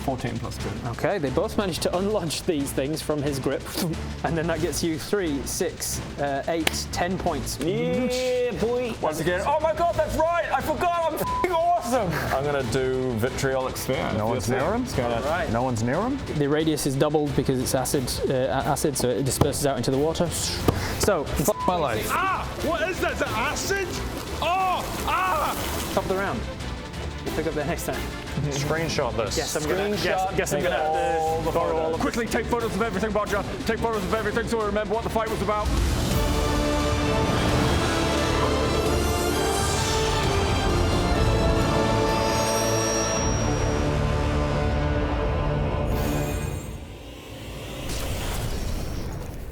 14 plus 2. Okay, they both manage to unlodge these things from his grip, and then that gets you 3, 6, 8, 10 points. Yeah, boy. Once again, oh my god, that's right! I forgot, I'm f***ing awesome! I'm gonna do Vitriolic Sphere. No one's near him? Right. No one's near him? The radius is doubled because it's acid, so it disperses out into the water. So, My life. Ah! What is that? Is that acid? Oh! Ah! top of the round. We'll pick up there next time. Screenshot this. Yes, I'm gonna have to borrow all of Quickly take photos of everything, Bodger. Take photos of everything so we remember what the fight was about.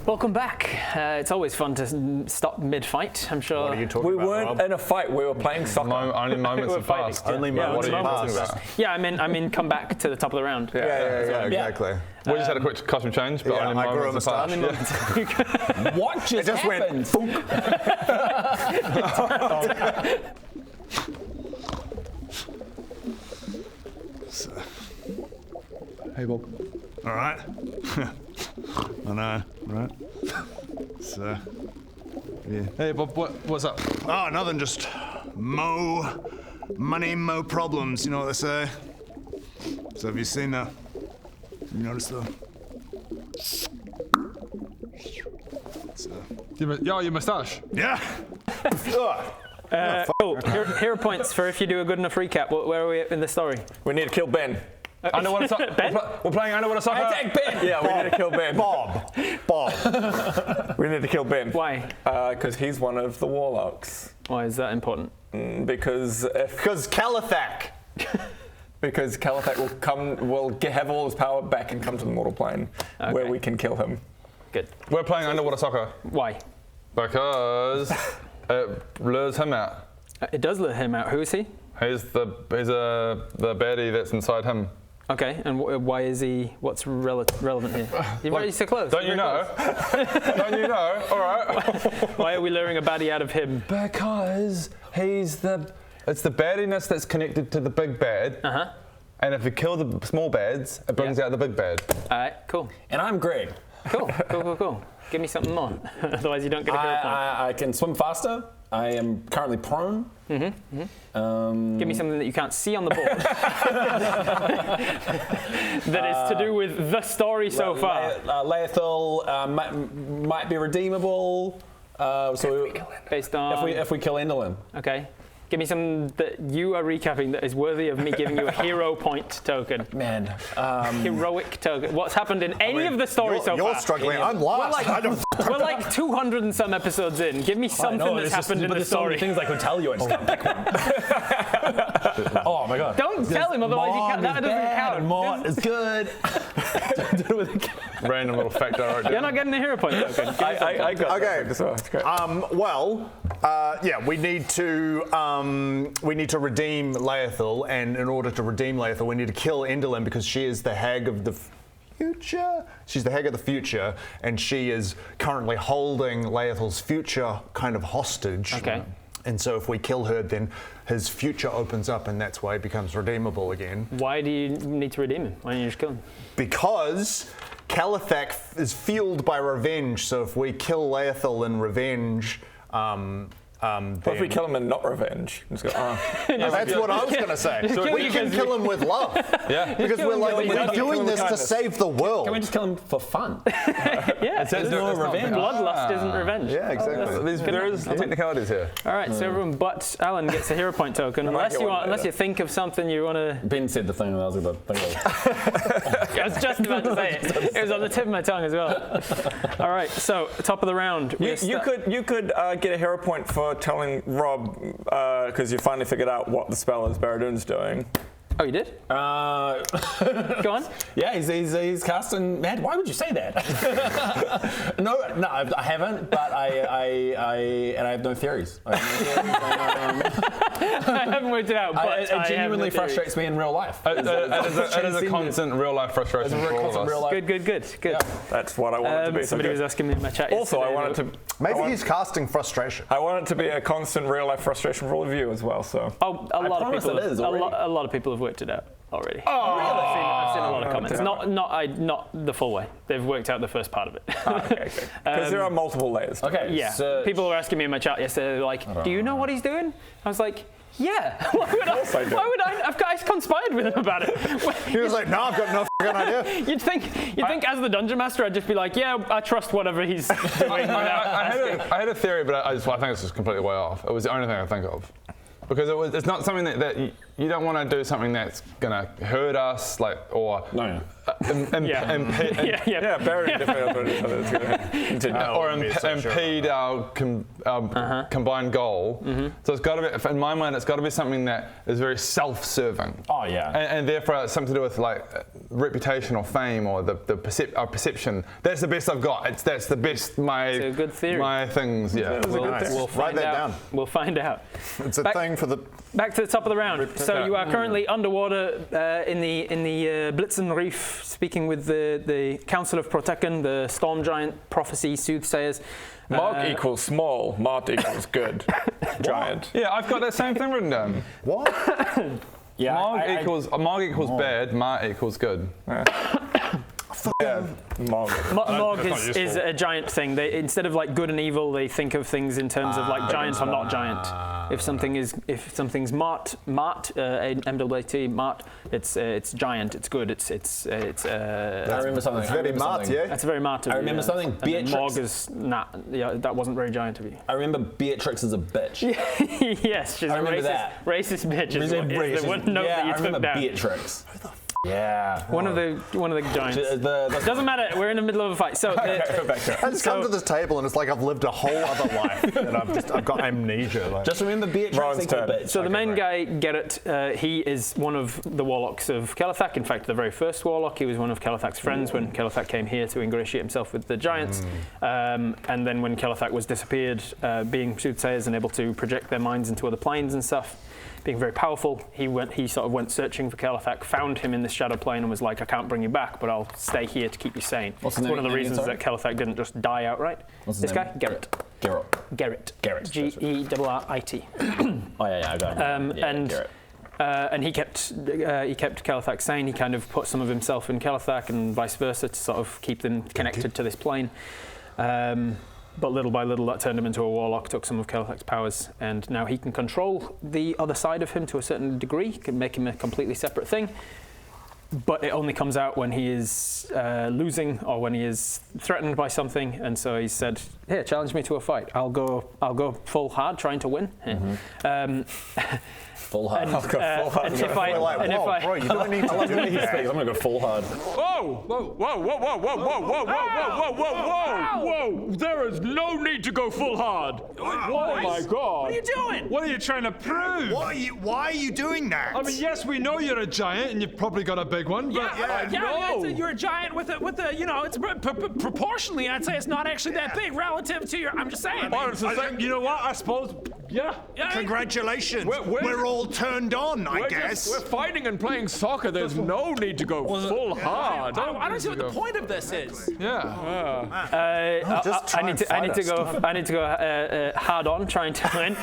Welcome back. It's always fun to stop mid-fight, I'm sure. What are you talking We about, weren't Rob? in a fight, we were playing soccer. Only moments have passed. Only Yeah, moments what are you have passed. Yeah, I mean, come back to the top of the round. Yeah, exactly. We just had a quick costume change, but Yeah, only I grew a moments have moustache. passed. What just happened? Hey, Bob. All right. I know, right? So, yeah. Hey, Bob, what's up? Oh, nothing, just mo money, mo problems, you know what they say? So have you seen that? You noticed that? Your moustache. Yeah. Hero points for if you do a good enough recap. Where are we in the story? We need to kill Ben. Underwater soccer. Ben? We're playing underwater soccer. Attack Ben! Yeah, we need to kill Ben. Bob. We need to kill Ben. Why? Because he's one of the warlocks. Why is that important? Because Calathak. because Calathak will have all his power back and come to the mortal plane, where we can kill him. Good. We're playing underwater soccer Why? because it lures him out. It does lure him out. Who is he? He's the baddie that's inside him. Okay, and why is he? What's relevant here? You're very so close. Don't you know? Don't you know? All right. Why are we luring a baddie out of him? Because it's the baddiness that's connected to the big bad. And if you kill the small bads, it brings out the big bad. All right, cool. And I'm Greg. Cool. Give me something more. Otherwise, you don't get a hero point. I can swim faster. I am currently prone. Give me something that you can't see on the board. That is to do with the story so far. Laethil might be redeemable. Based on If we kill Enderlin. Okay. Give me something that you are recapping that is worthy of me giving you a hero point token. Man. Heroic token. What's happened in any of the stories so far? You're struggling. I'm lost. We're like 200 and some episodes in. Give me something that's happened in the story. Things I could tell you. I just can't pick one. Oh my god. Don't tell him, otherwise that doesn't count. Mort is good. Random little factor right there. You're not getting a hero point token. I got Okay. that. So it's great. We need to redeem Laethil, and in order to redeem Laethil, we need to kill Enderlin because she is the hag of the future. She's the hag of the future, and she is currently holding Laethil's future kind of hostage. Okay. And so if we kill her, then his future opens up, and that's why he becomes redeemable again. Why do you need to redeem him? Why don't you just kill him? Because Calathak is fueled by revenge, so if we kill Laethil in revenge, What if we kill him and not revenge? Just go, that's what I was going to say. So we can kill him with love. Yeah. Because we're doing this to save the world. Can we just kill him for fun? Yeah, There's no revenge. Bloodlust isn't revenge. Yeah, exactly. There is technicalities here. All right, so everyone but Alan gets a hero point token, unless you think of something you want to. Ben said the thing that I was about to think of. I was just about to say it. It was on the tip of my tongue as well. All right, so top of the round. You could get a hero point for telling Rob, because you finally figured out what the spell is Baradoon's doing. Oh, you did? Go on. Yeah, he's casting. Man, why would you say that? No, I haven't. But I have no theories. I haven't worked it out. But it genuinely frustrates me in real life. It is a constant real life frustration for all of us. Good. Yeah. That's what I want it to be. Somebody was asking me in my chat. Also, I want it to. Maybe he's casting frustration. I want it to be a constant real life frustration for all of you as well. So. Oh, a lot of people. it is A already. lot of people have worked it out already. Oh, I've seen a comments. Not the full way. They've worked out the first part of it. Because there are multiple layers. Okay. Yeah. So People were asking me in my chat yesterday, they're like, do you know what he's doing? I was like, yeah. Why would I? I conspired with him about it. He was like, no, I've got no fucking idea. You'd think as the dungeon master, I'd just be like, yeah, I trust whatever he's doing. I had a theory, but I think it's just completely way off. It was the only thing I think of. Because it's not something that you don't want to do something that's going to hurt us, or impede our combined goal. So it's got to be, in my mind, it's got to be something that is very self-serving. Oh yeah. And therefore, it's something to do with like reputation or fame or our perception. That's the best I've got. That's the best. It's a good theory. My things. Yeah. We'll find that out. down. We'll find out. It's a thing for the. Back to the top of the round. So you are currently underwater in the Blitzen Reef, speaking with the Council of Protection, the Storm Giant prophecy soothsayers. Mog equals small, Mart equals good. Giant. Yeah, I've got that same thing written down. What? Yeah. Mog equals bad, Mart equals good. Yeah, Mog. Mog is a giant thing. Instead of like good and evil, they think of things in terms of like giant or not giant. If something's Mart, MWT, Mart, it's giant, it's good, it's. I remember something. It's very Mart, yeah. That's very Mart. I remember something. Beatrix. Mog is that wasn't very giant of you. I remember Beatrix is a bitch. Yes, she's a racist bitch. Is the one note that you took down. Beatrix. Yeah. One of the giants. Doesn't matter. We're in the middle of a fight. So I just come to this table and it's like I've lived a whole other life and I've got amnesia. Like. Just remember Beatrix equals bitch. So the main guy, Gerrit, he is one of the warlocks of Kelethak. In fact, the very first warlock. He was one of Kelethak's friends when Kelethak came here to ingratiate himself with the giants. And then when Kelethak was disappeared, being soothsayers and able to project their minds into other planes and stuff, being very powerful, he sort of went searching for Kelethak, found him in this shadow plane and was like, I can't bring you back, but I'll stay here to keep you sane. What's It's one of the reasons that Kelethak didn't just die outright. What's this his name? guy? Gerrit. Gerrit. Gerrit. Oh yeah, I got him. Gerrit. And he kept Kelethak sane. He kind of put some of himself in Kelethak and vice versa to sort of keep them connected to this plane. But little by little, that turned him into a warlock, took some of Kelethak's powers, and now he can control the other side of him to a certain degree, can make him a completely separate thing. But it only comes out when he is losing or when he is threatened by something. And so he said, "Here, challenge me to a fight. I'll go full hard, trying to win." Full hard. And if I, bro, you don't need to do that. I'm gonna go full hard. Whoa! There is no need to go full hard. Oh my God! What are you doing? What are you trying to prove? Why are you doing that? I mean, yes, we know you're a giant and you've probably got a big one, but You're a giant with a it's proportionally, I'd say it's not actually that big relative to your. I'm just saying. You know what? I suppose. Yeah. Congratulations. We're all turned on, I guess. We're fighting and playing soccer. There's no need to go full hard. I don't see what the point of this is. Yeah. I need to go hard on trying to win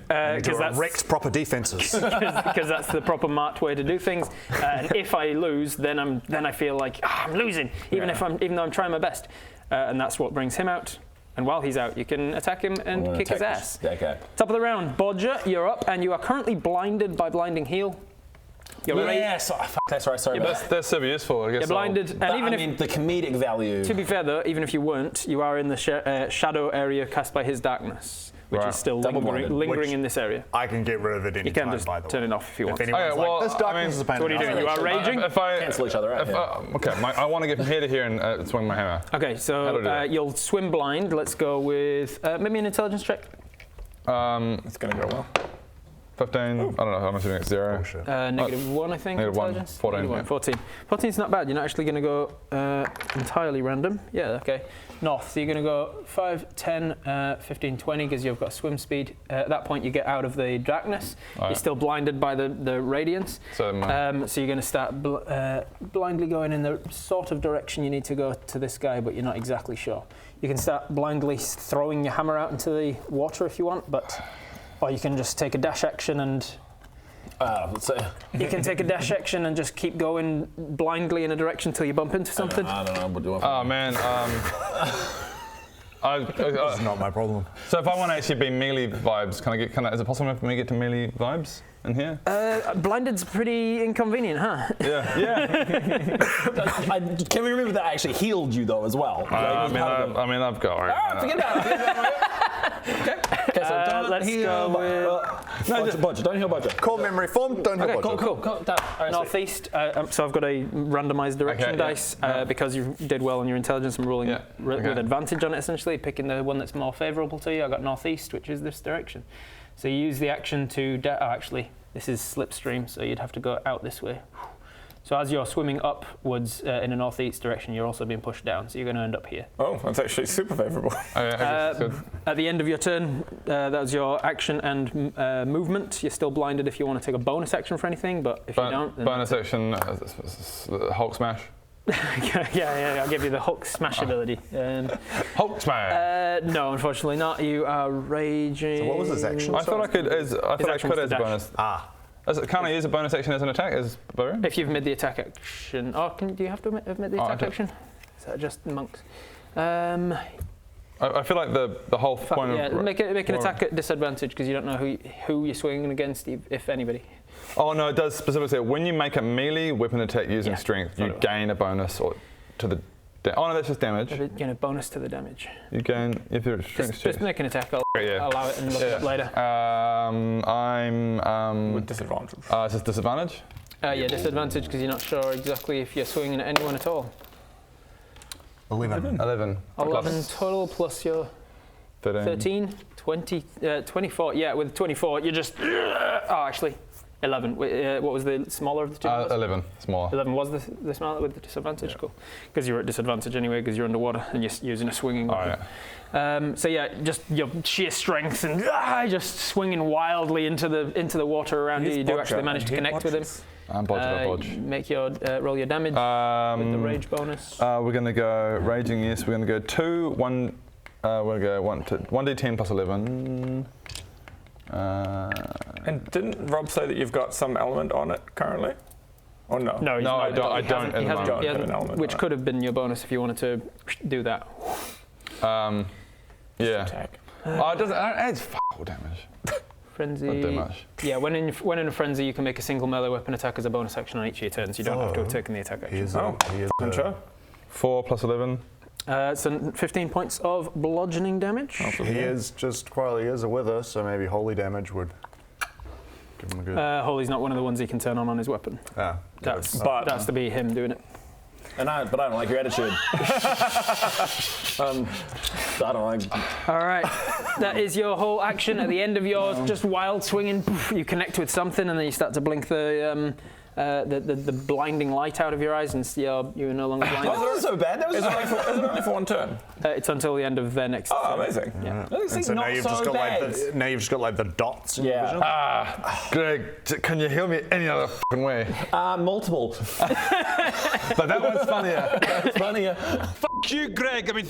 because that's Erect proper defenses. because that's the proper Mart way to do things. And if I lose, then I feel like I'm losing, even though I'm trying my best. And that's what brings him out. And while he's out, you can attack him and kick his ass. Okay. Top of the round, Bodger, you're up, and you are currently blinded by Blinding Heal. That's right. Sorry. That's super useful. I guess. You're blinded, and the comedic value. to be fair though, even if you weren't, you are in the shadow area cast by his darkness, which is still lingering in this area. I can get rid of it You can anytime, just by the way. turn it off if you want. If anyone's like, this darkness is a pain So what are you in the doing? ass. You are raging? Cancel each other out. I want to get from here to here and swing my hammer. Okay, so you'll swim blind. Let's go with maybe an intelligence check. It's gonna go well. 15. I don't know. I'm assuming it's 0. -1, I think. -1. Intelligence? 14. -1, 14. 14's not bad. You're not actually going to go entirely random. Yeah, okay. North. So you're going to go 5, 10, 15, 20 because you've got swim speed. At that point, you get out of the darkness. You're still blinded by the radiance. So you're going to start blindly going in the sort of direction you need to go to this guy, but you're not exactly sure. You can start blindly throwing your hammer out into the water if you want, or you can just take a dash action and Let's say. You can take a dash action and just keep going blindly in a direction until you bump into something. I don't know. What do I Oh man. It's not my problem. So if I want to actually be melee vibes, is it possible for me to get to melee vibes in here? Blinded's pretty inconvenient, huh? Yeah. Can we remember that I actually healed you though as well? I mean, I've got. Forget about it. Okay, so don't let's heal. go No, Bodger. Don't heal Bodger. Core memory form, don't heal Okay, Bodger. cool. Northeast. So I've got a randomised direction Okay, yeah. dice because you did well on your intelligence. I'm rolling Yeah, with okay. advantage on it, essentially, picking the one that's more favourable to you. I got northeast, which is this direction. So you use the action to. Actually, this is slipstream, so you'd have to go out this way. So as you're swimming upwards in a northeast direction, you're also being pushed down. So you're going to end up here. Oh, that's actually super favourable. At the end of your turn, that was your action and movement. You're still blinded if you want to take a bonus action for anything, but if you don't, then bonus action, Hulk smash. yeah, I'll give you the Hulk smash ability. Hulk smash. No, unfortunately not. You are raging. So what was his action? I thought I could as action's a to dash. bonus. Can't I use a bonus action as an attack? As Baron? If you've made the attack action. Oh, do you have to have made the attack action? Is that just monks? I feel like the whole point of make an attack at disadvantage because you don't know who you're swinging against, if anybody. Oh no, it does specifically say when you make a melee weapon attack using strength, you gain a bonus or to the. Oh no, that's just damage. You get a bonus to the damage. You gain if you're strength. Just make an attack. I'll allow it and look it up later. I'm With disadvantage. Is this disadvantage? Yeah, disadvantage because you're not sure exactly if you're swinging at anyone at all. 11. 11. 11 total plus your 13, 20, 24. Yeah, with 24, you just. Actually, 11. What was the smaller of the two? 11, smaller. 11 was the smaller with the disadvantage. Cool. Because you're at disadvantage anyway, because you're underwater and you're using a swinging weapon. So yeah, just your sheer strength and just swinging wildly into the water around you. You do actually manage to connect with him. I'm bodge. Make your roll your damage with the rage bonus. We're going to go raging. Yes, we're going to go 2, 1. We're going to go 1d10 plus 11. And didn't Rob say that you've got some element on it currently? Or no? No, I don't. He hasn't He got an element which on it. could have been your bonus if you wanted to do that. Yeah. Attack. It doesn't. It adds all damage. Frenzy. Not too much. Yeah, when in a frenzy, you can make a single melee weapon attack as a bonus action on each of your turns. You don't have to have taken the attack action. He is Sure. 4 plus 11. So 15 points of bludgeoning damage. He is just quietly is a wither, so maybe holy damage would give him a good. Holy's not one of the ones he can turn on his weapon. That's to be him doing it. But I don't like your attitude. I don't like. All right, that is your whole action. At the end of your just wild swinging, you connect with something, and then you start to blink the blinding light out of your eyes, and you're no longer blind. That wasn't so bad. That was Is it only for one turn? It's until the end of their next. Oh, amazing. Yeah. And so now you've just got like the dots in your vision. Greg, can you heal me any other fucking way? Multiple. But that one's funnier. That's funnier. Fuck you, Greg. I mean,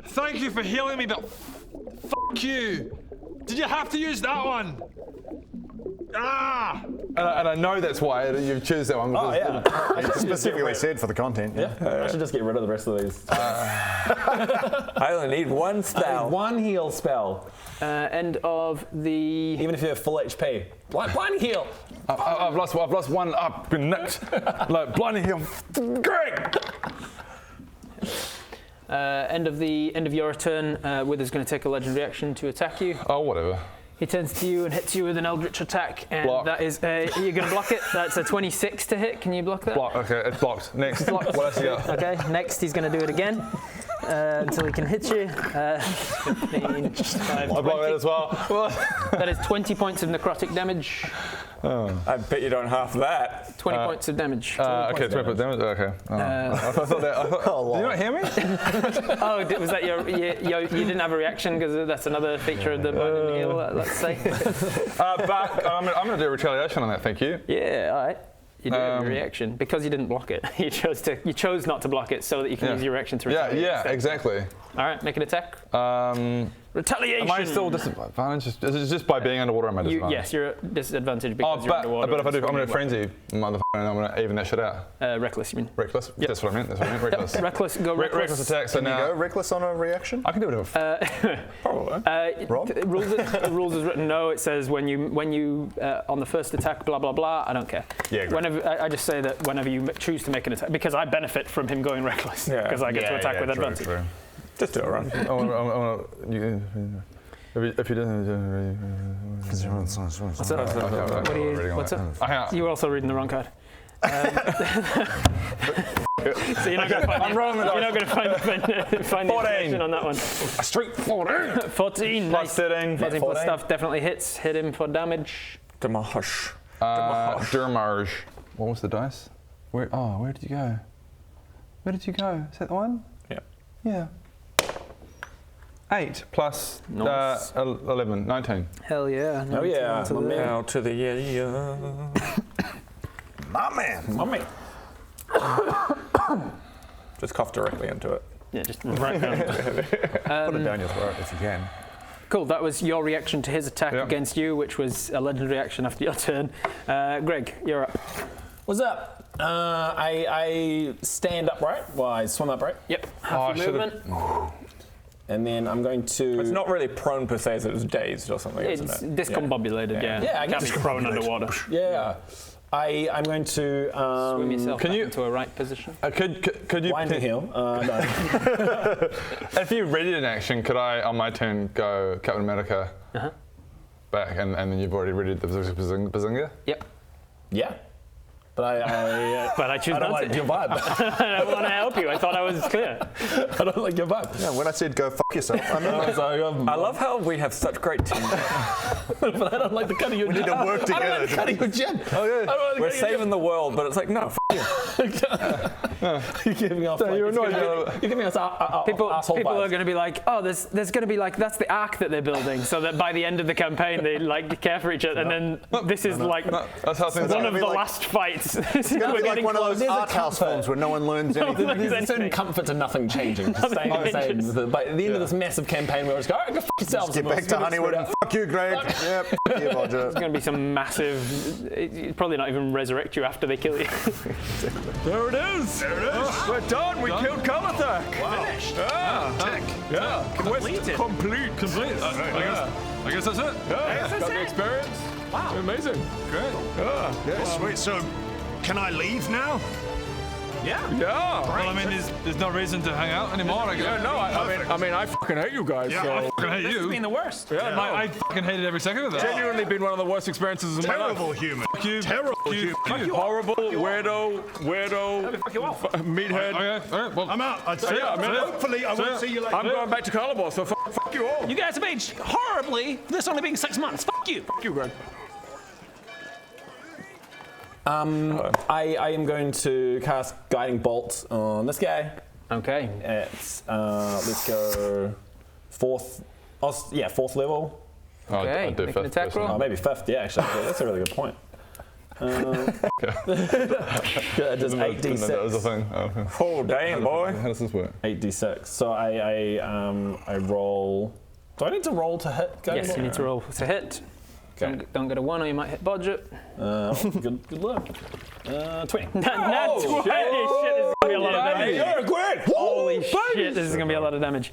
thank you for healing me, but fuck you. Did you have to use that one? And I know that's why you choose that one. Oh yeah. It's specifically said for the content. Yeah. I should just get rid of the rest of these. I only need one spell. One heal spell. End of the. Even if you have full HP. Blind heal. I've lost one up. Been nicked. Like blinding heal. Greg. End of your turn. Wither's going to take a legendary action to attack you. Oh, whatever. He turns to you and hits you with an eldritch attack, and Block. that is you're going to block it. That's a 26 to hit. Can you block that? Block. Okay, it's blocked. Next. What else you got? Okay. Next, he's going to do it again until he can hit you. 15, 5, I block that as well. That is 20 points of necrotic damage. I bet you don't half that. 20 points of damage. Okay, 20 points damage. Okay. I thought that. Did you not hear me? Was that you didn't have a reaction because that's another feature of the blinding heal, let's say. But I'm going to do a retaliation on that. Thank you. Yeah, all right. You do have a reaction because you didn't block it. You chose not to block it so that you can use your reaction to retaliate. Yeah, exactly. All right, make an attack. Retaliation. Am I still disadvantaged? Is it just by being underwater? Am I disadvantaged? Yes, you're at disadvantage because you're underwater. But if I do, I'm going to frenzy, motherfucker, and I'm going to even that shit out. Reckless, you mean? Reckless? Yep. That's what I meant. Reckless. Reckless, go reckless. Reckless attack. So Can you now go reckless on a reaction? I can do whatever. Rob? The rules is written no. It says when you on the first attack, blah blah blah. I don't care. Yeah, great. Whenever I just say that whenever you choose to make an attack, because I benefit from him going reckless, because I get to attack with advantage. True. Just do it, Ron. If you didn't. What's up? You were also reading the wrong card. So you're not going to find. I'm rolling the dice. You're not going to find the information on that one. A straight 14. 14. Plus Nice. 13. 14 plus stuff definitely hits. Hit him for damage. Damage. Dermage. What was the dice? Where did you go? Where did you go? Is that the one? Yeah. Yeah. 8 plus Nice. 11, 19. Hell yeah. Oh yeah, my man. Now to the yeah. My man. Just cough directly into it. Yeah, just right down. Put it down your throat if you can. Cool, that was your reaction to his attack Yep. against you, which was a legendary action after your turn. Greg, you're up. What's up? I stand upright. Well, I swim upright, Yep, half your movement. and then I'm going to. It's not really prone per se, it's just dazed or something, It's isn't it? discombobulated, yeah. Yeah, I Can't guess be thrown underwater. Yeah. I'm going to Swim yourself Can back you- into a right position. Could you wind the heel. No. if you readied an action, could I on my turn go Captain America back and then you've already readied the Bazinga? Yep. Yeah. But I choose I don't not like to. your vibe. I want to help you. I thought I was clear. I don't like your vibe. Yeah, when I said go fuck yourself, I mean, I love how we have such great teams. But I don't like the cut of your we need to work I don't together. like the cut of your gin. Oh, yeah. We're saving the world, but it's like, no, you. You're giving off. You're giving us People asshole are vibes. going to be like, oh, there's going to be like, that's the arc that they're building, so that by the end of the campaign they like care for each other, and then this is like That's how things one are. of the last fights. it's gonna be like one of those There's a art house comfort. films where no one learns anything. There's a certain comfort to nothing changing, to staying the same. changes. By the end of this massive campaign, we'll just go, all right, go fuck yourselves. Get back to Honeywood and fuck you, Greg. Yep. Fuck you, Roger. There's going to be some massive. It's probably not even resurrect you after they kill you. There it is. We're done. We killed Kalithak. Finished. Yeah. Yeah. Completed. Complete. I guess that's it. Yeah. Got the experience. Wow. Amazing. Great. Yeah. Sweet, so can I leave now? Yeah. Yeah. Well, I mean, there's no reason to hang out anymore. I guess. Yeah, no, I mean, I fucking hate you guys. Yeah, so. I fucking hate you. the worst. Yeah, I fucking hated every second of that. genuinely been one of the worst experiences of my life. Terrible human. Fuck you. Terrible Fuck you. human. Fuck you. Horrible, weirdo, meathead. Okay. All right. Well, I'm out. I'd say, Yeah, I mean, hopefully I won't see you later. I'm going back to Calibar, so fuck you all. You guys have aged horribly. This only being 6 months. Fuck you. Fuck you, Greg. I am going to cast Guiding Bolt on this guy. Okay. It's let's go fourth level. Okay. I'd do Make an fifth attack person. roll. Oh, maybe fifth. Yeah, actually, that's a really good point. It does That was a 8d6. thing. Oh. Oh, damn, boy. How does this work? 8d6. So I roll. Do I need to roll to hit? Guiding Yes, Bolt? you need to roll to hit. Okay. Don't get a 1 or you might hit budget. Good luck. 20. That's holy shit, this is going to be a lot of damage. You're great. Holy shit, this is going to be a lot of damage.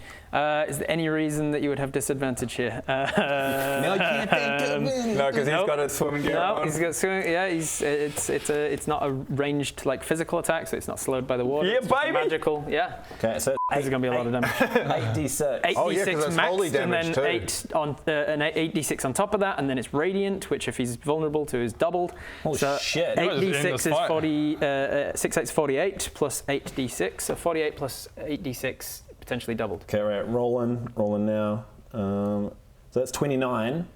Is there any reason that you would have disadvantage here? I can't think of any. No, because he's Nope. got a swimming gear No, on. he's got swimming. Yeah, it's not a ranged like physical attack, so it's not slowed by the water. Yeah, it's just a baby. magical. Yeah, Okay, so this is gonna be a lot of damage. 8d6. 8d6 Oh, yeah, 'cause that's holy maxed, and damage then too. an 8d6 on top of that, and then it's radiant, which if he's vulnerable to is doubled. Holy so shit. 8d6 is fight. 40. 6 8's 48 plus 8d6, so 48 plus 8d6 potentially doubled. Okay, right, rolling now. So that's 29.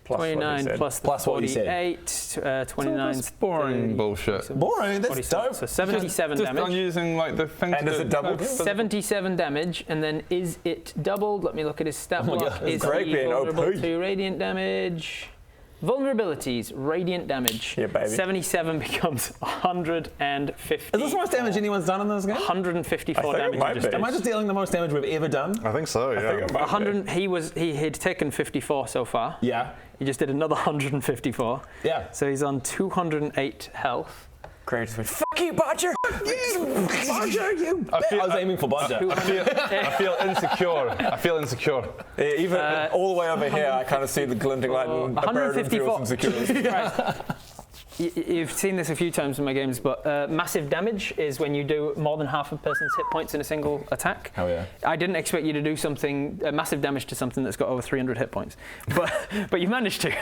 Plus what he 29 said. plus the Plus what you said. 48, 29 's Boring bullshit. Boring, that's 47. dope. So 77 Just damage. on using like the thing. And is it doubled? 77 damage, and then is it doubled? Let me look at his stat my block. God, Is Greg he being vulnerable OP. to radiant damage? Vulnerabilities, radiant damage. Yeah, baby. 77 becomes 150. Is this the most damage anyone's done in this game? 154 I think it damage. might you just be. did. Am I just dealing the most damage we've ever done? I think so, yeah. 100. He'd taken 54 so far. Yeah. He just did another 154. Yeah. So he's on 208 health. Great. Fuck you, Bodger! Bodger, you! I was aiming for Bodger. I feel insecure. I feel insecure. Yeah, even all the way over here, I kind of see the glinting light and a bird and feel some security. You've seen this a few times in my games, but massive damage is when you do more than half a person's hit points in a single attack. Oh yeah. I didn't expect you to do something massive damage to something that's got over 300 hit points, but you managed to.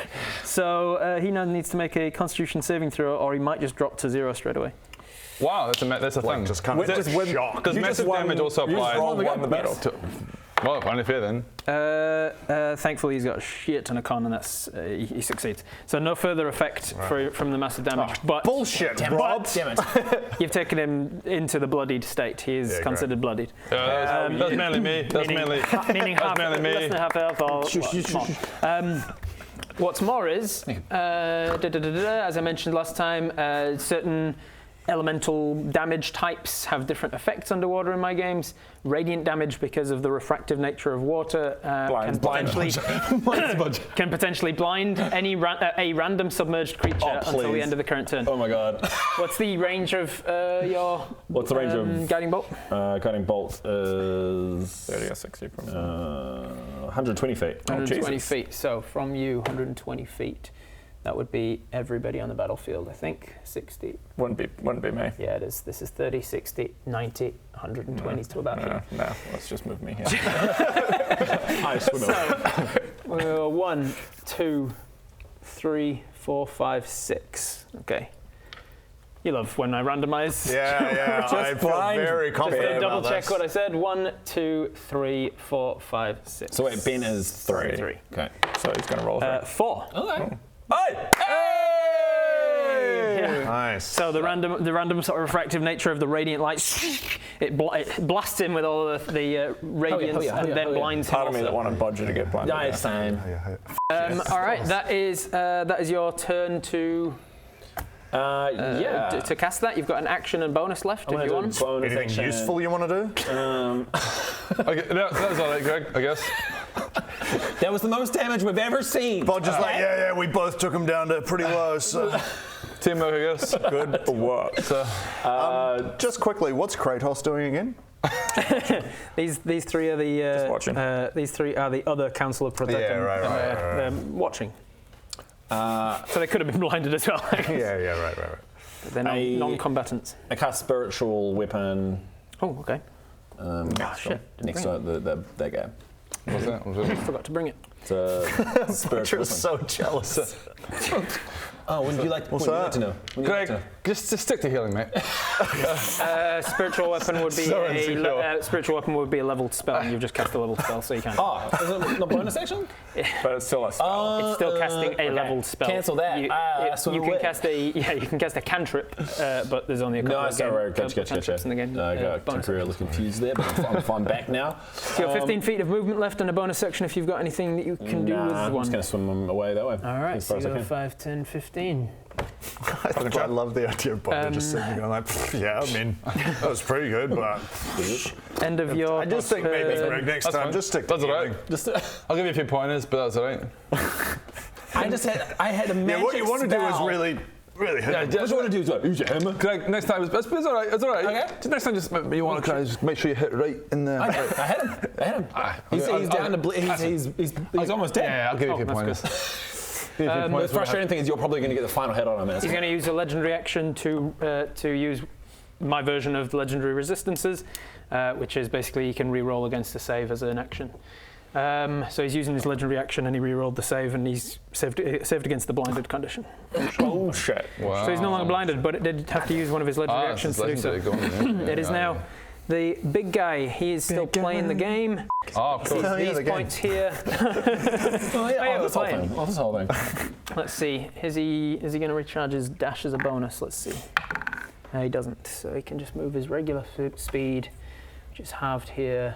So he now needs to make a Constitution saving throw, or he might just drop to 0 straight away. Wow, that's a thing. Just kind of shock. Does massive damage also You just apply? won the battle. Well, only fair then. Thankfully, he's got a shit ton of con, and that's he succeeds. So no further effect from the massive damage. But Bullshit, Rob. Damn it. you've taken him into the bloodied state. He is considered bloodied. That's mainly me. That's mainly Meaning mainly me. less than half health or more. What's more is, as I mentioned last time, certain elemental damage types have different effects underwater in my games. Radiant damage, because of the refractive nature of water, can potentially blind any a random submerged creature until the end of the current turn. Oh my god. What's the range of your What's the range of guiding bolt? Guiding bolt is 30 or 60 probably. 120 feet. 120 feet. So from you, 120 feet. That would be everybody on the battlefield, I think. 60. Wouldn't be me. Yeah, it is. This is 30, 60, 90, 120 to about here. No, let's just move me here. I swim So, 1, 2, 3, 4, 5, 6. Okay. You love when I randomize. Yeah, I feel very Just confident to double about check this. what I said. 1, 2, 3, 4, 5, 6. So wait, Ben is 3. 3. Okay. So he's going to roll 4. Okay. Yeah. Nice. So the random sort of refractive nature of the radiant light, it blasts him with all the radiance and then blinds him. Part of me that wanted Bodger to get blinded. Yeah, it's time. All right, that is your turn to to cast that. You've got an action and bonus left if you want. Anything useful you want to do? Okay, that was all right, Greg, I guess. That was the most damage we've ever seen. Bodger's like, yeah, we both took him down to pretty low, so... Teamwork, I guess. Good work. So, just quickly, what's Kratos doing again? These three are Just watching. these three are the other Council of Protecting. Yeah, right. They're watching. So they could have been blinded as well. Yeah, right. They're non-combatants. I cast spiritual weapon. Oh, okay. Shit. Next to that guy. what's that? Forgot to bring it. It's a spiritual You're weapon. so jealous. Oh, would you like? What's would you that? like to know? Would you like Greg, to know? just stick to healing, mate. Spiritual weapon would be So insecure. spiritual weapon would be a leveled spell, and you've just cast a leveled spell, so you can't. Oh, is it not bonus action? But it's still a spell. It's still casting a leveled spell. Cancel that. You, So you wait. can cast a you can cast a cantrip, but there's only a couple No, of sorry, gotcha. cantrips in the game. I got bonus temporarily confused there, but I'm back now. So you have 15 feet of movement left and a bonus section if you've got anything that you can do with I'm one. just going to swim away that way. All right, as so far you as I go can. 5, 10, 15. I love the idea of Bodger just sitting there going like, yeah, I mean, that was pretty good, but... End of your. I just think maybe, turn. Greg, next That's time, fine. just stick to That's all right. healing. I'll give you a few pointers, but that's all right. I had a magic Yeah, what you want to do is spell. really hit him. What you want to do is use your hammer. Greg, next time, it's all right. It's all right. Okay. Just next time, just you want to try, just make sure you hit right in there. I hit him. He's down to he's almost dead. Yeah, I'll give you a few that's pointers. The frustrating thing is you're probably going to get the final hit on him. He's going to use a legendary action to use my version of the legendary resistances, which is basically he can re-roll against a save as an action. So he's using his legendary action and he re-rolled the save and he's saved against the blinded condition. Oh shit. Wow. So he's no longer blinded, but it did have to use one of his legendary actions to do so. It is now the big guy. He is still playing the game. Oh, cool. These points here. This whole thing. Let's see. Is he going to recharge his dash as a bonus? Let's see. No, he doesn't. So he can just move his regular speed, which is halved here.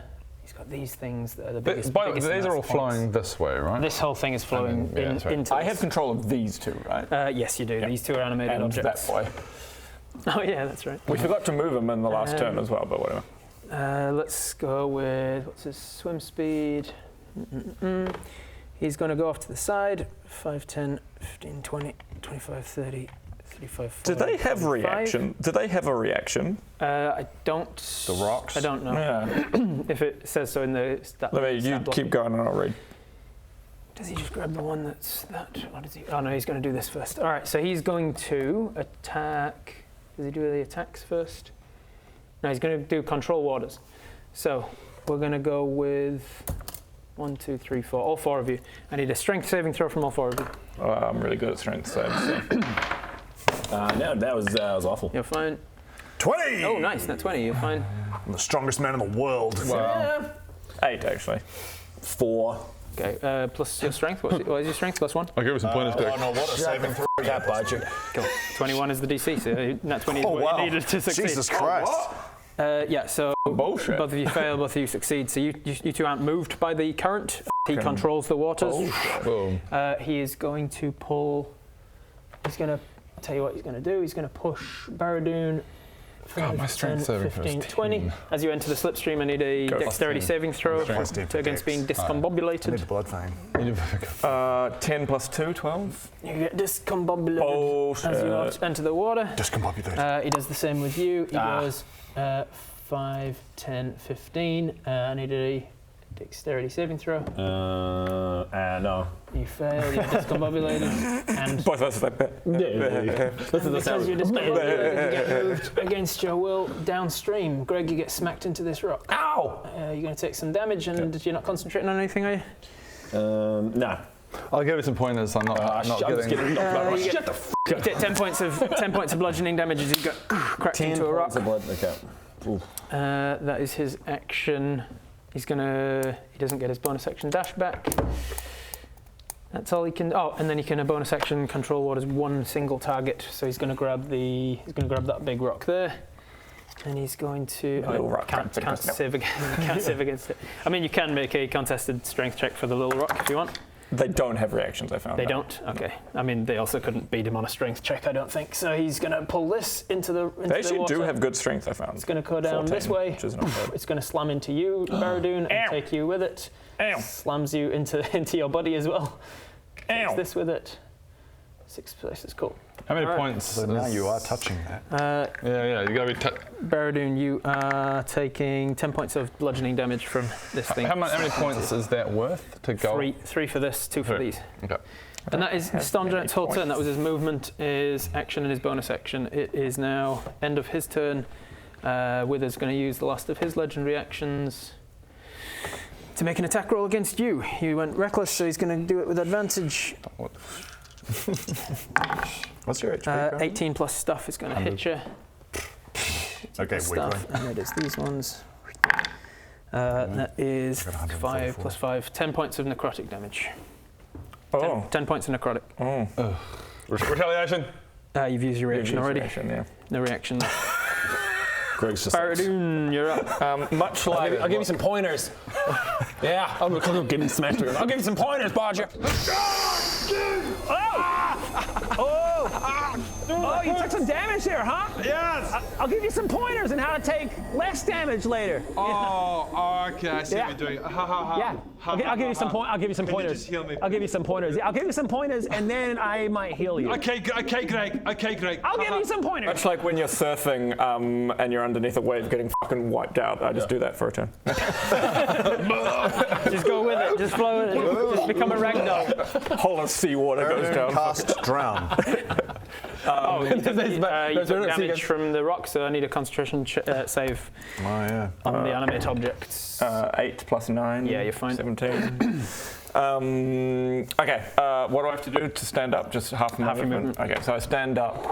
he's got these things that are the biggest. But biggest these are all points. flowing this way, right? This whole thing is flowing that's right. into. I have control of these two, right? Yes, you do. These two are animated And objects. that boy. Oh yeah, that's right. We forgot to move him in the last turn as well, but whatever. Let's go with, what's his swim speed? He's going to go off to the side. 5, 10, 15, 20, 25, 30, 35, 40, Do they have 45. reaction? Do they have a reaction? I don't. The rocks? I don't know. Yeah. If it says so in the stat. Let me, you stat block. keep going and I'll read. Does he just grab the one that's that? What does he? Oh no, he's going to do this first. All right, so he's going to attack. Does he do the attacks first? No, he's going to do control waters. So we're going to go with 1, 2, 3, 4. All 4 of you. I need a strength saving throw from all 4 of you. Oh, I'm really good at strength saves. So. No, that was awful. You're fine. 20! Oh, nice. That's 20. You're fine. I'm the strongest man in the world. Wow. 8, actually. 4. Okay. Plus your strength. What is your strength? Plus 1. I'll give you some pointers, Greg. Oh no, what a saving throw. That budget. Cool. 21 is the DC. So not 20 is what you needed to succeed. Jesus Christ. Yeah. So Bullshit. both of you fail. Both of you succeed. So you two aren't moved by the current. He controls the waters. Boom. He is going to pull. He's going to tell you what he's going to do. He's going to push Barradoon. God, my strength saving throw is 15, 20. 10. As you enter the slipstream, I need a dexterity saving throw Plus 10 for against dex. being I need discombobulated. the blood vein. 10 plus 2, 12. You get discombobulated Bullshit. as you enter the water. Discombobulated. He does the same with you. He goes 5, 10, 15. I need a dexterity saving throw. No. You fail, you're discombobulated. And Both of us like that. because you're discombobulated, you get moved against your will downstream. Greg, you get smacked into this rock. Ow! You're going to take some damage, and you're not concentrating on anything, are you? No. I'll give you some pointers. I'm not getting. Shut the f*** You take 10 points of bludgeoning damage as you get cracked into a rock. Okay. Oof. That is his action. He doesn't get his bonus action dash back. That's all he can. Oh, and then he can a bonus action control waters one single target. So he's going to grab that big rock there, and he's going to. Little rock can't save against it. I mean, you can make a contested strength check for the little rock if you want. They don't have reactions, I found They out. don't? Okay. I mean, they also couldn't beat him on a strength check, I don't think. So he's going to pull this into the water. They actually do have good strength, I found. It's going to go down 14, this way. which is not bad. It's going to slam into you, Barradoon, and take you with it. Ow. Slams you into your body as well. Takes Ow. this with it. 6 places, cool. How many All right. points? So now you are touching that. Yeah. You gotta be. Barradoon, you are taking 10 points of bludgeoning damage from this thing. How many points is that worth to go? 3 for this, 2 for these. Okay. And that is Stormgiant's whole turn. That was his movement, his action, and his bonus action. It is now end of his turn. Wither's going to use the last of his legendary actions to make an attack roll against you. You went reckless, so he's going to do it with advantage. What's your HP? 18 plus stuff is going to hit you. Okay, Stuff, and it is these ones. That is 5 plus 5, 10 points of necrotic damage. 10 points of necrotic. Retaliation. You've used your reaction already. Yeah. No reaction. Greg's just Barradoon, you're up. Much like I'll give you some pointers. Yeah, I'm gonna give him smash. I'll give you some pointers, Bodger. Oh, you took some damage there, huh? Yes! I'll give you some pointers on how to take less damage later. Okay, I see what you're doing. Yeah. I'll give you some I'll give you some Can you pointers. just heal me? I'll give you some pointers. Yeah, I'll give you some pointers, and then I might heal you. Okay, Greg. I'll give you some pointers. much like when you're surfing and you're underneath a wave getting fucking wiped out. I just do that for a turn. Just go with it. Just flow with it. Just become a ragdoll. Whole of seawater goes down. Cast drown. You took damage from the rock, so I need a concentration save Oh yeah. on the animate objects. 8 plus 9. Yeah, you're fine. 17. Okay, what do I have to do to stand up? Just half my Half your movement. Okay, so I stand up.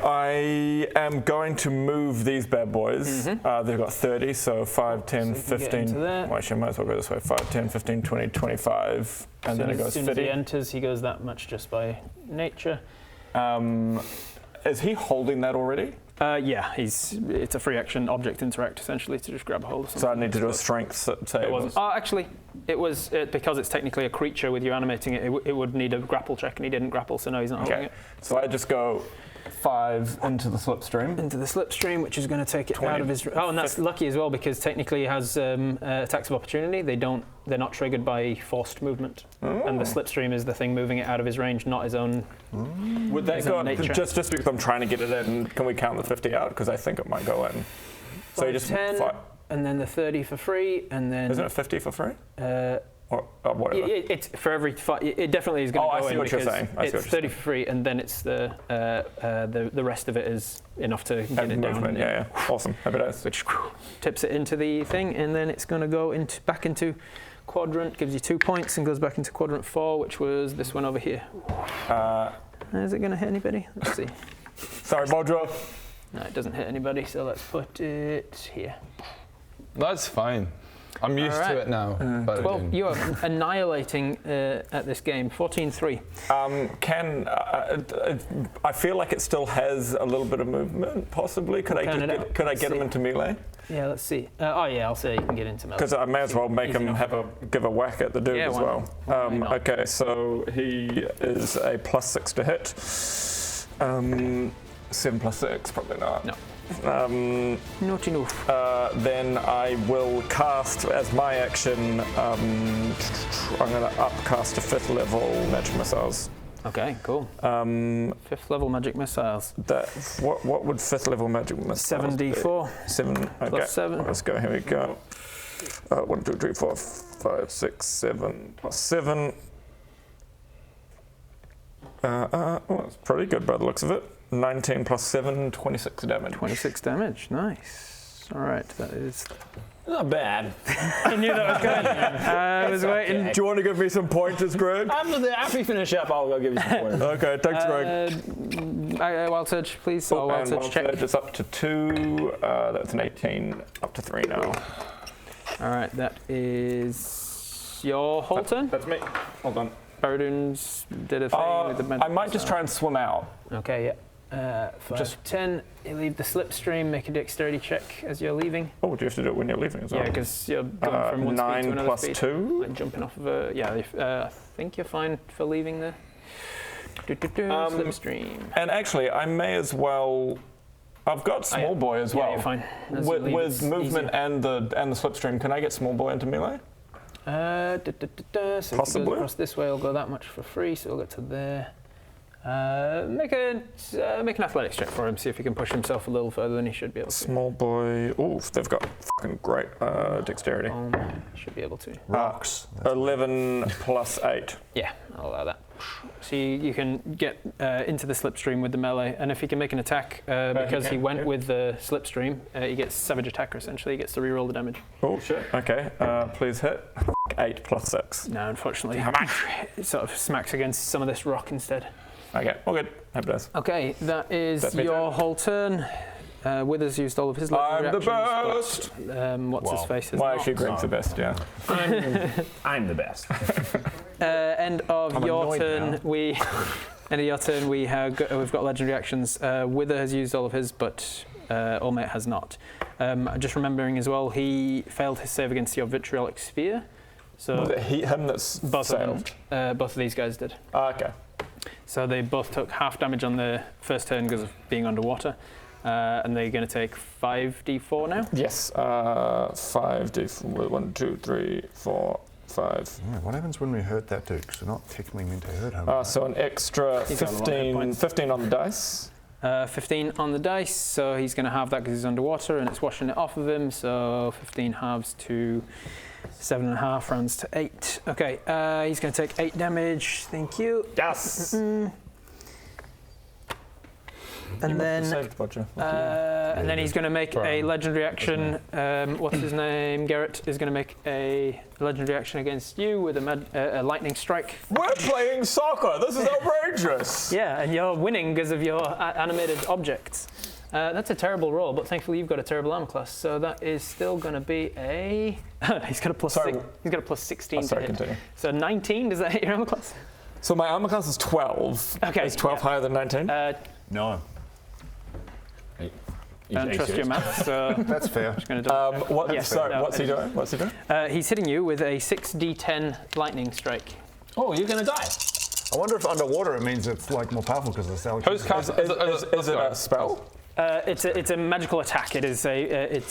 I am going to move these bad boys. They've got 30, so 5, 10, So you can get 15. into there. Well, actually, I might as well go this way. 5, 10, 15, 20, 25. And then it As goes soon as he 50. enters, he goes that much just by nature. Is he holding that already? Yeah, it's a free action object interact essentially to just grab a hold of something. So I need to do a strength save. It wasn't. Oh, actually, it was because it's technically a creature with you animating it. It would need a grapple check, and he didn't grapple, so no, he's not holding it. So I just go 5 into the slipstream. Into the slipstream, which is going to take it out of his. Oh, and that's lucky as well because technically he has attacks of opportunity. They're not triggered by forced movement, and the slipstream is the thing moving it out of his range, not his own. Would that go just because I'm trying to get it in? Can we count the 50 out? Because I think it might go in. So you just 10, and then the 30 for free, and then. Isn't it 50 for free? Or whatever. It's for every. It definitely is going to go in. I see what you're saying. It's 30 for free, and then it's the rest of it is enough to get it down. Yeah. Awesome. Happy days. Which tips it into the thing, and then it's going to go back into quadrant, gives you 2 points, and goes back into quadrant 4, which was this one over here. Is it going to hit anybody? Let's see. Sorry, Bodro. No, it doesn't hit anybody, so let's put it here. That's fine. I'm used to it now. But well, you are annihilating at this game. 14-3. I feel like it still has a little bit of movement, possibly. Could I get him into melee? Yeah, let's see. I'll say you can get into melee. Because I may as well make him give a whack at the dude as well. Okay, so he is a +6 to hit. 7 + 6, probably not. No. Not enough. Then I will cast as my action. I'm going to upcast to 5th level magic missiles. Okay, cool. 5th level magic missiles. What would 5th level magic missiles 7d4. 7. Okay. Plus 7. Let's go. Here we go. 1, 2, 3, 4, 5, 6, 7 plus 7. That's pretty good by the looks of it. 19 plus 7, 26 damage. 26 damage, nice. All right, that is not bad. I knew that was good. I was waiting. Do you want to give me some pointers, Greg? After we finish up, I'll go give you some pointers. Okay, thanks, Greg. Wild Surge, please. Wild Surge check. It's up to 2. That's an 18. Up to 3 now. All right, that is your whole turn. That's me. Hold on. Bowden's did a thing with the magic. I might just try and swim out. Okay, yeah. 5, 10. You leave the slipstream, make a dexterity check as you're leaving. Oh, do you have to do it when you're leaving as well? Yeah, because you're going from one speed to another 9 plus speed. 2? Like jumping off of a... Yeah, I think you're fine for leaving the slipstream. And actually, I may as well... I've got small boy as well. Yeah, you're fine. With movement and the slipstream, can I get small boy into melee? So possibly. if it goes across this way, I'll go that much for free, so we'll get to there. Make an athletics check for him, see if he can push himself a little further than he should be able to. Small boy. Oof, they've got fucking great dexterity. Should be able to. Rocks. 11 plus 8. Yeah, I'll allow that. So you can get into the slipstream with the melee, and if he can make an attack, because he went with the slipstream, he gets Savage Attacker essentially. He gets to reroll the damage. Oh shit. Okay, please hit. 8 plus 6. No, unfortunately, it sort of smacks against some of this rock instead. Okay, all good. Happy days. Okay, that is your whole turn. Withers used all of his legendary actions. I'm the best! What's his face is Well, not. actually, Greg's the best, yeah. I'm the best. End of your turn. We've got legendary actions. Wither has used all of his, but Olmate has not. Just remembering as well, he failed his save against your vitriolic spear. So was it him that's both saved? Both of these guys did. Okay. So they both took half damage on the first turn because of being underwater. And they're going to take 5d4 now? Yes, 5d4, 1, 2, 3, 4, 5. Yeah, what happens when we hurt that dude? Because we're not technically meant to hurt him. So an extra 15 on the dice. 15 on the dice, so he's going to have that because he's underwater and it's washing it off of him, so 15 halves to 7.5 rounds to 8. Okay, he's going to take 8 damage, thank you. Yes! And then he's going to make a legendary action. What's his name? Garrett is going to make a legendary action against you with a lightning strike. We're playing soccer. This is outrageous. Yeah, and you're winning because of your animated objects. That's a terrible roll, but thankfully you've got a terrible armor class, so that is still going to be a. He's got a plus 6. He's got a plus 16 to hit. Continue. So 19. Does that hit your armor class? So my armor class is 12. Okay. Is 12 higher than 19? No. I don't trust your maths, so That's fair. I'm going to do What's he doing? What's he doing? He's hitting you with a 6d10 lightning strike. Oh, you're gonna die. I wonder if underwater it means it's like more powerful because it's electricity. Who's casting? Is it a spell? It's a magical attack. It's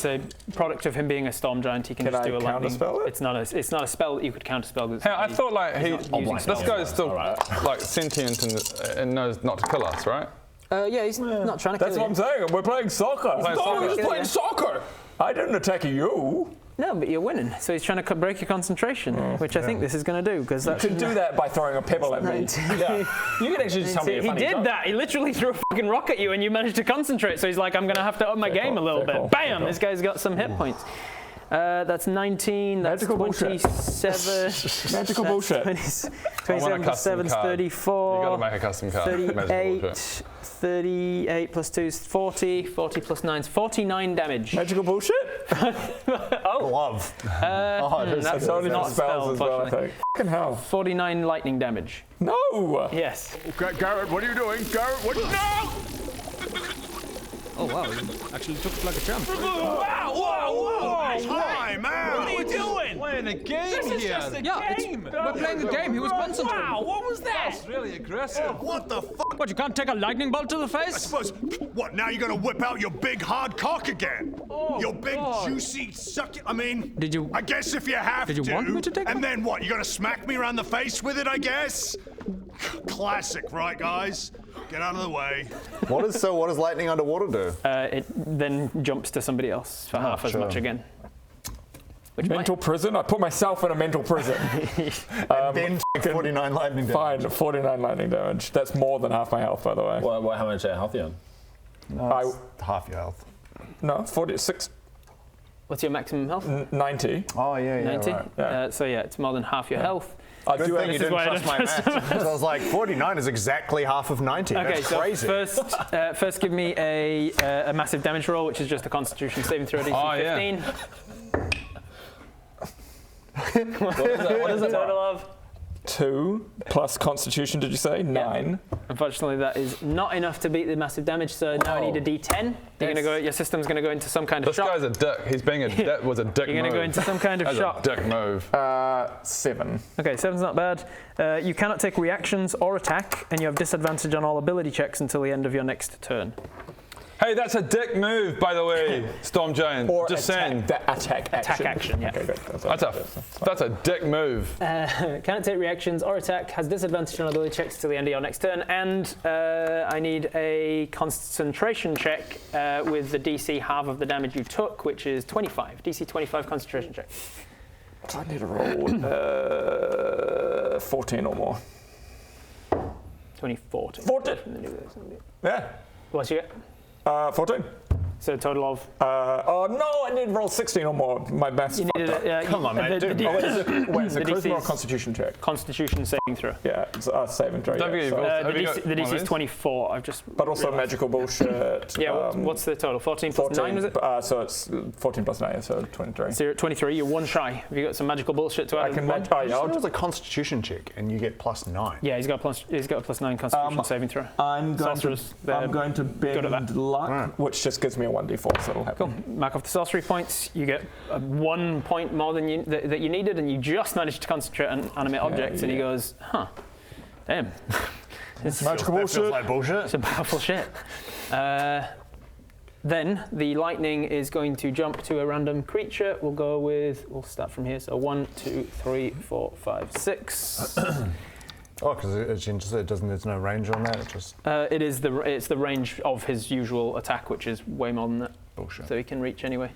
a product of him being a storm giant. He can just I do a lightning. counterspell it? It's not a spell that you could counterspell. Hey, I thought like this guy's still Alright. like sentient and knows not to kill us, right? Yeah, he's not trying to kill That's what I'm saying. We're playing soccer. Playing I thought we were soccer. just playing soccer. I didn't attack you. No, but you're winning. So he's trying to break your concentration, which I think this is going to do because You could do that by throwing a pebble at me. Yeah. You can actually just tell me a He funny did joke. that. He literally threw a fucking rock at you, and you managed to concentrate. So he's like, "I'm going to have to up my game a little bit." cool. Bam! Fair This guy's got some hit points. That's 19. That's Magical bullshit. 27. Magical That's bullshit. 27 plus 7 is 34. You got to make a custom card. Magical 38. bullshit. 38 plus 2 is 40. 40 plus 9 is 49 damage. Magical bullshit? Love. That's only not for a spell, spells as well, I unfortunately. think. Fucking hell. 49 lightning damage. No! Yes. Garrett, what are you doing? Garrett, what? No! Oh wow, you actually took it like a champ. Wow, whoa, whoa! Time out! What are you doing? Playing a game here. We're playing the game. He was concentrating. Wow, what was that? That's really aggressive. What the fuck? What, you can't take a lightning bolt to the I face? suppose. What, now you're gonna whip out your big hard cock again? Your big juicy suck. I mean, Did you- I guess if you have Did you to. want me to take And one? then what? You're gonna smack me around the face with it, I guess? Classic, right, guys? Get out of the way. What does lightning underwater do? It then jumps to somebody else for half as much again. Which Mental prison? I put myself in a mental prison. Then 49 lightning damage. Fine, 49 lightning damage. That's more than half my health, by the way. Well, how much health are you on? Half your health. No, 46, What's your maximum health? 90. Oh, yeah, 90? right. Yeah. So yeah, it's more than half your health. I Good do thing you have, didn't why I trust don't my trust math. So I was like, 49 is exactly half of 90. Okay, That's so crazy. first give me a massive damage roll, which is just a Constitution saving throw DC Oh, yeah. 15. What is it? Total of. 2 plus Constitution, did you say? 9. Unfortunately, that is not enough to beat the massive damage. So now I need a D10. Your system's going to go into some kind of This shock. guy's a dick. He's being a dick. Was a dick You're going to move. go into some kind of That's shock. a dick move. 7. Okay, 7's not bad. You cannot take reactions or attack, and you have disadvantage on all ability checks until the end of your next turn. Hey, that's a dick move, by the way, Storm Giant. Or Just attack, saying. attack action. action, yeah. Okay, good. That's a dick move. Cannot take reactions or attack, has disadvantage on ability checks till the end of your next turn, and I need a concentration check with the DC half of the damage you took, which is 25. DC 25 concentration check. I need to roll 14 or more. 24. 14. Yeah. What's you get? 14. So a total of. Oh no, I need to roll 16 or more. My math's You needed fucked up. Come on, mate, dude. Wait, is it the charisma or DC's constitution check? Constitution saving throw. Yeah, it's saving throw. Don't Yeah, forget so- you've The Have you got DC, the one of DC is these? 24. I've just. but also magical bullshit. Yeah, what's the total? 14 plus 9, was it? So it's 14 plus 9, so 23. So you're at 23, you're one shy. Have you got some magical bullshit to add? I in can one? match. Oh, yeah, It was a constitution check, and you get plus 9. Yeah, he's got a plus 9 Constitution saving throw. I'm going Sorcerers, to. I'm they're going to good at bend that. luck, which just gives me a 1d4, so it'll happen. Cool. Mark off the sorcery points. You get 1 point more than that you needed, and you just managed to concentrate on animate objects. And he yeah. goes, "Huh, damn, Magical That feels bullshit. like bullshit. it's a powerful shit." Then the lightning is going to jump to a random creature. We'll start from here. So 1, 2, 3, 4, 5, 6. Oh, because there's no range on that. It just It's the range of his usual attack, which is way more than that. bullshit. So he can reach anyway.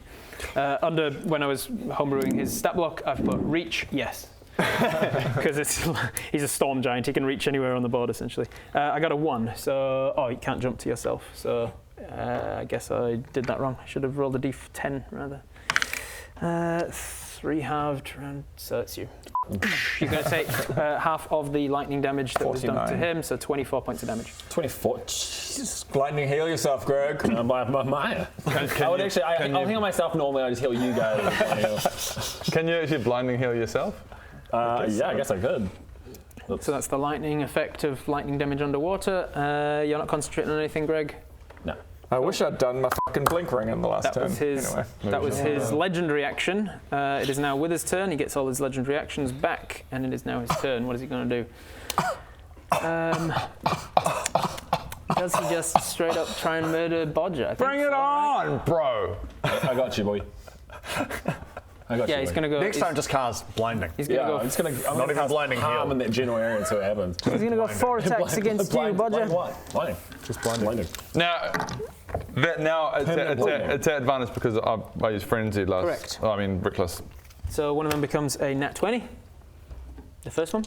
When I was homebrewing his stat block, I've put reach, yes. Because he's a storm giant, he can reach anywhere on the board essentially. I got a 1, so you can't jump to yourself. So I guess I did that wrong. I should have rolled a d10 rather. 3 halved round, so it's you. You're going to take half of the lightning damage that was done to 49. him, so 24 points of damage. 24. Jesus. Lightning, heal yourself, Greg. I would actually. I'll heal myself normally. I just heal you guys. Can you actually blinding heal yourself? Yeah, I guess I could. So that's the lightning effect of lightning damage underwater. You're not concentrating on anything, Greg? No. I wish I'd done my fucking blink ring in the last That turn. was his. Anyway. That was his legendary action. It is now Wither's turn. He gets all his legendary actions back, and it is now his turn. What is he going to do? Does he just straight up try and murder Bodger? Bring it on, bro. I got you, boy. I got you. Yeah, he's going to go. Next time, just cast blinding. He's going to go. I'm just gonna. I'm Not gonna even cast blinding harm heal. in that general area and see what happens. He's going to go 4 attacks against you, Bodger. Blinding. Just blinding. Now, it's at advantage because I use frenzy last. Correct. Oh, I mean reckless. So one of them becomes a nat 20. The first one.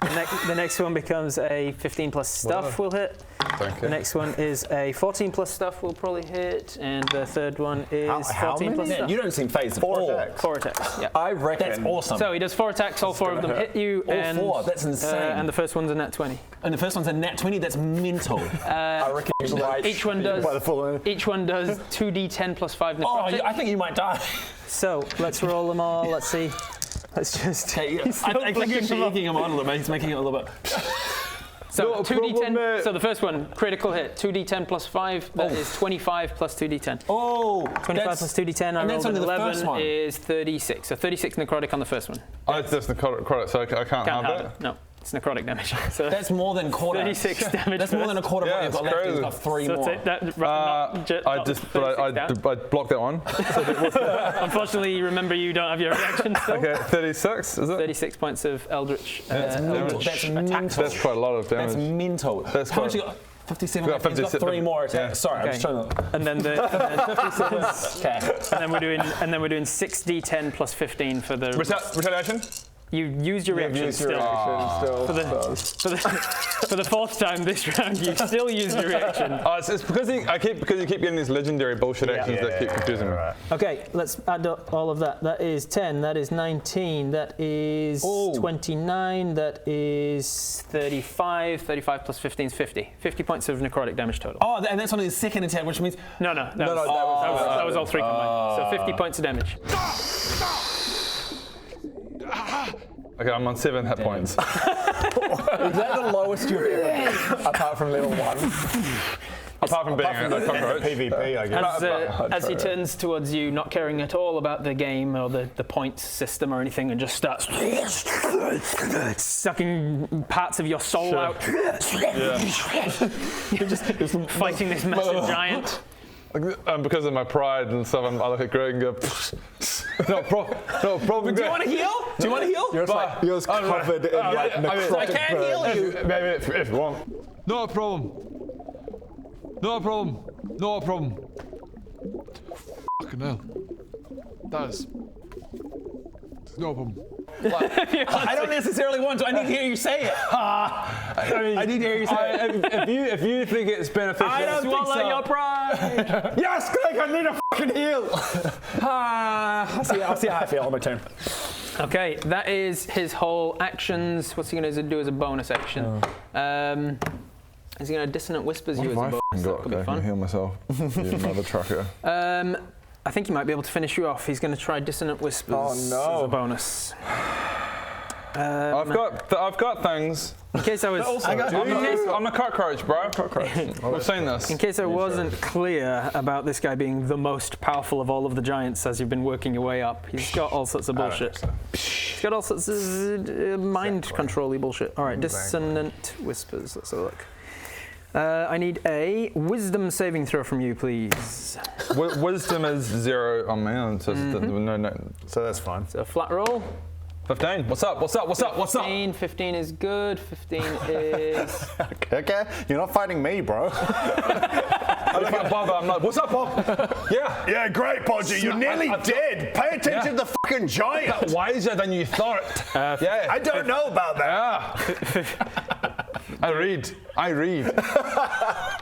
The next one becomes a 15 plus stuff will hit. Thank The you. next one is a 14 plus stuff will probably hit, and the third one is How 14 plus many? stuff. You don't seem phased at 4 all. attacks. 4 attacks. Yeah. I reckon. That's awesome. So he does 4 attacks. All 4 of them hit you. All and, 4, that's insane. And the first one's a nat 20. And the first one's a nat 20. That's mental. I reckon he's right. Each one does. By the full Each one does 2d10 plus 5 Oh, necrotic. I think you might die. So let's roll them all. Let's see. Let's just. Okay, He's still I think you're flicking them off. shaking him on a little bit. He's making it a little bit. So No 2d10. problem, So the first one, critical hit. 2d10 plus 5. That is 25 plus 2d10. Oh, 25 plus 2d10. I and that's rolled an only the 11 first one. is 36. So 36 necrotic on the first one. Oh, it's just the credit, so I can't Can't have have it. it. No, it's necrotic damage. So That's more than quarter. 36 damage. That's more than a quarter Yeah, of what you've it's got left. He's crazy. got 3 So more. take that. I just, but I blocked that one. Unfortunately, remember you don't have your reaction still. Okay, 36 is it? 36 points of Eldritch. That's mental. That's mental. That's quite a lot of damage. That's mental. That's How much quite- you got? 57. We got He's got 3 more attacks. yeah. Sorry, I'm Okay. just trying to. And then and then we're doing 6d10 plus 15 for the. Retaliation? You used your reaction Use your still. reaction still. For the for the 4th time this round, you still used your reaction. Oh, it's because you keep getting these legendary bullshit actions that keep confusing me. Okay, let's add up all of that. That is 10, that is 19, that is 29, that is 35. 35 plus 15 is 50. 50 points of necrotic damage total. Oh, and that's only his second attack, which means. No, that was all 3 combined. So 50 points of damage. Okay, I'm on 7 hit points. Is that the lowest you've ever been, apart from level 1? Apart from being a cockroach. PvP, I guess. As he turns towards you, not caring at all about the game or the points system or anything, and just starts sucking parts of your soul out. You're just fighting this massive giant. Because of my pride and stuff, I look at Greg and go, no problem. Do you want to heal? Do you want to heal? You're covered in like necrotic I can burn. heal you. Maybe if you want. Not a problem. Not a problem. Not a problem. Fucking hell. That's no problem. I don't necessarily want to. I need to hear you say it. I need to hear you say it. If you think it's beneficial, I don't think so. your pride. Yes, Greg, I need a fucking heal. I'll see how I feel on my turn. Okay, that is his whole actions. What's he going to do as a bonus action? Is he going to dissonant whispers you as a bonus? That could be fun. heal myself. You mother trucker. I think he might be able to finish you off. He's going to try dissonant whispers as a bonus. I've got things. In case I was, I'm a cockroach, bro. We've seen this. in case I wasn't clear about this guy being the most powerful of all of the giants as you've been working your way up, he's got all sorts of bullshit. He's got all sorts of mind control-y bullshit. All right, dissonant whispers. Let's have a look. I need a wisdom saving throw from you, please. Wisdom is 0 on me, and so no. So that's fine. So flat roll. 15. What's up? 15 is good. 15 is. Okay, you're not fighting me, bro. I look at Bob. I'm like, what's up, Bob? Yeah. Yeah, great, Podger. You're nearly dead. Pay attention to the fucking giant. Wiser than you thought. Yeah. I don't know about that. Yeah. I read.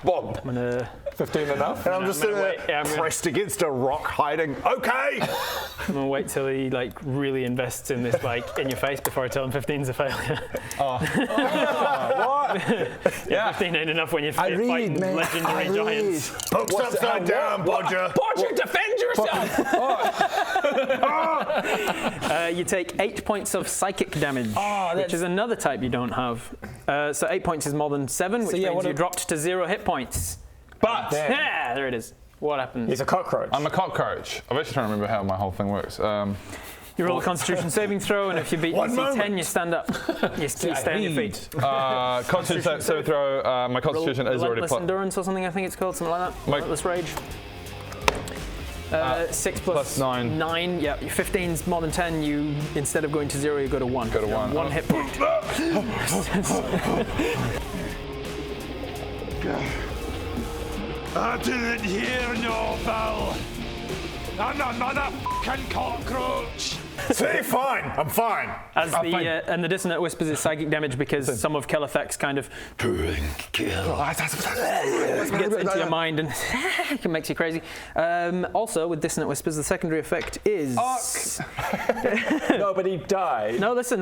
Bob. I'm gonna. 15 enough? And I'm just sitting there pressed against a rock hiding. Okay. I'm gonna wait till he like really invests in this like in your face before I tell him 15's a failure. What? Yeah. 15 ain't enough when you're fighting legendary giants. Pokes upside down, Podger. Bodger, defend yourself! You take 8 points of psychic damage, which is another type you don't have. So 8 points is more than 7, which means you dropped to 0 hit points. But Yeah, there it is. what happens? He's a cockroach. I'm a cockroach. I'm actually trying to remember how my whole thing works. You roll a Constitution saving throw, and if you beat DC 10, you stand up. You stay on your feet. Constitution saving throw. My Constitution is already Relentless endurance or something. I think it's called something like that. Relentless rage. 6 plus 9. 9. Yeah, 15's more than 10. You instead of going to 0, you go to 1. Go to 1. 1 hit point. I didn't hear no bell. I'm a motherfucking cockroach. See, fine. I'm fine. As and the dissonant whispers is psychic damage because some of Kelithek's kind of gets into your mind and it makes you crazy. Also, with dissonant whispers, the secondary effect is. Nobody died. No, listen.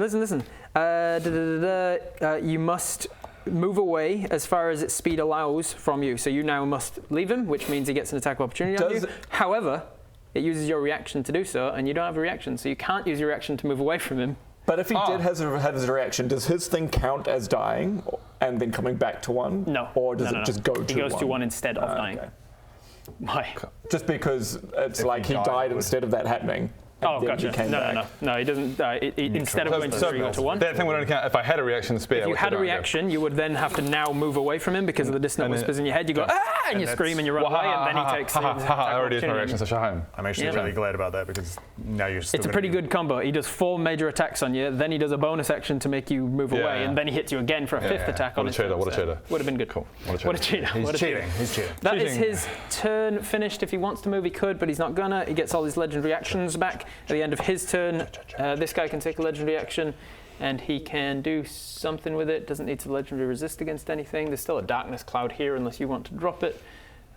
You must move away as far as its speed allows from you. So you now must leave him, which means he gets an attack of opportunity on you. However, it uses your reaction to do so, and you don't have a reaction, so you can't use your reaction to move away from him. But if he did have his reaction, does his thing count as dying and then coming back to 1? No. Or does it just go to 1? He goes to 1 instead of dying. Okay. Why? Just because it's like he died instead of that happening. Oh, gotcha. No, he doesn't. Instead of going to 0, you go to 1. That thing would only count if I had a reaction to spare. If you had a reaction, you would then have to now move away from him because of the dissonant whispers in your head. You go, and you scream and you run away, and then he takes his attack I already used my opportunity. reaction to Shahim. I'm actually really glad about that because now you're still. It's a pretty good combo. He does 4 major attacks on you, then he does a bonus action to make you move away, and then he hits you again for a 5th attack on his turn. What a cheater. Would have been good. Cool. What a cheater. He's cheating. That is his turn finished. If he wants to move, he could, but he's not gonna. He gets all his legendary actions back at the end of his turn. This guy can take a legendary action, and he can do something with it. Doesn't need to legendary resist against anything. There's still a darkness cloud here unless you want to drop it.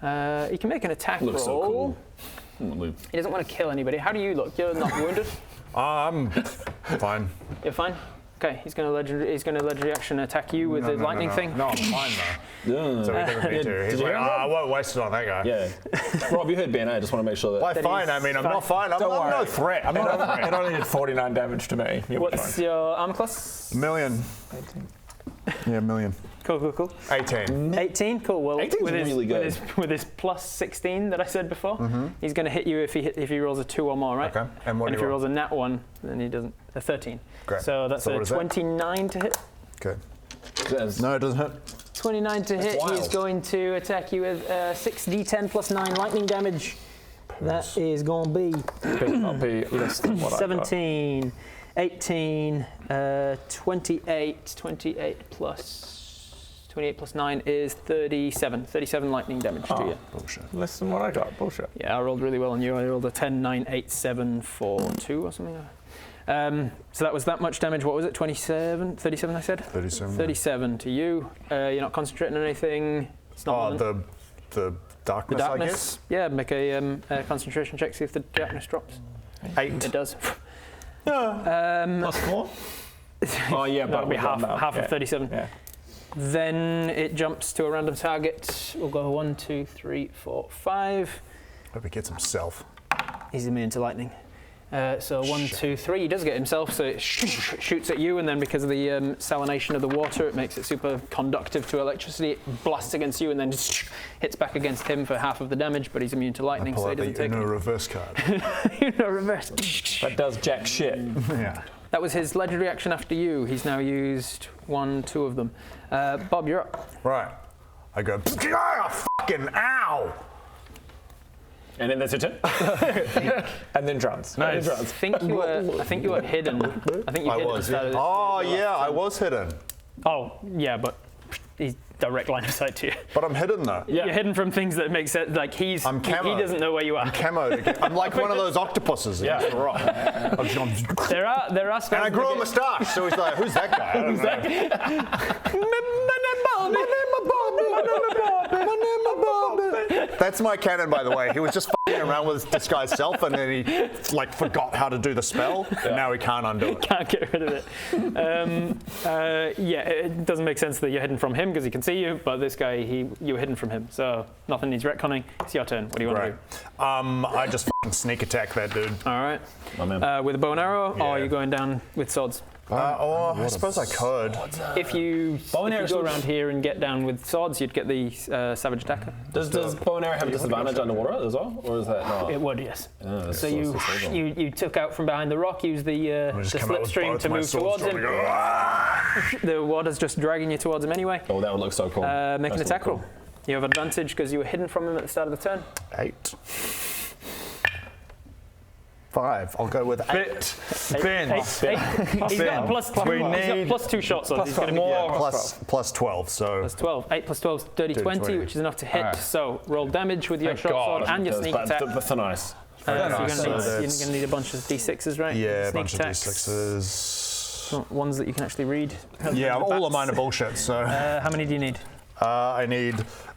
He can make an attack roll. So cool. He doesn't want to kill anybody. How do you look? You're not wounded? I'm fine. You're fine? Okay, he's going to legendary action attack you with the lightning thing. No, I'm fine though. So he didn't need to. He's like, I won't waste it on that guy. Yeah. Rob, you heard Ben. I just want to make sure that. Why fine? I mean, I'm not fine. I'm no threat. I'm not a threat. It only did 49 damage to me. What's your armor class? Million. 18. Yeah, million. Cool. 18. 18? Cool. Well, 18's really good. With his plus 16 that I said before, he's going to hit you if he rolls a 2 or more, right? Okay. And what if he rolls a nat 1, then he doesn't. A 13. Great. So that's a 29 to hit. Okay. No, it doesn't hit. 29 to hit. wild. He's going to attack you with 6d10 plus 9 lightning damage. That is going to be Not be less than what 17, 18, 28. 28 plus 9 is 37. 37 lightning damage to you. Bullshit. I got. Less than what I got. Bullshit. Yeah, I rolled really well on you. I rolled a 10, 9, 8, 7, 4, 2 or something. So that was that much damage. What was it? 27? 37 I said? 37. 37 to you. You're not concentrating on anything. It's not the darkness, I guess? Yeah, make a concentration check, see if the darkness drops. 8. It does. Plus 4? Oh, yeah, but That'll be half yeah. of 37. Yeah. Then it jumps to a random target. We'll go 1, 2, 3, 4, 5. Hope he gets himself. He's immune to lightning. So 1, 2, 3. He does get himself, so it shoots at you, and then because of the salination of the water, it makes it super conductive to electricity. It blasts against you, and then just hits back against him for half of the damage. But he's immune to lightning, so he doesn't take a it. reverse card. Reverse. That does jack shit. Yeah. That was his legendary action after you. He's now used 1, 2 of them. Bob, you're up. Right. I go, fucking ow! And then that's your turn. And then drums. Nice. I think you were hidden. I think you hid at the start of this. Oh, yeah, I was hidden. Oh, yeah, but he's direct line of sight to you. But I'm hidden though. You're hidden from things that make sense. Like he doesn't know where you are. I'm camoed. I'm like one of those octopuses. Yeah. There are spells. And I grew a moustache, so he's like, who's that guy? I don't know. That's my canon, by the way. He was just f***ing around with his disguised self, and then he forgot how to do the spell, and now he can't undo it. Can't get rid of it. It doesn't make sense that you're hidden from him because he can see you, but this guy, you're hidden from him, so nothing needs retconning. It's your turn. What do you want to do? I just f***ing sneak attack that dude. All right. With a bow and arrow, or are you going down with swords? I suppose I could. If you go around here and get down with swords, you'd get the savage attacker. Does bow and arrow have a disadvantage underwater as well, or is that not? It would, yes. So you took out from behind the rock, use the slipstream to move towards him. The water's just dragging you towards him anyway. Oh, that would look so cool. Make an attack roll. You have advantage because you were hidden from him at the start of the turn. 8. 5. I'll go with 8. Ben. He's got plus 2 shots on. He's going to be Plus 12, so... plus 12. 8 plus 12 is dirty 20, which is enough to hit. Right. So roll damage with your Thank short sword God. and your sneak attack. That's so nice. So you're going nice. to need a bunch of d6s, right? Yeah, a Sneak bunch attacks. of D6s. Ones that you can actually read. Yeah, all of mine are bullshit, so... How many do you need? I need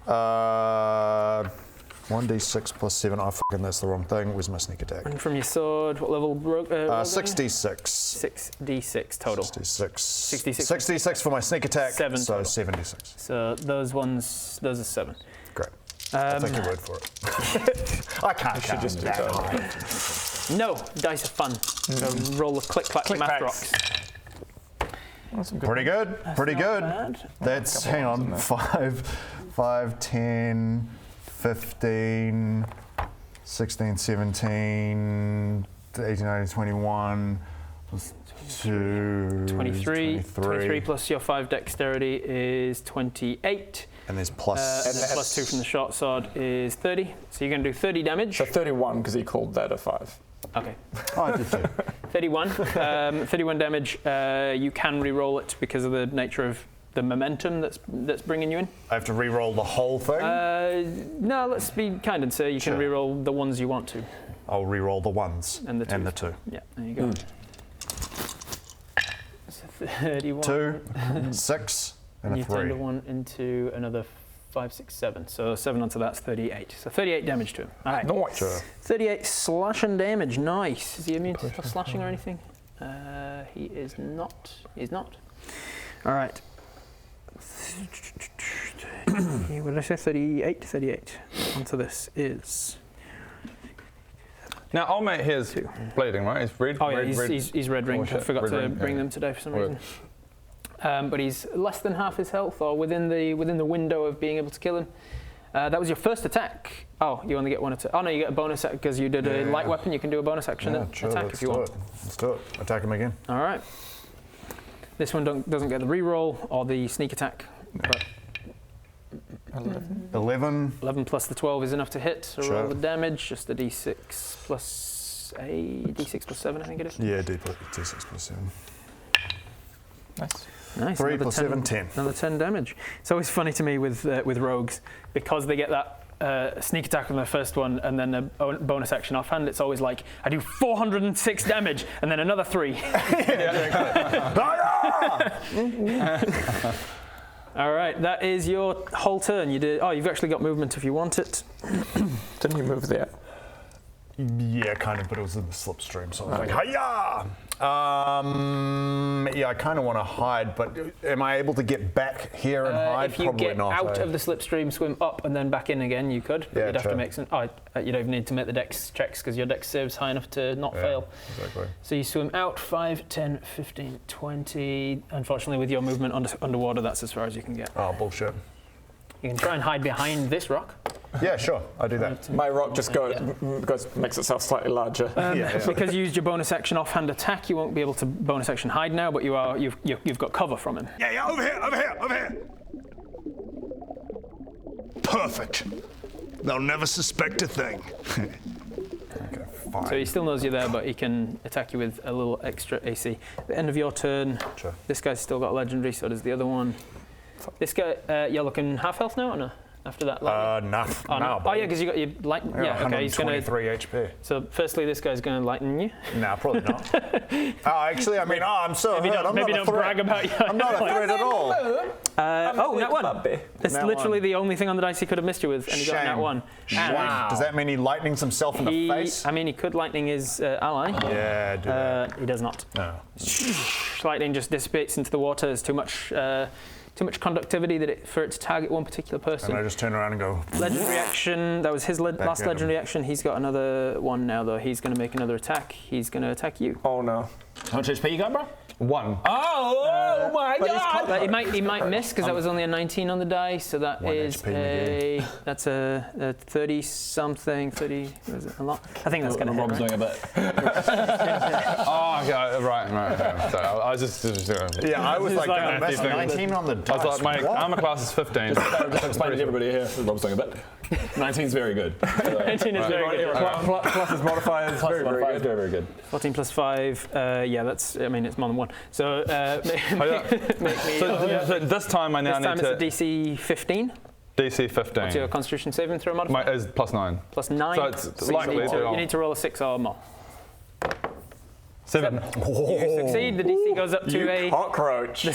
1d6 plus 7. Oh, fucking, that's the wrong thing. Where's my sneak attack? And from your sword, what level? 6d6. 6d6 total. 66 for my sneak attack, 7 so total. 76. So those are 7. Great. I'll take your word for it. I can't count just do that that. high. No, dice are fun. So roll the click-clack math rocks. Pretty good. Pretty good. Bad. That's, hang on, 5, 10, 15, 16, 17, 18, 19, 21, plus 2, 23 plus your 5 dexterity is 28. And there's plus... And the plus 2 from the short sword is 30. So you're going to do 30 damage. So 31, because he called that a 5. Okay. Oh, I did too. 31. 31 damage. You can re-roll it because of the nature of the momentum that's bringing you in. I have to re-roll the whole thing? No, let's be kind and say you can re-roll the ones you want to. I'll re-roll the 1s and the 2. And the 2. Yeah, there you go. So 31. 2, 6, and a you 3. turned a 1 into another 5, 6, 7. So 7 onto that's 38. So 38 damage to him. All right. Nice. Sure. 38 slashing damage. Nice. Is he immune to slashing or anything? He is not. He's not. All right. What did I say? 38? 38. Onto this is... Now, old mate here's bleeding, right? He's red. Oh yeah, he's red ringed. I forgot to bring them today for some reason. But he's less than half his health, or within the window of being able to kill him. That was your first attack. Oh, you only get 1 attack. Oh no, you get a bonus because you did a light weapon. You can do a bonus action attack if you want. Let's do it. Attack him again. All right. This one doesn't get the re-roll or the sneak attack. But 11. 11 plus the 12 is enough to hit. So Sure. roll the damage. Just the d6 plus d6 plus 7, I think it is. Yeah, d6 plus 7. Nice. Nice. 3 plus 7, 10. Another 10 damage. It's always funny to me with rogues because they get that sneak attack on their first one and then a bonus action offhand. It's always like, I do 406 damage and then another 3. All right, that is your whole turn. You did. Oh, you've actually got movement if you want it. Didn't you move there? Yeah, kind of, but it was in the slipstream, so I was like, hiya! Yeah, I kind of want to hide, but am I able to get back here and hide? If you Probably get not. out of the slipstream, swim up and then back in again, you could. But Yeah, you'd have to true. make some. You don't need to make the dex checks because your dex save's high enough to not fail. Exactly. So you swim out 5, 10, 15, 20. Unfortunately, with your movement underwater, that's as far as you can get. Oh, bullshit. You can try and hide behind this rock. Yeah, sure, I do that. My rock just makes itself slightly larger. Because you used your bonus action offhand attack, you won't be able to bonus action hide now, but you've got cover from him. Yeah, over here. Perfect. They'll never suspect a thing. Okay, fine. So he still knows you're there, but he can attack you with a little extra AC. At the end of your turn, Sure. this guy's still got legendary, so does the other one. This guy, you're looking half health now or no? After that lightning? Nah. Oh yeah, because you got your light. Yeah, okay. He's gonna. 123 HP. So firstly, this guy's gonna lighten you. Nah, probably not. Actually, I mean, I'm so Maybe hurt. I'm maybe not a don't threat. brag about your. I'm not a threat at all. That one. It's Nat literally one. the only thing on the dice he could have missed you with, and he got that one. Wow. Does that mean he lightnings himself in the face? I mean, he could lightning his ally. Yeah, do that. He does not. No. Lightning just dissipates into the water. There's too much conductivity for it to target one particular person. And I just turn around and go. Legendary action. That was his last at him. legendary action. He's got another one now, though. He's going to make another attack. He's going to attack you. Oh no. How much HP you got, bro? 1. Oh my God! But he might miss because that was only a 19 on the die, so that is that's a 30 something. 30 was it a lot? I think that's going to hit. Rob's Right? doing a bit. Oh, okay, right. Sorry, I was just Yeah, I was like, like that's 19 on the I dice. was like, my armor class is 15. Just explain to everybody here. Rob's doing a bit. 19's very good. 19 is very good. Plus his modifier is very, very good. Very good. 14 plus 5. Yeah, that's. I mean, it's more than 1. So make me. So this time I now This time need it's to a DC 15. DC 15. What's your Constitution saving throw modifier? My is +9. Plus 9. So it's likely you need to roll a 6 or more. 7. You succeed. The DC goes up to a cockroach. The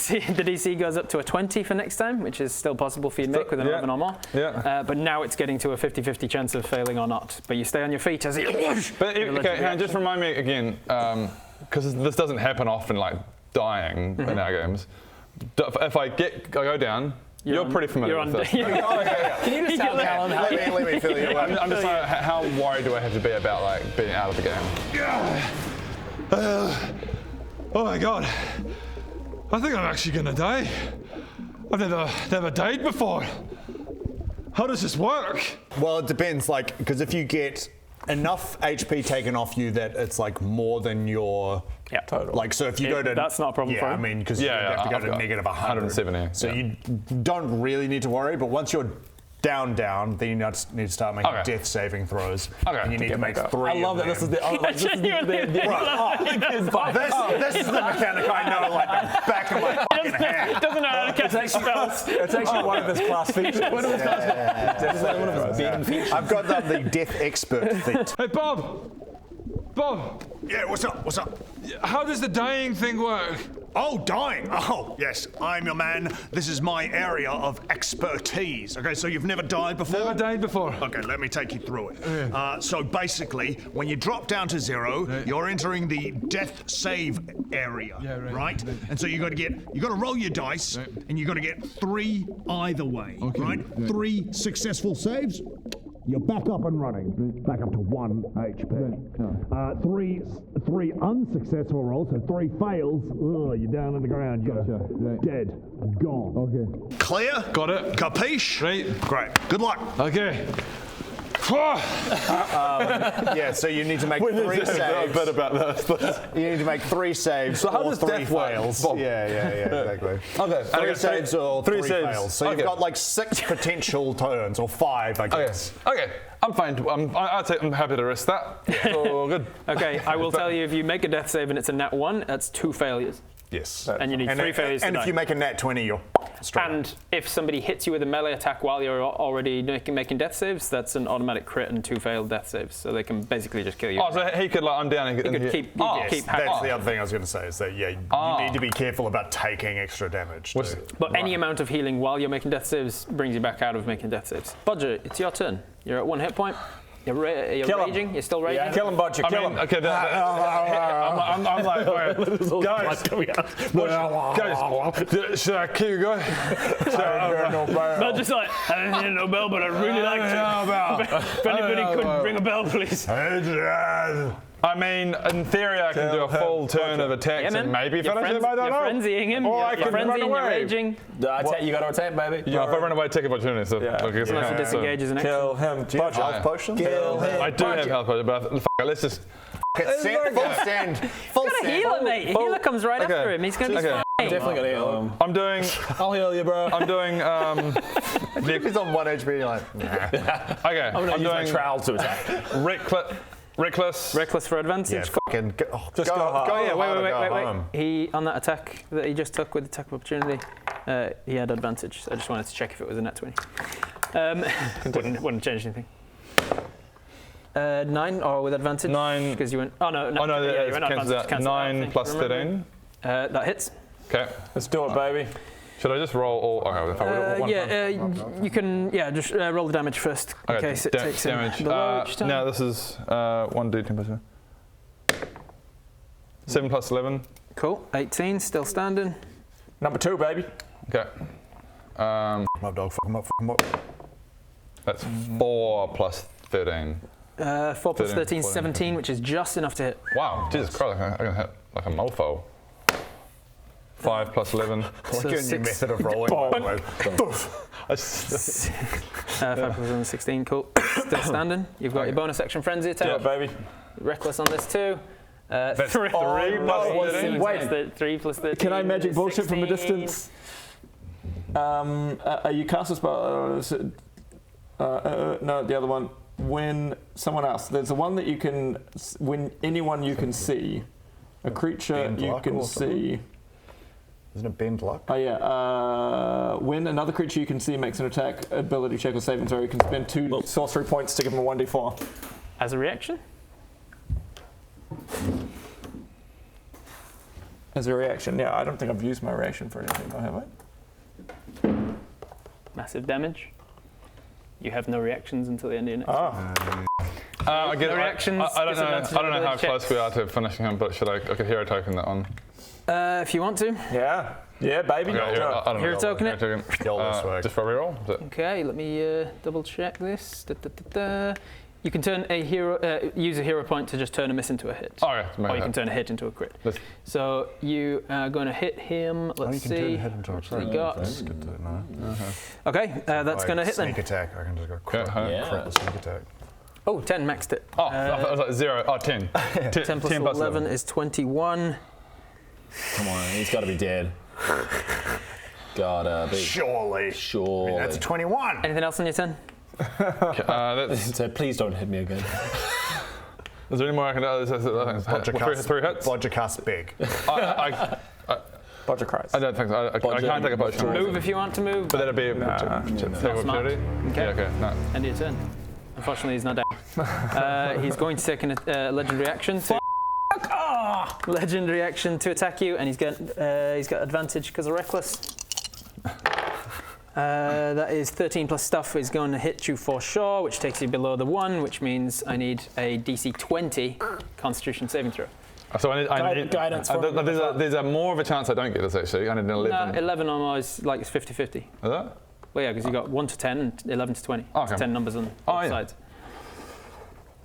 DC goes up to a 20 for next time, which is still possible for you to make with an 11 or more. Yeah. But now it's getting to a 50-50 chance of failing or not. But you stay on your feet as it. But okay, just remind me again, because this doesn't happen often, like dying in our games. If I go down, you're pretty familiar with this. Can you just tell Alan how Let me fill you I'm just like, how worried do I have to be about like being out of the game? Oh my God. I think I'm actually gonna die. I've never died before. How does this work? Well, it depends, like, because if you get enough HP taken off you that it's like more than your total. Like, so if you go to that's not a problem for I him. mean, because you have to go to negative 170. So you don't really need to worry. But once you're down, then you need to start making death saving throws. And you need to make 3. I love that this is the this is the mechanic I know like the back of my fucking hand. Doesn't know how to cast spells. It's actually one of his class features. one of his beaten features. I've got the death expert feat. Hey, Bob! Yeah, what's up? How does the dying thing work? Oh, dying. Oh, yes, I'm your man. This is my area of expertise. Okay, so you've never died before? Never died before. Okay, let me take you through it. So basically, when you drop down to 0, you're entering the death save area, right? And so you got to roll your dice, and you got to get 3 either way, right? 3 successful saves. You're back up and running. Back up to 1 HP. 3 unsuccessful rolls, so 3 fails. Oh, you're down on the ground. You're dead. Gone. Okay. Clear? Got it. Capiche? Right. Great. Good luck. Okay. Yeah, so you need to make 3 saves. A bit about this. You need to make 3 saves So how or does 3 death work, fails. Bob? Yeah, exactly. Okay. 3 saves or 3 saves. fails. So you've got like 6 potential turns, or 5, I guess. Okay. I'm fine. I'm happy to risk that. So good. Okay, I will tell you, if you make a death save and it's a nat 1, that's 2 failures. Yes. And you need 3 failures to And die. if you make a nat 20, you're straight. And if somebody hits you with a melee attack while you're already making death saves, that's an automatic crit and 2 failed death saves. So they can basically just kill you. Oh, so he could I'm down and you could keep Yes, hacking. that's the other thing I was going to say, is that, you need to be careful about taking extra damage. Too. But any amount of healing while you're making death saves brings you back out of making death saves. Bodger, it's your turn. You're at 1 hit point. You're raging. You're still raging. Kill him, Bodger. Kill him. Okay, I'm like, guys, should I keep going? But just like, I didn't hear no bell, but I'd really like to. If anybody could ring a bell, please. I mean, in theory, I can do a full turn of attacks and maybe finish him. I don't know. You're frenzying him. Or I You're can run frenzying, you're away. raging. You got to attack, baby. Yeah, if I run away, take opportunity. So Unless he disengages an action. Kill him. Do you have health potions? Kill him. I do have health potions, but let's just. Full stand. Full Got a stand. healer, mate. A healer comes right Okay. after him. He's going to be Okay. fine. Definitely got to heal him. I'm doing. I'll heal you, bro. I'm doing. He's on 1 HP, you're like, nah. Okay. I'm going to use my doing trowel to attack. reckless. Reckless for advantage. Yeah, fucking Just go hard. Go, Oh, yeah, wait. home. He, on that attack that he just took with attack of opportunity, he had advantage. So I just wanted to check if it was a net 20. Wouldn't change anything. 9 or with advantage? 9. Because you went. Oh no, Oh no, yeah, you it went cancels advantage. out. Cancel that 9 thing. plus Remember? 13. That hits. Okay. Let's do it, baby. Should I just roll all? Okay, if I roll one time. You can. Yeah, just roll the damage first in Okay, case it takes him damage. below each time. No, this is 1d10 plus 7 plus 11. Cool. 18, still standing. Number 2, baby. Okay. My dog, fuck him up. That's 4 plus 13. 4 plus 13, 14. 17, which is just enough to hit. Wow, Jesus Christ, I can hit like a mofo. 5 plus 11. Like your new method of rolling. by the way. 5 plus 11, 16. Cool. Still standing. You've got your bonus action frenzy attack. Yeah, baby. Reckless on this too. 3 plus 13. Wait, 3 plus 13. Can I magic bullshit from a 16. distance? You cast a spell. No, the other one. When someone else, there's the one that you can. When anyone you can see, a creature Bend you luck can or something? see. Isn't it bend luck? Oh yeah. When another creature you can see makes an attack, ability check, or saving throw, you can spend 2 sorcery points to give him a 1d4. As a reaction? As a reaction, yeah. I don't think I've used my reaction for anything, though, have I? Massive damage. You have no reactions until the end of your next I get No reactions, I don't know. I disadvantage don't know how ability close we are to finishing him, but should I could hero token that on? If you want to. Yeah. Yeah, baby. Okay, I don't know. Hero token it. Hero token. Just for a reroll? Is it? Okay, let me double check this. You can turn a hero, use a hero point to just turn a miss into a hit. Oh, yeah. Or you can turn a hit into a crit. So you are going to hit him. Let's see. Turn a hit into a What crit. he got. That's good to know. Okay, that's going to hit Sneak then. attack. I can just go crit, Yeah. crit the sneak attack. Oh, 10 maxed it. Oh, I was like 0. Oh, 10. 10 plus 11 is 21. Come on, he's got to be dead. Gotta be. Surely. Sure. That's a 21. Anything else on your turn? So please don't hit me again. Is there any more I can do? Three hits? Bodger cast big. Bodger cries. I don't think so. I can't take a potion. Move if you want to move. But that'd be a Smart. opportunity. Okay. Yeah, okay. No. End of your turn. Unfortunately, he's not down. He's going to take a legendary action to legendary action to attack you, and he's got advantage because of reckless. That is 13 plus stuff. Is going to hit you for sure, which takes you below the 1, which means I need a DC 20 Constitution saving throw. So I need guidance. There's a more of a chance I don't get this actually. I need an 11. No, 11 almost like it's 50-50. Is that? Well, yeah, because you got 1 to 10 and 11 to 20. Okay. It's 10 numbers on both sides.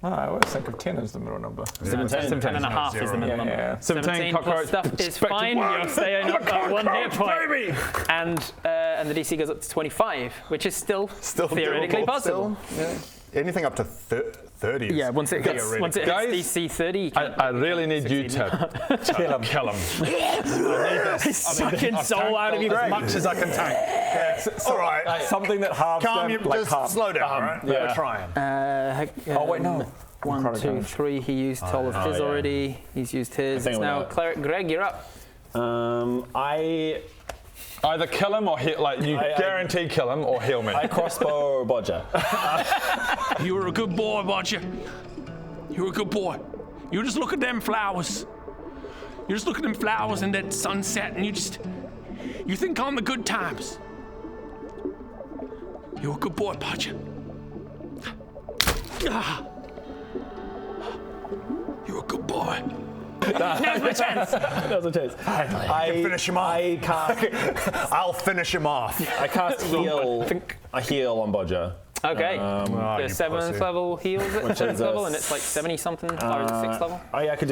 I always think of 10 as the middle number. 10 and a half is the middle number. Yeah. 17 plus cockroach. stuff is fine. You're staying up at 1 hit point. And the DC goes up to 25, which is still theoretically doable. possible. Anything up to 30 is Yeah, once it hits DC 30, you can I really need you to kill him. He's sucking soul out of you as much as I can take. all right. Something that halves Calm, them, you like just half. slow down, right? Yeah. We're trying. Oh wait, no. 1, 2, 3. He used all of his already. He's used his. think It's we now know it. Cleric Greg, you're up. I Either kill him or heal. Like you guarantee kill him or heal me. crossbow Bodger. You were a good boy, weren't you? You were a good boy. You just look at them flowers. You just look at them flowers and that sunset, and you think on the good times. You're a good boy, Bodger. You're a good boy. Now's my chance. That was a chase. I can finish him off. I cast. I'll finish him off. I cast heal. A heal on Bodger. Okay. The you 7th pussy. level heals at Which 7th is level, and it's like 70 something, or is it 6th level? I could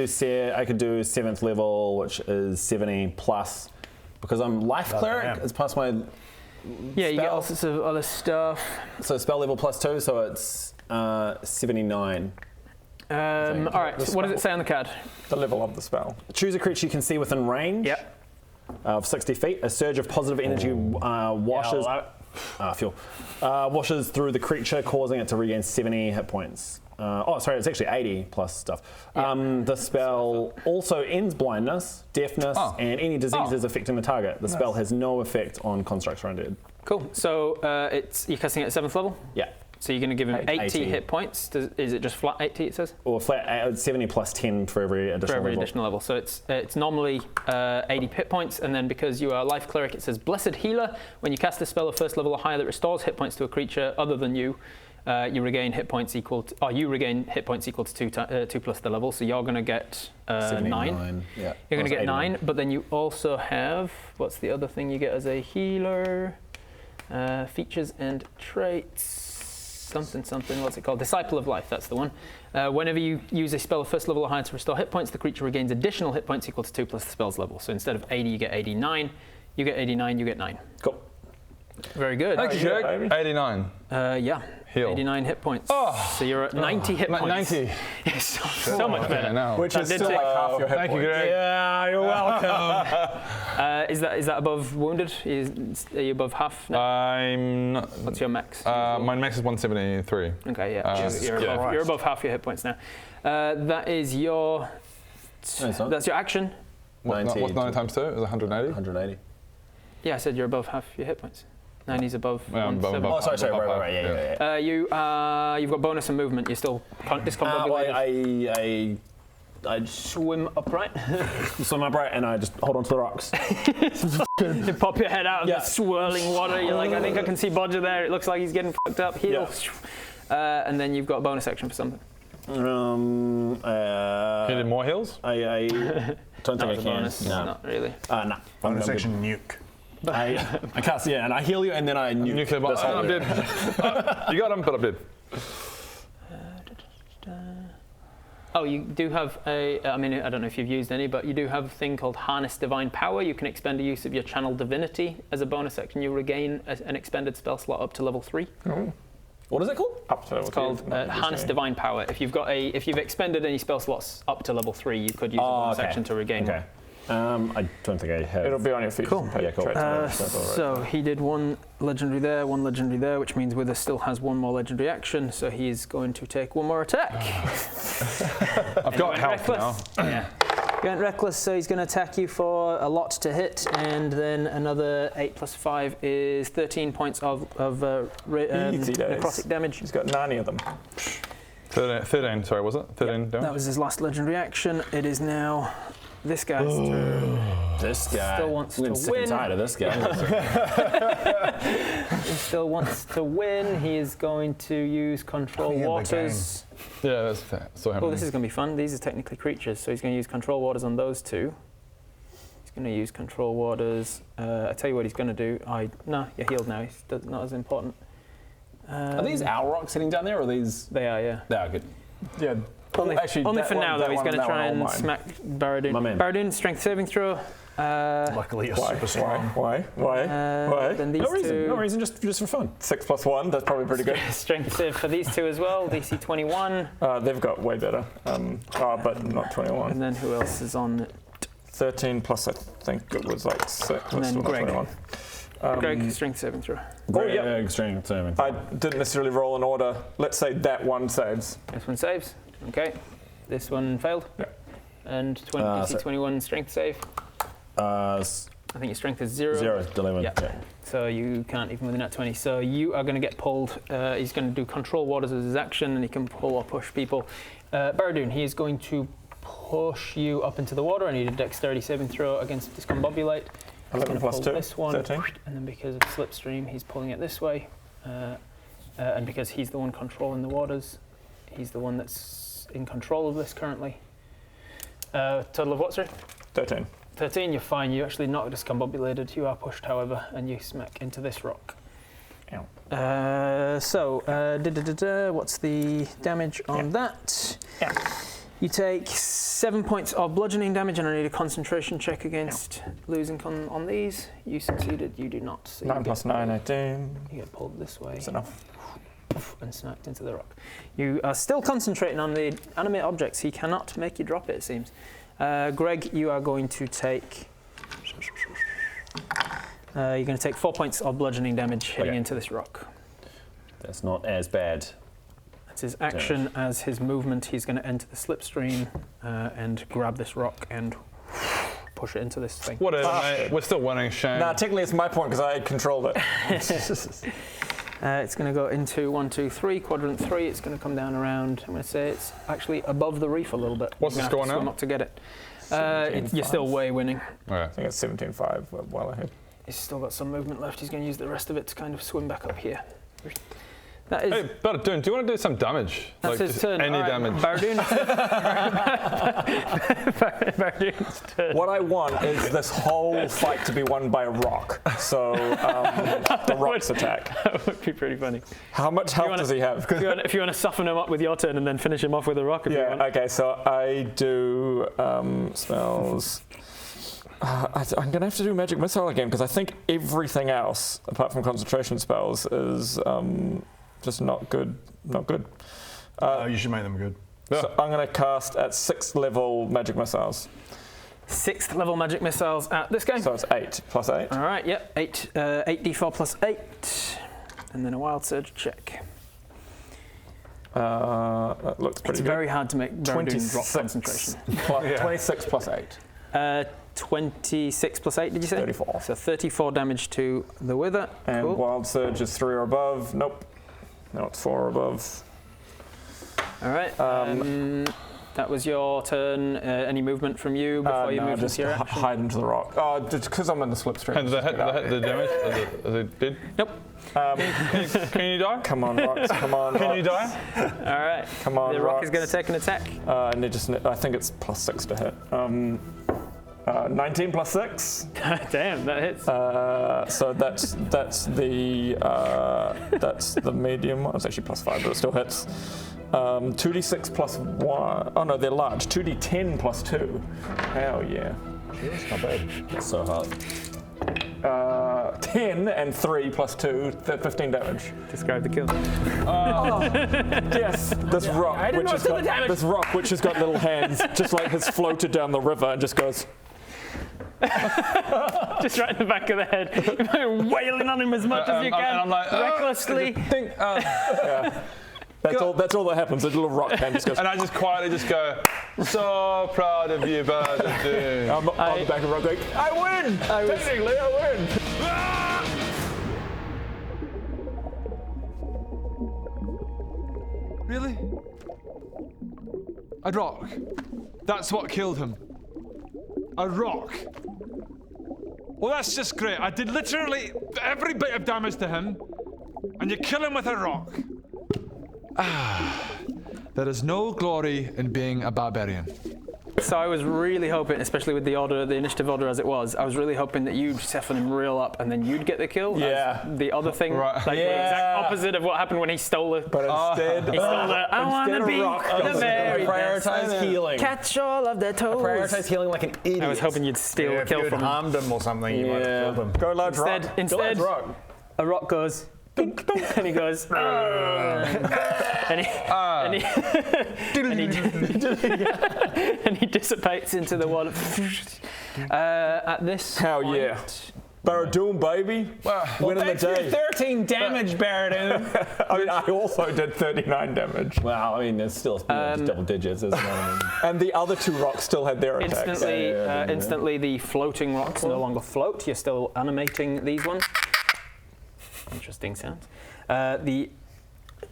do 7th level, which is 70 plus, because I'm life cleric. damn. It's past my Yeah, you get spell. all sorts of other stuff. so spell level plus 2, so it's 79. All right, so what does it say on the card? The level of the spell. Choose a creature you can see within range. Yep. Of 60 feet. A surge of positive energy washes. Washes through the creature, causing it to regain 70 hit points. It's actually 80 plus stuff. The spell also ends blindness, deafness, and any diseases affecting the target. The spell has no effect on constructs or undead. Cool. So you're casting it at 7th level? Yeah. So you're going to give him 80 80. hit points. Is it just flat 80, it says? Or flat 70 plus 10 for every additional For every level. additional level. So it's normally 80 hit points, and then because you are a life cleric, it says Blessed Healer. When you cast a spell of 1st level or higher that restores hit points to a creature other than you, you regain hit points equal to 2 plus the level. So you're going to get 9. Yeah. You're going to get 89. 9, but then you also have, what's the other thing you get as a healer? Features and traits. something. What's it called? Disciple of Life. That's the one. Whenever you use a spell of first level or higher to restore hit points, the creature regains additional hit points equal to 2 plus the spell's level. So instead of 80, you get 89. You get 89. You get 9. Cool. Very good. Thank you, Jake. 89. Yeah. Heal. 89 hit points. So you're at 90 hit points. 90. so much better. Now. Which is still like half your hit Thank you, points. Greg. Yeah, you're welcome. Is that above wounded? Are you above half now? I'm not. What's your max? My max is 173. Okay, yeah. You're above half your hit points now. That is your. That's your action. What's 9 times 2? Is it 180? 180. Yeah, I said you're above half your hit points. 90's above. Yeah, I'm above. Oh, sorry, right, yeah. You've got bonus and movement. You're still discombobulated. I swim upright. swim upright and I just hold on to the rocks. You pop your head out of the swirling water. You're like, I think I can see Bodger there. It looks like he's getting fucked up. Heal. And then you've got a bonus action for something. Can you do more heals? I don't think I can. Bonus. No. Not really. No. Bonus action nuke. I cast, and I heal you, and then I nuclear bomb. I'm dead. You got him, but I'm dead. Oh, you do have I don't know if you've used any, but you do have a thing called Harness Divine Power. You can expend a use of your Channel Divinity as a bonus action. You regain an expended spell slot up to level 3. Oh. What is it called? Up to level 3. It's called Harness Divine Power. If you've expended any spell slots up to level 3, you could use a bonus action to regain one. I don't think I have. It'll be on your feet. Cool. Yeah, cool. So he did one legendary there, which means Wither still has one more legendary action, so he's going to take one more attack. I've got health now. Yeah. He went reckless, so he's going to attack you for a lot to hit, and then another 8 plus 5 is 13 points of necrotic damage. He's got 90 of them. 13, sorry, was it? 13 damage? That was his last legendary action. It is now this guy's turn. This guy still wants to win. Sick and tired of this guy. He still wants to win. He is going to use Control Waters. Yeah, that's so happening. Oh, this is going to be fun. These are technically creatures, so he's going to use Control Waters on those two. He's going to use Control Waters. I tell you what he's going to do. No, you're healed now. It's not as important. Are these owl rocks sitting down there, or are these? They are, yeah. They are good. Yeah. Only for now, though. He's going to try and smack Baradun. My man. Baradun, strength saving throw. Luckily, you're super strong. Why? Then these No reason, just for fun. 6 plus 1, that's probably pretty good. Strength save for these two as well. DC 21. They've got way better. But not 21. And then who else is on it? 13 plus, I think it was like 6. And then Greg. 21. Greg, strength saving throw. Greg, strength saving. I didn't necessarily roll in order. Let's say that one saves. This one saves. Okay. This one failed. Yeah. And DC 21 strength save. I think your strength is 0. 0, 11. Yeah. So you can't even with a nat 20. So you are going to get pulled. He's going to do Control Waters as his action, and he can pull or push people. Baradun, he is going to push you up into the water. I need a dexterity saving throw against Discombobulate. 11 plus 2, this one, 13. And then because of Slipstream, he's pulling it this way. And because he's the one controlling the waters, he's the one that's in control of this currently. Total of what, sorry? 13. 13, you're fine. You're actually not discombobulated. You are pushed, however, and you smack into this rock. Ow. What's the damage on that? Yeah. You take 7 points of bludgeoning damage, and I need a concentration check against losing on these. You succeeded, you do not. So 9 plus 9, 18. You get pulled this way. That's enough. And smacked into the rock. You are still concentrating on the animate objects. He cannot make you drop it, it seems. Greg, you are going to take... you're going to take 4 points of bludgeoning damage hitting into this rock. That's not as bad. That's his action. As his movement, he's going to enter the slipstream and grab this rock and push it into this thing. Whatever, mate. We're still winning, Shane. Nah, technically it's my point because I controlled it. It's going to go into 1, 2, 3, quadrant 3. It's going to come down around, I'm going to say it's actually above the reef a little bit. What's the score now? Swim up to get it. You're still way winning. Okay. I think it's 17-5 well ahead. He's still got some movement left. He's going to use the rest of it to kind of swim back up here. That is. Hey, Baradun, do you want to do some damage? That's his just turn. Any All right, damage? Baradun's turn. What I want is this whole fight to be won by a rock. So the rock's attack. That would be pretty funny. How much health does he have? If you want to soften him up with your turn and then finish him off with a rock, if you want. Okay, so I do spells. I'm going to have to do Magic Missile again because I think everything else, apart from concentration spells, is just not good. Not good. You should make them good. So I'm going to cast at 6th level Magic Missiles. 6th level magic missiles at this game. So it's 8 plus 8. All right, yep. 8d4 plus 8. And then a wild surge check. That looks pretty It's good. very hard to make Baradun drop concentration. 26 plus 8. 26 plus 8, did you say? 34. So 34 damage to the Wither. And Cool. Wild Surge is 3 or above. Nope. No, it's 4 or above. All right. That was your turn. Any movement from you before you move just into your action? hide into the rock. Just because I'm in the slipstream. And does that hit the damage? Is it dead? Nope. Can you die? Come on, rocks. Come on, Can you rocks. die? All right. Come on, The rock rocks. is going to take an attack. And I think it's plus 6 to hit. 19 plus 6. Damn, that hits. So that's the medium one. It's actually plus 5, but it still hits. 2d6 plus 1. Oh no, they're large. 2d10 plus 2. Hell yeah. That's not bad. That's so hot. 10 and 3 plus 2, 15 damage. Describe the kill. Yes, this rock, this rock which has got little hands, just like has floated down the river and just goes. Just right in the back of the head. You're wailing on him as much as you can. And I'm like, recklessly. That's all that happens. A little rock hand just goes. And I just quietly just go, so proud of you, Baradun. I'm on the back of the rock going, I win! Technically, I win! Really? A rock. That's what killed him. A rock. Well, that's just great. I did literally every bit of damage to him, and you kill him with a rock. There is no glory in being a barbarian. So I was really hoping, especially with the order, the initiative order as it was, I was really hoping that you'd stiffen him real up and then you'd get the kill. Yeah. As the other thing, Right. like the exact opposite of what happened when he stole it. But instead, He stole the, I want to be the very best. Prioritize healing. Catch all of their toes. Prioritize healing like an idiot. I was hoping you'd steal the If kill you'd from him. harmed him or something, you might have killed him. go large rock. Instead, rock. a rock goes, dunk, dunk, and he goes, and he dissipates into the water. At this Hell point, yeah. Baradun, baby. Winning the day. 13 damage, Baradun. I mean, I also did 39 damage. Wow, I mean, it's still just double digits, isn't it? And the other 2 rocks still had their attacks. Instantly, the floating rocks no longer float. You're still animating these ones. Interesting sounds. The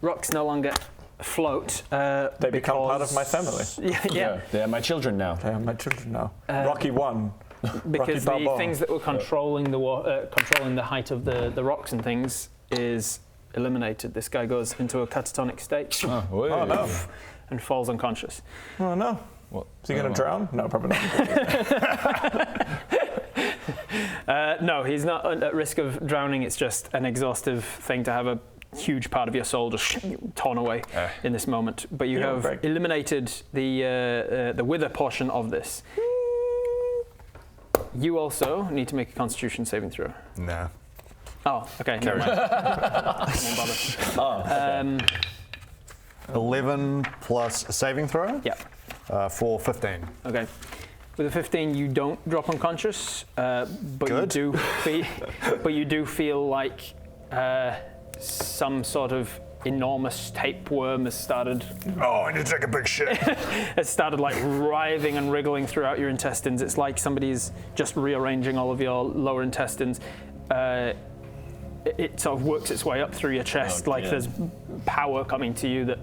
rocks no longer float. They become part of my family. Yeah. They're my children now. They are my children now. Rocky won. Because Rocky the Balboa. things that were controlling the height of the rocks and things is eliminated. This guy goes into a catatonic state Oh no. and falls unconscious. Oh no. What? Is he going to drown? No, probably not. No, he's not at risk of drowning. It's just an exhaustive thing to have a huge part of your soul just torn away in this moment. But you have eliminated the wither portion of this. You also need to make a Constitution saving throw. Nah. Oh, okay. Never mind. Won't bother. 11 plus a saving throw Yeah. for 15. Okay. With a 15, you don't drop unconscious, but Good. you do feel like some sort of enormous tapeworm has started. Oh, I need to take a big shit. Has started like writhing and wriggling throughout your intestines. It's like somebody's just rearranging all of your lower intestines. It sort of works its way up through your chest, like there's power coming to you that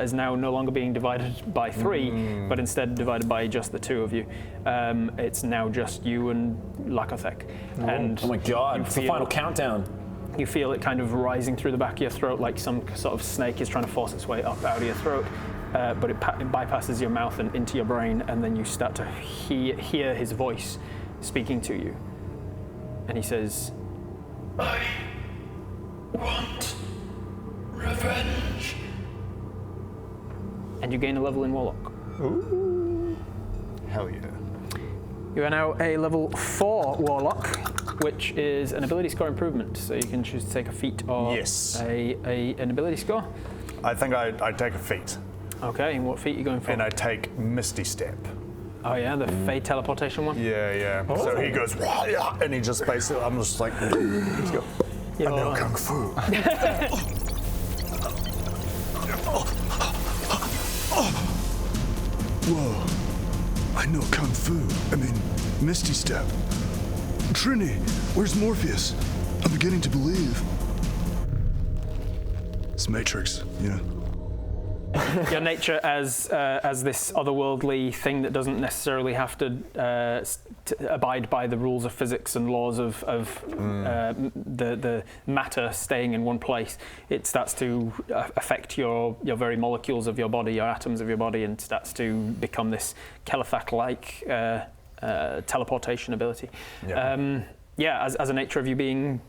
is now no longer being divided by 3, but instead divided by just the 2 of you. It's now just you and Lakothek. And Oh my god, you it's the feel- final countdown. You feel it kind of rising through the back of your throat like some sort of snake is trying to force its way up out of your throat, but it bypasses your mouth and into your brain, and then you start to hear his voice speaking to you. And he says, I want revenge. And you gain a level in Warlock. Ooh. Hell yeah. You are now a level 4 Warlock, which is an ability score improvement. So you can choose to take a feat or an ability score. I think I take a feat. Okay, and what feat are you going for? And I take Misty Step. Oh yeah, the Fey teleportation one? Yeah. Oh. So he goes, and he just basically, I'm just like, let's go. I know Kung Fu. Whoa, I know Kung Fu. I mean, Misty Step. Trini, where's Morpheus? I'm beginning to believe. It's Matrix, yeah. Your nature as this otherworldly thing that doesn't necessarily have to abide by the rules of physics and laws of the matter staying in one place. It starts to affect your very molecules of your body, your atoms of your body, and starts to become this Kelethak-like teleportation ability. Yeah. As a nature of you being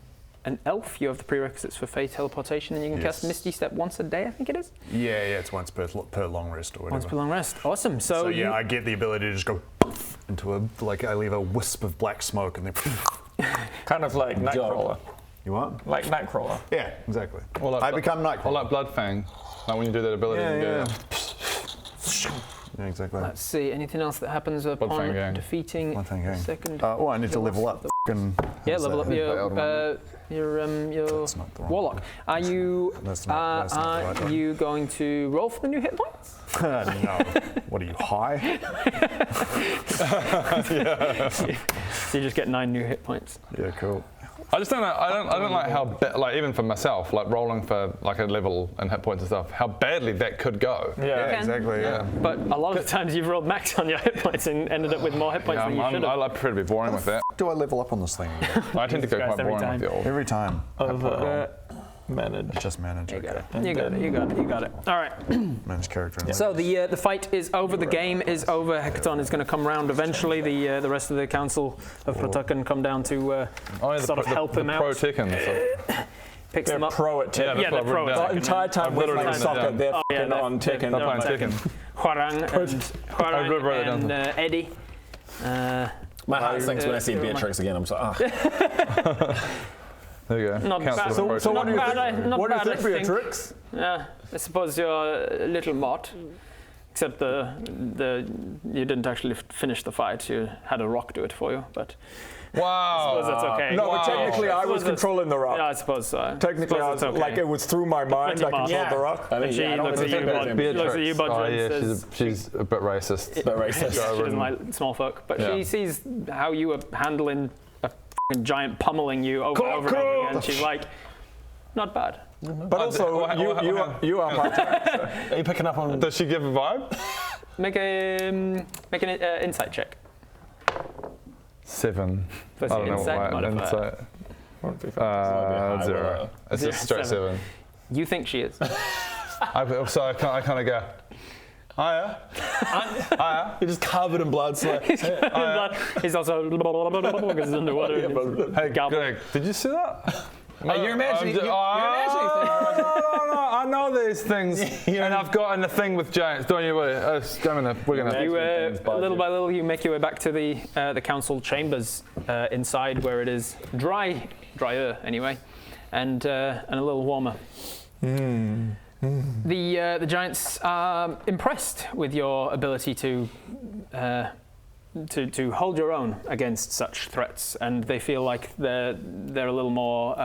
an elf, you have the prerequisites for Fey teleportation, and you can cast Misty Step once a day, I think it is? Yeah, it's once per long rest or whatever. Once per long rest. Awesome. So yeah, I get the ability to just go into I leave a wisp of black smoke and then Kind of like Nightcrawler. You what? Like Nightcrawler. Yeah, exactly. Or like I become Nightcrawler. Or like Bloodfang, like when you do that ability. Yeah, exactly. Let's see, anything else that happens upon defeating the second... I need to level up. Level up your Warlock. Are you going to roll for the new hit points? No. What are you, high? So you just get 9 new hit points. Yeah, cool. I just don't know. I don't like how even for myself, like rolling for like a level and hit points and stuff, how badly that could go. Yeah, exactly. Yeah. But a lot of the times you've rolled max on your hit points and ended up with more hit points than you should have. I prefer to be boring with that. Do I level up on this thing? I tend to go quite boring with the old. Every time. Manage. Just manage. You got it. All right. Manage character. So the fight is over. The game is over. Hecaton is going to come round eventually. The rest of the council of Pawtucket come down to sort of help him out. Pro Tekken. Picks them up. Pro at Tekken. Yeah, they're pro at Tekken. The entire time we're playing soccer, they're fucking on Tekken. They're playing Tekken. Hwarang and Eddie. My heart sinks when I see Beatrix again. I'm sorry. There you go. Not bad. So what do you think? What do you think, Beatrix? Yeah, I suppose you're a little mot. Except you didn't actually finish the fight. You had a rock do it for you, but. Wow. I suppose that's okay. No, but technically I was controlling the rock. Yeah, I suppose so. Technically, I was like, it was through my mind. I controlled the rock. I mean, she looks at you, Bodger, and says, she's a bit racist. She doesn't like small folk, but she sees how you were handling a giant pummeling you over and over again, and she's like, not bad. But also, you are my character. Are you picking up on? Does she give a vibe? Make an insight check. 7. I don't know what insight. 0. It's just straight 7. You think she is? So I kind of go. Hiya. Hiya. You're just covered in blood. So He's also because he's underwater. Hey, Greg, did you see that? You're imagining. No, I know these things, and I've gotten a thing with giants. Don't you worry. We're gonna. Little by little, you make your way back to the council chambers inside, where it is drier anyway, and a little warmer. The giants are impressed with your ability to hold your own against such threats, and they feel like they're a little more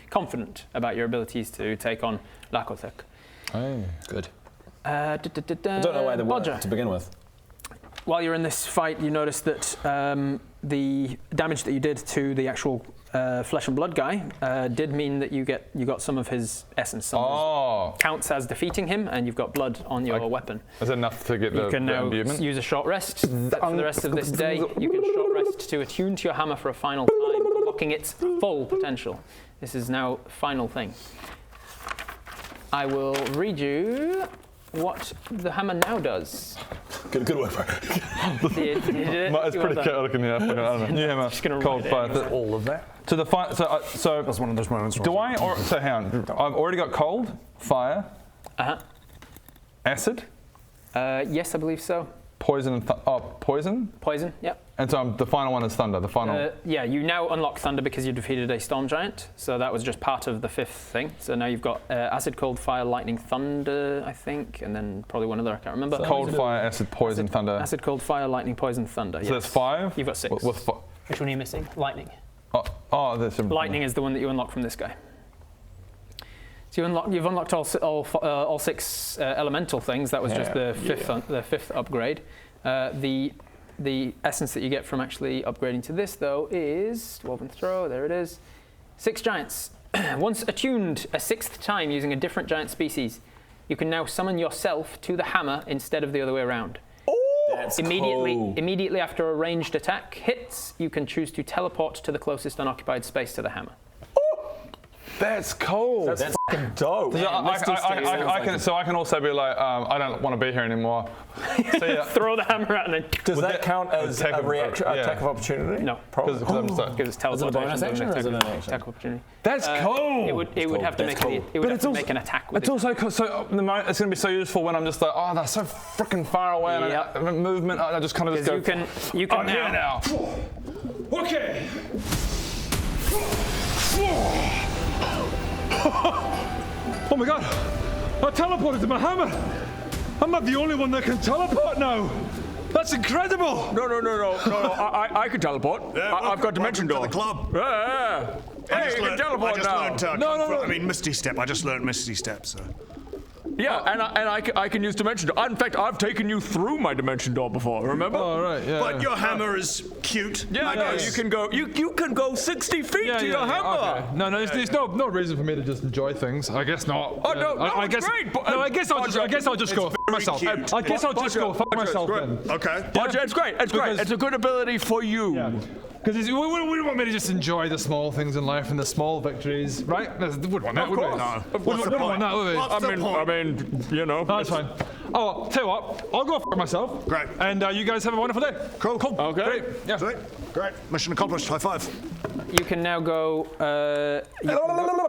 confident about your abilities to take on Lakothic. Oh, good. I don't know why they were to begin with. While you're in this fight, you notice that the damage that you did to the actual flesh and blood guy did mean that you got some of his essence. Counts as defeating him, and you've got blood on your weapon. Is enough to get the You can now use a short rest. For the rest of this day, you can short rest to attune to your hammer for a final time, lock unlocking its full potential. This is now final thing. I will read you what the hammer now does. Good work, bro. You did it. It's pretty chaotic in here. I don't know. New hammer, Just gonna cold write it fire. All of that. So the fire. So That's one of those moments. do I? So hang on. I've already got cold, fire, acid, Yes, I believe so. poison, and poison. Poison, yep. And so the final one is thunder. The final. Yeah, you now unlock Thunder because you defeated a Storm Giant. So that was just part of the 5th thing. So now you've got Acid, Cold, Fire, Lightning, Thunder, I think, and then probably one other, I can't remember. Cold, fire, acid, poison, thunder. Acid, Cold, Fire, Lightning, Poison, Thunder. So that's 5. You've got 6. With Which one are you missing? Lightning. There's Lightning is the one that you unlock from this guy. So you've unlocked all 6 elemental things. That was just the 5th upgrade. The essence that you get from actually upgrading to this, though, is Dwarven Throw. There it is. 6 giants. Once attuned a 6th time using a different giant species, you can now summon yourself to the hammer instead of the other way around. That's Immediately after a ranged attack hits, you can choose to teleport to the closest unoccupied space to the hammer. That's cool. That's fucking dope. So I can also be like, I don't want to be here anymore. Throw the hammer out and then. Does that count as attack attack of opportunity? No, Because I'm stuck. because it's teleportation. bonus action or is it an action? Attack opportunity. That's cool. It would have to make make an attack with It's it. also so it's going to be so useful when I'm just like, oh, they're so freaking far away, and movement. I just kind of just go. You can I'm here now. Okay. Oh my god! I teleported to my hammer! I'm not the only one that can teleport now! That's incredible! No. I can teleport. I've got dimension door. To the club. Yeah. Hey, you can teleport now. I mean, Misty Step. I just learned Misty Step, so. Yeah, and I can use dimension door. In fact, I've taken you through my dimension door before. Remember? Oh right, yeah. But your hammer is cute. Yeah, no, you can go. You can go 60 feet to your hammer. Okay. No, there's no reason for me to just enjoy things. I guess not. Oh no, I guess great. I guess I'll just go f myself. cute. I guess I'll just go f myself then. Okay. It's great. It's great. It's a good ability for you. Because we don't want me to just enjoy the small things in life and the small victories, right? We wouldn't want that, would we? No. We wouldn't want that, would we? What's the point? I mean, you know. That's fine. Oh, tell you what, I'll go f myself. Great. And you guys have a wonderful day. Cool. Okay. Great. Yeah. Sweet. Great. Mission accomplished. High five. You can now go.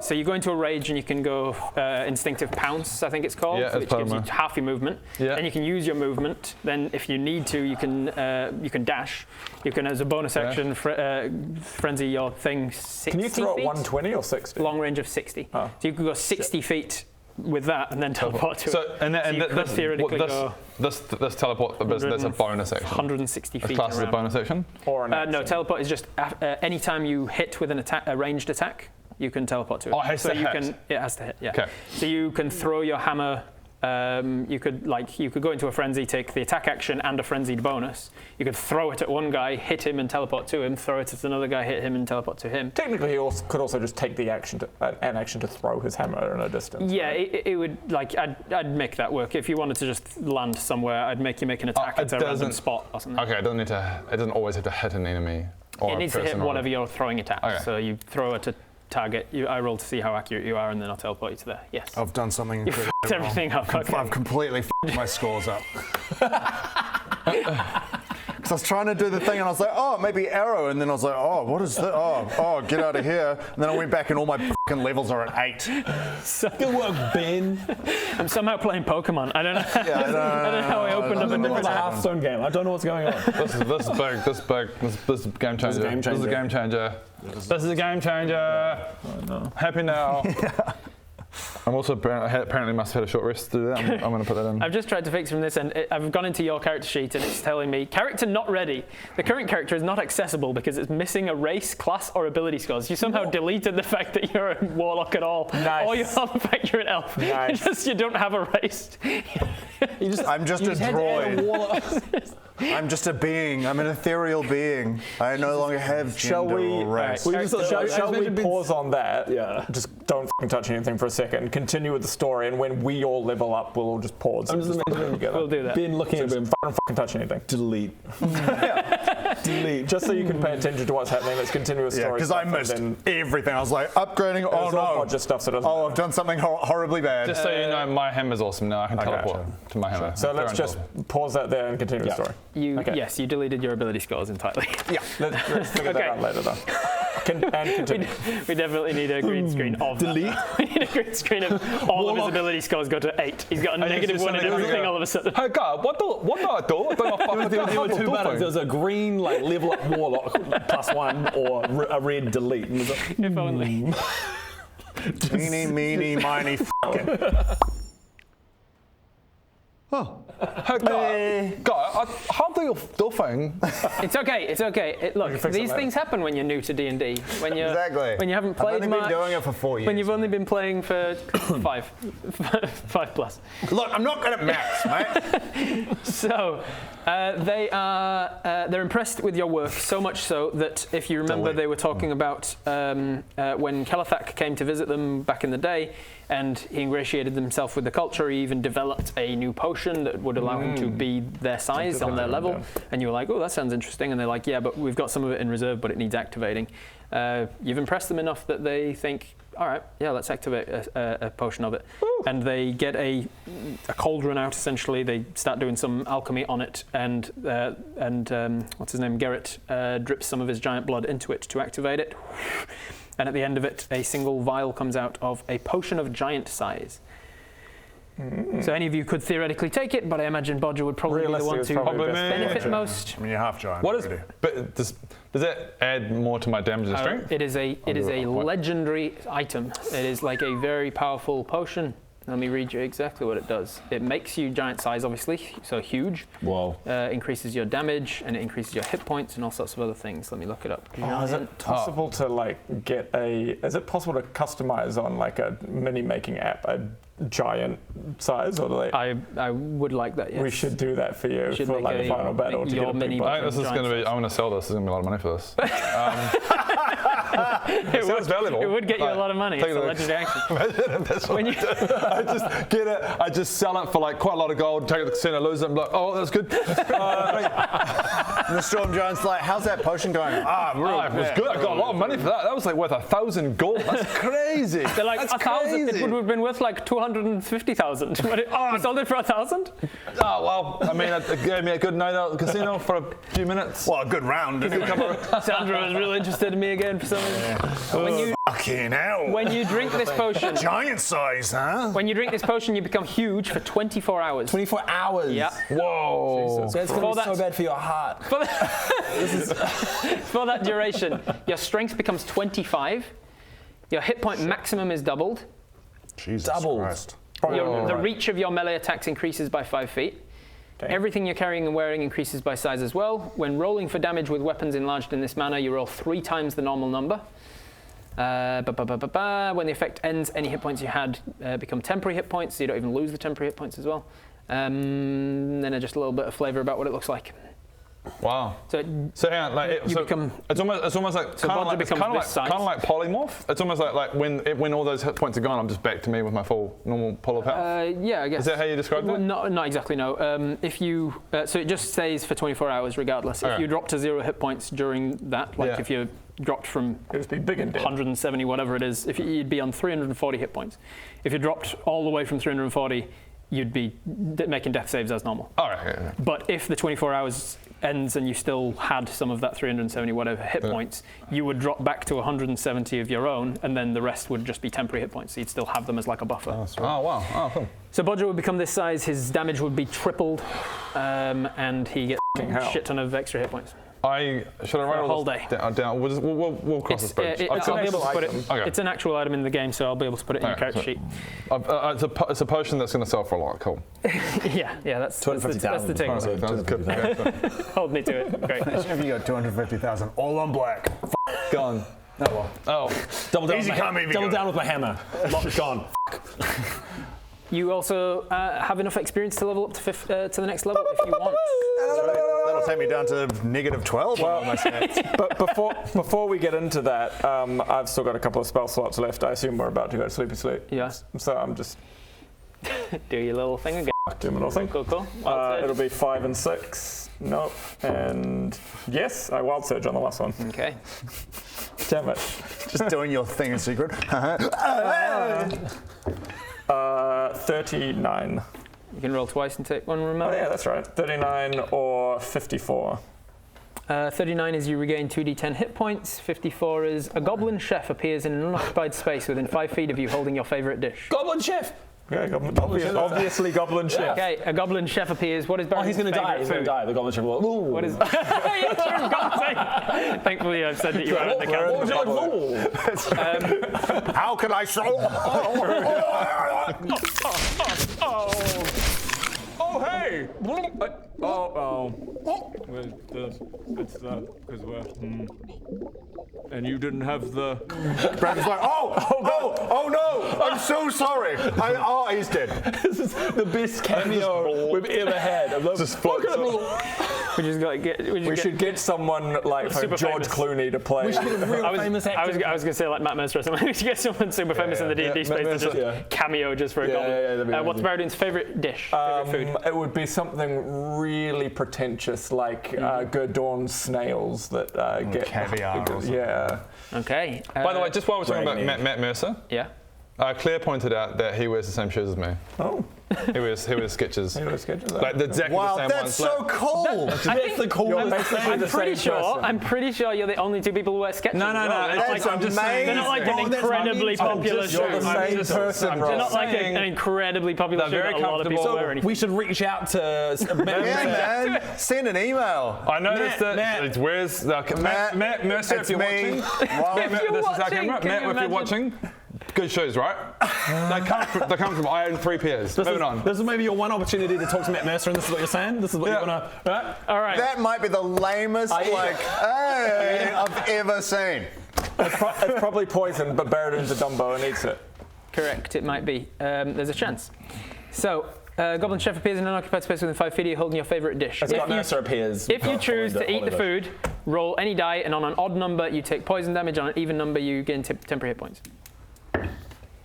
So you go into a rage and you can go instinctive pounce, I think it's called, Yeah, which gives you half your movement. Yeah. Then you can use your movement. Then, if you need to, you can dash. You can, as a bonus action, frenzy your thing 60 Can you throw feet? at 120 or 60? Long range of 60. So you can go 60 feet with that and then teleport to it. This teleport, that's a bonus action. 160 feet. Class as a bonus action. Or an action? No, teleport is just any time you hit with a ranged attack, you can teleport to it. Oh, it has to hit. It has to hit. Yeah. Okay. So you can throw your hammer. You could go into a frenzy, take the attack action and a frenzied bonus. You could throw it at one guy, hit him and teleport to him. Throw it at another guy, hit him and teleport to him. Technically, he could also just take the action an action to throw his hammer in a distance. Yeah, it would I'd make that work. If you wanted to just land somewhere, I'd make you make an attack at a random spot or something. Okay, it doesn't always have to hit an enemy or It needs to hit whatever you're throwing it at. Okay. So you throw it at target. I roll to see how accurate you are, and then I'll teleport you to there. Yes. I've done something You incredible. f***ed everything up. Okay. I've completely f***ed my scores up. Because I was trying to do the thing and I was like, oh, maybe arrow. And then I was like, oh, what is that? Oh, get out of here. And then I went back and all my f***ing levels are at 8. Good work, Ben. I'm somehow playing Pokemon. I don't know. I don't know how I opened up a different It's a Hearthstone game. I don't know what's going on. This is big. This is a game changer. This is a game changer. This is a game changer. No. Happy now. I'm also apparently must have had a short rest to do that. I'm going to put that in. I've just tried to fix from this, and I've gone into your character sheet, and it's telling me character not ready. The current character is not accessible because it's missing a race, class, or ability scores. You somehow deleted the fact that you're a warlock at all, or you have the fact you're an elf. Nice. You don't have a race. I'm just a droid. I'm just a being. I'm an ethereal being. I no longer have gender or race. Shall we pause on that? Yeah. Just don't fucking touch anything for a second. Continue with the story, and when we all level up, we'll all just pause. I'm just imagining together. We'll do that. Ben looking at him. Don't fucking touch anything. Delete. Delete. Just so you can pay attention to what's happening. Let's continue with story. Because I missed everything. I was like, upgrading. Oh no! Just stuff that doesn't. Oh, I've done something horribly bad. Just so you know, my hammer's awesome now. I can teleport to my hammer. So let's just pause that there and continue the story. Yes, you deleted your ability scores entirely. Yeah. Let's figure that out later, though. And continue. We definitely need a green screen of delete. We need a green screen of all of his ability scores go to 8. He's got a negative 1 in everything all of a sudden. Hey God, what do I do? There were 2 buttons. There was a green like level up warlock +1 or a red delete. If only. Teeny, meeny, miny, fucking. Oh. Hey God, how do you do thing? It's okay. Look, these things happen when you're new to D&D. When you when you haven't played I've only been doing it for 4 years. When you've only been playing for 5 plus. Look, I'm not good at maths, mate. So they're impressed with your work so much so that if you remember, they were talking about when Kelethak came to visit them back in the day, and he ingratiated himself with the culture. He even developed a new potion that would allow him to be their size on their level. And you were like, oh, that sounds interesting. And they're like, yeah, but we've got some of it in reserve, but it needs activating. You've impressed them enough that they think, all right, yeah, let's activate a potion of it. Woo. And they get a cauldron out, essentially. They start doing some alchemy on it. And what's his name? Garrett drips some of his giant blood into it to activate it. And at the end of it, a single vial comes out of a potion of giant size. So any of you could theoretically take it, but I imagine Bodger would probably be the one to benefit most. I mean, you're half giant. What is? But does that add more to my damage and strength? It is a legendary item. It is like a very powerful potion. Let me read you exactly what it does. It makes you giant size, obviously, so huge. Whoa. Increases your damage, and it increases your hit points and all sorts of other things. Let me look it up. Is it possible to like get is it possible to customize on like a mini making app a giant size, or do they? I would like that, yes. We should do that for you for like the final battle to get a big I think this is going to be, I'm going to sell this. There's going to be a lot of money for this. It sounds valuable. It would get you a lot of money. It's a legendary action. That's what I just get it. I just sell it for like quite a lot of gold. Take it to the casino, lose it. I'm like, oh, that's good. And the Storm Giant's like, how's that potion going? It was good. I got a lot of money for that. That was like worth 1,000 gold. That's crazy. They're like, that's 1,000. It would have been worth like 250,000. You sold it for 1,000? Oh well, I mean, it gave me a good night out at the casino for a few minutes. Well, a good round. Sandra was real interested in me again for some reason. Fucking hell. When you drink this potion, giant size, huh? When you drink this potion, you become huge for 24 hours. 24 hours? Yeah. Whoa. Jesus. That's going to be so bad for your heart. For that duration, your strength becomes 25. Your hit point maximum is doubled. Jesus Christ. The reach of your melee attacks increases by 5 feet. Okay. Everything you're carrying and wearing increases by size as well. When rolling for damage with weapons enlarged in this manner, you roll 3 times the normal number. When the effect ends, any hit points you had become temporary hit points, so you don't even lose the temporary hit points as well. Then just a little bit of flavour about what it looks like. Wow. So hang on, it's almost like kind of like polymorph. It's almost like when all those hit points are gone, I'm just back to me with my full normal polar power. Yeah, I guess. Is that how you describe that? Not exactly. No. If you so it just stays for 24 hours regardless. If you drop to 0 hit points during that, if you dropped from 170 whatever it is, if you'd be on 340 hit points. If you dropped all the way from 340, you'd be making death saves as normal. All right. Yeah. But if the 24 hours ends and you still had some of that 370 whatever hit points, you would drop back to 170 of your own, and then the rest would just be temporary hit points. So you'd still have them as like a buffer. Oh wow. Oh cool. So Bodger would become this size. His damage would be tripled, and he gets a shit ton of extra hit points. Should I write a whole day? Down. We'll cross this bridge. It's an actual item in the game, so I'll be able to put it in your character sheet. It's a potion that's going to sell for a lot. Cool. yeah, that's the takeaway. Hold me to it. Great. If you got 250,000 all on black. Gone. Oh, double down with my hammer. Lock gone. You also have enough experience to level up to the next level if you want. That'll take me down to -12 on my stats. But before we get into that, I've still got a couple of spell slots left. I assume we're about to go to sleepy sleep. Yeah. So I'm just Do your little thing again. do my little thing. Cool. It'll be 5 and 6. Nope. And yes, I wild surge on the last one. Okay. Damn it. Just doing your thing in secret. 39. You can roll twice and take one, Oh remember? yeah, that's right. 39 or 54. 39 is you regain 2d10 hit points. 54 is a goblin chef appears in an unoccupied space within 5 feet of you holding your favourite dish. Goblin chef. Yeah, obviously Goblin Chef. Okay, a goblin chef appears. What is Oh, Baron's he's going to die. favourite He's going food? to die. The goblin chef will. Ooh. What is... Yeah, true, for God's sake. Thankfully, I've said that you are in the camp. How can I show? Oh, hey! It's because we're. And you didn't have the. Brandon's like, oh no! I'm so sorry. He's dead. This is the best cameo we've ever had. Just floats up. We just got to get. We should get someone like Super George famous. Clooney to play. We should get a real famous actor. I was going to say like Matt Mercer or something. We should get someone super famous in the D&D space to just cameo just for a goblin. that'd be What's Baradun's favourite dish? Favourite food? It would be something really pretentious, like Gurdon snails that get caviar or something. Yeah. Okay. By the way, just while we're talking about Brainy. Matt Mercer, Yeah. Claire pointed out that he wears the same shoes as me. Oh. He wears sketches. Like Like exactly Wow, the same that's ones. so cool. I'm pretty sure you're the only two people who wear sketches. No, That's I'm just saying. They're not like an incredibly popular shoe. You're the same person, They're Ross. not like an incredibly popular shoe They're that very a lot of people comfortable. wear. We should reach out to Matt. Yeah, man. Send an email. I noticed Matt, that it wears Matt Mercer if it's you're me. watching. Well, Matt, this is our watching, camera. can Matt, you if you're watching, good shoes, right? they come from. I own 3 pairs. Moving on. This is maybe your one opportunity to talk to Matt Mercer, and this is what you're saying. This is what you want to. Right? All right. that might be the lamest I've ever seen. It's probably poison, but Baradun's a Dumbo and eats it. Correct, it might be. There's a chance. So, Goblin Chef appears in an occupied space within 5 feet of you holding your favourite dish. Matt Mercer appears. If you choose to eat the food, roll any die, and on an odd number, you take poison damage. On an even number, you gain temporary hit points.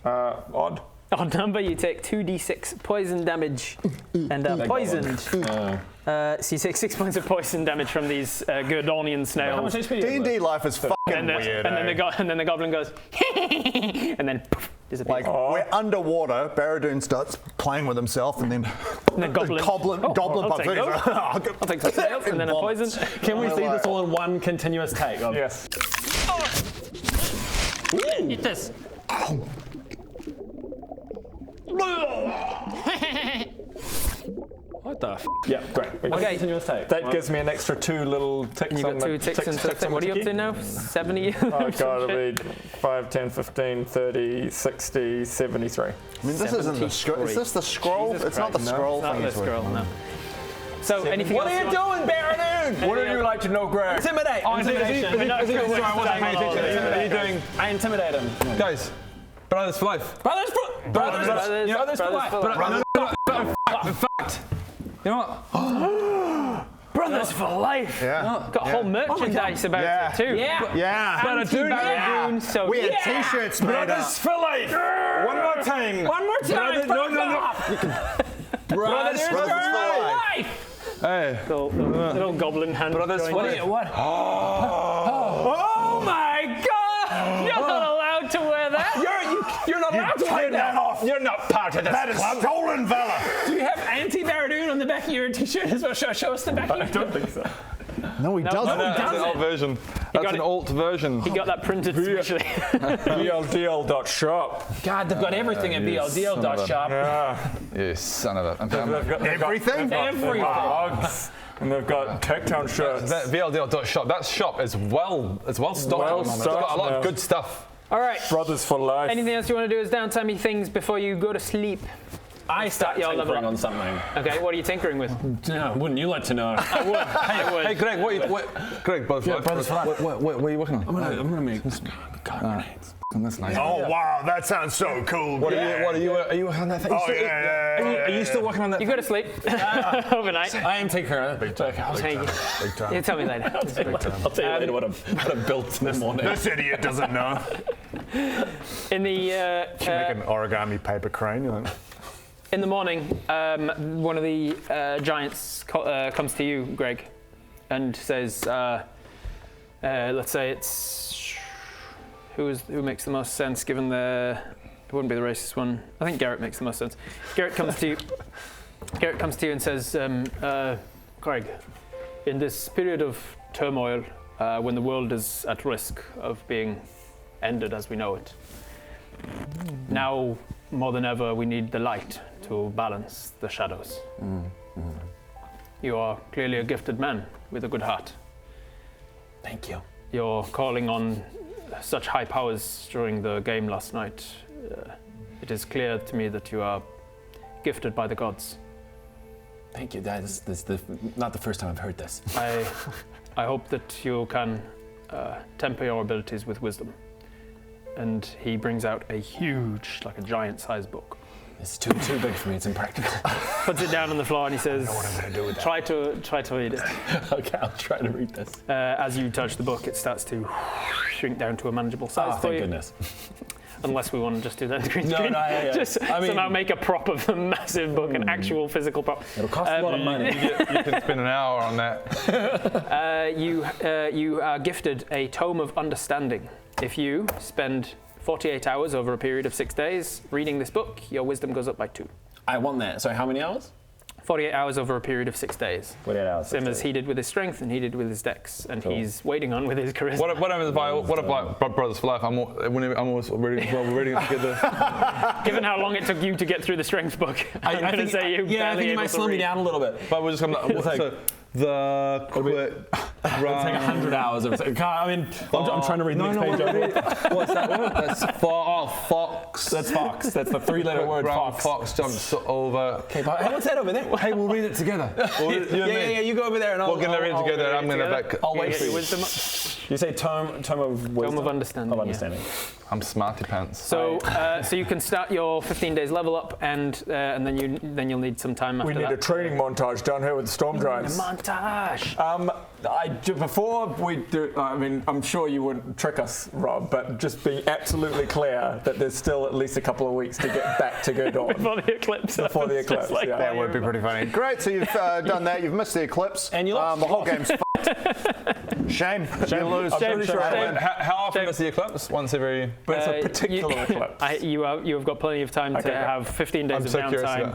Odd. Odd number, you take 2d6 poison damage. And poisoned. So you take 6 points of poison damage from these Gurdonian How snails. much HP do you have? D&D life is fucking weird. And then the goblin goes, and then poof, disappears. Like, we're underwater, Baradun starts playing with himself, and then the goblin. goblin I'll pops take in. those. I'll take some snails and then a poison. Can we see this all in one continuous take? Yes. Eat this. What the f? Yeah, great. Okay. Continuous take. That gives me an extra 2 little ticks You on got the 2 ticks and ticks on what are you the up to ticky. now? 70? Oh god, it'll be 5, 10, 15, 30, 60, 73. I mean, this isn't the scroll. Is this the scroll? Jesus It's not the Christ, scroll Not thing. the it's scroll, no. So anything What else are you doing, Baradun? What would you like to know, Greg? Intimidate. Intimidation. Are you doing, I intimidate him. guys? Brothers for life. Brothers for life. Brothers for life. In fact, you know what? Brothers for life. Yeah. Got whole merchandise about Yeah. it too. Yeah. Anti-Baradun, so We had yeah. t-shirts made up. Brothers for life. One more time. One more time. No. Brothers for life. Hey. Little goblin hand. Brothers for life. What? Oh my god! You're not allowed to wear that. You're not allowed to wear that off. You're not part of this That is stolen valor. Do you have anti-Baradun on the back of your t-shirt as well? Show us the back of your t-shirt. I don't think so. No, he doesn't. That's an alt version. That's got an it. alt version. He got that printed specially. BLDL.shop. God, they've got everything at BLDL.shop. You son of a. Everything? Everything. Hugs. And they've got Techtown shirts. That VLDL.shop. That shop is well stocked. Well at the moment. It's got a lot stocked of good stuff. All right. Brothers for life. Anything else you want to do as downtimey things before you go to sleep? I start your level tinkering up. on something. Okay, what are you tinkering with? Wouldn't you like to know? I would. Hey, Greg, Greg, Brothers for Life. What are you working on? I'm gonna make some grenades. on this night. Oh wow, that sounds so cool. What are you on that thing? Oh yeah. Are you still working on that? You go to sleep overnight. I am taking care of it. Big time. You tell me later. I'll tell you later what I built in the morning. This idiot doesn't know. In the You make an origami paper crane. You know? in the morning, one of the giants comes to you, Greg, and says, let's say it's who makes the most sense given the. It wouldn't be the racist one. I think Garrett makes the most sense. Garrett comes to you and says, Greg, in this period of turmoil, when the world is at risk of being ended as we know it, now more than ever we need the light to balance the shadows. You are clearly a gifted man with a good heart. Thank you. You're calling on such high powers during the game last night. It is clear to me that you are gifted by the gods. Thank you. That is not the first time I've heard this. I hope that you can temper your abilities with wisdom. And he brings out a huge, like a giant-sized book. It's too big for me. It's impractical. Puts it down on the floor and he says, what I'm gonna do with that. Try to read it. Okay, I'll try to read this. As you touch the book, it starts to shrink down to a manageable size for Thank you. goodness. Unless we want to just do that green screen. Yeah. Just somehow make a prop of a massive book, an actual physical prop. It'll cost a lot of money. You can spend an hour on that. You are gifted a tome of understanding. If you spend 48 hours over a period of 6 days reading this book, your wisdom goes up by 2. I want that. So how many hours? 48 hours over a period of 6 days. 48 hours. Same as he did with his strength and he did with his dex, and he's waiting on with his charisma. What if like Brothers for Life? I'm always reading. Well, we're reading it together. Given how long it took you to get through the strength book, I'm going to say you I think you might slow me down a little bit. But we're just gonna. The quick It'll take 100 hours. I mean, I'm trying to read the next page. What's that word? That's fox. That's fox. That's the 3-letter word, fox. Fox jumps over. Okay, but what's that over there? Hey, we'll read it together. Yeah, you go over there and We're gonna read it together. And I'm gonna back. I'll wait for you. wisdom. You say tome of wisdom? Tome of understanding. Of understanding. I'm smarty pants. So you can start your 15 days level up, and then you'll need some time after We need that. a training montage down here with the storm giants. Montage. Before we do, I mean, I'm sure you wouldn't trick us, Rob, but just be absolutely clear that there's still at least a couple of weeks to get back to good on. Before the eclipse. Before the eclipse, yeah. That would be pretty funny. Great, so you've done that. You've missed the eclipse. And you lost. The whole game's Shame. You lose. I'm pretty sure I win. How often is the eclipse? Once every. But it's a particular eclipse. You have got plenty of time to have 15 days I'm of so curious downtime.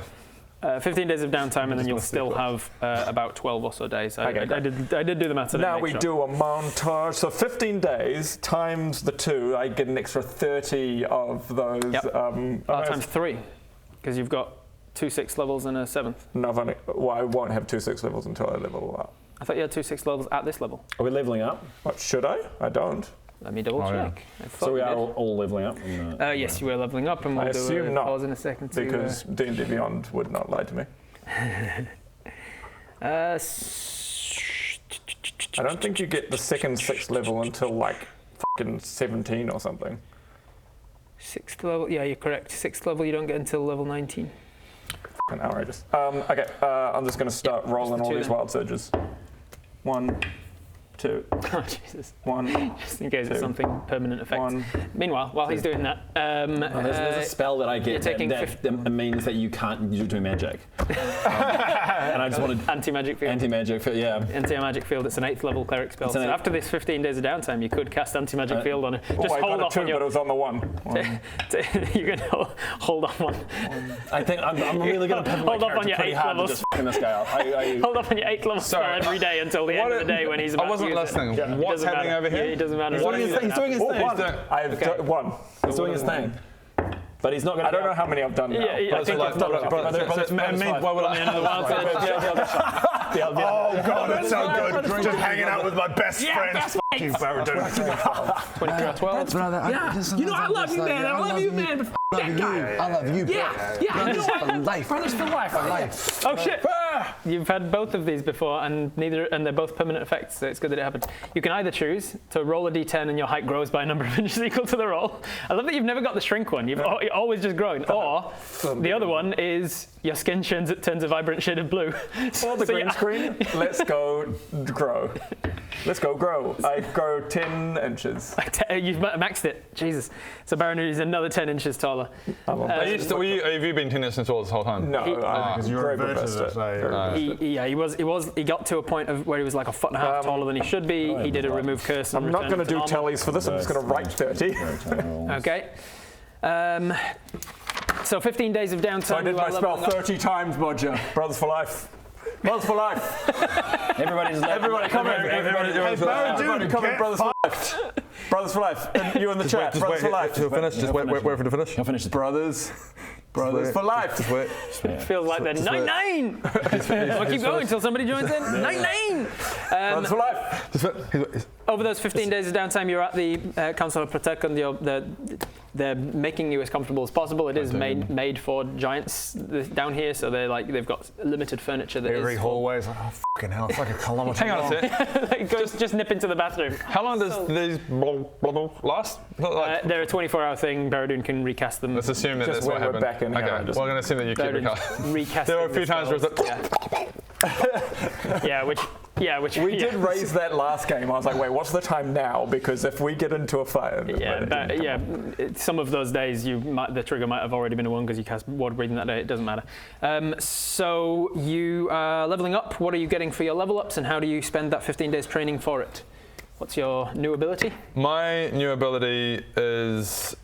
about. 15 days of downtime, and then you'll still have about 12 or so days. I did do the maths. Now we do a montage. So 15 days times the 2, I get an extra 30 of those. Yep. Times 3, because you've got 2 6th levels and a 7th. No, I won't have 2 6th levels until I level up. I thought you had 2 6th levels at this level. Are we leveling up? What, should I? I don't. Let me double check. So we are all leveling up? Yes, you were leveling up, and we'll I do assume a not, pause in a second. Because D&D Beyond would not lie to me. I don't think you get the second 6th level until like fucking 17 or something. 6th level, yeah, you're correct. 6th level you don't get until level 19. Fucking outrageous. Okay, I'm just going to start rolling all these wild surges. 1, 2. Oh, Jesus. 1. Just in case it's 2, something permanent effect. 1. Meanwhile, while he's doing that, there's a spell that I get that means that you can't do magic. And I just wanted anti-magic field. Anti-magic field, yeah. Anti-magic field. It's an 8th level cleric spell. So after this 15 days of downtime, you could cast anti-magic field on it. Just hold off on your. But it was on the 1. You can hold on 1. I think I'm really going to hold off on your 8th level. Just fucking this guy up. Hold off on your 8th level spell every day until the end of the day when he's about to use it. I wasn't listening. What's happening over here? Yeah, it doesn't matter. He's doing his thing. I've 1. He's doing his thing. But he's not going to. I don't know how many I've done now. Yeah, I think I've done it. Oh god, that's so good. Just hanging out with my best friends. Fuck you, Baradun. 12. You know, I love you, man. I love you, man. But that guy. I love you, bro. Yeah. You know what? For life. Brothers for life. Oh shit. You've had both of these before, and they're both permanent effects, so it's good that it happened. You can either choose to roll a d10 and your height grows by a number of inches equal to the roll. I love that you've never got the shrink one. You've always just grown. Or the other one is your skin turns a vibrant shade of blue. Or the green screen. Let's go grow. Let's go grow. I grow 10 inches. You've maxed it. Jesus. So Baron is another 10 inches taller. Have you been 10 inches tall this whole time? No, because you reversed it. He got to a point of where he was like a foot and a half taller than he should be. He did a remove curse. And I'm not going to do tallies for this. I'm just going to write 30. Okay. So 15 days of downtime. So I did my spell 30 times, Roger. Brothers for life. Brothers for life. Everybody come in. Everybody come in. Brothers for life. Brothers for life. And you in the chat. Brothers for life. Just wait for the finish. I'll finish it. Brothers for life. It feels like they're 9-9. Well, keep going until somebody joins in. 9-9. Brothers for life. Over those 15 days of downtime, you're at the Council of Protect, and they're making you as comfortable as possible. It is made for giants down here, so they've got limited furniture. Every hallway is like, oh fucking hell, it's like a kilometre Hang on a sec. just nip into the bathroom. How long does these last? They're a 24-hour thing. Baradun can recast them. Let's assume that that's what happened. Back in okay, we're going to assume that you keep recast. There were a few times where it's like... which we did raise that last game. I was like, wait, what's the time now? Because if we get into a fight, some of those days the trigger might have already been won because you cast water breathing that day. It doesn't matter. So you are leveling up. What are you getting for your level ups, and how do you spend that 15 days training for it? What's your new ability? My new ability is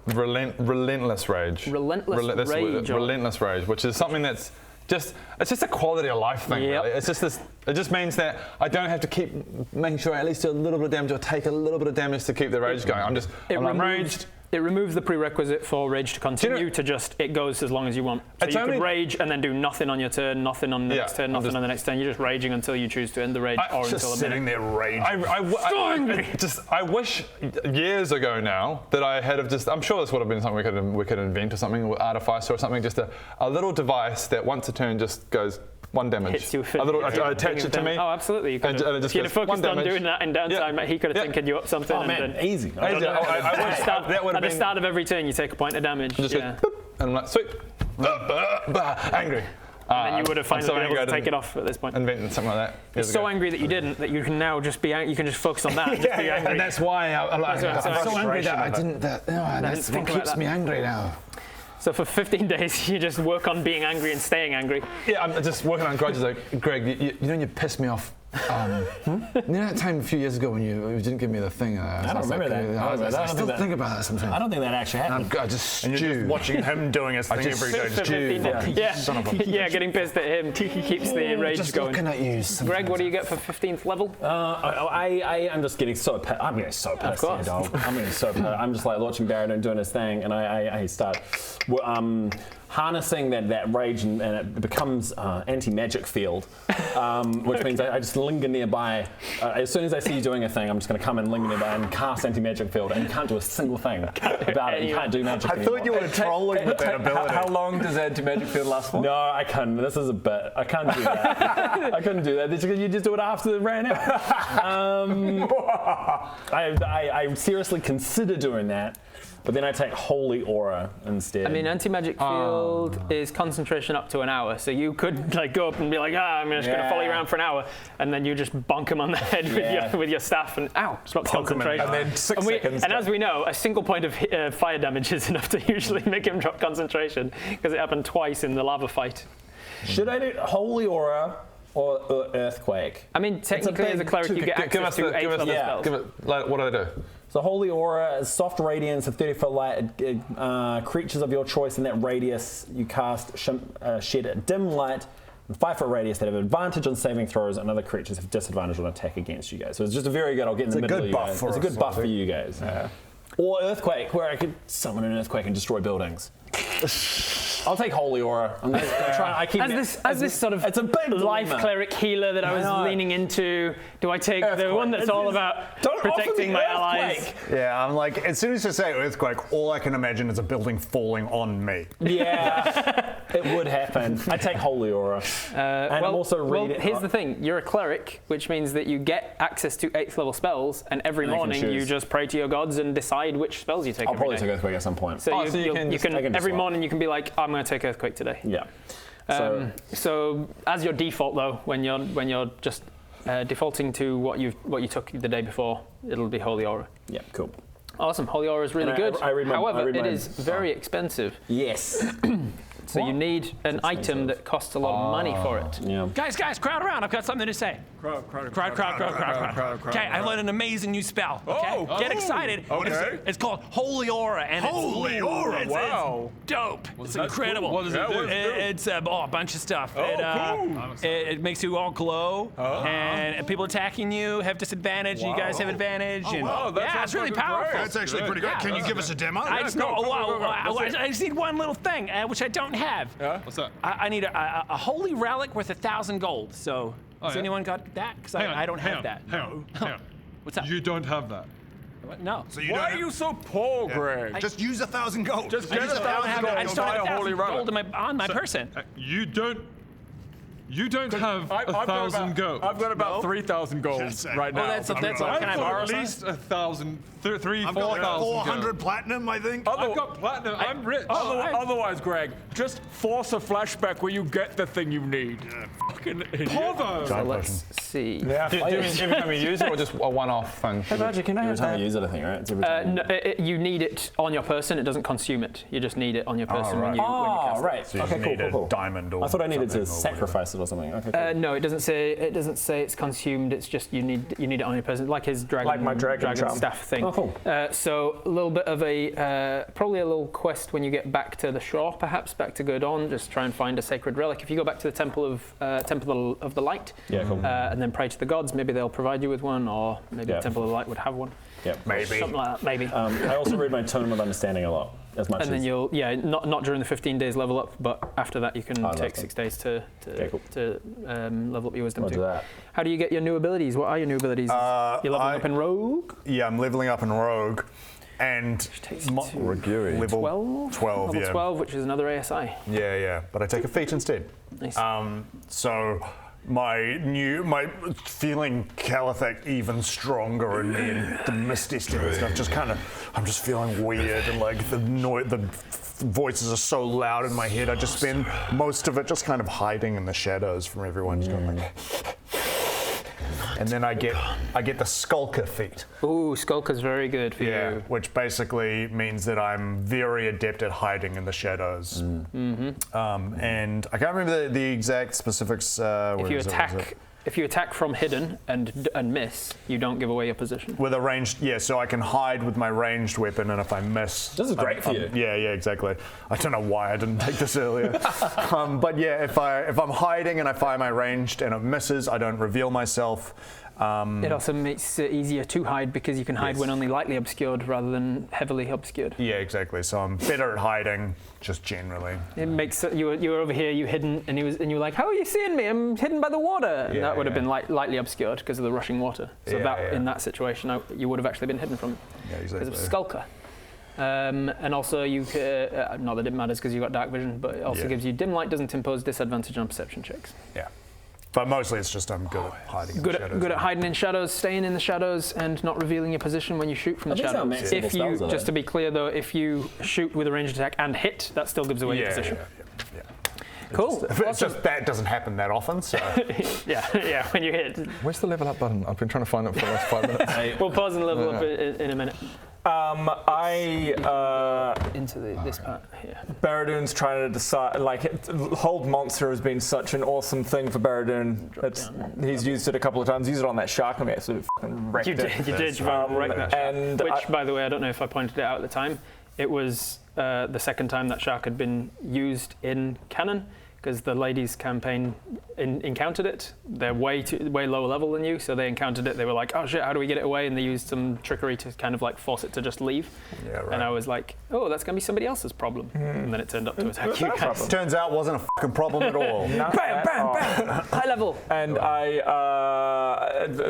relentless rage. Relentless rage, which is something that's it's just a quality of life thing, really. It's just this. It just means that I don't have to keep making sure I at least do a little bit of damage or take a little bit of damage to keep the rage going. I'm raged. It removes the prerequisite for rage to continue it goes as long as you want. So you could rage and then do nothing on your turn, nothing on the next turn, nothing on the next turn. You're just raging until you choose to end the rage or until a minute. Sitting there raging. I wish years ago now that I had I'm sure this would have been something we could invent or something, or artifice or something, just a little device that once a turn just goes 1 damage. Hits you I attach it to me. Oh, absolutely. You could have focused on doing that in downtime. He could have tinkered you up something. Oh man, easy. At the start of every turn, you take a point of damage. Just and I'm like, sweet. Angry. And then you would have finally been able to take it off at this point. Invented something like that. You're so angry that you didn't, that you can now just be you can just focus on that and just be angry. And that's why I'm so angry that I didn't. That's what keeps me angry now. So for 15 days, you just work on being angry and staying angry. Yeah, I'm just working on grudges. Like, Greg, you know you pissed me off. You know that time a few years ago when you didn't give me the thing? I don't remember that. I still think about that sometimes. I don't think that actually happened. I just and you're just watching him doing his thing every day. Son of a... getting pissed at him. He keeps the rage just going. Looking at you. Greg, what do you get for 15th level? I'm just getting so pissed. I'm getting so pissed. Of course. I'm getting so pissed. I'm just like watching Baradun doing his thing, and I start harnessing that rage, and it becomes anti-magic field, which means I just linger nearby. As soon as I see you doing a thing, I'm just going to come and linger nearby and cast anti-magic field, and you can't do a single thing about it. You can't do magic anymore. Thought you were trolling with that ability. How long does anti-magic field last for? No, I can't. This is a bit. I can't do that. I couldn't do that. You just do it after it ran out. I seriously consider doing that. But then I take Holy Aura instead. I mean, anti-magic field is concentration up to an hour, so you could go up and be like, I'm just going to follow you around for an hour, and then you just bonk him on the head with your staff, and stops concentration. And then 6 seconds. And as we know, a single point of fire damage is enough to usually make him drop concentration, because it happened twice in the lava fight. Should I do Holy Aura or Earthquake? I mean, technically, as a cleric, you get access to 8 level spells. What do I do? So Holy Aura is soft radiance of 30-foot light. Creatures of your choice in that radius you cast shed dim light in 5-foot radius that have advantage on saving throws, and other creatures have disadvantage on attack against you guys. So it's just a very good. I'll get in the middle of you guys. It's a good buff for you guys. Yeah. Or Earthquake, where I could summon an earthquake and destroy buildings. I'll take Holy Aura. I'm just trying. I keep as this sort of it's a big life dilemma. Cleric healer that I was leaning into. Do I take the one that's all about? Don't protecting my allies. Yeah, I'm like, as soon as you say earthquake, all I can imagine is a building falling on me. Yeah, it would happen. I take Holy Aura. And I'm also reading. Here's the thing: you're a cleric, which means that you get access to 8th level spells, and every morning you just pray to your gods and decide which spells you take. I'll probably take Earthquake at some point. So you can every morning you can be like, I'm going to take Earthquake today. Yeah. So as your default though, when you're just defaulting to what you took the day before, it'll be Holy Aura. Yeah, cool. Awesome. Holy Aura is really good. However, it is very expensive. Yes. So you need an item that costs a lot of money for it. Yeah. Guys, crowd around. I've got something to say. Crowd. Okay, I learned an amazing new spell. Okay, get excited. Okay. It's called Holy Aura, and Holy Aura, wow. It's dope. It's That's incredible. cool. What does it do? It's a bunch of stuff. Oh, cool. It makes you all glow, and people attacking you have disadvantage. You guys have advantage. Oh, and wow, that it's really sounds powerful. That's actually pretty good. Can you give us a demo? I just I just need one little thing, which I don't have. Yeah? What's that? I need a holy relic worth 1,000 gold. So, has anyone got that? Because I don't have that. Hang on. What's up? You don't have that. What? No. So you Why don't are you so poor, Greg? just use 1,000 gold. Just I get just don't 1,000 have. gold I and just don't buy have a holy 1,000 gold relic. on my person. You don't have 1,000 gold. I've got about 3,000 gold right now. That's I've can I got borrow at some? least 1,000, 3,000, I've got like 4,000 400 gold. platinum, I think. I've got platinum. I'm rich. Otherwise, Greg, just force a flashback where you get the thing you need. Fucking idiot. So let's see. Yeah, do you mean every time you use it or just a one-off thing? Hey, Roger, can I have that? Use it, I think, right? It's every time. No, you need it on your person. It doesn't consume it. You just need it on your person when you cast it. Right. So you Okay, need cool, a cool. diamond or I thought I needed to something or sacrifice it or something. Okay, cool. No, it doesn't say it's consumed. It's just you need it on your person, like his dragon, Like my dragon charm. staff thing. Oh, cool. So a little bit of probably a little quest when you get back to the shore, perhaps back to Godon. Just try and find a sacred relic. If you go back to the Temple of the Light, Yeah, cool. and then pray to the gods, maybe they'll provide you with one, or maybe Yeah. the Temple of the Light would have one. Yeah. Maybe. Something like that, maybe. I also read my Tome of Understanding a lot, as much And then as... you'll, not during the 15 days level up, but after that you can love take that. 6 days to cool. level up your wisdom I'll too. do that. How do you get your new abilities? What are your new abilities? You're leveling up in Rogue? Yeah, I'm leveling up in Rogue. And Takes you to level 12? 12, Level yeah. 12, which is another ASI. Yeah. But I take a feat instead. Nice. So my feeling Calathak even stronger in me and the misty step and stuff. I'm just feeling weird and like the voices are so loud in my head. I just spend most of it just kind of hiding in the shadows from everyone. Just going like, and then I get the Skulker feat. Ooh, Skulker's very good for you. Which basically means that I'm very adept at hiding in the shadows. And I can't remember the exact specifics. If you attack from hidden and miss, you don't give away your position. With a ranged, so I can hide with my ranged weapon, and if I miss, This is great for you. Yeah, exactly. I don't know why I didn't take this earlier, but yeah, if I'm hiding and I fire my ranged and it misses, I don't reveal myself. It also makes it easier to hide because you can hide when only lightly obscured rather than heavily obscured. Yeah, exactly. So I'm better at hiding, just generally. It makes you were over here, you hidden, and you were like, "How are you seeing me? I'm hidden by the water." And that would have been lightly obscured because of the rushing water. So in that situation, you would have actually been hidden from because of Skulker. And also, not that it matters because you got dark vision, but it also gives you dim light doesn't impose disadvantage on perception checks. Yeah. But mostly it's just I'm good at hiding in the shadows. Good at hiding in shadows, staying in the shadows, and not revealing your position when you shoot from the shadows. If you, just to be clear though, if you shoot with a ranged attack and hit, that still gives away your position. Yeah. Cool. It's just that doesn't happen that often, so. yeah, when you hit. Where's the level up button? I've been trying to find it for the last 5 minutes. We'll pause and level up in a minute. Into this part here. Barradoon's trying to decide, Hold Monster has been such an awesome thing for Barradoon. He's used it a couple of times. Used it on that shark and we absolutely fucking wrecked it. You did wreck that shark. Which, by the way, I don't know if I pointed it out at the time. It was the second time that shark had been used in canon, because the ladies' campaign encountered it. They're way lower level than you, so they encountered it. They were like, "Oh shit, how do we get it away?" And they used some trickery to kind of like force it to just leave. Yeah, right. And I was like, "Oh, that's gonna be somebody else's problem." And then it turned up to attack you guys. Turns out, wasn't a fucking problem at all. Bam, bam, bam! High level. And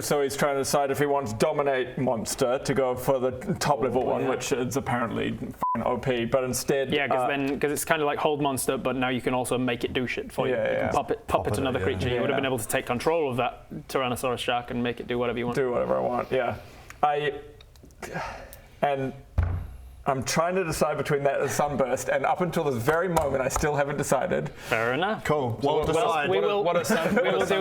so he's trying to decide if he wants Dominate Monster to go for the top level one, which is apparently f***ing OP, but instead... Yeah, because it's kind of like Hold Monster, but now you can also make it do shit for you. You can pop it to another creature. You would have been able to take control of that Tyrannosaurus shark and make it do whatever you want. Do whatever I want, yeah. And I'm trying to decide between that and Sunburst, and up until this very moment, I still haven't decided. Fair enough. Cool. Well, decide. We will Sunburst?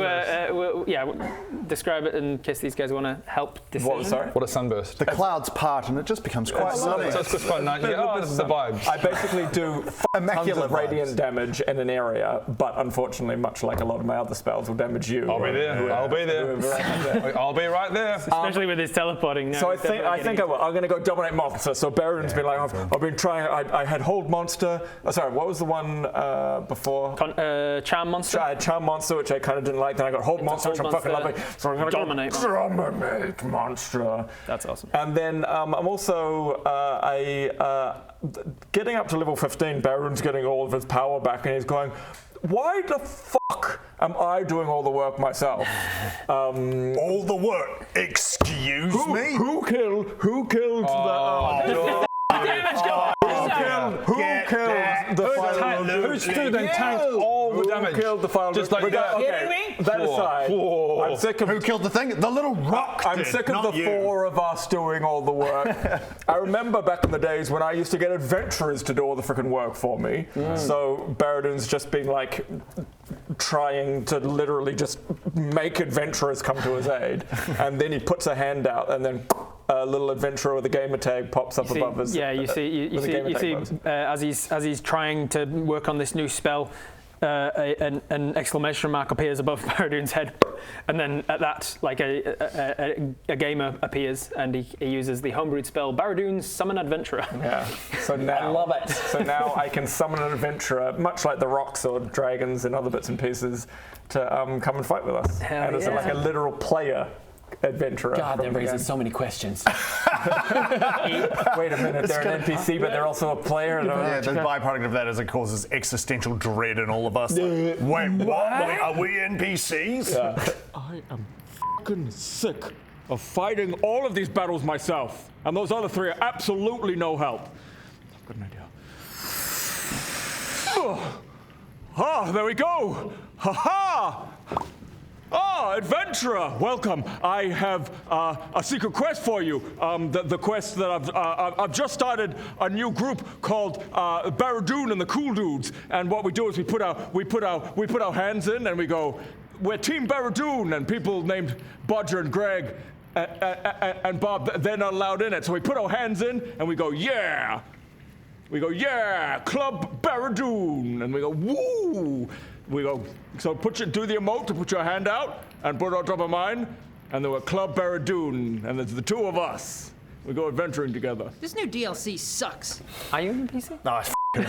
describe it in case these guys want to help decide. What a Sunburst. The clouds part and it just becomes quite sunny. So it's just quite nice. Yeah, this is the vibes. I basically do tons of radiant vibes. damage in an area, but unfortunately, much like a lot of my other spells, will damage you. I'll be there. I'll be there. I'll be right there. Especially with his teleporting now. So I think I will. I'm going to go Dominate Monster. So Baron's been like, I've been trying. I had Hold Monster. Sorry, what was the one before? Charm Monster. I had Charm Monster, which I kind of didn't like. Then I got Hold Monster, which I'm fucking loving. So I'm going to Dominate go Dominate Monster. That's awesome. And then I'm also getting up to level 15. Baron's getting all of his power back, and he's going, why the fuck am I doing all the work myself? All the work? Excuse me? Who killed the... Who killed the final? Who stood and tanked all the damage? Who killed the final? Just like that. Okay, that aside, I'm sick of... Who killed the thing? The little rock I'm did, sick of not the you. four of us doing all the work. I remember back in the days when I used to get adventurers to do all the freaking work for me. So Baradun's just been like trying to literally just make adventurers come to his aid. And then he puts a hand out and then a little adventurer with a gamer tag pops up above his... Yeah, you see as he's trying to work on this new spell, an exclamation mark appears above Baradun's head, and then at that, like a gamer appears, and he uses the homebrewed spell Baradun's Summon Adventurer. Yeah. So now I love it. So now I can summon an adventurer, much like the rocks or dragons and other bits and pieces, to come and fight with us. Hell and it's yeah. like a literal player adventurer. God, that raises so many questions. Wait a minute, they're an NPC, but they're also a player. Yeah, the byproduct of that is it causes existential dread in all of us. Like, wait, what? Are we NPCs? Yeah. I am fucking sick of fighting all of these battles myself, and those other three are absolutely no help. I've got an idea. Ah, there we go. Ha ha! Ah, adventurer, welcome. I have a secret quest for you. The quest that I've just started a new group called Baradun and the Cool Dudes. And what we do is we put our hands in and we go, we're Team Baradun, and people named Bodger and Greg and Bob, they're not allowed in it. So we put our hands in and we go, yeah. We go, yeah, Club Baradun, and we go, woo. We go, so do the emote to put your hand out and put it on top of mine, and then we're Club Baradun, and it's the two of us. We go adventuring together. This new DLC sucks. Are you an NPC? No, it's I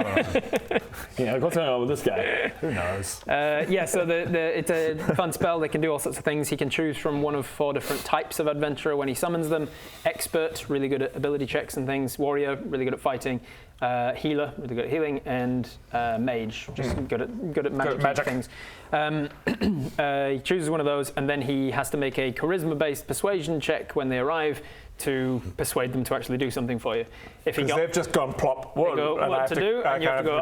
don't know. Yeah, what's going on with this guy? Who knows? So it's a fun spell. They can do all sorts of things. He can choose from one of 4 different types of adventurer when he summons them. Expert, really good at ability checks and things. Warrior, really good at fighting. Healer, really good at healing, and mage, just good at magic things. He chooses one of those, and then he has to make a charisma-based persuasion check when they arrive to persuade them to actually do something for you. If Because they've just gone plop. they go, what to do, and you have to go,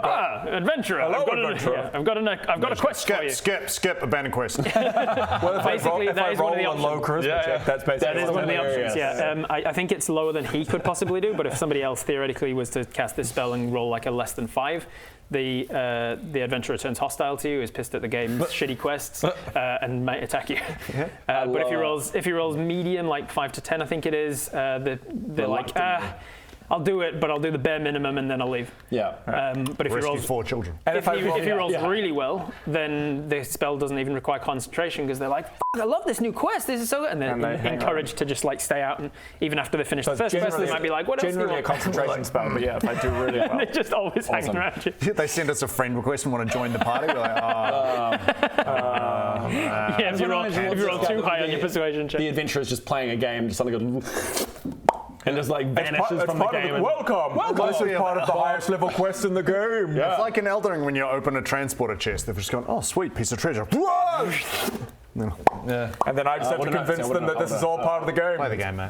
adventurer. I've got a quest for you. Skip, abandon quest. Well, basically, that is one of the options. Low charisma check, that's basically That is one of the options, Yes. yeah. I think it's lower than he could possibly do, but if somebody else theoretically was to cast this spell and roll like a less than 5, the adventurer turns hostile to you, is pissed at the game's shitty quests, and might attack you. But if he rolls medium, like 5 to 10, I think it is, they're like, I'll do it, but I'll do the bare minimum and then I'll leave. Yeah. But if he Rescue rolls 4 children. if he rolls really well, then the spell doesn't even require concentration because they're like, I love this new quest. This is so good. And they're encouraged to just like stay out, and even after they finish the first quest, they might be like, what else do you Generally a want? concentration spell, but yeah, if I do really well. They're just always hanging around you. They send us a friend request and want to join the party. We're like, Yeah, if you roll too high on your persuasion check. The adventurer is just playing a game, just suddenly goes and just like vanishes from the game. Welcome! This is part of the highest level quest in the game. It's like in Elden Ring when you open a transporter chest. They've just gone, oh, sweet piece of treasure. Yeah. And then I just have to convince them that this is all part of the game. Play the game, mate.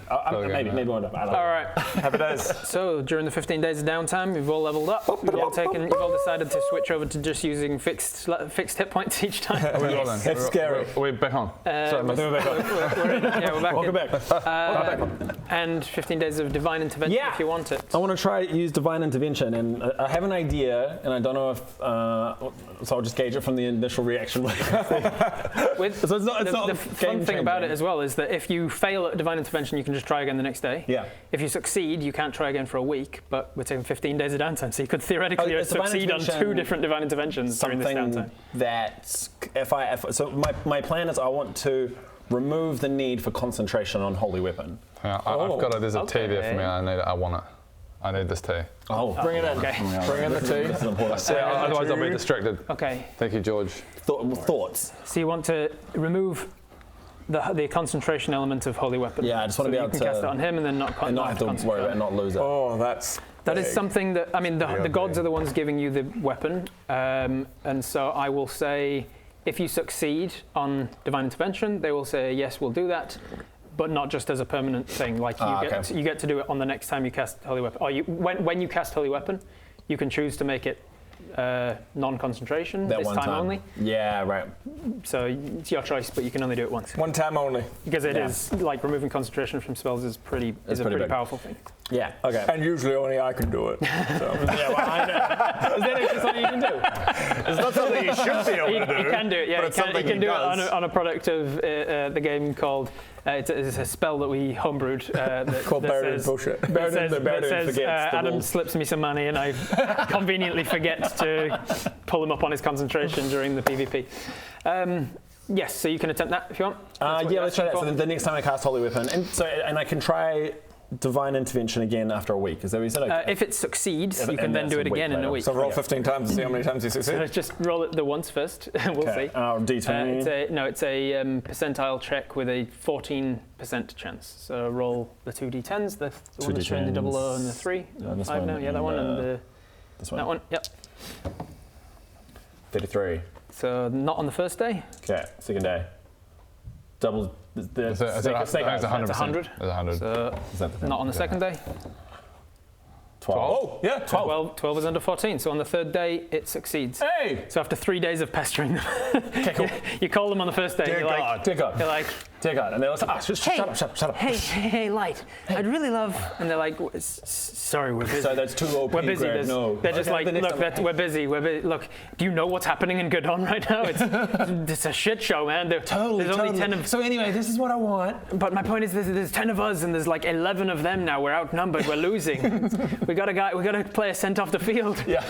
Maybe one. All right. Happy days. So during the 15 days of downtime, you've all leveled up. You've all decided to switch over to just using fixed hit points each time. It's scary. We're back on. We're back. Welcome back. And 15 days of divine intervention if you want it. I want to try use divine intervention, and I have an idea, and I don't know if so I'll just gauge it from the initial reaction. So the fun thing about it as well is that if you fail at divine intervention, you can just try again the next day. Yeah. If you succeed, you can't try again for a week, but we're taking 15 days of downtime, so you could theoretically succeed on 2 different divine interventions during this downtime. That so my plan is I want to remove the need for concentration on holy weapon. Yeah, I've got there's a tea there for me. I want it. I need this tea. Oh, Bring it in. Okay. Bring in the tea. Otherwise I'll be distracted. Okay. Thank you, George. Thoughts? So you want to remove the concentration element of holy weapon. Yeah, I just want to be able to cast it on him and then not have to worry about it and not lose it. Oh, that is something that, I mean, the gods are the ones giving you the weapon, and so I will say, if you succeed on divine intervention, they will say, yes, we'll do that, but not just as a permanent thing. Like you get to do it on the next time you cast holy weapon. Or when you cast holy weapon, you can choose to make it non-concentration this time only. Yeah, right. So it's your choice, but you can only do it once. One time only. Because it is like removing concentration from spells is a pretty powerful thing. Yeah. Okay. And usually only I can do it. So. Yeah, well, I know. Is that actually something you can do? It's not something you should be able to do. He can do it. Yeah, he can do it on a product of the game called. It's a spell that we homebrewed. Called Buried Bullshit. Adam slips me some money and I conveniently forget to pull him up on his concentration during the PvP. Yes, so you can attempt that if you want. Let's try that. So the next time I cast Holy Weapon, and I can try Divine Intervention again after a week. Is that what you said? Okay. If it succeeds, you can then do it again in a week. So roll 15 times and see how many times you succeed? So just roll it the once first, we'll see. D20? It's a percentile check with a 14% chance. So roll the 2d10s, the one that's showing the 00 and the 3. This 5 one now, that one, and this one. that one, yep. 33. So not on the first day. Okay, second day. Double. It's 100%. 100. It's 100. So not on the second day. 12. Oh, yeah, 12. 12 is under 14. So on the third day, it succeeds. Hey! So after 3 days of pestering them, Okay, cool. you call them on the first day. Dear God. Dear God. You're like, Dear God. And they're like, shut up. hey, Light, I'd really love. And they're like, sorry, we're busy. So that's too OP. We're busy. Greg, no. They're just like, look, we're busy. Look, do you know what's happening in Godon right now? It's a shit show, man. There's only 10 of. So anyway, this is what I want. But my point is, there's 10 of us, and there's like 11 of them now. We're outnumbered. We're losing. We got a player sent off the field. Yeah.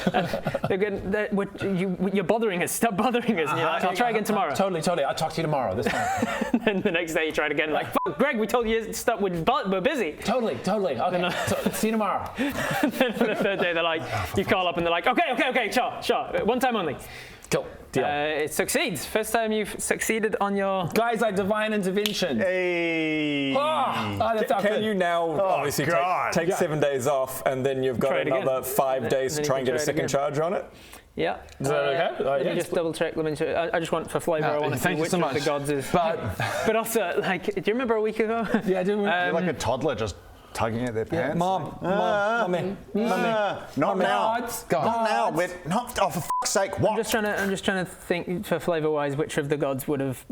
You're bothering us. Stop bothering us. And you're like, I'll try again tomorrow. Totally. I'll talk to you tomorrow. This time. And the next day you try it again. Like, fuck, Greg, we told you to stop. We're busy. Totally. Okay. See you tomorrow. And then the third day they're like, you call up and they're like, okay, sure. One time only. Cool. Deal. It succeeds. First time you've succeeded on your. Guys, I divine intervention. Hey. Can you now obviously take 7 days off and then you've got another 5 days to try and get a second charge on it? Yeah. Is that okay? Let me just double check. I just want for flavour. I want to see which of the gods is. But also, like, do you remember a week ago? Yeah, I do. You're like a toddler just tugging at their pants. Mommy. Not now. Not now. Oh, for fuck's sake! What? I'm just trying to think for flavour-wise which of the gods would have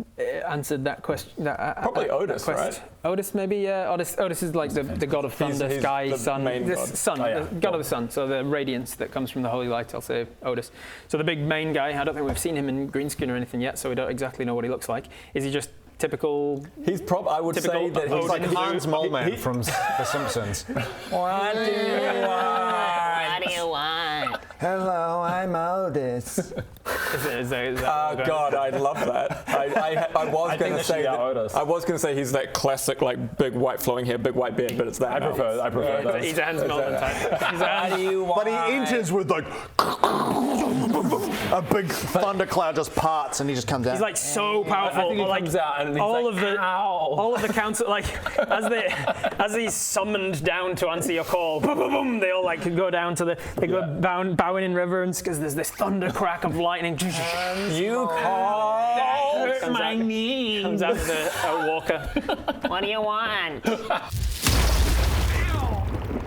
answered that question. Probably Otis, right? Otis, maybe. Yeah. Otis is like the god of thunder, sky, sun. The god of the sun. So the radiance that comes from the holy light. I'll say Otis. So the big main guy. I don't think we've seen him in green screen or anything yet, so we don't exactly know what he looks like. Is he just typical. He's I would say that he's like Hans Moleman from The Simpsons. What do you want? What do you want? Hello, I'm Otis. Is that God, I love that. I was going to say Otis. I was going to say he's that classic like big white flowing hair, big white beard, but it's that. I prefer those. He's a Hans Moleman type. What do you want? But he enters with like a big thundercloud just parts and he just comes out. He's like so powerful. I think he like, comes out and he's all like, of the ow. all of the council, like as he's summoned down to answer your call, boom, boom, boom, they all like go down to go bowing in reverence because there's this thunder crack of lightning. You call My knee. Comes out with a walker. What do you want?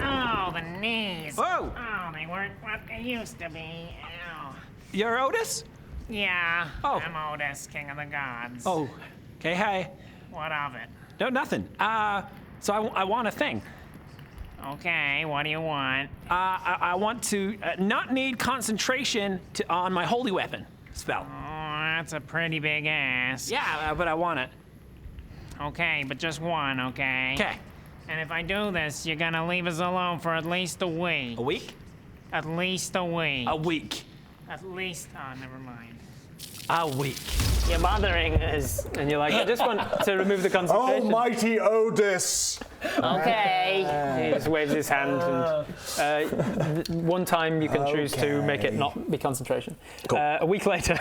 Ow, the knees. Whoa. Oh, they weren't what they used to be. Ow. You're Otis? Yeah, Oh. I'm Otis, king of the gods. Oh, okay, hi. What of it? No, nothing. So I want a thing. Okay, what do you want? I want to not need concentration on my holy weapon spell. Oh, that's a pretty big ass. Yeah, but I want it. Okay, but just one, okay? Okay. And if I do this, you're gonna leave us alone for at least a week. A week? At least a week. A week. At least. Oh, never mind. A week. You're bothering us, and you're like, I just want to remove the concentration. Almighty Otis! Okay. He just waves his hand, and one time you can choose to make it not be concentration. Cool. A week later,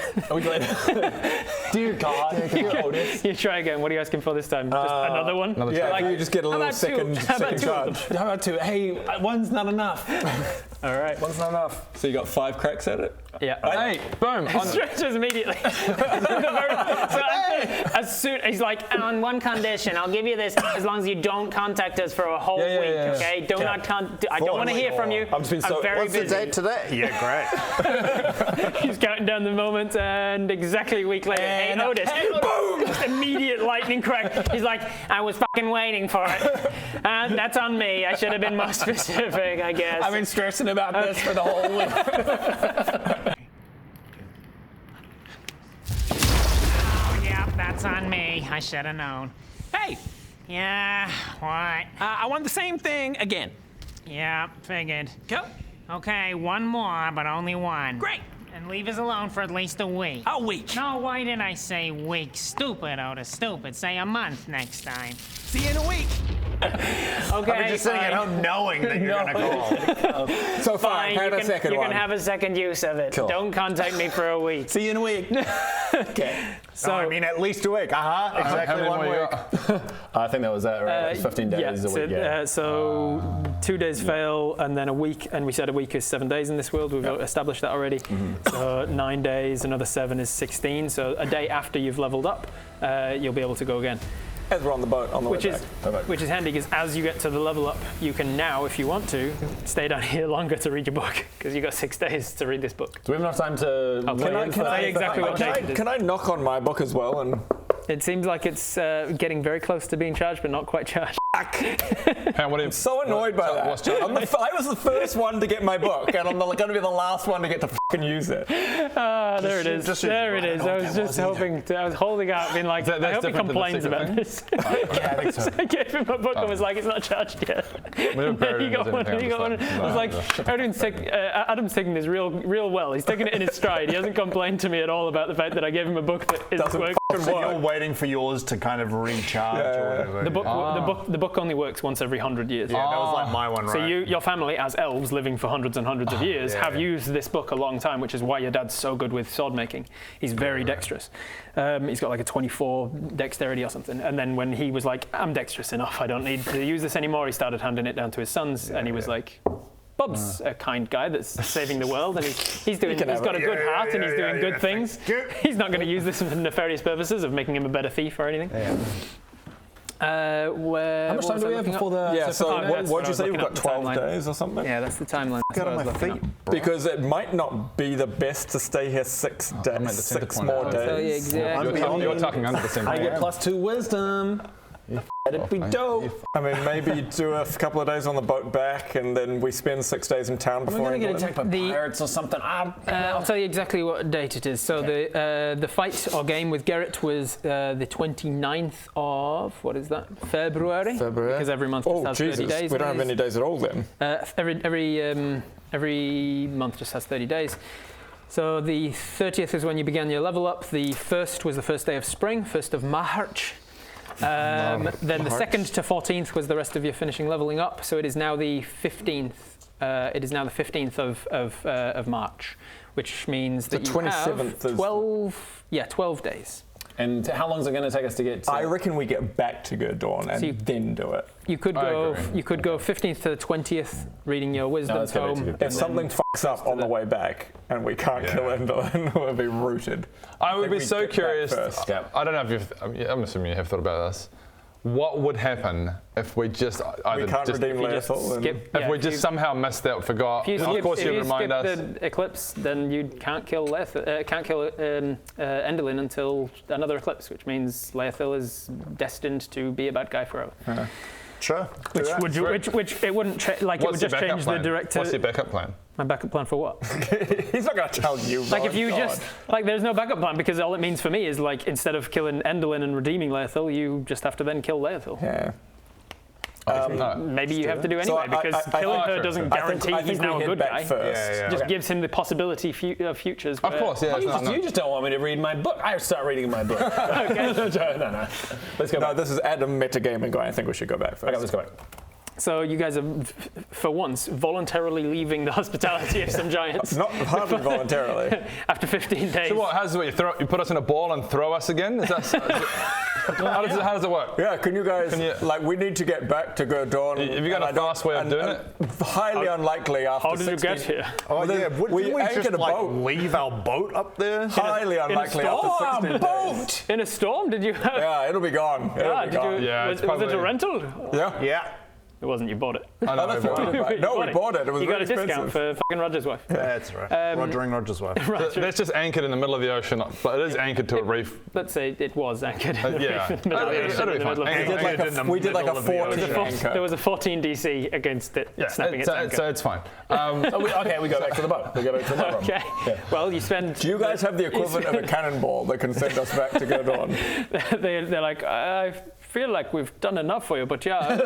Dear God, dear Otis. you try again. What are you asking for this time? Just another one? Yeah, like you just get a little about second, two? How about second two of charge. them? How about two? Hey, one's not enough. All right. One's not enough. So you got 5 cracks at it? Yeah. Hey, boom. Stretches immediately. As soon he's like, On one condition, I'll give you this as long as you don't contact us for a whole week, okay? Do not I don't want to hear from you. I'm just being so. very What's busy. the date today? Yeah, great. he's counting down the moment, and exactly a week later, hey Otis, boom! Just immediate lightning crack. He's like, I was fucking waiting for it. And that's on me. I should have been more specific, I guess. I've been stressing about this for the whole week. Oh, yeah, that's on me. I should have known. Hey, Yeah, what? I want the same thing again. Yeah, figured. Go. Okay, one more, but only one. Great. And leave us alone for at least a week. A week. No, why did I say week? Stupid, Otis, stupid. Say a month next time. See you in a week. Okay, I'm just sitting at home knowing that you're gonna call. So fine, had a second you one. can have a second use of it. Cool. Don't contact me for a week. See you in a week. Okay. So I mean, at least a week. Exactly 1 week. I think that was it, right? It was 15 days a week. Yeah. So 2 days fail, and then a week, and we said a week is 7 days in this world. We've established that already. So 9 days, another 7 is 16. So a day after you've leveled up, you'll be able to go again. As we're on the boat on the way back. Which is handy because as you get to the level up, you can now, if you want to, stay down here longer to read your book because you've got 6 days to read this book. Do we have enough time to? Can I knock on my book as well? And It seems like it's getting very close to being charged, but not quite charged. Hey, what I'm so annoyed by that. I was the first one to get my book, and I'm going to be the last one to get to fucking use it. There it is. There it is. I was just hoping. I was holding out, being like, I hope he complains about this. Yeah, I think so. I gave him a book and was like, it's not charged yet. didn't Then he bury got it, one. didn't He got one. count, I was like, Adam's taking this real well. He's taking it in his stride. He hasn't complained to me at all about the fact that I gave him a book that isn't working. So you're waiting for yours to kind of recharge or whatever. The book only works once every 100 years. Yeah, that was like my one, right? So your family, as elves living for hundreds and hundreds of years, have used this book a long time, which is why your dad's so good with sword making. He's very dexterous. He's got like a 24 dexterity or something. And then when he was like, I'm dexterous enough, I don't need to use this anymore, he started handing it down to his sons, and he was like, Bob's a kind guy that's saving the world, and he's got a good heart, and he's doing good things. He's not going to use this for nefarious purposes of making him a better thief or anything. How much time do we have before the? Yeah, so what did you was say? We've looking got up the 12 timeline. days or something? Yeah, that's the timeline. Get on my feet. Because it might not be the best to stay here 6 days, 6 more days. So, yeah, exactly. You're talking under the same I get +2 wisdom. It'd be dope. I mean, maybe do a couple of days on the boat back, and then we spend 6 days in town before. We're gonna get England. attacked by pirates or something. I'll tell you exactly what date it is. So the fight or game with Gerrit was the 29th of, what is that, February? Because every month just has 30 days. We don't have any days at all then. Every month just has 30 days. So the 30th is when you began your level up. The 1st was the first day of spring, 1st of March. Then the 2nd to 14th was the rest of your finishing leveling up. So it is now the 15th. It is now the 15th of March, which means that you have 12 days. And how long is it going to take us to get to... I reckon we get back to Gurdon and then do it. You could go 15th to the 20th, reading your wisdom tome. If something fucks up on the way back and we can't kill Enderlin, we'll be rooted. I would be so curious. I don't know if I'm assuming you have thought about this. What would happen if we just either we can't redeem Leothel? If we just somehow missed out, forgot? Of course, you remind us. If you skip the eclipse, then you can't kill Enderlin until another eclipse, which means Leothel is destined to be a bad guy forever. Sure. Which it wouldn't it would just change the director. What's your backup plan? My backup plan for what? He's not going to tell you. Like if you just there's no backup plan because all it means for me is like instead of killing Enderlin and redeeming Leothel, you just have to then kill Leothel. Yeah. Maybe you have to do anyway because killing her doesn't guarantee he's now a good guy. Just gives him the possibility of futures. Of course, yeah. You just don't want me to read my book. I start reading my book. Okay. No. Let's go back. No, this is Adam metagaming guy. I think we should go back first. Okay, let's go back. So you guys are, for once, voluntarily leaving the hospitality of some giants. Not hardly voluntarily. After 15 days. So what? How does it work? You put us in a ball and throw us again? Is that? How does it work? Yeah, can you guys, we need to get back to Gurdon. Have you got a fast way of doing it? Highly unlikely after How did you get here? Oh, yeah, we just anchored a boat. leave our boat up there? Highly unlikely after 16 days. In a storm? Did you have... Yeah, it'll be gone. Was it a rental? Yeah. It wasn't, you bought it. We bought it. It was you got a expensive. discount for fucking Roger's wife. That's right. Roger's wife. That's just anchored in the middle of the ocean, but it is anchored to a reaf. Let's say it was anchored in the reef in the middle of the ocean. We did like a 14 anchor. There was a 14 DC against it snapping its anchor. So it's fine. Okay, we go back to the boat. Okay. Yeah. Well, you spend... Do you guys have the equivalent of a cannonball that can send us back to Gurdon? They're like, I feel like we've done enough for you, but yeah,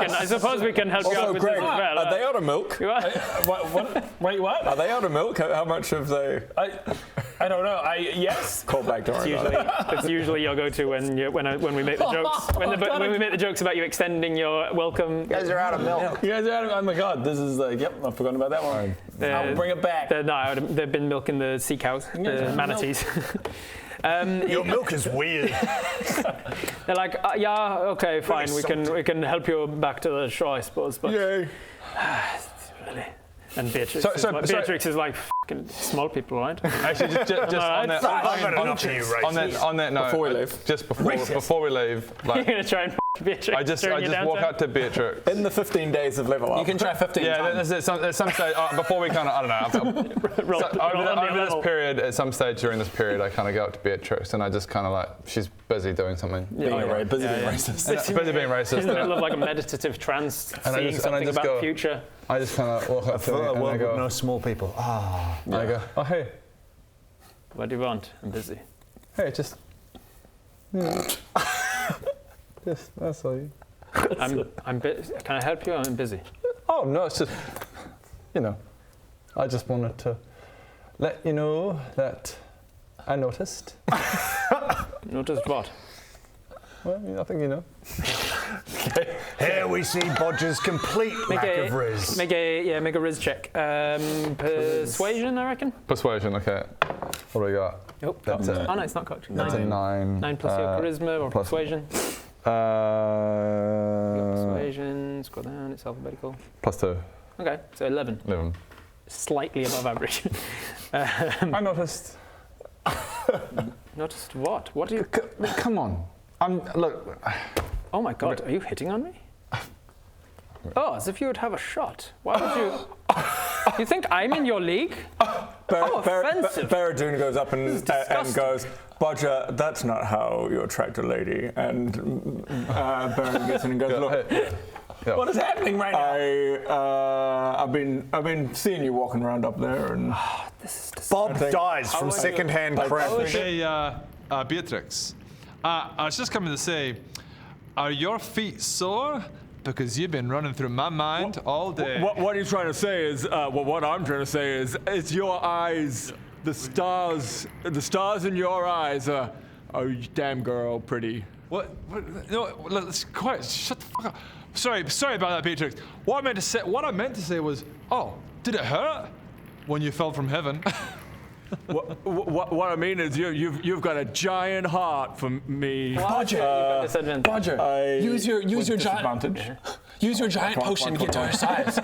I suppose we can help you out with Greg, this as well. Are they out of milk? Wait, what? Are they out of milk? How much have they? I don't know. Yes. Call back to It's usually your go-to when we make the jokes. When we make the jokes about you extending your welcome. You guys are out of milk. You guys are out of. Oh my God, this is yep. I've forgotten about that one. I'll bring it back. They've been milking the sea cows, the manatees. Your milk is weird. They're like, yeah, okay, fine. We can help you back to the shore, I suppose. But yay. Really. And Beatrix is like fucking small people, right? Actually, just on that note, before we leave, just before we leave, you're gonna try and Beatrix. I just walk up to Beatrix. In the 15 days of level up. You can try 15 times. At some stage, before we kind of, I don't know. Over this period, at some stage during this period, I kind of go up to Beatrix and I just kind of like, she's busy doing something. Busy being racist. Busy being racist. In the middle of like a meditative trance, seeing something about the future. I just kind of walk up to her and I go, no small people. I go, oh hey. What do you want? I'm busy. Hey, just. Yes, that's all you. I'm busy. Can I help you? I'm busy. Oh no, it's just, I just wanted to let you know that I noticed. Noticed what? Well, I think you know. Here we see Bodger's complete lack of riz. Make a riz check. Persuasion, I reckon. Persuasion, okay. What do we got? Oh, no, it's not cocked. That's a 9. 9 plus your charisma or persuasion. Persuasion, scroll down, it's alphabetical. +2. Okay, so 11. 11. Slightly above average. I noticed. Noticed what? What do you... Come on. Look. Oh my God, are you hitting on me? Oh, as if you would have a shot. Why would you... You think I'm in your league? Offensive. Baradoon goes up and goes, Bodger, that's not how you attract a lady. And Baron gets in and goes, look, What is happening right now? I've been seeing you walking around up there, and Bob dies from secondhand cramp. Hey, Beatrix. I was just coming to say, are your feet sore? Because you've been running through my mind all day. What are you trying to say is, what I'm trying to say is, it's your eyes, the stars in your eyes are, oh, damn girl, pretty. What? No, let's quiet. Shut the fuck up. Sorry about that, Beatrix. What I meant to say was, oh, did it hurt when you fell from heaven? What I mean is, you've got a giant heart for me. Bodger, use your giant. Use your giant potion to get to our size.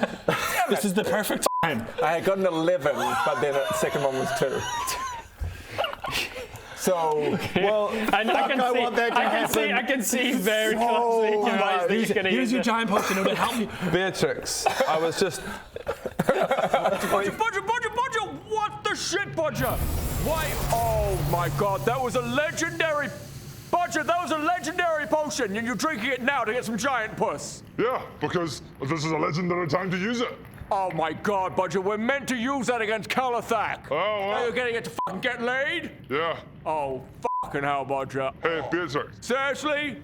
This is the perfect time. I got an 11, but then the second one was 2. So, well, I can see very closely that he's going to use your giant potion. It'll help you. Beatrix, I was just. Bodger, what the shit, Bodger? Why? Oh my God, that was a legendary. Bodger, that was a legendary potion, and you're drinking it now to get some giant puss. Yeah, because this is a legendary time to use it. Oh my God, Bodger, we're meant to use that against Calathak. Oh, Now well. you're getting it to fucking get laid? Yeah. Oh, fucking hell, Bodger. Hey, Beatrix. Seriously?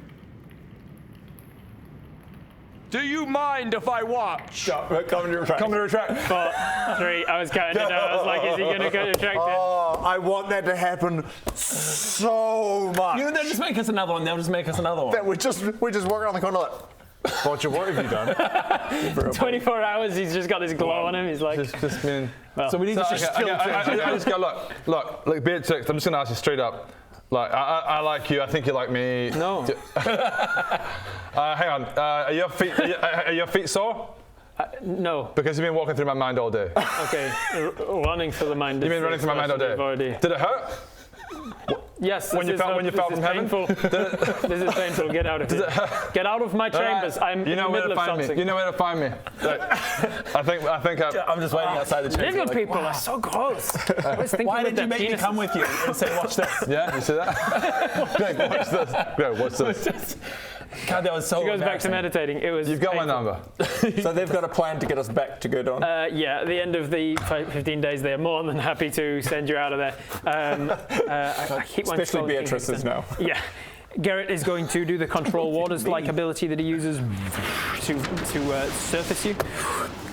Do you mind if I watch? come to retract. 4, 3. I was counting it out. I was like, is he going to retract it? Oh, I want that to happen so much. They'll just make us another one. They'll just make us another one. That we just walk around the corner like, Bodger, what have you done? 24 hours, he's just got this glow on him. He's like, Just been. well, So we need to I just go, look, Beatrix, I'm just going to ask you straight up. Like, I like you, I think you like me. no. Hang on, are your feet sore? No. Because you've been walking through my mind all day. Okay. Running through the mind. You've been running through my mind all day. Did it hurt? Yes. When you fell from heaven? This is painful. Get out of here. Get out of my chambers. I'm in the middle of something. You know where to find me. Like, I think I'm just waiting outside the chamber. Little people are so gross. Why did you make me come with you and say, watch this? Yeah, you see that? Greg, watch this. Greg, watch this. God, that was so He goes back to meditating. It was. You've got my painful. number. So they've got a plan to get us back to Gurdon. Yeah, at the end of the 15 days, they are more than happy to send you out of there. I keep wanting to Especially call it Beatrice's now. Yeah. Garrett is going to do the control waters-like ability that he uses to surface you,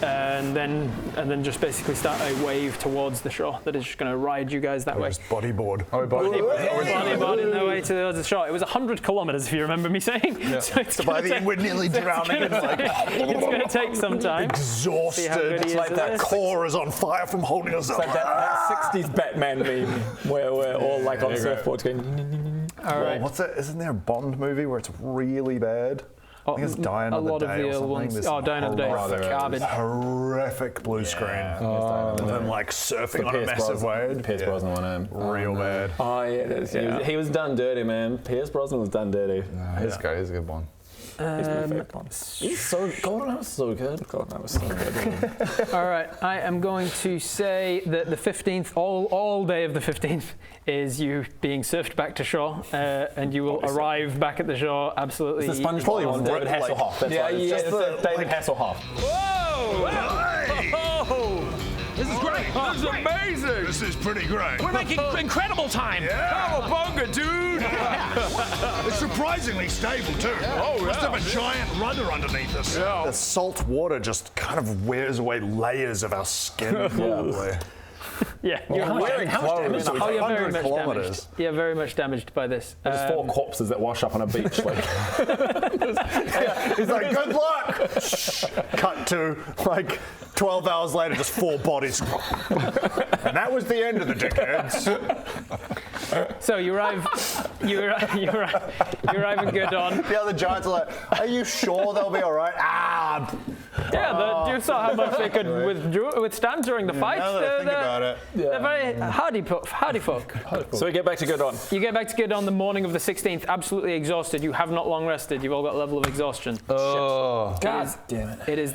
and then just basically start a wave towards the shore that is just going to ride you guys that way. Just bodyboard. Bodyboard in the way towards the shore. It was 100 kilometers, if you remember me saying. Yeah. So By the end, we're nearly drowning. It's going to take some time. See how good Exhausted. he It's is like at that this. core is on fire from holding us up. Like that 60s Batman meme where we're all like on surfboards going. All right. What's that? Isn't there a Bond movie where it's really bad? I think it's Die Another a lot Day of or the something. old ones. This Oh, Die Another Day. Garbage. horrific blue screen. And then like surfing on a massive wave. Pierce Brosnan one. Real bad. Oh, yeah, it is. Yeah. He was done dirty, man. Pierce Brosnan was done dirty. He's great. He's a good one. He's my favorite one. He's so Goldeneye was so good. God, that was so good. All right, I am going to say that the 15th, all day of the 15th, is you being surfed back to shore, and you will arrive back at the shore absolutely. It's the SpongeBob Probably one, David like- Hasselhoff. That's Yeah, right. yeah, It's it's David Hasselhoff. Whoa! This is great. This is amazing. This is pretty great. We're making incredible time. Cowabunga, dude. It's surprisingly stable too. Must have a giant rudder underneath us. The salt water just kind of wears away layers of our skin, probably. Yeah, you're Wearing clothes. Oh, you're very 100 much kilometers. damaged. Yeah, very much damaged by this. There's 4 corpses that wash up on a beach. Like, He's like, good luck! Cut to like 12 hours later, just 4 bodies. And that was the end of the dickheads. So you arrive in Gurdon. The other giants are like, are you sure they'll be all right? Yeah, you saw how much they could withstand during the fight. Now that I think about it. They're very hardy folk. So we get back to Gurdon. You get back to Gurdon the morning of the 16th, absolutely exhausted. You have not long rested. You've all got a level of exhaustion. Oh. God damn it! It is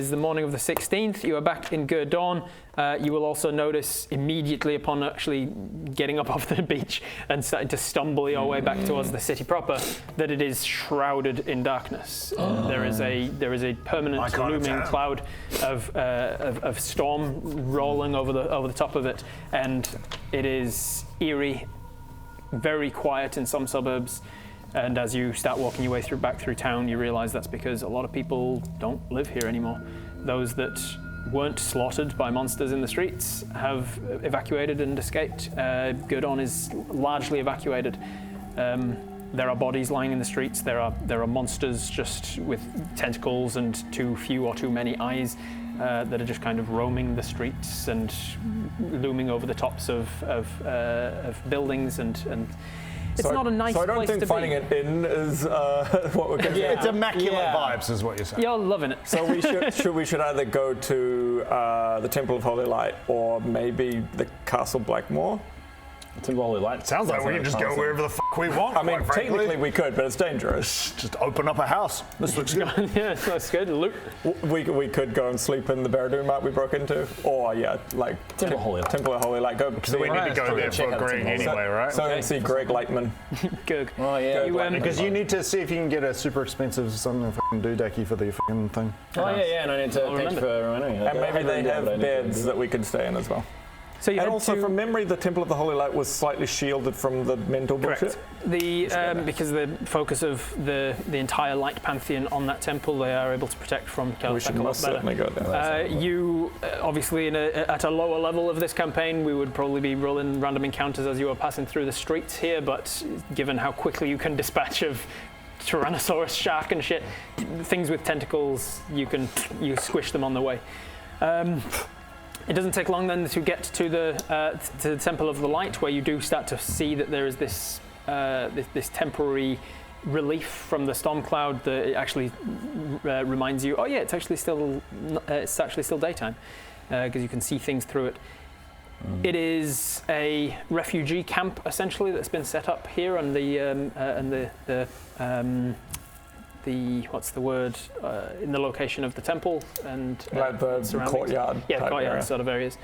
the morning of the 16th. You are back in Gurdon. You will also notice immediately upon actually getting up off the beach and starting to stumble your way back towards the city proper that it is shrouded in darkness. There is a permanent looming cloud of storm rolling over the top of it, and it is eerie, very quiet in some suburbs. And as you start walking your way back through town, you realize that's because a lot of people don't live here anymore. Those that weren't slaughtered by monsters in the streets have evacuated and escaped. Gurdon is largely evacuated. There are bodies lying in the streets. There are monsters just with tentacles and too few or too many eyes that are just kind of roaming the streets and looming over the tops of buildings and it's not a nice place to be. So I don't think finding an inn is what we're going to do. It's immaculate vibes is what you're saying. You're loving it. So we should either go to the Temple of Holy Light or maybe the Castle Blackmore. Temple of Holy Light. Sounds like we can just go wherever the fuck we want. I mean, technically we could, but it's dangerous. Just open up a house. This looks good. Yeah, that's good. Loot. We could go and sleep in the Barradoon Mart we broke into, or Temple of Holy Light. Temple of Holy Light. Go because we need to go there for agreeing anyway, right? So see Greg Lightman. Good. Oh yeah. Because you need to see if you can get a super expensive something fucking doodacky for the fucking thing. Oh yeah, and I need to thank you for reminding me. And maybe they have beds that we could stay in as well. So you and head also, to from memory, the Temple of the Holy Light was slightly shielded from the mental bullshit. Because the focus of the entire light pantheon on that temple, they are able to protect from Kelthak. We should most certainly go there. You obviously at a lower level of this campaign, we would probably be rolling random encounters as you are passing through the streets here. But given how quickly you can dispatch of Tyrannosaurus shark and shit, things with tentacles, you squish them on the way. It doesn't take long then to get to the Temple of the Light, where you do start to see that there is this temporary relief from the storm cloud that it actually reminds you, oh yeah, it's actually still daytime, because you can see things through it. It is a refugee camp essentially that's been set up here on the what's the word in the location of the temple and like the courtyard. Yeah, the courtyard area. sort of areas.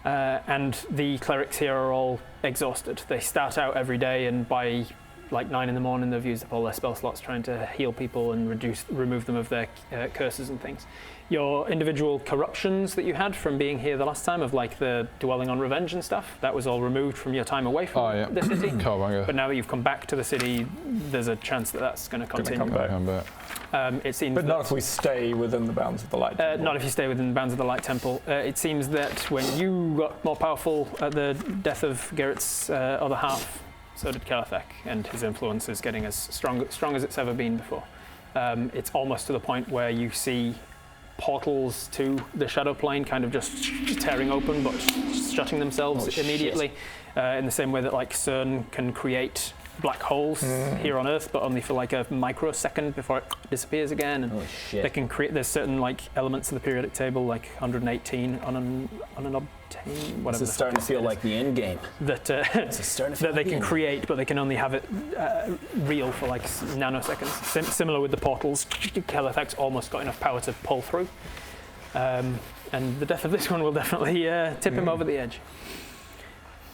And the clerics here are all exhausted. They start out every day, and by like 9 in the morning, they've used up all their spell slots trying to heal people and remove them of their curses and things. Your individual corruptions that you had from being here the last time, of like the dwelling on revenge and stuff, that was all removed from your time away from the city. But now that you've come back to the city, there's a chance that that's going to continue. Come back. It seems but not if we stay within the bounds of the Light Temple. Not if you stay within the bounds of the Light Temple. It seems that when you got more powerful at the death of Garrett's other half, so did Kelthak, and his influence is getting as strong as it's ever been before. It's almost to the point where you see portals to the shadow plane kind of just tearing open but shutting themselves immediately, in the same way that like CERN can create black holes here on Earth, but only for like a microsecond before it disappears again. And they can create, there's certain like elements of the periodic table, like 118 unobtained, whatever. This is starting to feel like the end game. That they can create, but they can only have it real for like nanoseconds. Similar with the portals, Kelthak's almost got enough power to pull through. And the death of this one will definitely tip him over the edge.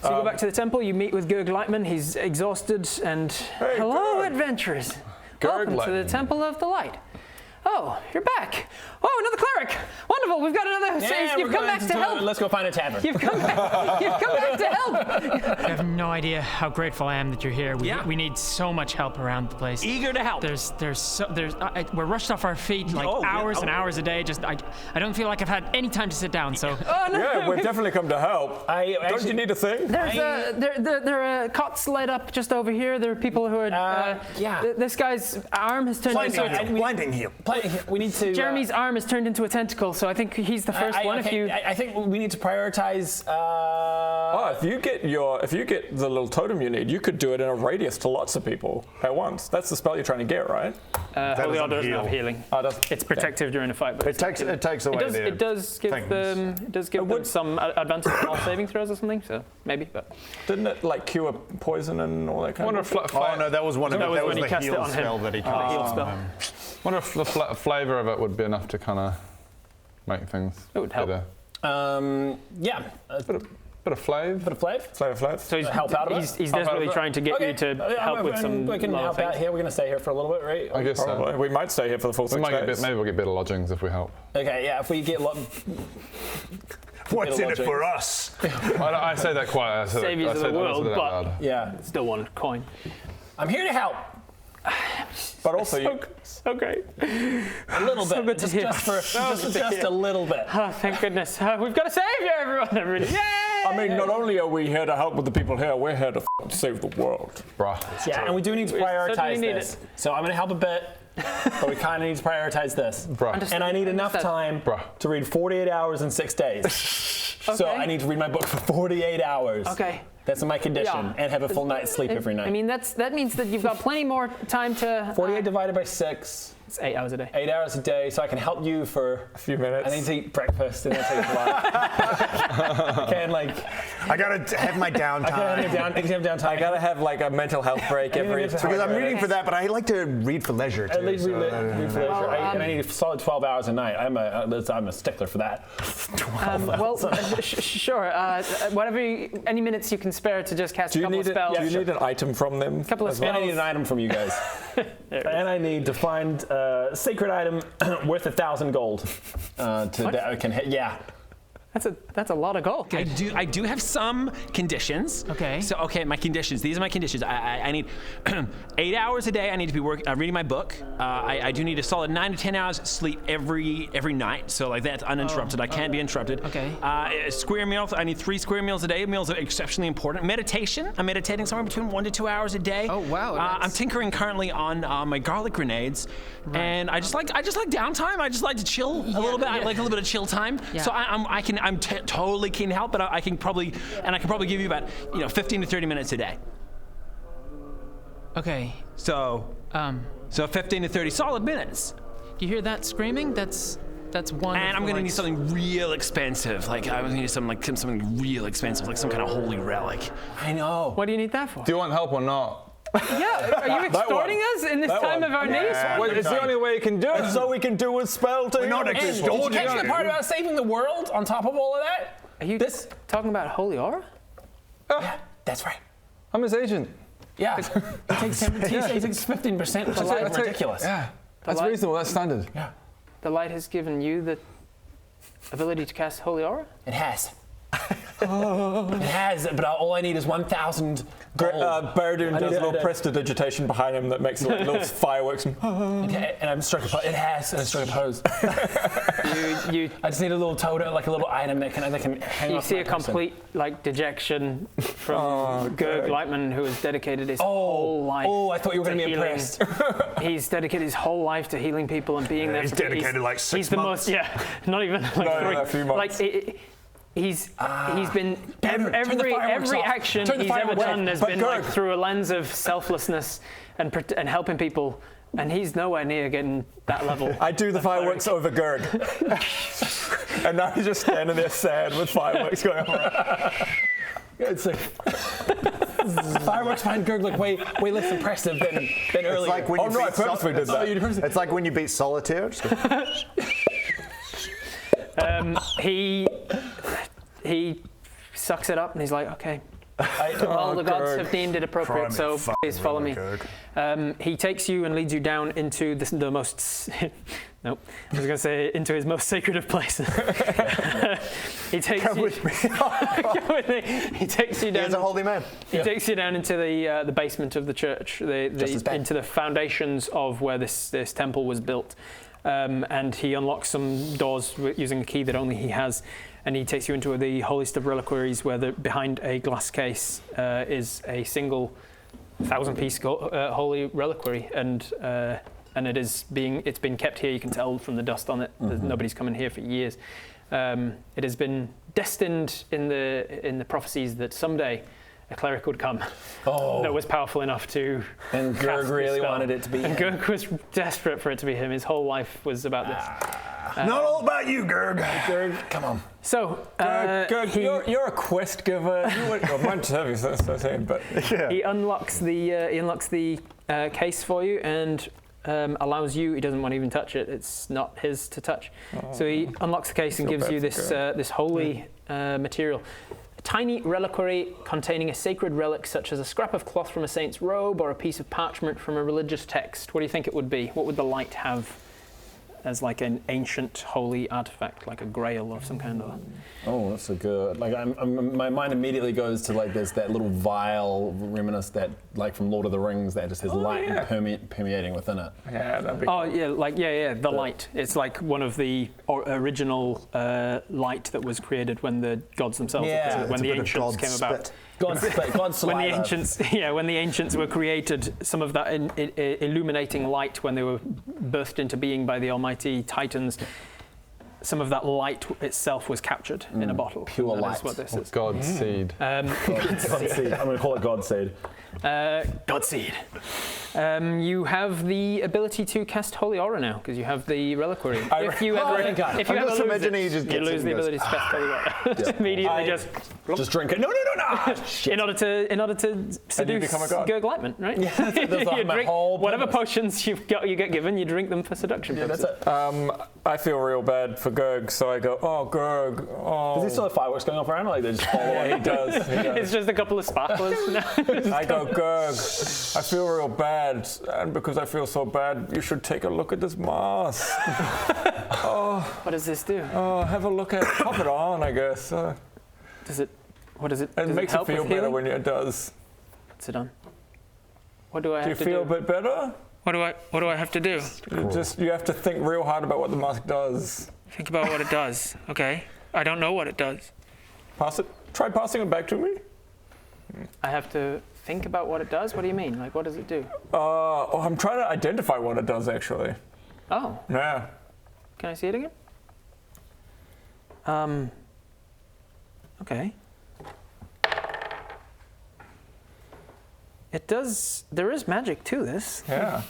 So you go back to the temple, you meet with Gerg Lightman, he's exhausted, and hello, adventurers. Welcome to the Temple of the Light. Oh, you're back. Oh, another cleric. Wonderful, we've got another. You've come back to help. Let's go find a tavern. You've come back to help. I have no idea how grateful I am that you're here. We need so much help around the place. Eager to help. We're rushed off our feet like hours and hours a day. Just I don't feel like I've had any time to sit down. So yeah, we've definitely come to help. Don't you need a thing? There are cots laid up just over here. There are people who are. This guy's arm has turned into a blinding heal. We need to. Jeremy's arm has turned into a tentacle, so I think he's the first one. I think we need to prioritize. If you get the little totem you need, you could do it in a radius to lots of people at once. That's the spell you're trying to get, right? Holy Order doesn't have healing. It's protective during a fight, but it takes away. It does give them some advantage on all saving throws or something. So maybe, but didn't it like cure poison and all that kind of stuff? Oh no, that was one of that was when he cast heal it on spell him. that he The heal spell. I wonder if the flavour of it would be enough to kind of make things It would help. better. Yeah. Bit of flav. Bit of flav. Flav. So help out a bit? he's desperately trying to get you to help with some We can lower help out things. here. We're going to stay here for a little bit, right? I guess Probably. so. We might stay here for the full 6 days. Maybe we'll get better lodgings if we help. Okay, yeah, if we get What's in it for us? I say that quite. Saviors of the world, but loud. Yeah. still one coin. I'm here to help. But also, you, So great. A little So bit. good to hear. Just a little bit. Oh, thank goodness. We've got a savior, everyone. Yay! I mean, not only are we here to help with the people here, we're here to save the world. Bruh. Yeah, and we do need to We certainly prioritize need this. So I'm going to help a bit, but we kind of need to prioritize this. Bruh. And I need enough time Bruh. to read 48 hours in 6 days. So Okay. I need to read my book for 48 hours. Okay. That's my condition, Yeah. and have a full night's sleep every night. I mean, that means that you've got plenty more time to. 48 divided by 6. It's 8 hours a day. 8 hours a day, so I can help you for A few minutes. I need to eat breakfast and then take a lot. Okay, and like I gotta have my downtime. downtime. I gotta have like a mental health break every Because Because I'm reading for that, but I like to read for leisure too. At least read for leisure. Well, And I need a solid 12 hours a night. I'm a stickler for that. Sure. Any minutes you can spare to just cast Do a you couple need of spells. do you need an item from them? Couple of as well? And I need an item from you guys. And I need to find a sacred item worth 1,000 gold. That I can hit. Yeah. That's a lot of gold. I do have some conditions. Okay. So my conditions. These are my conditions. I need 8 hours a day. I need to be reading my book. I do need a solid 9 to 10 hours sleep every night. So like that's uninterrupted. I can't be interrupted. Okay. Square meals. I need 3 square meals a day. Meals are exceptionally important. Meditation. I'm meditating somewhere between 1 to 2 hours a day. Oh, wow, I'm that's- tinkering currently on my garlic grenades, and I just like downtime. I just like to chill a little bit. I like a little bit of chill time. Yeah. So I'm totally keen to help, but I can probably give you about 15 to 30 minutes a day. Okay. So 15 to 30 solid minutes. Do you hear that screaming? That's one. And I'm gonna need something real expensive. Like I'm gonna need something real expensive, like some kind of holy relic. I know. What do you need that for? Do you want help or not? Yeah. Are you extorting us in this time of our need? Well, it's the only way you can do it. So we can do a spell to not Did you extorting catch the part about saving the world on top of all of that? Are you talking about holy aura? Yeah, that's right. I'm his agent. Yeah. He takes 15%, which is ridiculous. Yeah. That's light- reasonable. That's standard. Yeah. The light has given you the ability to cast holy aura? It has. It has, but all I need is 1,000 gold. Berdun I does need a little to- prestidigitation behind him that makes like little fireworks. And, And I'm striking a pose. It has, and I strike a pose. You I just need a little totem, like a little item that can hang You off see my a person. complete dejection from Gerg Lightman, who has dedicated his whole life. Oh, I thought you were going to be healing. impressed. He's dedicated his whole life to healing people and being there. he's for dedicated like 6 He's the months. most, not even like No, 3. a few months. Like he's been Turn the fireworks every off. action Turn the he's ever fireworks done off. has But been like Gerg- through a lens of selflessness and helping people, and he's nowhere near getting that level. I do the fireworks over Gerg. And now he's just standing there sad with fireworks going on. It's like fireworks behind Gerg look way less impressive than earlier. It's like when Oh you no, I beat purposely did that. It's like when you beat solitaire. Just go, He sucks it up and he's like, okay. Well, the gods have deemed it appropriate, Cry me so fucking please follow me. Gerg. He takes you and leads you down into the most. Nope. I was going to say into his most sacred of places. He takes Come you. with me. Come with me. He takes you down. He's a holy man. He takes you down into the basement of the church, into the foundations of where this temple was built. And he unlocks some doors using a key that only he has. And he takes you into the holiest of reliquaries, where behind a glass case is a single 1,000-piece holy reliquary, and it's been kept here. You can tell from the dust on it. Mm-hmm. Nobody's come in here for years. It has been destined in the prophecies that someday a cleric would come that was powerful enough to. And cast Gerg this really spell. wanted it to be And him. Gerg was desperate for it to be him. His whole life was about this. Not all about you, Gerg. Gerg, come on. So Gerg, you're a quest giver. You would mind service, that's the same, but he unlocks the case for you, and allows you. He doesn't want to even touch it. It's not his to touch. So he unlocks the case and gives you this this holy material. A tiny reliquary containing a sacred relic such as a scrap of cloth from a saint's robe or a piece of parchment from a religious text. What do you think it would be? What would the light have as like an ancient holy artifact, like a grail of some kind of? Oh, that's a good. Like, my mind immediately goes to like that little vial reminiscent that like from Lord of the Rings that just has light permeating within it. Yeah, that'd be. Oh yeah, like the light. It's like one of the original light that was created when the gods themselves, when the ancients came about. God's when the ancients were created, some of that illuminating light when they were birthed into being by the almighty titans, some of that light itself was captured in a bottle. Pure light. That's what this is. God's seed. God's seed. I'm going to call it God's seed. God seed. You have the ability to cast Holy Aura now because you have the reliquary. If you ever lose the ability to cast Holy Aura, just immediately just drink it. No. Shit. In order to seduce Gurg Lightman, right? Yeah, you drink whatever potions you get given, you drink them for seduction purposes. That's it. I feel real bad for Gurg, so I go, oh, Gurg. Oh. Does he still have fireworks going off around? Or like they just follow Yeah, he does. It's just a couple of sparklers. I go, Gurg, I feel real bad, and because I feel so bad, you should take a look at this mask. What does this do? Have a look at it. Pop it on, I guess. Does it? What does it? It makes it feel better when it does. What's it on? What do I have to do? Do you feel a bit better? What do I have to do? You have to think real hard about what the mask does. Think about what it does. Okay. I don't know what it does. Pass it. Try passing it back to me. I have to think about what it does? What do you mean? Like, what does it do? I'm trying to identify what it does, actually. Oh. Yeah. Can I see it again? Okay. It does. There is magic to this. Yeah.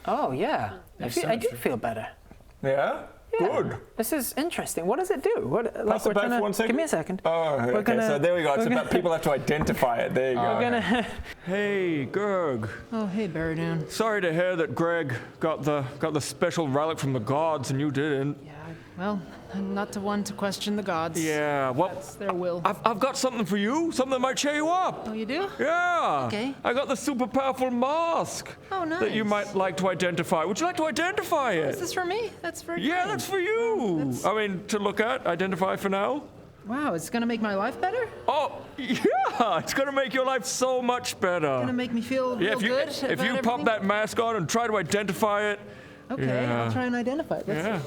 Oh yeah. I do feel better. Yeah? Good. This is interesting. What does it do? Pass it back for 1 second. Give me a second. Oh, okay. So there we go. It's about people have to identify it. There you go. Hey, Gurg. Oh, hey, Baradun. Sorry to hear that Greg got the special relic from the gods and you didn't. Yeah, well, I'm not the one to question the gods. Yeah, well, That's their will. I've got something for you. Something that might cheer you up. Oh, you do? Yeah. Okay. I got the super powerful mask. Oh, nice. That you might like to identify. Would you like to identify it? Is this for me? That's very Yeah, kind. that's for you. I mean, to look at, identify for now. Wow, it's gonna make my life better? Oh, yeah, it's gonna make your life so much better. Gonna make me feel real good if about you pop everything? that mask on and try to identify it. Okay, Yeah. I'll try and identify it. Let's Yeah. see.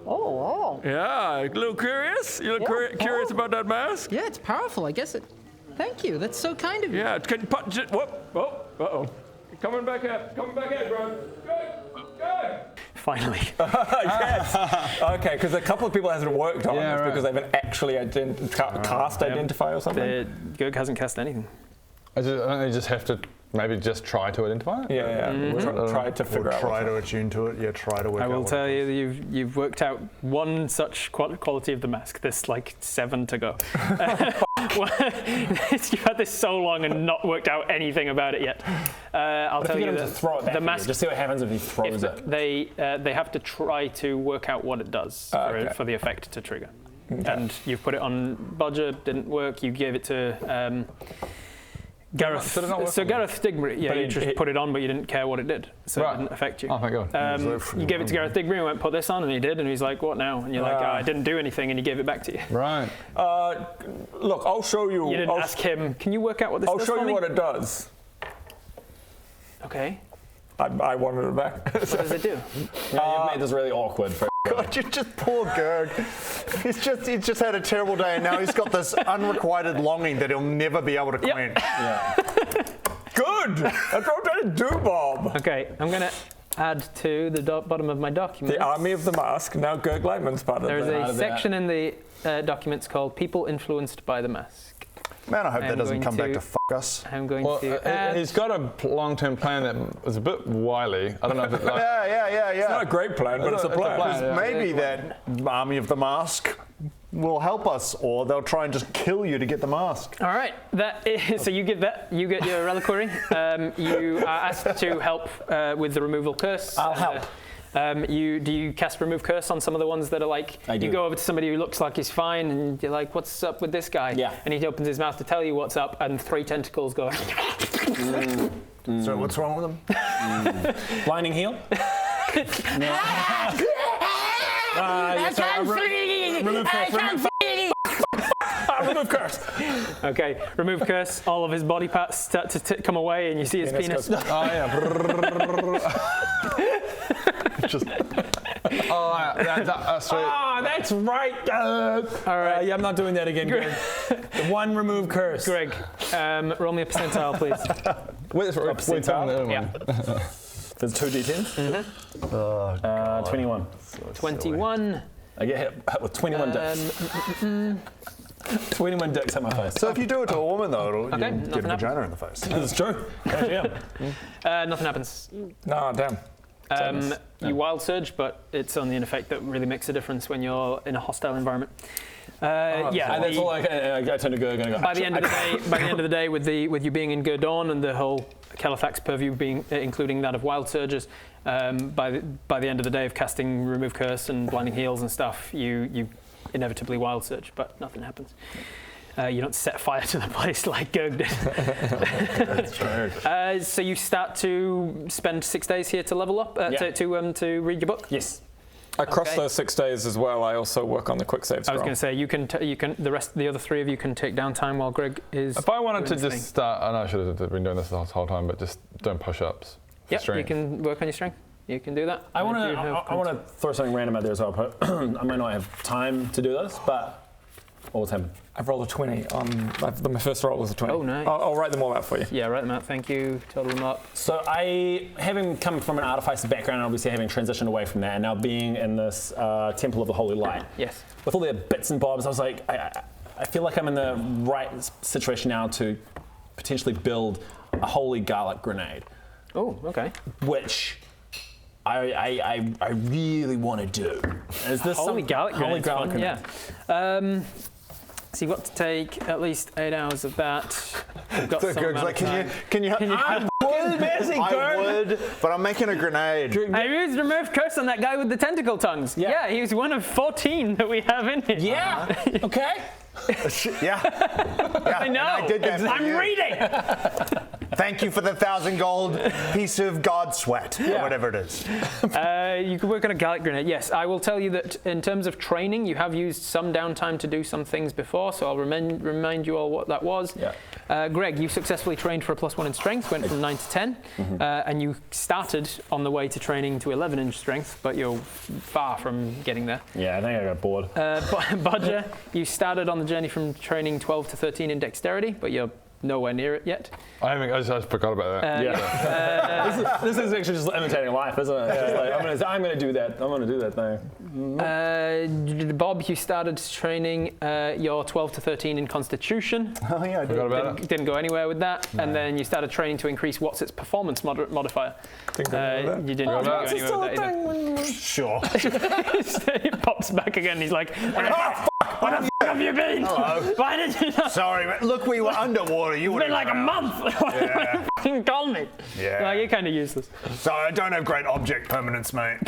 Oh, Yeah, a little curious? You look curious about that mask? yeah, it's powerful. I guess it. Thank you. That's so kind of you. Yeah, can you punch it? Whoop, uh-oh. Coming back up, bro. Good. Finally. Yes. Okay, because a couple of people hasn't worked on this because they haven't actually cast identify or something. Gurg hasn't cast anything. I just have to maybe just try to identify it? Yeah. Try to figure out. Try to attune to it. Yeah, try to work out. I will what tell it you does. that you've worked out one such quality of the mask. There's like 7 to go. You've had this so long and not worked out anything about it yet. I'll tell you that throw it back the mask. Just see what happens if he throws it. They have to try to work out what it does for the effect to trigger. Okay. And you've put it on Bodger, didn't work. You gave it to Gareth. Did it not work So on Gareth Diggory, yeah, But you just put it on, but you didn't care what it did, so Right. it didn't affect you. Oh, thank God. You gave it to Gareth Diggory and went, put this on, and he did, and he's like, what now? And you're like, I didn't do anything, and he gave it back to you. Right. Look, I'll show you. You didn't ask him, can you work out what this I'll does show for you me? what it does. Okay. I wanted it back. What does it do? Yeah, you've made this really awkward. God, you just poor Gurg. He's just had a terrible day, and now he's got this unrequited longing that he'll never be able to quench. Good. That's what I'm trying to do, Bob. Okay, I'm going to add to the bottom of my document. The Army of the Mask. Now Gurg Lightman's part of There's it. a section in the documents called People Influenced by the Mask. Man, I hope that doesn't come back to to fuck us. I'm going Well, to add... he's got a long-term plan that was a bit wily. I don't know if it's like... Yeah. It's not a great plan, but it's a plan. yeah. Maybe that Army of the Mask will help us, or they'll try and just kill you to get the mask. All right. So you get your reliquary. You are asked to help with the removal curse. I'll help. Do you cast remove curse on some of the ones that are like, I do. You go over to somebody who looks like he's fine and you're like, what's up with this guy? Yeah. And he opens his mouth to tell you what's up and 3 tentacles go. So what's wrong with them? Blinding heal? Remove curse. Okay, remove curse. All of his body parts start to come away and you see his penis. Oh yeah. Just. Oh, that's sweet. Ah, that's right. All right. Yeah, I'm not doing that again, Greg. The one remove curse. Greg, roll me a percentile, please. Wait, percentile? Yeah. There's 2 d10s. 21. 21. I get hit with 21 dicks. 21 dicks at my face. So if you do it to a woman, though, it'll Okay, you'll get a vagina in the face. That's true. Yeah. Nothing happens. No, damn. You wild surge, but it's only an effect that really makes a difference when you're in a hostile environment. That's all I tend to go. By the end of the day, with you being in Gurdon and the whole Caliphac's purview being including that of wild surges, by the end of the day of casting remove curse and blinding heals and stuff, you inevitably wild surge, but nothing happens. You don't set fire to the place like Gurg did. That's true. So you start to spend 6 days here to level up, to read your book. Yes. Across those 6 days as well, I also work on the quick save scroll. I was going to say you can the other 3 of you can take downtime while Greg is. If I wanted to just start, I know I should have been doing this the whole time, but just doing push-ups. Yep, you can work on your strength. You can do that. I want to throw something random out there as well. I might not have time to do this, but what's happened? I've rolled a 20 on my first roll was a 20. Oh, nice. I'll write them all out for you. Yeah, write them out. Thank you. Total them up. So having come from an artificer background, and obviously having transitioned away from that, and now being in this Temple of the Holy Light. Yes. With all their bits and bobs, I was like, I feel like I'm in the right situation now to potentially build a holy garlic grenade. Oh, okay. Which I really want to do. Is this holy garlic grenade? Holy garlic grenade. Yeah. So you've got to take at least 8 hours of that. You've got some amount of time. Can you help? I would, but I'm making a grenade. I used remove curse on that guy with the tentacle tongues. Yeah, he was one of 14 that we have in here. Yeah. Okay. Yeah. I know. I did that. I'm reading. Thank you for the 1,000 gold piece of god sweat, or whatever it is. You could work on a garlic grenade. Yes, I will tell you that in terms of training, you have used some downtime to do some things before, so I'll remind you all what that was. Yeah. Greg, you successfully trained for a +1 in strength, went from 9 to 10, and you started on the way to training to 11 in strength, but you're far from getting there. Yeah, I think I got bored. Bodger, you started on the journey from training 12 to 13 in dexterity, but you're nowhere near it yet. I just forgot about that. This is actually just imitating life, isn't it? Just like, I'm going to do that. I'm going to do that thing. Bob, you started training your 12 to 13 in Constitution. Oh yeah, I forgot about it. Didn't go anywhere with that. No. And then you started training to increase what's its performance modifier. You didn't go anywhere with that either. Sure. He pops back again. He's like, what the fuck have you been? Hello. Why did you not? Sorry, man. Look, we were underwater. You It's been like a month. Yeah. Fucking call me. Yeah. Like, you're kind of useless. Sorry, I don't have great object permanence, mate.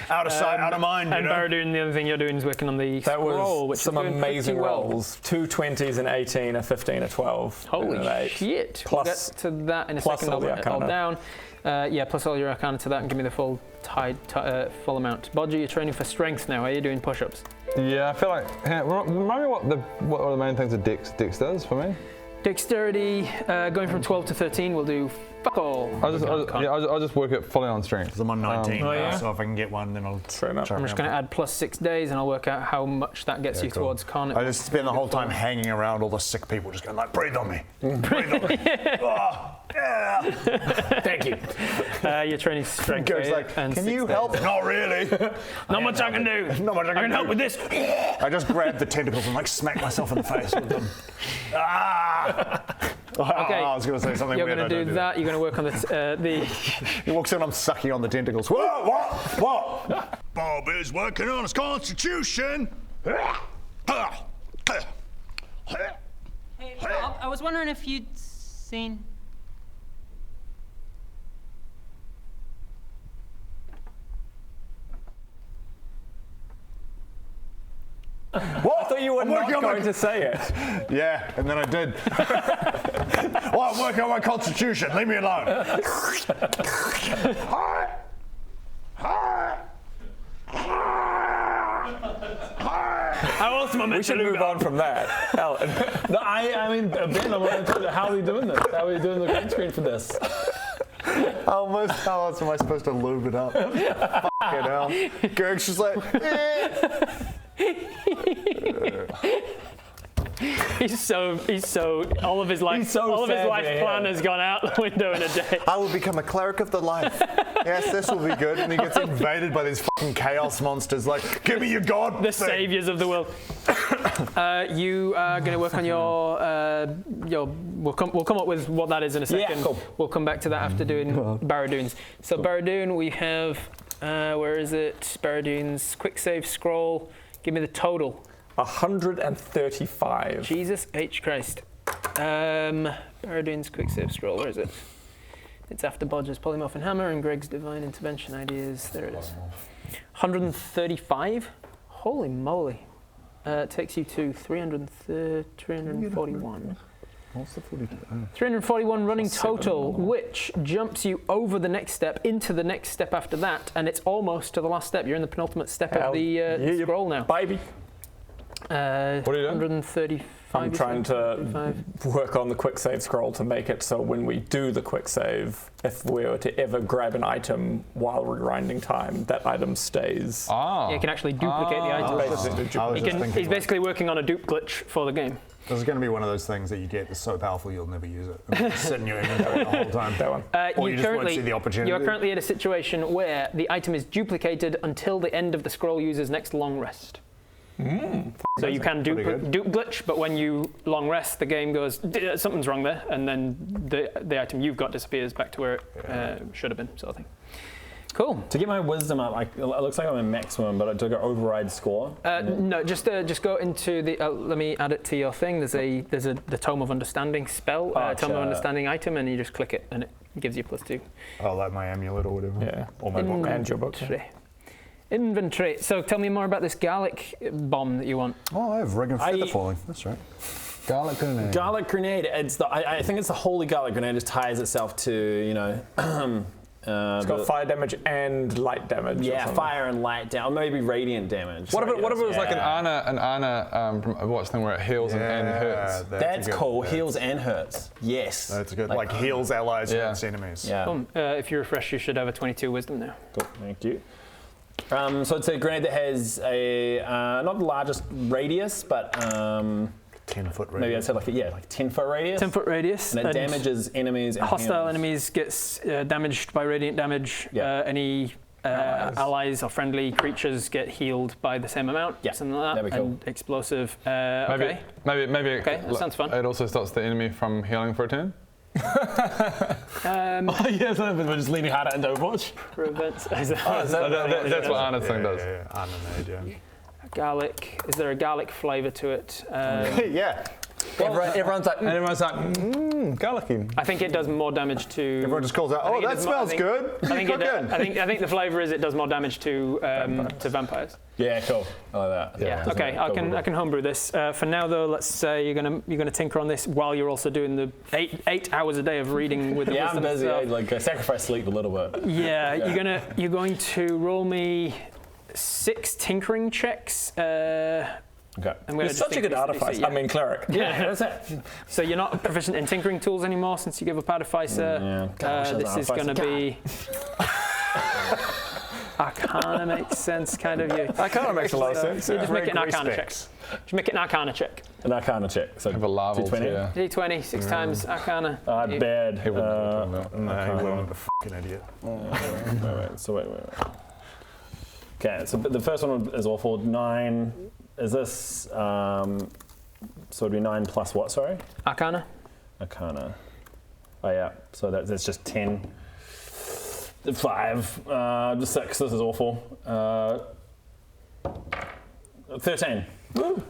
Out of sight, out of mind. And Baradun, the other thing you're doing is working on the scroll, which some is doing amazing pretty well. rolls. 2 20s, an 18, a 15, a 12. Holy and an 8. shit. Plus- We'll get to that in a plus second. all I'll the write it all arcana. down. Plus all your arcana to that and give me the full amount. Bodger, you're training for strength now. Are you doing push-ups? Yeah, I feel like. Remind me what are the main things that Dex does for me? Dexterity, going from 12 to 13, we'll do fuck all. I'll just work it fully on strength. I'm on 19 now, so if I can get one, then I'll train up. I'm just going to add plus 6 days, and I'll work out how much that gets you towards con. I just spend the whole time hanging around all the sick people, just going like, breathe on me, breathe on me. Oh, yeah. Thank you. You're training strength. Goes like, and can 6 you days. help? Not really. Not much I can do. Not much I can do. help with this. I just grab the tentacles and like smack myself in the face with them. Ah! Okay. I was going to say something You're weird. going to do that. You're going to work on the. He walks in, I'm sucking on the tentacles. What? Bob is working on his constitution. Hey, Rob, I was wondering if you'd seen. What? I thought you were not going to say it. Yeah, and then I did. Well, I'm working on my constitution. Leave me alone. We should move on from that, Alan. No, I mean, Ben, I want to tell you, how are we doing this? How are we doing the green screen for this? How else am I supposed to lube it up? Fucking hell. Greg's just like, He's so all of his life plan has gone out the window in a day. I will become a cleric of the life. Yes, this will be good. And he gets invaded by these fucking chaos monsters. Like, give me your god. The saviors of the world. You are going to work on your. We'll come up with what that is in a second. Yeah, cool. We'll come back to that after doing Barradoons. So Barradoon, we have. Where is it? Barradoon's quick save scroll. Give me the total. 135. Jesus H. Christ. Barradoon's quick save scroll, where is it? It's after Bodger's Polymorph and Hammer and Greg's Divine Intervention Ideas. There it is. 135? Holy moly. Takes you to 341. What's the 42? 341 running total, which jumps you over the next step, into the next step after that, and it's almost to the last step. You're in the penultimate step of the scroll now. Baby. What are you doing? 135. I'm trying to work on the quick save scroll to make it so when we do the quick save, if we were to ever grab an item while rewinding time, that item stays. Yeah, you can actually duplicate the items. He's basically working on a dupe glitch for the game. This is going to be one of those things that you get that's so powerful you'll never use it. It's sit in your inventory the whole time. That one. Or you just won't see the opportunity. You're currently at a situation where the item is duplicated until the end of the scroll user's next long rest. So you can dupe glitch, but when you long rest, the game goes, something's wrong there, and then the item you've got disappears back to where it should have been, sort of thing. Cool. To get my wisdom up, it looks like I'm a maximum, but do I go override score? No, just go into the. Let me add it to your thing. There's the Tome of Understanding spell, Tome of Understanding item, and you just click it, and it gives you +2. Oh, like my amulet or whatever. Yeah. Or my book. And your book. Inventory. So tell me more about this garlic bomb that you want. Oh, I have ring and feather falling. That's right. Garlic grenade. Garlic grenade. It's I think it's the holy garlic grenade. It ties itself to it's got fire damage and light damage. Yeah, fire and light damage, or maybe radiant damage. What if it was like an Ana from what's the thing where it heals and hurts? That's cool. Heals and hurts. Yes. That's good. Like heals allies against enemies. Yeah. Cool. If you refresh, you should have a 22 wisdom now. Cool. Thank you. So it's a grenade that has a not the largest radius, but 10-foot radius. Maybe I'd say like 10-foot radius. 10-foot radius. And it damages enemies. And hostile enemies gets damaged by radiant damage. Any allies or friendly creatures get healed by the same amount. Yeah. Something like that. That'd be cool. And explosive. Maybe. Okay, that sounds fun. It also stops the enemy from healing for a turn. We're just leaning harder into Overwatch. Prevents. That's what Ana's thing does. Yeah, Ana made, Garlic. Is there a garlic flavour to it? Yeah. Everyone's like, garlicky. I think it does more damage to. Everyone just calls out, "Oh, that smells good." I think the flavour is it does more damage to vampires. Yeah, cool. I like that. Yeah. Okay, I can homebrew this. For now, though, let's say you're gonna tinker on this while you're also doing the 8 hours a day of reading with the wisdom. I'm busy. I sacrifice sleep a little bit. Yeah, you're going to roll me 6 tinkering checks. Okay. You're such a good artificer. I mean, cleric. Yeah, that's it. So you're not proficient in tinkering tools anymore since you give up artificer. This is going to be. Arcana makes sense, kind of. Arcana makes a lot of sense. So just make it an Arcana check. Just make it an Arcana check. An Arcana check. So have a level D20. D20, 6 times Arcana. Bad. He wouldn't. A fucking idiot. Wait. Okay, so the first one is awful. 9. Is this, so it'd be 9 plus what, sorry? Arcana. Arcana. Oh yeah, so that's just 10. 5, just 6, this is awful. 13. Woo.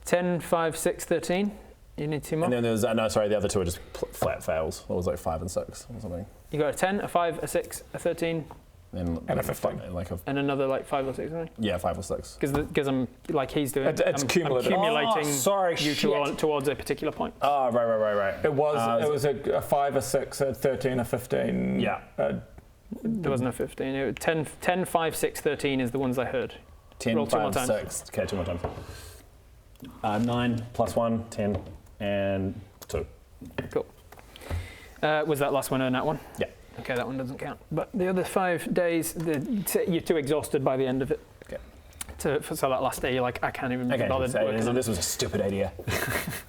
10, 5, 6, 13. You need 2 more. And then there's no, sorry, the other 2 are just flat fails. It was like 5 and 6 or something. You got a 10, a 5, a 6, a 13, And a 15. and another like 5 or 6, right? Yeah, 5 or 6. Because I'm like he's doing. It's I'm cumulative. accumulating sorry, towards a particular point. Oh, right. It was a 5, a 6, a 13, a 15. Yeah. There wasn't a 15. It was 10, 5, 6, 13 is the ones I heard. 10, Roll 2 more 5, times. 6. Okay, 2 more times. 9 plus 1, 10, and 2. Cool. Was that last one or that one? Yeah. Okay, that one doesn't count. But the other 5 days, you're too exhausted by the end of it. Okay. So that last day, you're like, I can't even be bothered working on this was a stupid idea.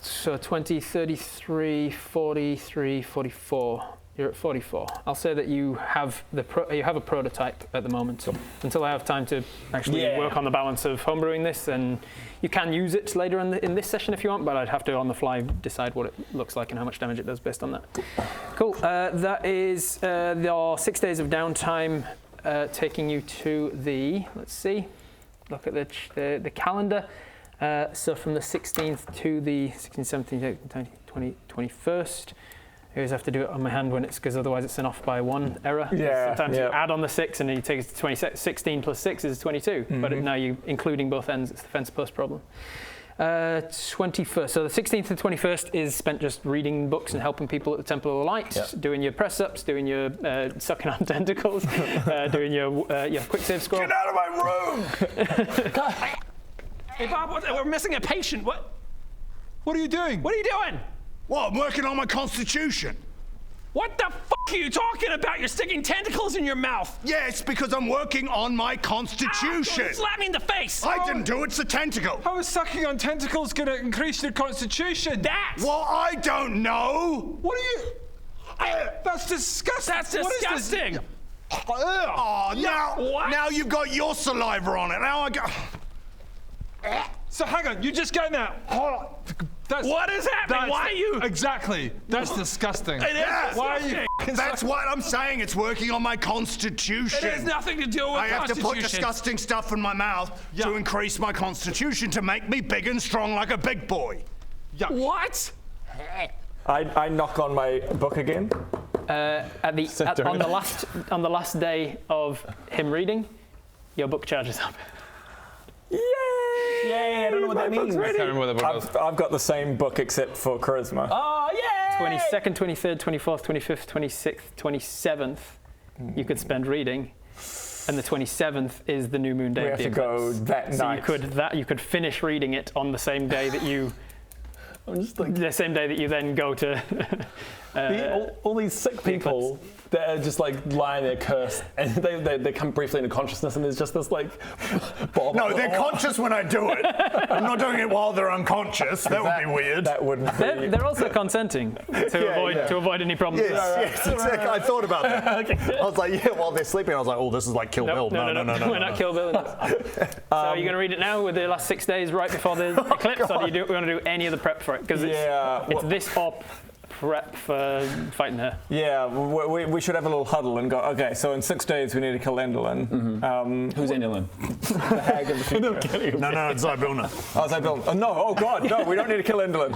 So 20, 33, 43, 44. You're at 44. I'll say that you have you have a prototype at the moment. So until I have time to actually work on the balance of homebrewing this, and you can use it later in this session if you want, but I'd have to on the fly decide what it looks like and how much damage it does based on that. Cool. That is your 6 days of downtime, taking you to the, let's see, look at the calendar. So from the 16th to the 16th, 17th, 18th, 20th, 21st. I always have to do it on my hand when it's, because otherwise it's an off by 1 error. Yeah. Sometimes you add on the 6 and then you take it to 20, 16 plus 6 is 22. But now you including both ends, it's the fence post problem. 21st. So the 16th to the 21st is spent just reading books and helping people at the Temple of the Light, doing your press ups, doing your sucking on tentacles, doing your quick save scroll. Get out of my room! Hey, Bob, we're missing a patient. What What are you doing? are you doing? What? I'm working on my constitution. What the fuck are you talking about? You're sticking tentacles in your mouth. Yes, because I'm working on my constitution. Don't slap me in the face. I didn't do it, it's a tentacle. How is sucking on tentacles going to increase your constitution? Well, I don't know. What are you... That's disgusting. That's disgusting. Oh, now you've got your saliva on it. Now I go... So hang on, you just get that. What is happening? Why are you... Exactly. That's disgusting. It is Why are disgusting. you... That's what I'm saying. It's working on my constitution. It has nothing to do with I have to constitution. put disgusting stuff in my mouth to increase my constitution to make me big and strong like a big boy. What? I knock on my book again. On the last day of him reading, your book charges up. Yay! I don't know what that means. I can't remember what the book was. I've got the same book except for charisma. Oh, yay! 22nd, 23rd, 24th, 25th, 26th, 27th, you could spend reading. And the 27th is the new moon day. We have to go that night. So you could finish reading it on the same day that you. The same day that you then go to. All these sick people that are just like lying there cursed, and they come briefly into consciousness, and there's just this like. No, they're conscious when I do it. I'm not doing it while they're unconscious. That would be weird. That wouldn't be. They're also consenting to avoid any problems. Yes, exactly. I thought about that. I was like, while they're sleeping, I was like, oh, this is like Kill Bill. No. We're not Kill Bill in this. So are you going to read it now with the last 6 days right before the eclipse, or do you want to do any of the prep for it? Because it's this or prep for fighting her. Yeah, we should have a little huddle and go, okay, so in 6 days we need to kill Enderlin. Who's Enderlin? The hag of the future. No, it's Zybuna. Oh, Zybuna. Oh, no, oh God, no, we don't need to kill Enderlin.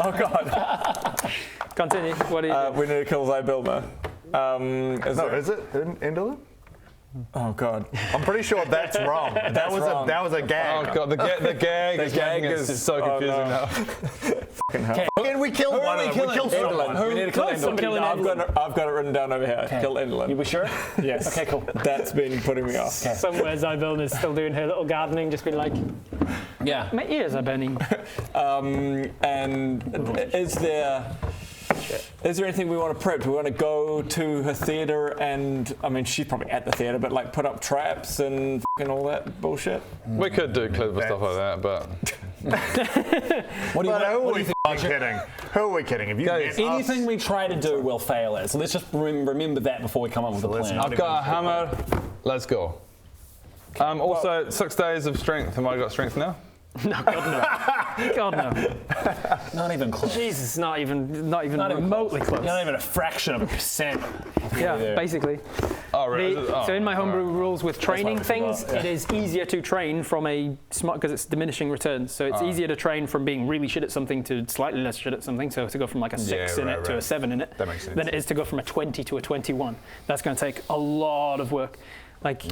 Oh God. Continue. What do you do? We need to kill Zybuna. Is it Enderlin? Oh God. I'm pretty sure that's wrong. That was a gag. Oh god, the gag is so confusing now. Can we kill one of them? We kill someone. We need to kill Enderlin. I've got it written down over here. Kill Enderlin. You sure? Yes. Okay, cool. That's been putting me off. Somewhere Zybilna's still doing her little gardening, just being like, Yeah. my ears are burning. And is there anything we want to prep? Do we want to go to her theatre and, I mean, she's probably at the theatre, but like put up traps and fucking all that bullshit? We could do clever stuff like that, but... Who are we kidding? Who are we kidding? If you Anything we try to do will fail at. So let's just remember that before we come up with a plan. I've got a hammer. Let's go. Also, 6 days of strength. Have I got strength now? No, God, no. God no. Not even close. Jesus, not even remotely close. Not even a fraction of a percent. Yeah, basically. Oh, really? So in my homebrew rules with training what we things, forgot, yeah. it is easier to train from a smart because it's diminishing returns. So it's easier to train from being really shit at something to slightly less shit at something. So to go from like a 6 in it to a 7 in it, That makes sense. than it is to go from a 20 to a 21. That's going to take a lot of work. Like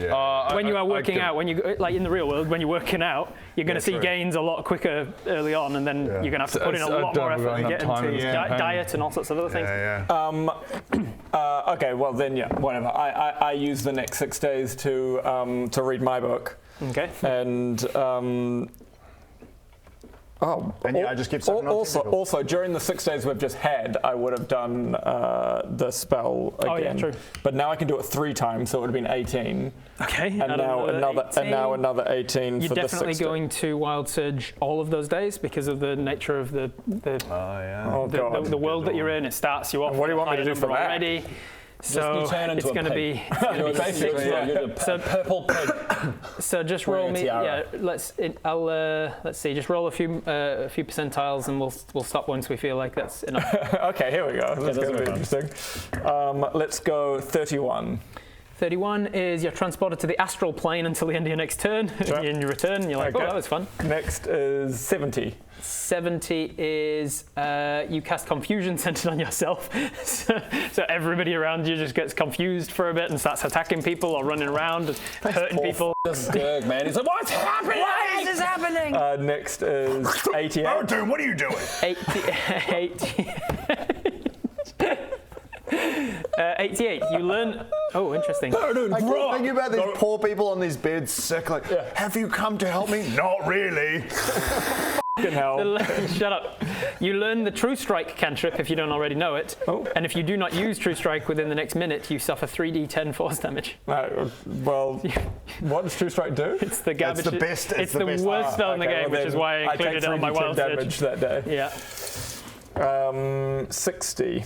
when you are working out, when you like in the real world, when you're working out, you're going to see gains a lot quicker early on, and then you're going to have to put in a lot more effort to get into diet and all sorts of other things. Okay, well then, whatever. I use the next 6 days to read my book. Okay. And I just keep sucking on tentacles. also, during the 6 days we've just had, I would have done the spell again. Oh yeah, true. But now I can do it 3 times, so it would have been 18. Okay. And now another 18 You're for the 6 definitely going to Wild Surge all of those days because of the nature of the world that you're in. It starts you off. And what do you want me to do for that? already. So you turn into it's going to be. You're the purple pig. So just roll me. tiara. Yeah, let's see. Just roll a few percentiles, and we'll stop once we feel like that's enough. Okay, here we go. That's going to be interesting. Let's go 31. 31 is you're transported to the astral plane until the end of your next turn. And you return, and you're like, oh, that was fun. Next is 70. 70 is you cast confusion centered on yourself. so everybody around you just gets confused for a bit and starts attacking people or running around and hurting people. This Gerg, man. He's like, what's happening? Why is this happening? Next is 88. Oh, dude, what are you doing? 88. You learn. Oh, interesting. I keep thinking about these poor people on these beds sick. Like, have you come to help me? Not really. Hell. Shut up. You learn the True Strike cantrip if you don't already know it. Oh. And if you do not use True Strike within the next minute, you suffer 3d10 force damage. Well, what does True Strike do? It's the garbage. It's the best. It's the worst spell in the game, which is why I included it on my Wild damage Surge. that day. Yeah. 60.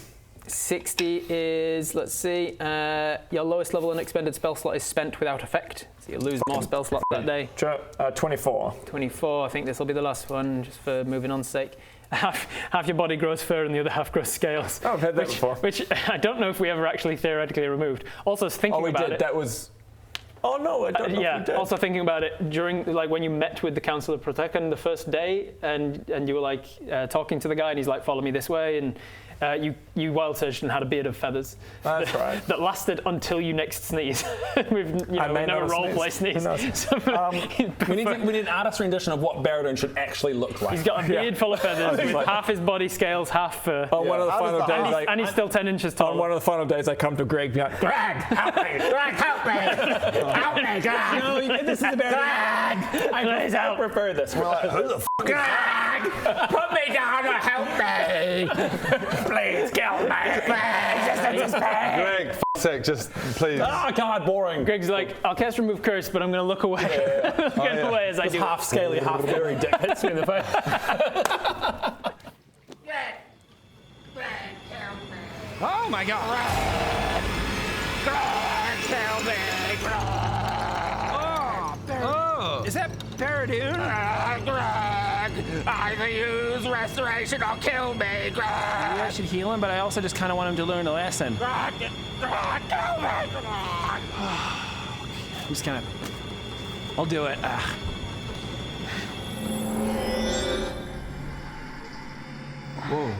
60 is, let's see, your lowest level unexpended spell slot is spent without effect. So you lose more spell slots that day. 24. 24, I think this will be the last one, just for moving on's sake. Half your body grows fur and the other half grows scales. Oh, I've had that before. Which I don't know if we ever actually theoretically removed. Also, thinking about it. That was... Oh no, I don't know if we did. Also thinking about it during, like, when you met with the Council of Protection the first day, and you were like talking to the guy, and he's like, "Follow me this way," and you wild surged and had a beard of feathers. That's right. That lasted until you next sneeze. we've never roleplay sneeze. So we need an artist rendition of what Baradun should actually look like. He's got a beard full of feathers with half his body scales, half fur. On one of the final days, and he's still 10 inches tall. On one of the final days, I come to Greg, be like, Greg, help me! Greg, help me! Help me, Greg! No, this is a Baradun. I prefer this. Who the fuck? Greg, put me down or help me! Please kill me! Greg, f***'s sake, just please. Oh God, boring. Greg's like, I'll cast Remove Curse, but I'm going to look away. Looking away as I do. Half scaly, half furry dick hits me in the face. Oh my God. Oh, is that Baradun? Either use restoration or kill me, Greg. Maybe I should heal him, but I also just kind of want him to learn a lesson. Kill me, I'm just gonna. I'll do it. Whoa.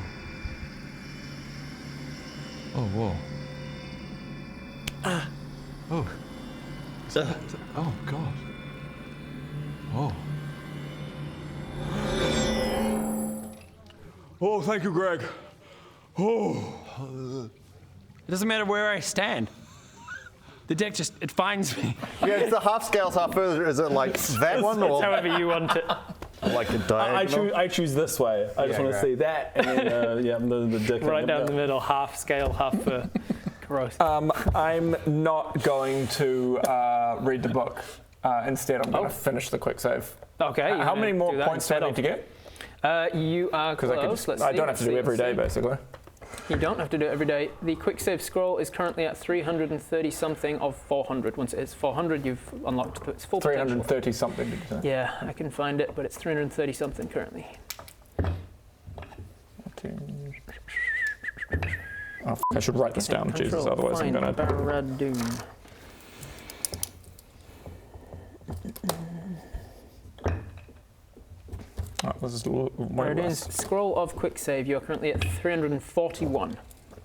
Oh, whoa. Oh. Oh, God. Oh. Oh, thank you, Greg. Oh. It doesn't matter where I stand. The deck just, it finds me. Yeah, it's the half scales, half further. Is it like that one or However you want it. like a diagonal? I choose this way. I just want to see that, and then the dick. Right down the middle, half scale, half fur. Gross. I'm not going to read the book. Instead, I'm going to finish the quick save. Okay. How many more points do I need to get? You are close. I don't have to do every day, basically. You don't have to do it every day. The quick save scroll is currently at 330 something of 400. Once it hits 400, you've unlocked its full potential. 330 something, did you say? Yeah, I can find it, but it's 330 something currently. Oh, I should write this down, Jesus, otherwise I'm gonna... Barad-dûn. There it is. Scroll of quick save. You're currently at 341.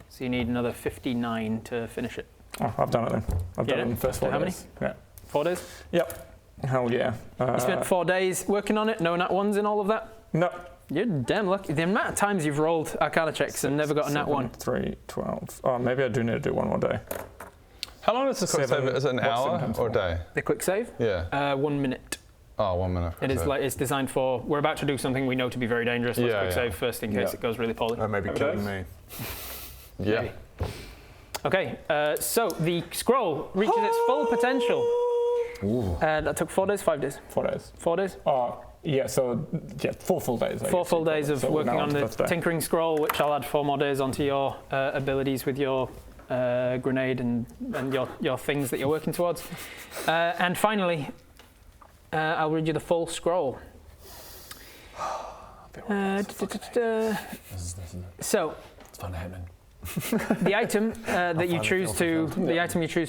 So you need another 59 to finish it. Oh, I've done it then. I've done it in the first 4 days. How many? Yeah. 4 days? Yep. Hell yeah. You spent 4 days working on it, no nat ones in all of that? No. You're damn lucky. The amount of times you've rolled Arcana checks and never got a nat 1. 3, 12. Oh, maybe I do need to do one more day. How long is the quick save? Is it an hour or a day? The quick save? Yeah. 1 minute. Oh, 1 minute. It is like it's designed for. We're about to do something we know to be very dangerous. Let's quick save first in case it goes really poorly. That may be killing me. Yeah. Maybe. Okay, so the scroll reaches its full potential. That took 4 days, 5 days. 4 days. 4 days. Yeah. So 4 full days. 4 full days of working on the tinkering scroll, which I'll add 4 more days onto your abilities with your grenade and your things that you're working towards. And finally, I'll read you the full scroll. So, it's fun happening. The item that you choose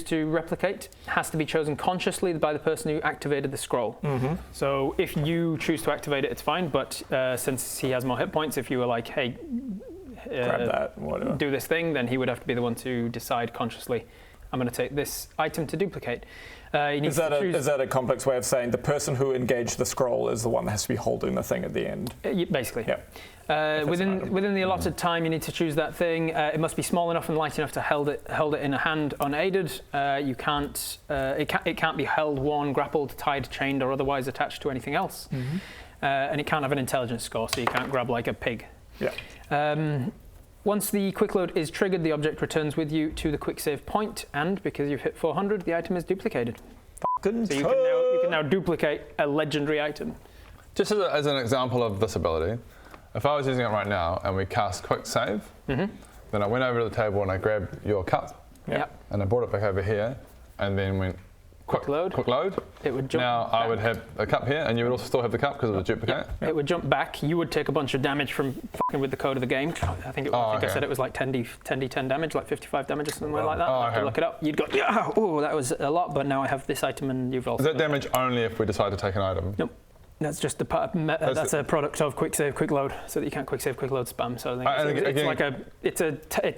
to replicate has to be chosen consciously by the person who activated the scroll. So if you choose to activate it, it's fine. But since he has more hit points, if you were like, "Hey, grab that, whatever, do this thing," then he would have to be the one to decide consciously, "I'm going to take this item to duplicate." Is that a complex way of saying the person who engaged the scroll is the one that has to be holding the thing at the end? Basically. Yeah. Within the allotted time, you need to choose that thing. It must be small enough and light enough to hold it in a hand unaided. You can't. It can't be held, worn, grappled, tied, chained, or otherwise attached to anything else. And it can't have an intelligence score, so you can't grab like a pig. Yeah. Once the quick load is triggered, the object returns with you to the quick save point, and because you've hit 400, the item is duplicated. So you can now duplicate a legendary item. Just as an example of this ability, if I was using it right now and we cast quick save, then I went over to the table and I grabbed your cup, and I brought it back over here, and then went quick load. It would jump. Now I would have a cup here, and you would also still have the cup because of the duplicate. It would jump back. You would take a bunch of damage from fucking with the code of the game. I think I said it was like 10d10 damage, like 55 damage or something like that. I have to look it up. You'd go, oh, that was a lot, but now I have this item, and you've also. Is that damage only if we decide to take an item? Nope. That's just the part. That's a product of quick save, quick load, so that you can't quick save, quick load spam. So I think it's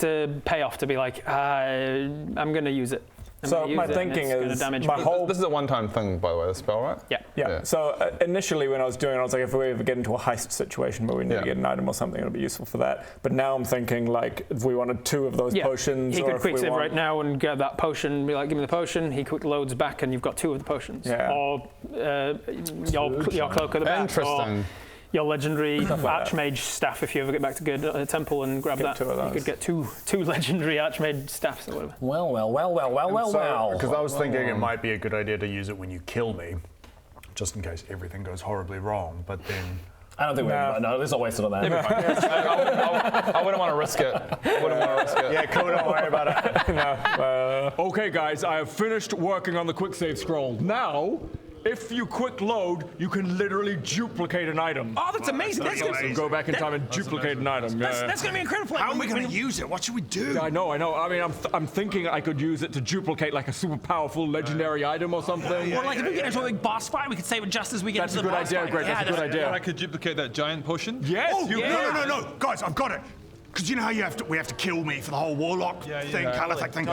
a payoff to be like, I'm going to use it. So my thinking is this is a one-time thing, by the way, the spell, right? Yeah. So initially when I was doing it, I was like, if we ever get into a heist situation where we need to get an item or something, it'll be useful for that. But now I'm thinking, like, if we wanted 2 of those potions, he could quick save right now and grab that potion, be like, give me the potion. He quick loads back, and you've got 2 of the potions. Yeah. Or your cloak at the back. Interesting. Or your legendary Archmage staff, if you ever get back to Temple and grab that. 2 of those. You could get two legendary Archmage staffs or whatever. Well. Because I was thinking it might be a good idea to use it when you kill me, just in case everything goes horribly wrong, but then... I don't think no, let's not waste it on that. I wouldn't want to risk it. Yeah, cool, don't worry about it. Okay, guys, I have finished working on the quick save scroll. Now, if you quick load, you can literally duplicate an item. Oh, that's amazing. That's good. So go back in time and duplicate an item. That's going to be incredible. How are we going to use it? What should we do? I know. I mean, I'm thinking I could use it to duplicate like a super powerful legendary item or something. Or like if we get into a big boss fight, we could save it just as we get into the boss fight. Greg. That's a good idea. I could duplicate that giant potion? Yes, No, guys, I've got it. Because you know how we have to kill me for the whole warlock thing, Caliphate thing?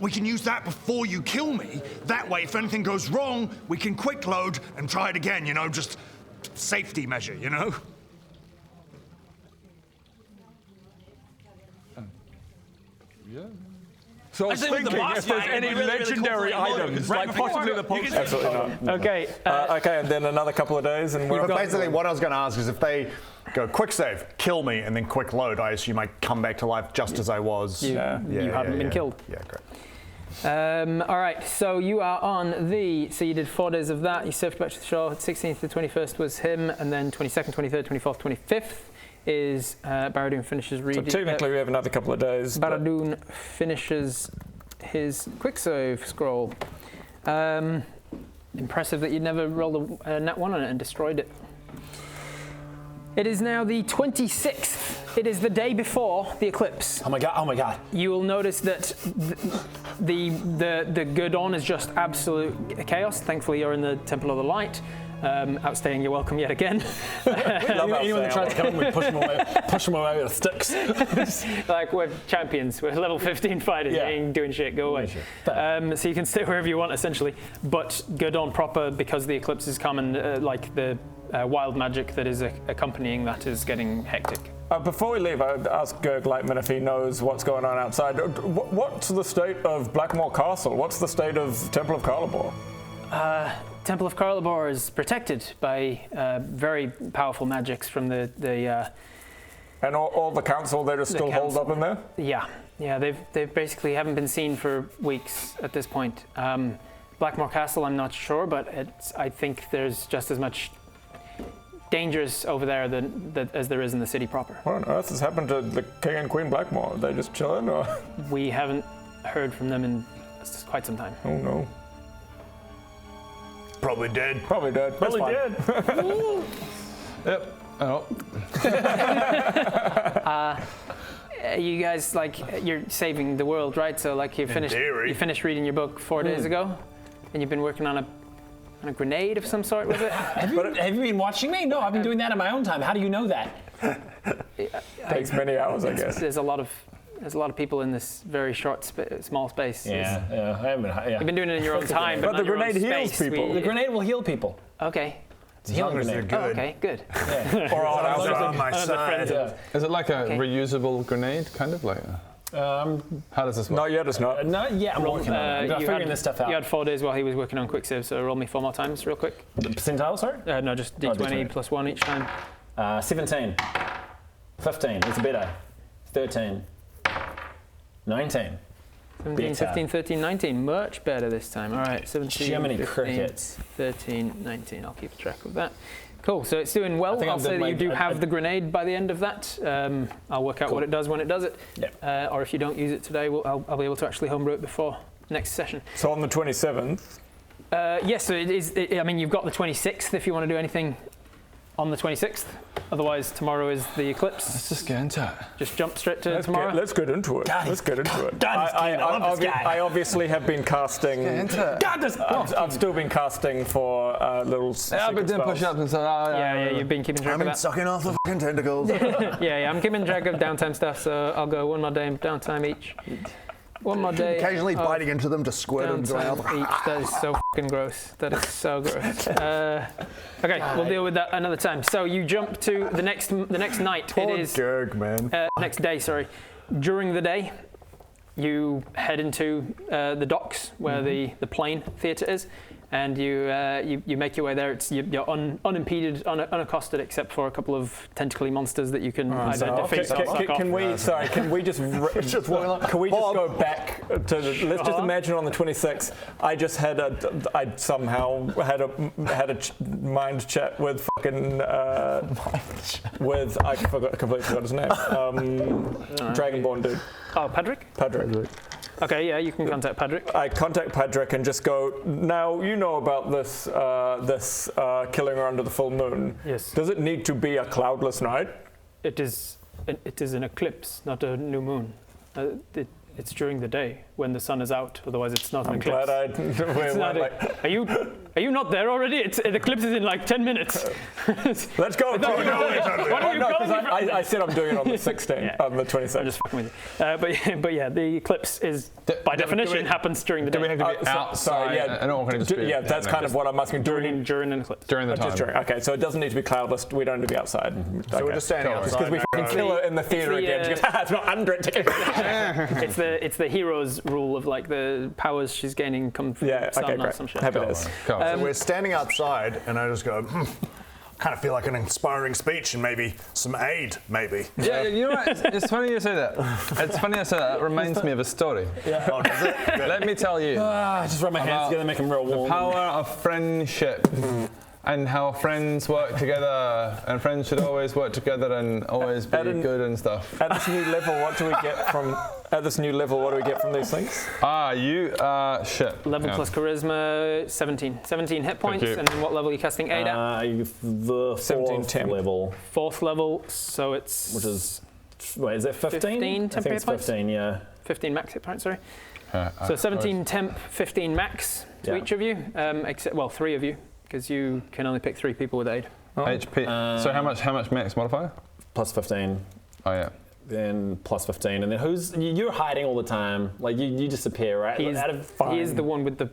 We can use that before you kill me. That way, if anything goes wrong, we can quick load and try it again, just safety measure, So I was thinking if there's any legendary items, like possibly the potion. Absolutely not. Okay. Okay, and then another couple of days, and we're basically what I was going to ask is if they go quick save, kill me, and then quick load, I assume I come back to life just as I was. You haven't been killed. Yeah, great. All right, so you are on so you did 4 days of that. You surfed back to the shore. 16th to 21st was him, and then 22nd, 23rd, 24th, 25th is Barad-dûn finishes reading. So technically we have another couple of days. Barad-dûn finishes his quick save scroll. Impressive that you never rolled a nat 1 on it and destroyed it. It is now the 26th It is the day before the eclipse. Oh my god! Oh my god! You will notice that the Gurdon is just absolute chaos. Thankfully, you're in the Temple of the Light. Outstaying, you're welcome yet again. Anyone that tries to come in, we push them away with sticks. Like, we're champions. We're level 15 fighters. Yeah. You ain't doing shit. Go away. So you can stay wherever you want, essentially. But Gurdon proper, because the eclipse is coming, like the wild magic that is accompanying that is getting hectic. Before we leave, I'd ask Gurg Lightman if he knows what's going on outside. What's the state of Blackmore Castle? What's the state of Temple of Carlibor? Temple of Carlibor is protected by very powerful magics from the And all the council, they're just still holed up in there? Yeah, they've basically haven't been seen for weeks at this point. Blackmore Castle, I'm not sure, but I think there's just as much dangers over there as there is in the city proper. What on earth has happened to the King and Queen Blackmore? Are they just chilling, or? We haven't heard from them in quite some time. Oh no. Probably dead. Probably dead. Probably dead. Yep. Oh. You guys, like, you're saving the world, right? So, like, you finished reading your book 4 days ago, and you've been working on a grenade of some sort, was it? Have you been watching me? No, I've been doing that in my own time. How do you know that? Takes many hours, I guess. There's a lot of people in this very short, small space. Yeah. I haven't. Yeah. You've been doing it in your own time, but the grenade heals people. The grenade will heal people. Okay. It's a healing grenade. Oh, okay, good. Yeah. Or on my side. Is it like a reusable grenade, kind of like? How does this work? Not yet, it's not. Not yet. I'm working on it. I'm figuring this stuff out. You had 4 days while he was working on quick save, so roll me 4 more times, real quick. The percentile, sorry? No, just D20 plus 1 each time. 17. 15. It's better. 13. 19. 17, 15, 13, 19. Much better this time. All right, 17, Jiminy 15, crickets. 13, 19. I'll keep track of that. Cool, so it's doing well. I'll I've say done that you do have the grenade by the end of that. I'll work out what it does when it does it. Yep. Or if you don't use it today, I'll be able to actually homebrew it before next session. So on the 27th? Yes, so it is. I mean, you've got the 26th if you want to do anything on the 26th. Otherwise, tomorrow is the eclipse. Let's just get into it. Just jump straight to tomorrow. Let's get into it. God, let's get into it. God, I obviously have been casting. I've still been casting for little. Yeah, but then push up and say, yeah, you've been keeping track of that. Sucking off the fucking tentacles. yeah, I'm keeping track of downtime stuff, so I'll go 1 more day downtime each. 1 more day. Occasionally biting into them to squirt them downtime around. each. That is so fucking gross. That is so gross. Okay, we'll deal with that another time. So you jump to the next night. Poor It is Gurg, man. next day. Sorry. During the day, you head into the docks where the plane theatre is, and you make your way there. You're unimpeded, unaccosted, except for a couple of tentacly monsters that you can either defeat or suck off. Can we just go back to let's just imagine on the 26th I somehow had a mind chat with fucking with I completely forgot his name. Dragonborn dude. Oh, Padrick? Padrick. Okay, yeah, you can contact Padrick. I contact Padrick and just go, now you know about this killing her under the full moon. Yes. Does it need to be a cloudless night? It is an eclipse, not a new moon. It's during the day when the sun is out. Otherwise, it's not an eclipse. Are you not there already? The eclipse is in like 10 minutes. Let's go. I said I'm doing it on the 16th, Yeah. on the 27th. I'm just fucking with you. But yeah, the eclipse is by definition happens during the day. Do we have to be outside? That's kind of what I'm asking. During an eclipse. During the time. Okay, so it doesn't need to be cloutless. We don't need to be outside. So we're just standing outside. Because we fucking kill her in the theatre again. She goes, it's not under it. It's the hero's rule of like the powers she's gaining come from sun or some shit. Have it is. So we're standing outside, and I just go, kind of feel like an inspiring speech and maybe some aid, maybe. Yeah, you know what? It's funny you say that. It's funny you say that. It reminds me of a story. Yeah. Oh, does it? Let me tell you. Just rub my hands together, make them real warm. The power of friendship. And how friends work together, and friends should always work together and always be good and stuff. At this new level, what do we get from? At this new level, what do we get from these things? Shit. Level plus charisma, 17. 17 hit points, and then what level are you casting aid at? The 17 fourth level. 4th level, so it's which is Wait, is it 15? 15 I think temporary it's points? 15, yeah. 15 max hit points, sorry. So 17 temp, 15 max to each of you, except, well, 3 of you, because you can only pick 3 people with aid. HP. So how much max modifier? Plus 15. Oh yeah. Then plus 15, and then you're hiding all the time. Like you disappear, right? He is the one with the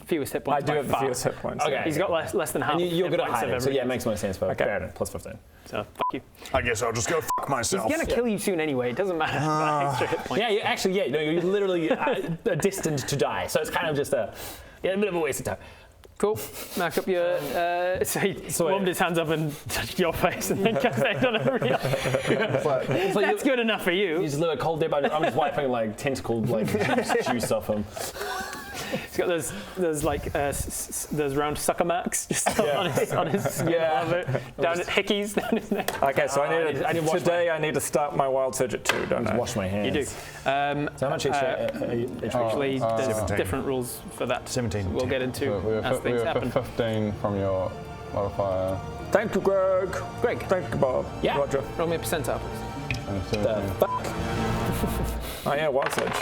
fewest hit points. I do have the fewest hit points. Okay. He's got less than half. And you're hit good at points of hiding, so yeah, it everything. makes more sense. But okay, plus 15. So fuck you. I guess I'll just go fuck myself. He's gonna kill you soon anyway. It doesn't matter about extra hit points. Yeah, you're literally destined to die. So it's kind of just a bit of a waste of time. Cool. Mark up your. So he warmed his hands up and touched your face and then cast aid on everybody else. That's good enough for you. You just live a cold dip. I'm just wiping like tentacle juice off him. He's got those like those round sucker marks just on his skin, down at hickeys down his neck. Okay, so I need to start my wild surge at 2, don't I? Wash my hands. You do. So how much extra? Actually, there's different rules for that. 17. We'll get into as things happen. 15 from your modifier. Thank you, Greg. Greg. Thank you, Bob. Yeah. Roger. Roll me a percentile, please. The fuck? Oh yeah, wild surge.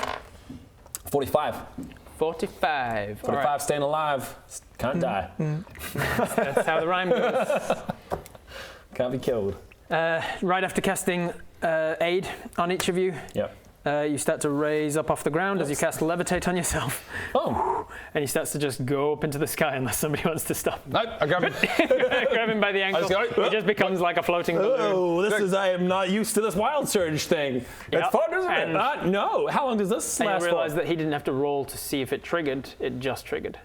45. 45. 45, Right. staying alive. Can't die. That's how the rhyme goes. Can't be killed. Right after casting aid on each of you, Yep. you start to raise up off the ground as you cast levitate on yourself. Oh. And he starts to just go up into the sky unless somebody wants to stop. No, I grab him. Grab him by the ankle. He just becomes like a floating balloon. Oh, I am not used to this wild surge thing. It's fun, isn't it? No. How long does this And last you for? realise that he didn't have to roll to see if it triggered. It just triggered.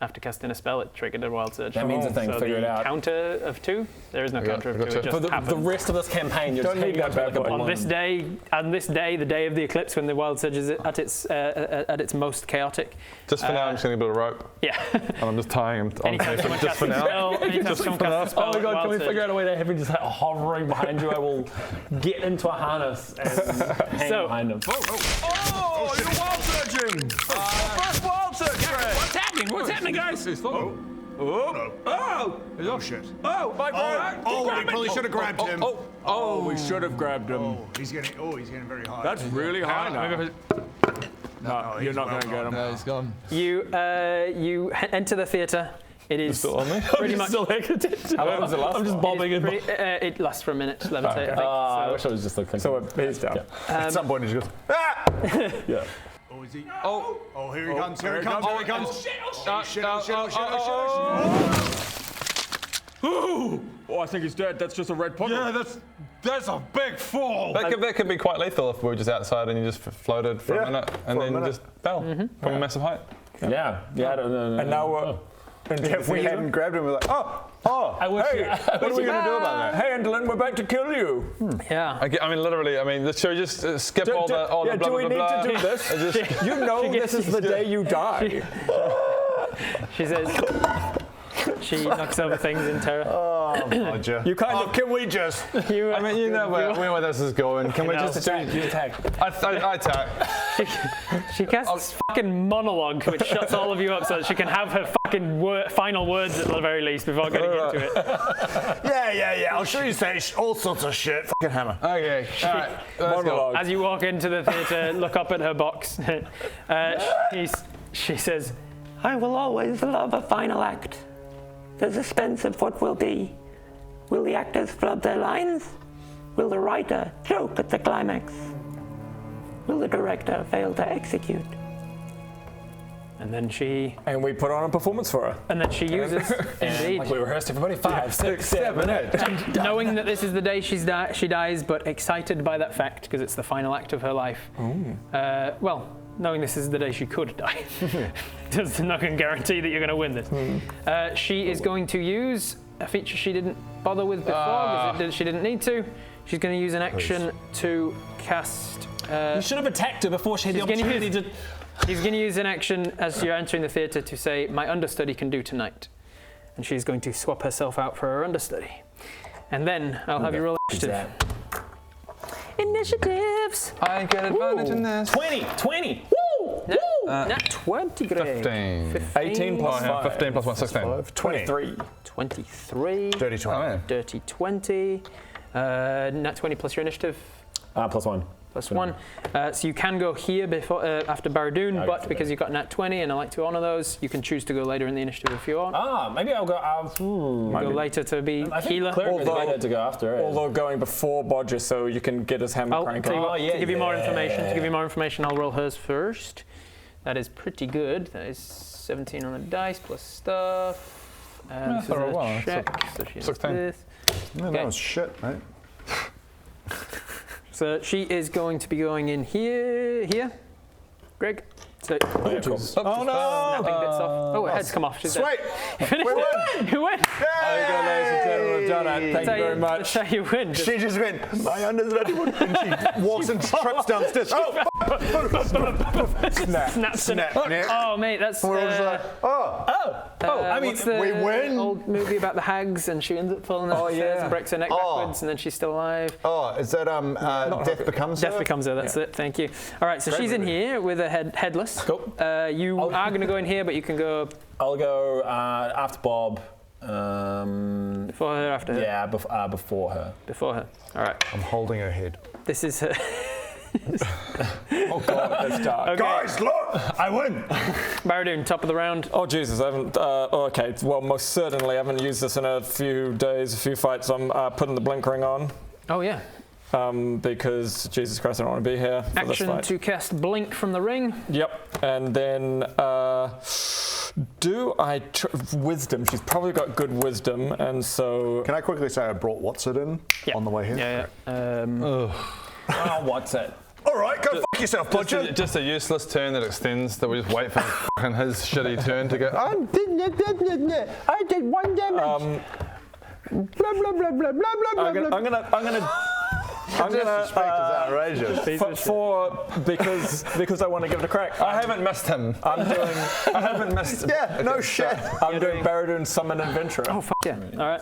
After casting a spell, it triggered a wild surge. That means a thing. So Figure it the out. counter of 2? There is no counter of 2. It just For the happened. rest of this campaign, you're just hanging out like a balloon. On this day, the day of the eclipse, when the wild surge is at its most chaotic. Just for now, I'm just going to build a rope. Yeah. And I'm just tying him on just for now. Anytime someone casts a spell, Oh my god, can we wild figure out a way to have him just like hovering behind you? I will get into a harness and hang behind him. Oh, you're wild surging! First wild surge, Greg! What's happening? What's happening, guys? Oh shit. Oh, my God! Oh, we probably should have grabbed him. Oh, we should have grabbed him. He's getting very high. That's really high now. No, you're not going to get him. No, he's gone. You enter the theatre. It is Still on me? pretty much. How long does it last? I'm just bobbing and bobbing. It lasts for a minute. Levitate. I think. I wish I was just looking. So he's down. At some point, he just goes, Yeah. Oh, is he? Oh, Oh, here he comes. Here he comes. comes. Here he comes. oh shit! Oh, I think he's dead. That's just a red puddle. Yeah, that's a big fall. That could be quite lethal if we were just outside and you just floated for a minute and then just fell from a massive height. Yeah. I don't know. And now we're. if we hadn't grabbed him, we're like, I wish hey, what are we going to do about that? Hey, Endlin, we're back to kill you. Yeah. I mean, literally, should we just skip all the blah, do we blah, need blah, to do this? You know this is the day you die. She says. She knocks over things in terror. Oh, Roger. You kind of. Can we just? You, I mean, you know where this is going. Can we just attack? You attack. I attack. she casts this fucking monologue which shuts all of you up so that she can have her fucking final words at the very least before getting into it. Yeah. I'll show you say all sorts of shit. Fucking hammer. Okay. All right. Let's go. As you walk into the theatre, look up at her box. She says, I will always love a final act. The suspense of what will be. Will the actors flub their lines? Will the writer choke at the climax? Will the director fail to execute? and then she we put on a performance for her. And then she uses indeed. Like we rehearsed everybody 5, 6, 7, 8. And knowing that this is the day she dies, but excited by that fact because it's the final act of her life. Well, knowing this is the day she could die, does not guarantee that you're going to win this. She is going to use a feature she didn't bother with before because she didn't need to. She's going to use an action to cast. You should have attacked her before she had the opportunity to. He's going to use an action as you're entering the theatre to say, "My understudy can do tonight," and she's going to swap herself out for her understudy. And then I'll have you roll initiative. Initiatives. I get advantage in this. 20. Woo! Nat 20, Greg. 15. 18 plus 5. 15 plus 1, 16. 23. 23. Dirty 20. Oh, man. Dirty 20. Nat 20 plus your initiative. +1. +1. So you can go here before after Baradoon, but because you've got nat 20 and I like to honour those, you can choose to go later in the initiative if you want. Maybe I'll go. Go later to be healer. Although to go after it. Although going before Bodger, so you can get his hammer cranking. To give you more information, I'll roll hers first. That is pretty good. That is 17 on the dice plus stuff. This is a check. So she 16. This. Man, that was shit, mate. So she is going to be going in here. Greg. So, Oh no! Snapping bits off. Oh, her head's come off. She's Sweet! dead. We win! You win! There you go, ladies and gentlemen. We've done it. Thank you very much. That's how you win. She just went, my under's ready. And she walks and trips downstairs. Oh! Snap. Oh, mate, that's. We're all just like, I mean, we win. Old movie about the hags, and she ends up falling down the stairs and breaks her neck backwards, and then she's still alive. Oh, is that Death Becomes Her? Death Becomes Her. That's it. Thank you. All right, so she's in here with a headless. Cool. You are going to go in here, but you can go. I'll go after Bob. Before her, after her. Yeah, before her. Before her. All right. I'm holding her head. This is her. Oh god, that's dark. Okay. Guys, look! I win! Baradoon, top of the round. Oh Jesus, I haven't. Okay, well, most certainly I haven't used this in a few days, a few fights. I'm putting the blink ring on. Oh yeah. Because Jesus Christ, I don't want to be here for this Action fight. to cast blink from the ring. Yep, and then do I wisdom? She's probably got good wisdom, and so. Can I quickly say I brought What's-It in on the way here? Yeah. What's it? All right, go fuck yourself, Bodger. Just a useless turn that extends, that we just wait for his shitty turn to go, I did 1 damage. Blah, blah, blah, blah, blah, blah, I'm gonna Disrespect is outrageous. because I want to give it a crack. I haven't missed him. I haven't missed him. Yeah, no shit. I'm doing Baradoon Summon Adventurer. Oh fuck yeah! All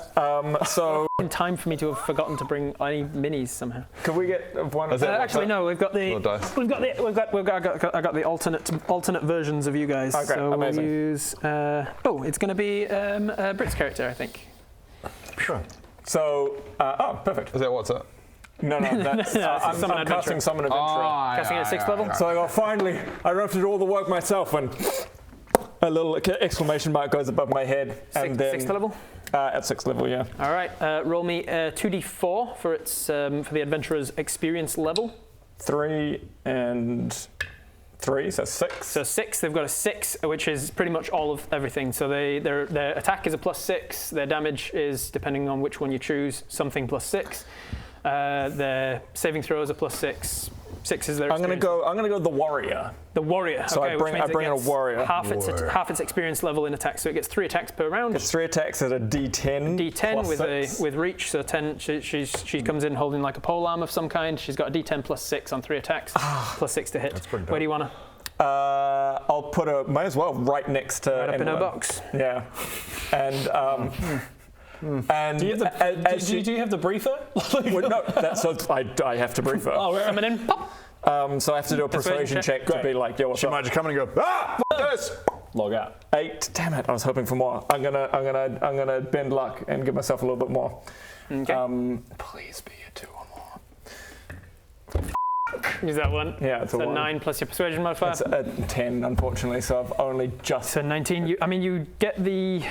right. So in time for me to have forgotten to bring any minis somehow. Can we get one? Actually, no. We've got the. I got the alternate versions of you guys. Okay, so amazing. we'll use. It's going to be Brit's character, I think. Sure. So perfect. Is that what's it? No, that's I'm casting Summon Adventurer. Casting at 6th level. So I go, finally, I don't have to do all the work myself when a little exclamation mark goes above my head. And then, 6th level? At 6th level, yeah. All right, roll me 2d4 for for the adventurer's experience level. 3 and 3, so 6. So 6, they've got a 6, which is pretty much all of everything. So their attack is a +6, their damage is, depending on which one you choose, something +6. Their saving throws are +6. 6 is their. I'm gonna go the warrior. The warrior. So okay, I bring in a warrior. Half its experience level in attack, so it gets 3 attacks per round. It's 3 attacks at a D10. D10 with reach, so 10. She comes in holding like a polearm of some kind. She's got a D10 +6 on 3 attacks, +6 to hit. That's pretty dope. Where do you wanna? I'll put her. Might as well right next to. Right up in her box. Yeah, and. And do you have to brief her? Well, no, I have to brief her. Oh, coming in, pop. So I have to do a persuasion check to be like, yo, what's She up? might just come in and go, f this! Log out. 8. Damn it! I was hoping for more. I'm gonna bend luck and give myself a little bit more. Okay. Please be a 2 or more. Use that one. Yeah, it's a 1. 9 plus your persuasion modifier. It's a 10, unfortunately. So I've only just. So 19. You get the.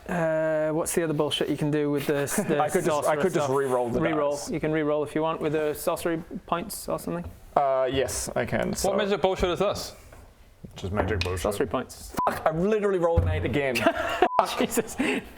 What's the other bullshit you can do with the I could just re-roll the dice. You can re-roll if you want with the sorcery points or something. Yes, I can. So. What magic bullshit is this? Just magic bullshit. Sorcery points. Fuck, I literally rolled an 8 again. Jesus.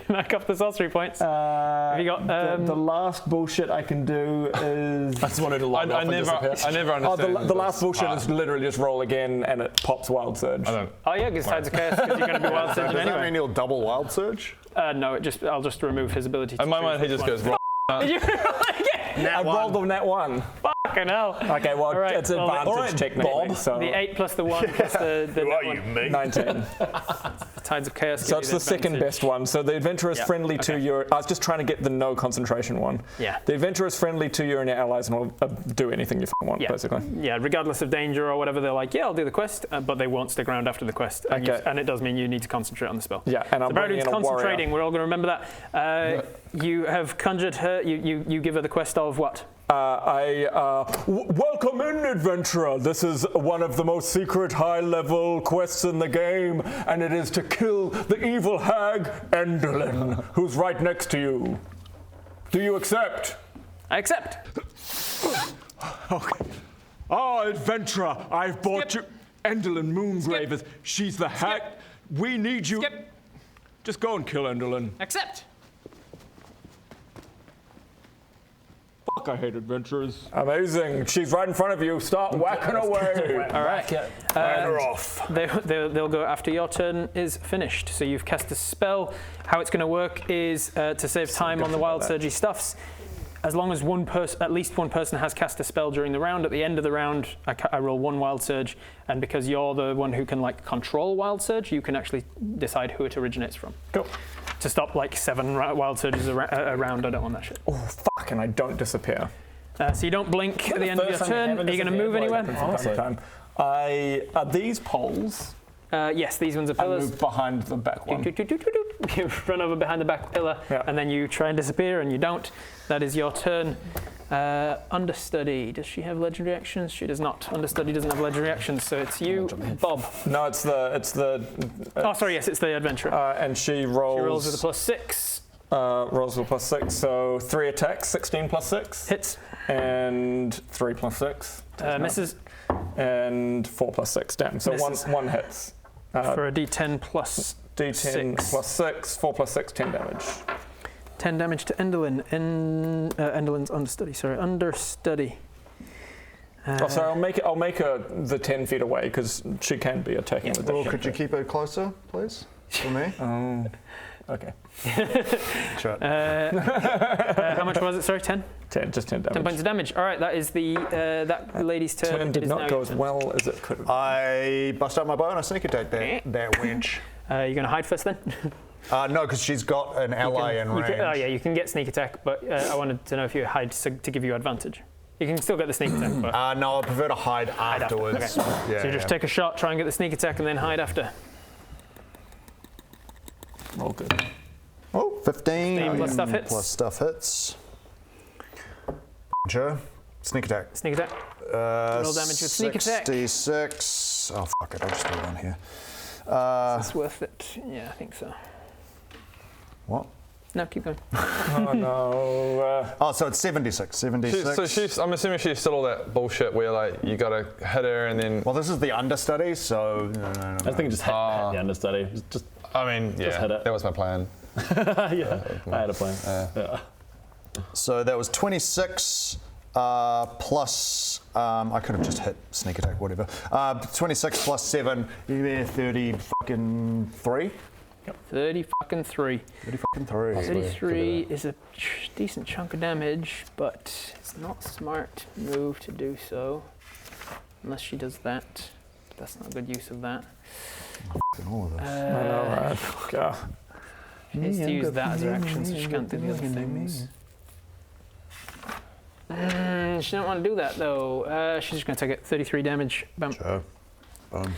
Knock off the sorcery points. Have you got the last bullshit I can do is. I just wanted to log off and disappear. I never understand. The last bullshit is literally just roll again and it pops Wild Surge. I don't. Oh yeah, because Tides of Chaos, because you're going to be Wild Surge Does that anyway. mean he'll double Wild Surge? No, I'll just remove his ability to. In my mind, he just goes, I rolled a nat 1. Fucking hell. Okay, well, All right, it's an advantage technically. So. The 8 plus the 1 plus the Who are you, mate? 19. Tides of Chaos. So it's the second best one. So the adventurer is friendly to your. I was just trying to get the no concentration one. Yeah. The adventurer is friendly to you and your allies and will do anything you want, basically. Yeah, regardless of danger or whatever, they're like, yeah, I'll do the quest, but they won't stick around after the quest. And, and it does mean you need to concentrate on the spell. Yeah, and I'm bringing in a concentrating. We're all going to remember that. You have conjured her. You give her the quest of what? Welcome in, adventurer. This is one of the most secret high-level quests in the game, and it is to kill the evil hag, Enderlin, who's right next to you. Do you accept? I accept. Okay. Oh, adventurer, I've brought you Enderlin Moongraveth. She's the hag. We need you. Skip. Just go and kill Enderlin. Accept. Fuck, I hate adventurers. Amazing. She's right in front of you. Start whacking away. All right. They're off. They'll go after your turn is finished. So you've cast a spell. How it's going to work is to save time on the wild surgy stuffs. As long as at least one person has cast a spell during the round, at the end of the round, I roll 1 wild surge, and because you're the one who can control wild surge, you can actually decide who it originates from. Cool. To stop 7 wild surges around, I don't want that shit. Oh fuck! And I don't disappear. So you don't blink at the end of your turn. Are you going to move anywhere? Are these poles? Yes, these ones are pillars. I move behind the back one. You run over behind the back pillar, and then you try and disappear, and you don't. That is your turn. Understudy. Does she have legendary actions? She does not. Understudy doesn't have legendary actions, so it's you, Bob. No, it's the. Oh, sorry. Yes, it's the adventurer. And she rolls. She rolls with a +6. Rolls with a +6, so 3 attacks, 16 + 6. Hits. And 3 + 6. Misses. And 4 + 6, damn. So one hits. For a D10 plus D10 6. + 6, 4 + 6, 10 damage. 10 damage to Enderlin. Enderlin's understudy. Sorry, understudy. I'll make her the 10 feet away because she can be attacking with the Well, could you keep her closer, please, for me? Okay. Sure. How much was it? Sorry, 10? 10, just 10 damage. 10 points of damage. All right, that is that lady's turn. Turn did not go as well as it could have. I bust out my bow and I sneak attack that wench. You're going to hide first then? No, because she's got an ally in range. You can get sneak attack, but I wanted to know if you hide to give you advantage. You can still get the sneak attack, but... No, I prefer to hide afterwards. After. Okay. Yeah, so you just take a shot, try and get the sneak attack, and then hide after. Roll good. Oh, 15. Plus stuff hits. Plus stuff hits. Sure. Sneak attack. Sneak attack. Roll damage with sneak attack. 66. Oh, fuck it. I'll just do it on here. Is this worth it? Yeah, I think so. What? No, keep going. Oh, no. So it's 76. 76. I'm assuming she's still all that bullshit where you gotta hit her and then. Well, this is the understudy, so no. I think just hit the understudy. Just hit it. That was my plan. Yeah, I had a plan. Yeah. So that was 26 plus. I could have just hit sneak attack, whatever. 26 plus 7, 33. 33. 33 is a decent chunk of damage, but it's not a smart move to do so. Unless she does that. That's not a good use of that. All of this. I know, right? God. She needs to use that as her action, so she can't do the other things. She don't want to do that, though. She's just going to take it. 33 damage. Bam. Sure. Boom.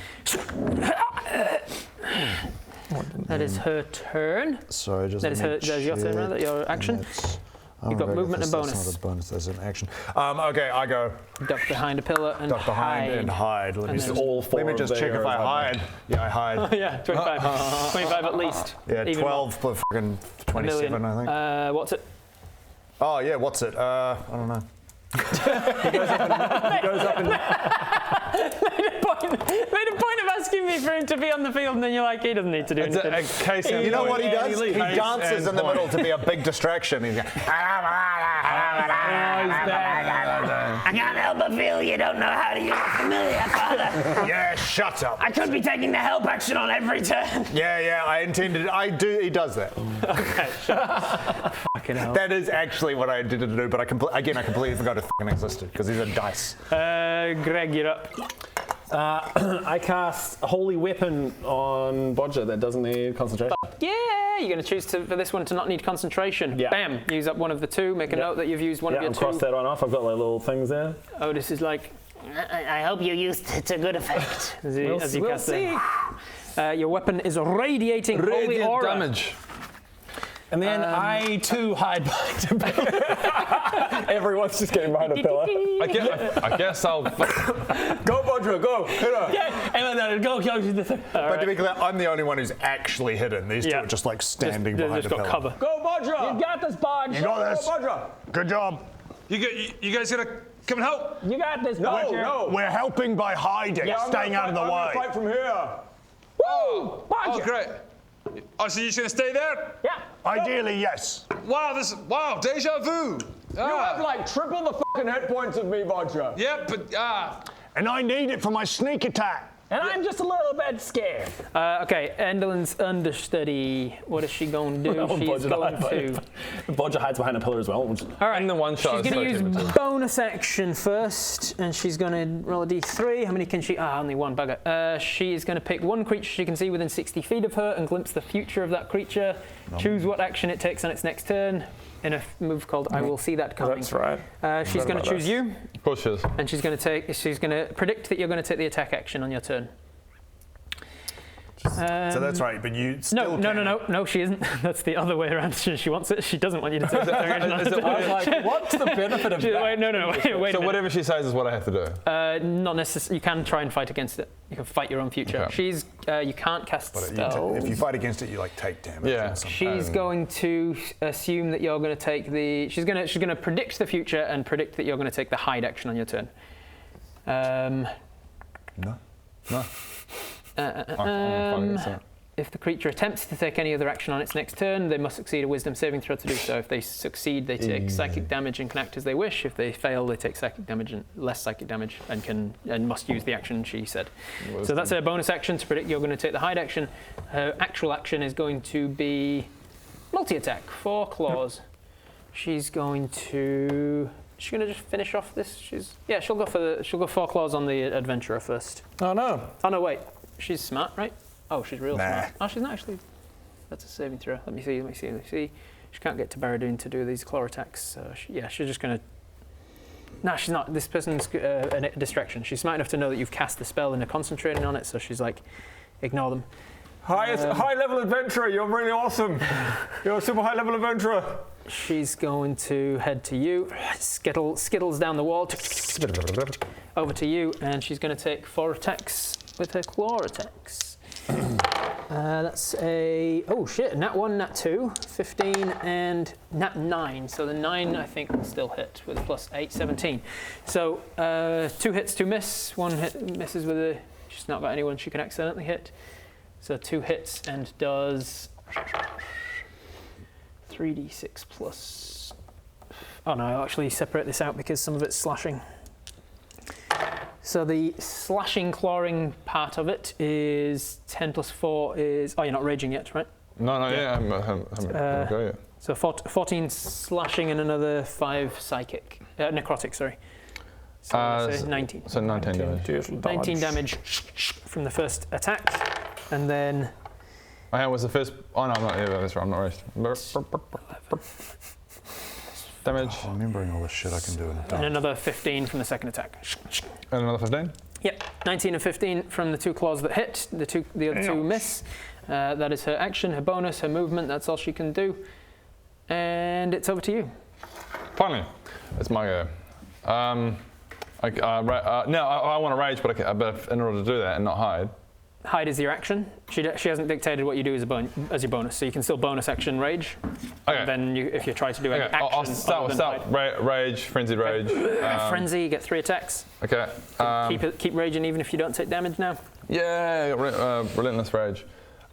That is her turn. Sorry, just that is your turn, rather. Your action. You've got movement and bonus. That's not a bonus. That's an action. Okay, I go. Duck behind a pillar and Duck behind and hide. Let me just check if I hide. Yeah, I hide. Oh, yeah, 25. 25 at least. Yeah, Even 12 plus fucking 27, I think. What's it? Oh, yeah, what's it? I don't know. He goes up and made a point of asking me for him to be on the field, and then you're like, he doesn't need to do anything. You know what he does? He dances in the middle to be a big distraction. He's like, I can't help but feel you don't know how to use a familiar, Father. Yeah, shut up. I could be taking the help action on every turn. Yeah, I intended it. I do. He does that. Okay, fucking hell. That is actually what I intended to do, but I completely forgot it fucking existed because these are dice. Greg, you're up. I cast Holy Weapon on Bodger that doesn't need concentration. Yeah, you're going to choose for this one to not need concentration. Yeah. Bam, use up one of the two. Make a note that you've used one of your two. Cross that one off. I've got little things there. Oh, this is like... I hope you used it to good effect. We'll see. Your weapon is radiating holy aura. damage. And then I too hide behind a pillar. Everyone's just getting behind a pillar. I guess I'll. Go, Bodra, go. Hit her. Yeah, and then go. But to be clear, I'm the only one who's actually hidden. These two are just like standing behind a got pillar. cover. Go, Bodra. You got this, Bodge. You got this. Go, Bodra. Good job. You guys gonna come and help? You got this, No, Bodger. no. We're helping by hiding, staying out of the I'm way. gonna fight from here. Oh, great. Oh, so you're just gonna stay there? Yeah. Ideally, yes. Wow, deja vu. You have like triple the fucking hit points of me, Bodra. Yeah, but And I need it for my sneak attack. And I'm just a little bit scared. Okay, Enderlin's understudy. What is she going to do? She's going to. Bodger hides behind a pillar as well. All right. In the one shot. She's going to use bonus action first, and she's going to roll a d3. How many can she? Only one bugger. She's going to pick one creature she can see within 60 feet of her and glimpse the future of that creature. Choose what action it takes on its next turn. In a move called I Will See That Coming. That's right. She's going to choose you. Of course she is. And she's going to predict that you're going to take the attack action on your turn. So that's right, but you still No, she isn't. That's the other way around. She wants it. She doesn't want you to take the attack action on your turn. I was like, what's the benefit of that? Wait, no, wait. So whatever she says is what I have to do. Not necessarily. You can try and fight against it. You can fight your own future. Okay. You can't cast spells. If you fight against it, you like take damage. Yeah. She's going to assume that you're going to take the. She's going to predict the future and predict that you're going to take the hide action on your turn. No. If the creature attempts to take any other action on its next turn, they must succeed a wisdom saving throw to do so. If they succeed, they take psychic damage and can act as they wish. If they fail, they take psychic damage and less psychic damage and must use the action she said. So that's a bonus action to predict you're going to take the hide action. Her actual action is going to be multi-attack, 4 claws. She's going to just finish off this. She'll go 4 claws on the adventurer first. Oh no. Oh no, wait. She's smart, right? Oh, she's real smart. Oh, she's not actually. That's a saving throw. Let me see. She can't get to Barradoon to do these claw attacks. So she's just going to. No, she's not. This person's a distraction. She's smart enough to know that you've cast the spell and are concentrating on it, so she's like, ignore them. High level adventurer, you're really awesome. You're a super high level adventurer. She's going to head to you. Skittles down the wall. Over to you, and she's going to take 4 attacks with her claw attacks. That's a nat 1, nat 2, 15, and nat 9. So the 9 I think will still hit with a plus 8, 17. So 2 hits, 2 miss. 1 hit misses with a. She's not got anyone she can accidentally hit. So 2 hits and does 3d6 plus. Oh no, I'll actually separate this out because some of it's slashing. So the slashing, clawing part of it is 10 plus 4 is... Oh, you're not raging yet, right? No, I haven't go yet. So 14 slashing and another 5 psychic. Necrotic, sorry. So 19. So 19 damage. 19 damage from the first attack. And then... Oh, was the first... Oh, no, I'm not... Yeah, that's right, I'm not raised. Damage. Oh, remembering all the shit I can do. And another 15 from the second attack. And another 15? Yep, 19 and 15 from the 2 claws that hit. The other 2 miss. That is her action, her bonus, her movement. That's all she can do. And it's over to you. Finally, it's my go. I want to rage, but in order to do that and not hide. Hide is your action. She hasn't dictated what you do as your bonus, so you can still bonus action rage. Okay. And then if you try to do any action, I'll start rage, frenzied rage. Frenzy, you get 3 attacks. Okay. Keep raging even if you don't take damage now. Yeah, relentless rage.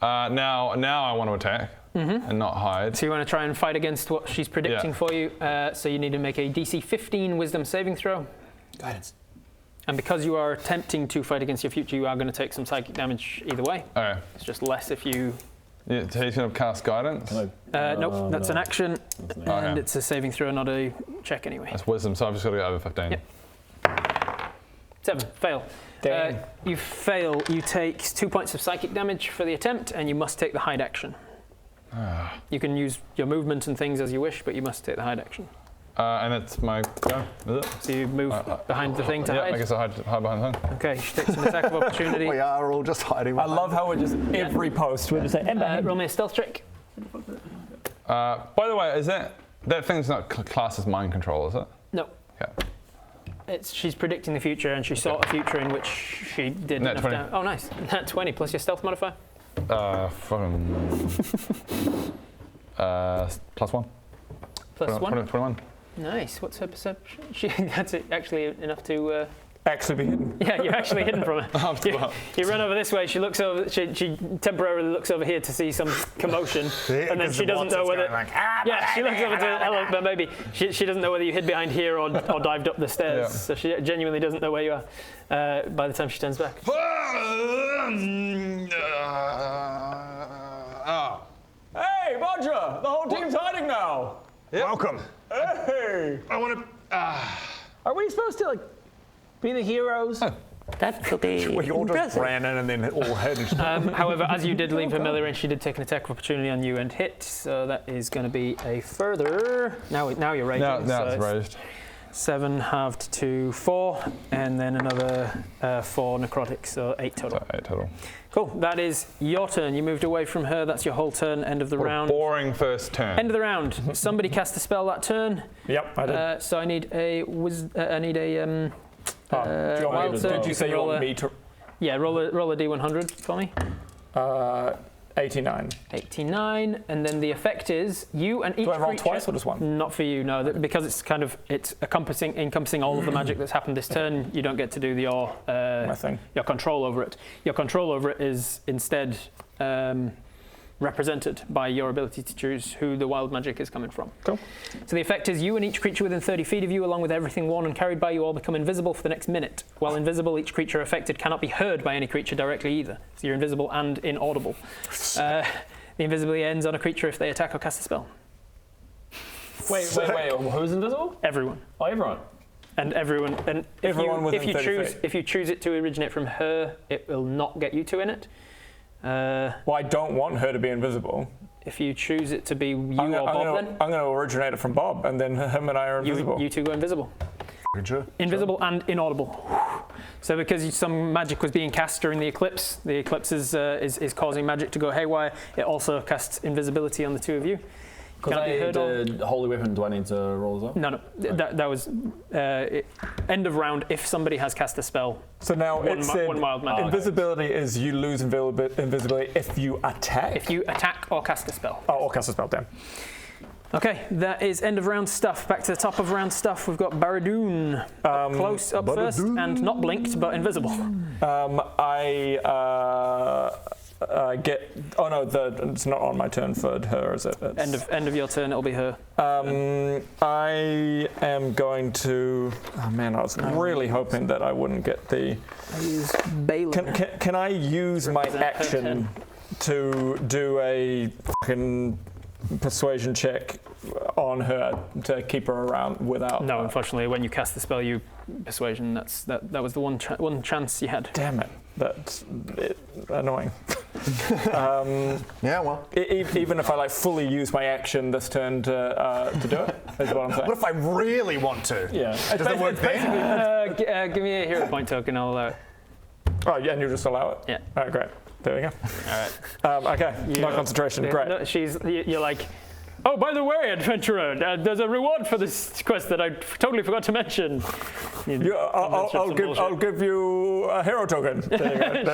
Now I want to attack and not hide. So you want to try and fight against what she's predicting for you. So you need to make a DC 15 Wisdom saving throw. Guidance. And because you are attempting to fight against your future, you are going to take some psychic damage either way. Okay. It's just less if you... Yeah, so he's going to cast guidance? Nope, that's an action. And it's a saving throw, not a check anyway. That's wisdom, so I've just got to get over 15. Yep. 7, fail. You fail, you take 2 points of psychic damage for the attempt, and you must take the hide action. You can use your movement and things as you wish, but you must take the hide action. And it's my go, is it? So you move behind the thing to hide? I guess I hide behind the thing. Okay, she takes an attack of opportunity. We are all just hiding. I love how we're just every post we're just saying. Roll me a stealth check. By the way, is that thing's not classed as mind control, is it? No. Okay. She's predicting the future, and she saw a future in which she did Nat enough 20. damage. Oh, nice. Nat 20 plus your stealth modifier. +1. Plus 1? 21. Nice. What's her perception? That's actually enough to... Actually be hidden. Yeah, you're actually hidden from her. You run over this way. She looks over. She temporarily looks over here to see some commotion, and then she doesn't know whether. She looks over to hello, but maybe she doesn't know whether you hid behind here or dived up the stairs. Yeah. So she genuinely doesn't know where you are. By the time she turns back. Hey, Bodger! The whole team's hiding now. Welcome. Hey! I want to. Are we supposed to be the heroes? That could be We all just impressive. ran in and then all hid. However, as you did leave familiar, and she did take an attack of opportunity on you and hit, so that is going to be a further. Now you're raging. Now so it's raised. 7 halved to 4, and then another 4 necrotic, so 8 total. So 8 total. Cool. That is your turn. You moved away from her. That's your whole turn. End of the What a round. boring first turn. End of the round. Somebody cast a spell that turn. Yep, I did. So I need a Do you want wild me turn. to, did you say you roll want a- me to? Yeah, roll a D100 for me. 89. 89, and then the effect is you and each Do I roll creature, twice or just one? Not for you, no. Because it's encompassing all of the magic that's happened this turn. You don't get to do your control over it. Your control over it is instead represented by your ability to choose who the wild magic is coming from. Cool. So the effect is you and each creature within 30 feet of you, along with everything worn and carried by you, all become invisible for the next minute. While invisible, each creature affected cannot be heard by any creature directly either. So you're invisible and inaudible. The invisibility ends on a creature if they attack or cast a spell. Wait. Who's invisible? Everyone. Oh, everyone. And everyone. And if Everyone within 30 feet. if you choose it to originate from her, it will not get you two in it. Well, I don't want her to be invisible. If you choose it to be you or Bob, then I'm going to originate it from Bob, and then him and I are invisible. you two go invisible. Invisible and inaudible. So because some magic was being cast during the eclipse is causing magic to go haywire. It also casts invisibility on the two of you. Because I did holy weapon, do I need to roll as well? No. That was end of round. If somebody has cast a spell. So now one wild magic. Invisibility is you lose invisibility if you attack. If you attack or cast a spell. Oh, or cast a spell, damn. Okay, that is end of round stuff. Back to the top of round stuff. We've got Baradoon close up first and not blinked but invisible. Oh no, it's not on my turn for her, is it? End of your turn. It'll be her. I am going to. Oh man, I was really hoping that I wouldn't get the. I use Balin. Can I use my action to do a fucking persuasion check on her to keep her around without? No, unfortunately, when you cast the spell, you persuasion. That was the one chance you had. Damn it. That's annoying. Yeah, well. Even if I fully use my action this turn to do it, is what I'm saying. What if I really want to? Yeah. Does it work then? Give me a hero point token. I'll allow it. Oh, yeah, and you just allow it? Yeah. All right, great. There we go. All right. Okay, no concentration, great. No, you're like, oh, by the way, adventurer, there's a reward for this quest that I totally forgot to mention. I'll give you a hero token. She's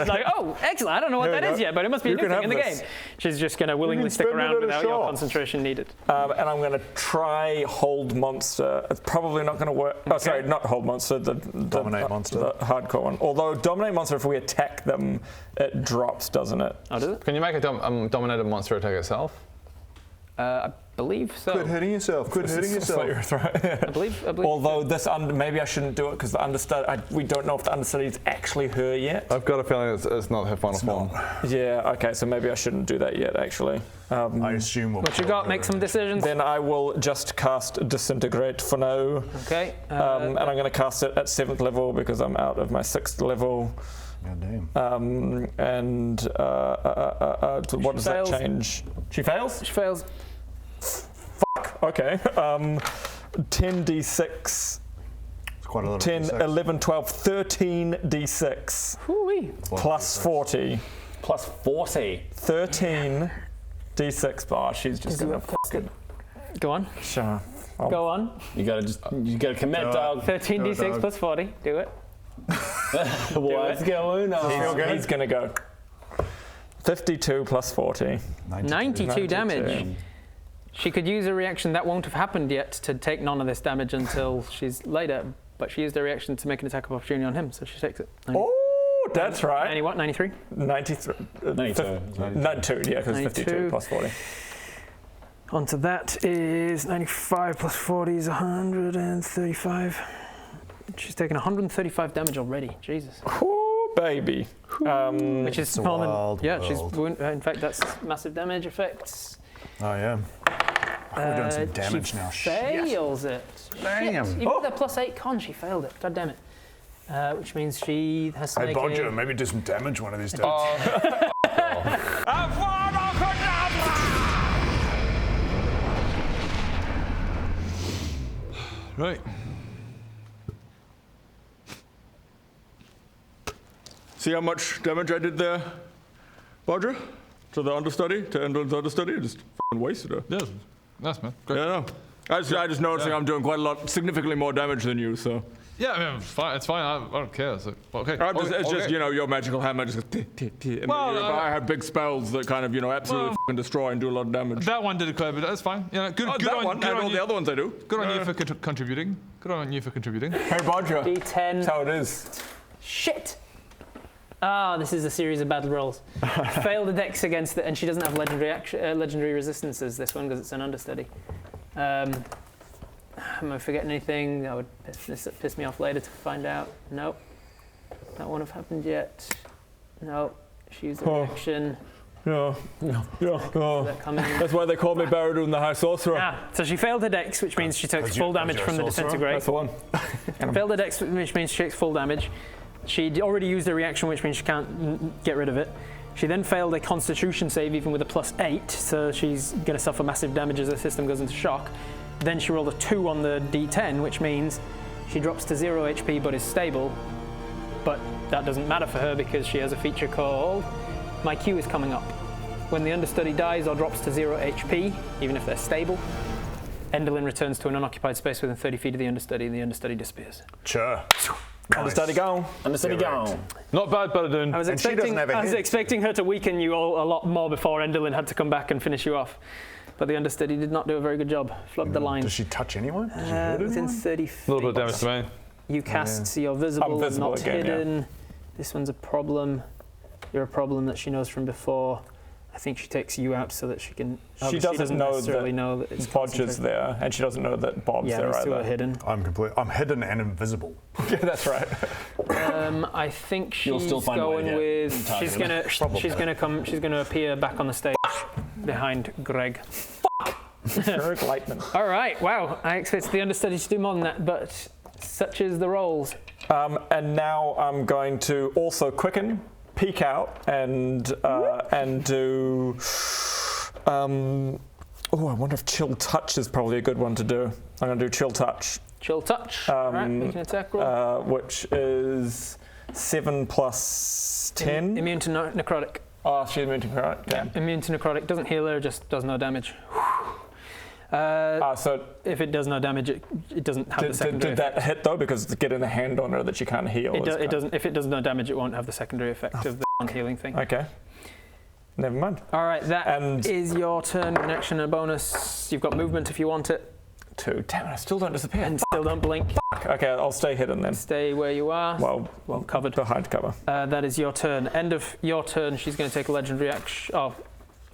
like, oh, excellent. I don't know what that is yet, but it must be a new thing in the game. She's just going to willingly stick around without your concentration needed. And I'm going to try hold monster. It's probably not going to work. Oh, sorry, not hold monster. The dominate monster. The hardcore one. Although dominate monster, if we attack them, it drops, doesn't it? Oh, does it? Can you make a dominated monster attack itself? I believe so. Quit hitting yourself. I believe. Although maybe I shouldn't do it because the understudy. We don't know if the understudy is actually her yet. I've got a feeling it's not her final form. Yeah. Okay. So maybe I shouldn't do that yet. Actually. I assume. What you got? Make some decisions. Then I will just cast disintegrate for now. Okay. And I'm going to cast it at 7th level because I'm out of my 6th level. God damn. And what does that change? She fails? She fails. Fuck. Okay. 10d6. It's quite a lot. 10, 11, 12, 13 d6. Hoo-wee. Plus 40. Plus 40. 13 d6. D6. Oh, she's just gonna fucking. Go on. Sure. Go on. You gotta commit, dog. 13d6 plus 40. Do it. What's going on? He's gonna go. 52 plus 40. 92 damage. She could use a reaction that won't have happened yet to take none of this damage until she's later, but she used a reaction to make an attack of opportunity on him, so she takes it. Oh, that's right. 90 what? 93? 93. 92. 92, yeah, because 52 plus 40. Onto that is 95 plus 40 is 135. She's taken 135 damage already. Jesus. Oh, baby. Which is more than. Yeah, she's. world. In fact, that's massive damage effects. Oh, yeah. We're doing some damage she now. Fails it. Damn. Shit. Even with a plus 8 con, she failed it. God damn it. Which means she has to Hey, make Bodger, maybe do some damage one of these days. Right. See how much damage I did there, Bodger? To the understudy, to Endolin's understudy? I just f***ing wasted her. Yes. Nice, man. Great. Yeah, no. I just noticing I'm doing quite a lot, significantly more damage than you, so. Yeah, I mean, it's fine. It's fine. I don't care. So, okay. It's just, you know, your magical hammer just goes and Well, then, I have big spells that kind of, you know, absolutely f***ing destroy and do a lot of damage. That one did a clear bit. That's fine. You know, good on all you. the other ones I do. Good on you for contributing. Good on you for contributing. Hey, Bodger. D10. That's how it is. Shit! Ah, this is a series of battle rolls. Failed a dex against it, and she doesn't have legendary resistances, this one, because it's an understudy. Am I forgetting anything? That would piss me off later to find out. Nope. That won't have happened yet. Nope. She used a reaction. Yeah. Coming. That's why they call me Baradun the High Sorcerer. So she failed her dex, which means she takes full damage from the disintegrate. That's the one. Failed her dex, which means she takes full damage. She'd already used a reaction, which means she can't get rid of it. She then failed a Constitution save, even with a plus 8, so she's going to suffer massive damage as the system goes into shock. Then she rolled a 2 on the D10, which means she drops to 0 HP but is stable. But that doesn't matter for her because she has a feature called My Q is coming up. When the understudy dies or drops to 0 HP, even if they're stable, Endolin returns to an unoccupied space within 30 feet of the understudy, and the understudy disappears. Sure. Understudy gone. Understudy gone. Not bad, Baradun. I was expecting her to weaken you all a lot more before Endolin had to come back and finish you off. But the understudy did not do a very good job. Flubbed the line. Does she touch anyone? Does she hurt within anyone? 30 feet. A little bit of damage to me. You cast, so you're visible, visible not again, hidden. yeah. This one's a problem. You're a problem that she knows from before. I think she takes you out so that she can. She doesn't necessarily know that it's Bodger's there, and she doesn't know that Bob's there these two are either. hidden. I'm hidden and invisible. Yeah, that's right. I think You'll she's still find a way going to with. target She's gonna come. She's gonna appear back on the stage behind Greg. Eric Lightman. All right. Wow. I expected the understudy to do more than that, but such is the rolls. And now I'm going to also quicken, peek out, and do. I wonder if Chill Touch is probably a good one to do. I'm going to do Chill Touch. Chill Touch. All right. Make an attack roll. Which is 7 plus 10. Immune to necrotic. Oh, she's immune to necrotic. Damn. Immune to necrotic. Doesn't heal her. Just does no damage. So if it does no damage, it doesn't have the secondary. Did that hit though? Because getting a hand on her that she can't heal. It doesn't. If it does no damage, it won't have the secondary effect of the non-healing thing. Okay. Never mind. All right, that is your turn. An action and a bonus. You've got movement if you want it. 2. Damn it! I still don't disappear. And still don't blink. Okay, I'll stay hidden then. Stay where you are. Well covered. Behind cover. That is your turn. End of your turn. She's going to take a legendary action. Oh,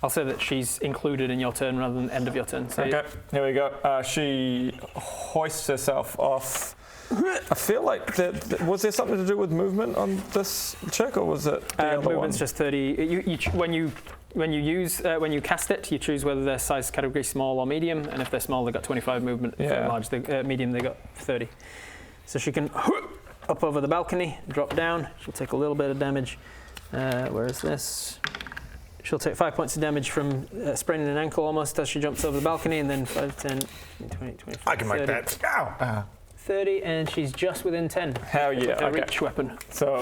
I'll say that she's included in your turn rather than end of your turn. So okay, here we go. She hoists herself off. I feel like was there something to do with movement on this check, or was it the other movement's one? just 30. When you cast it, you choose whether they're size category small or medium, and if they're small, they got 25 movement. If they're large, medium, they got 30. So she can up over the balcony, drop down. She'll take a little bit of damage. Where is this? She'll take 5 points of damage from spraining an ankle almost as she jumps over the balcony, and then 5, 10, 20, 25, I can 30, make that. Ow. 30, and she's just within 10. Hell yeah. With her Okay. reach weapon. So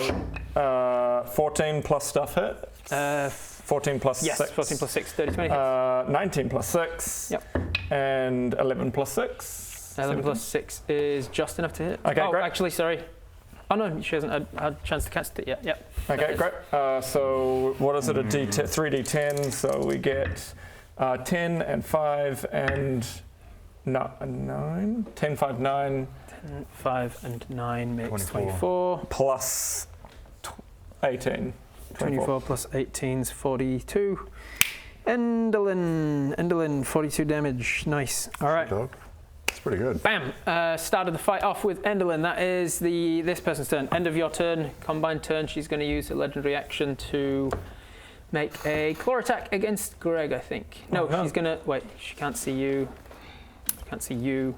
14 plus stuff hit. 14 plus Yes, 6. 14 plus 6, 30, 20 hits. 19 plus 6. Yep. And 11 plus 6. 11 plus 6 is just enough to hit. Okay, oh, great. actually, sorry. Oh no, she hasn't had a chance to cast it yet. Yep. Okay, great. So what is it? A 3d10. So we get 10 and 5 and 9. 10, 5, 9. 10, 5, and 9 makes 24. 24. Plus 18. 24 plus 18 is 42. Endelin, 42 damage. Nice. All right. That's pretty good. Bam! Started the fight off with Endelin. That is this person's turn. End of your turn, combined turn. She's going to use a legendary action to make a claw attack against Greg, I think. No, she's going to... Wait, she can't see you. Can't see you.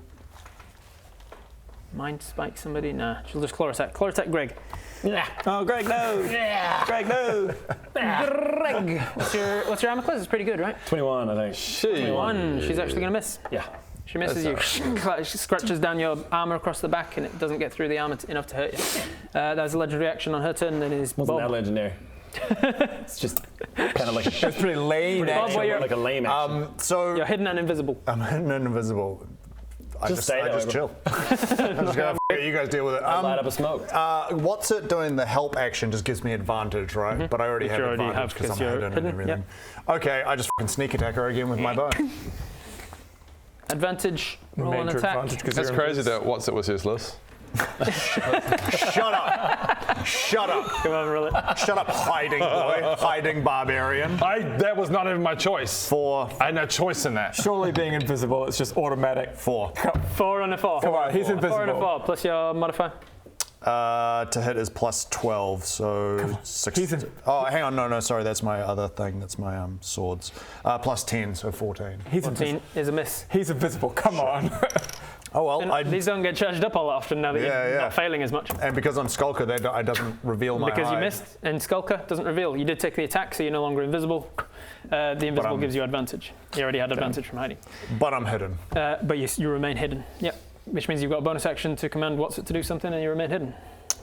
Mind spike somebody? Nah, she'll just claw attack. Claw attack Greg. Yeah. Oh, Greg, no. Yeah. Greg, no. Greg. What's your armor class? It's pretty good, right? 21, I think. 21. She's actually going to miss. Yeah. She misses you. She scratches down your armor across the back, and it doesn't get through the armor enough to hurt you. That's a legendary action on her turn. Then it is Wasn't Bob. that legendary? It's just kind of like It's pretty lame. Bob, action, where you're, like a lame action. So you're hidden and invisible. I'm hidden and invisible. I just chill. I'm just gonna you guys deal with it. Light up a smoke. What's it doing? The help action just gives me advantage, right? But I already have advantage because I'm hidden and everything. Okay, I just fucking sneak attack her again with my bow. Advantage, roll an attack. That's crazy that What's It was useless. Shut up! Shut up! Come on, roll it. Shut up, hiding boy, hiding barbarian. That was not even my choice. 4. I had no choice in that. Surely being invisible, it's just automatic. 4. 4 on a 4. Come on, he's invisible. 4 on a 4 plus your modifier. To hit is plus 12, so 6. Oh, hang on, no, sorry, that's my other thing. That's my swords. Plus 10, so 14. 14 is a miss. He's invisible. Come on. Oh well, these don't get charged up all that often now that you're not failing as much. And because I'm Skulker, that doesn't reveal my Because hide. you missed, and Skulker doesn't reveal. You did take the attack, so you're no longer invisible. The invisible gives you advantage. You already had advantage from hiding. But I'm hidden. But you remain hidden. Yep. Which means you've got a bonus action to command What's It to do something, and you remain hidden.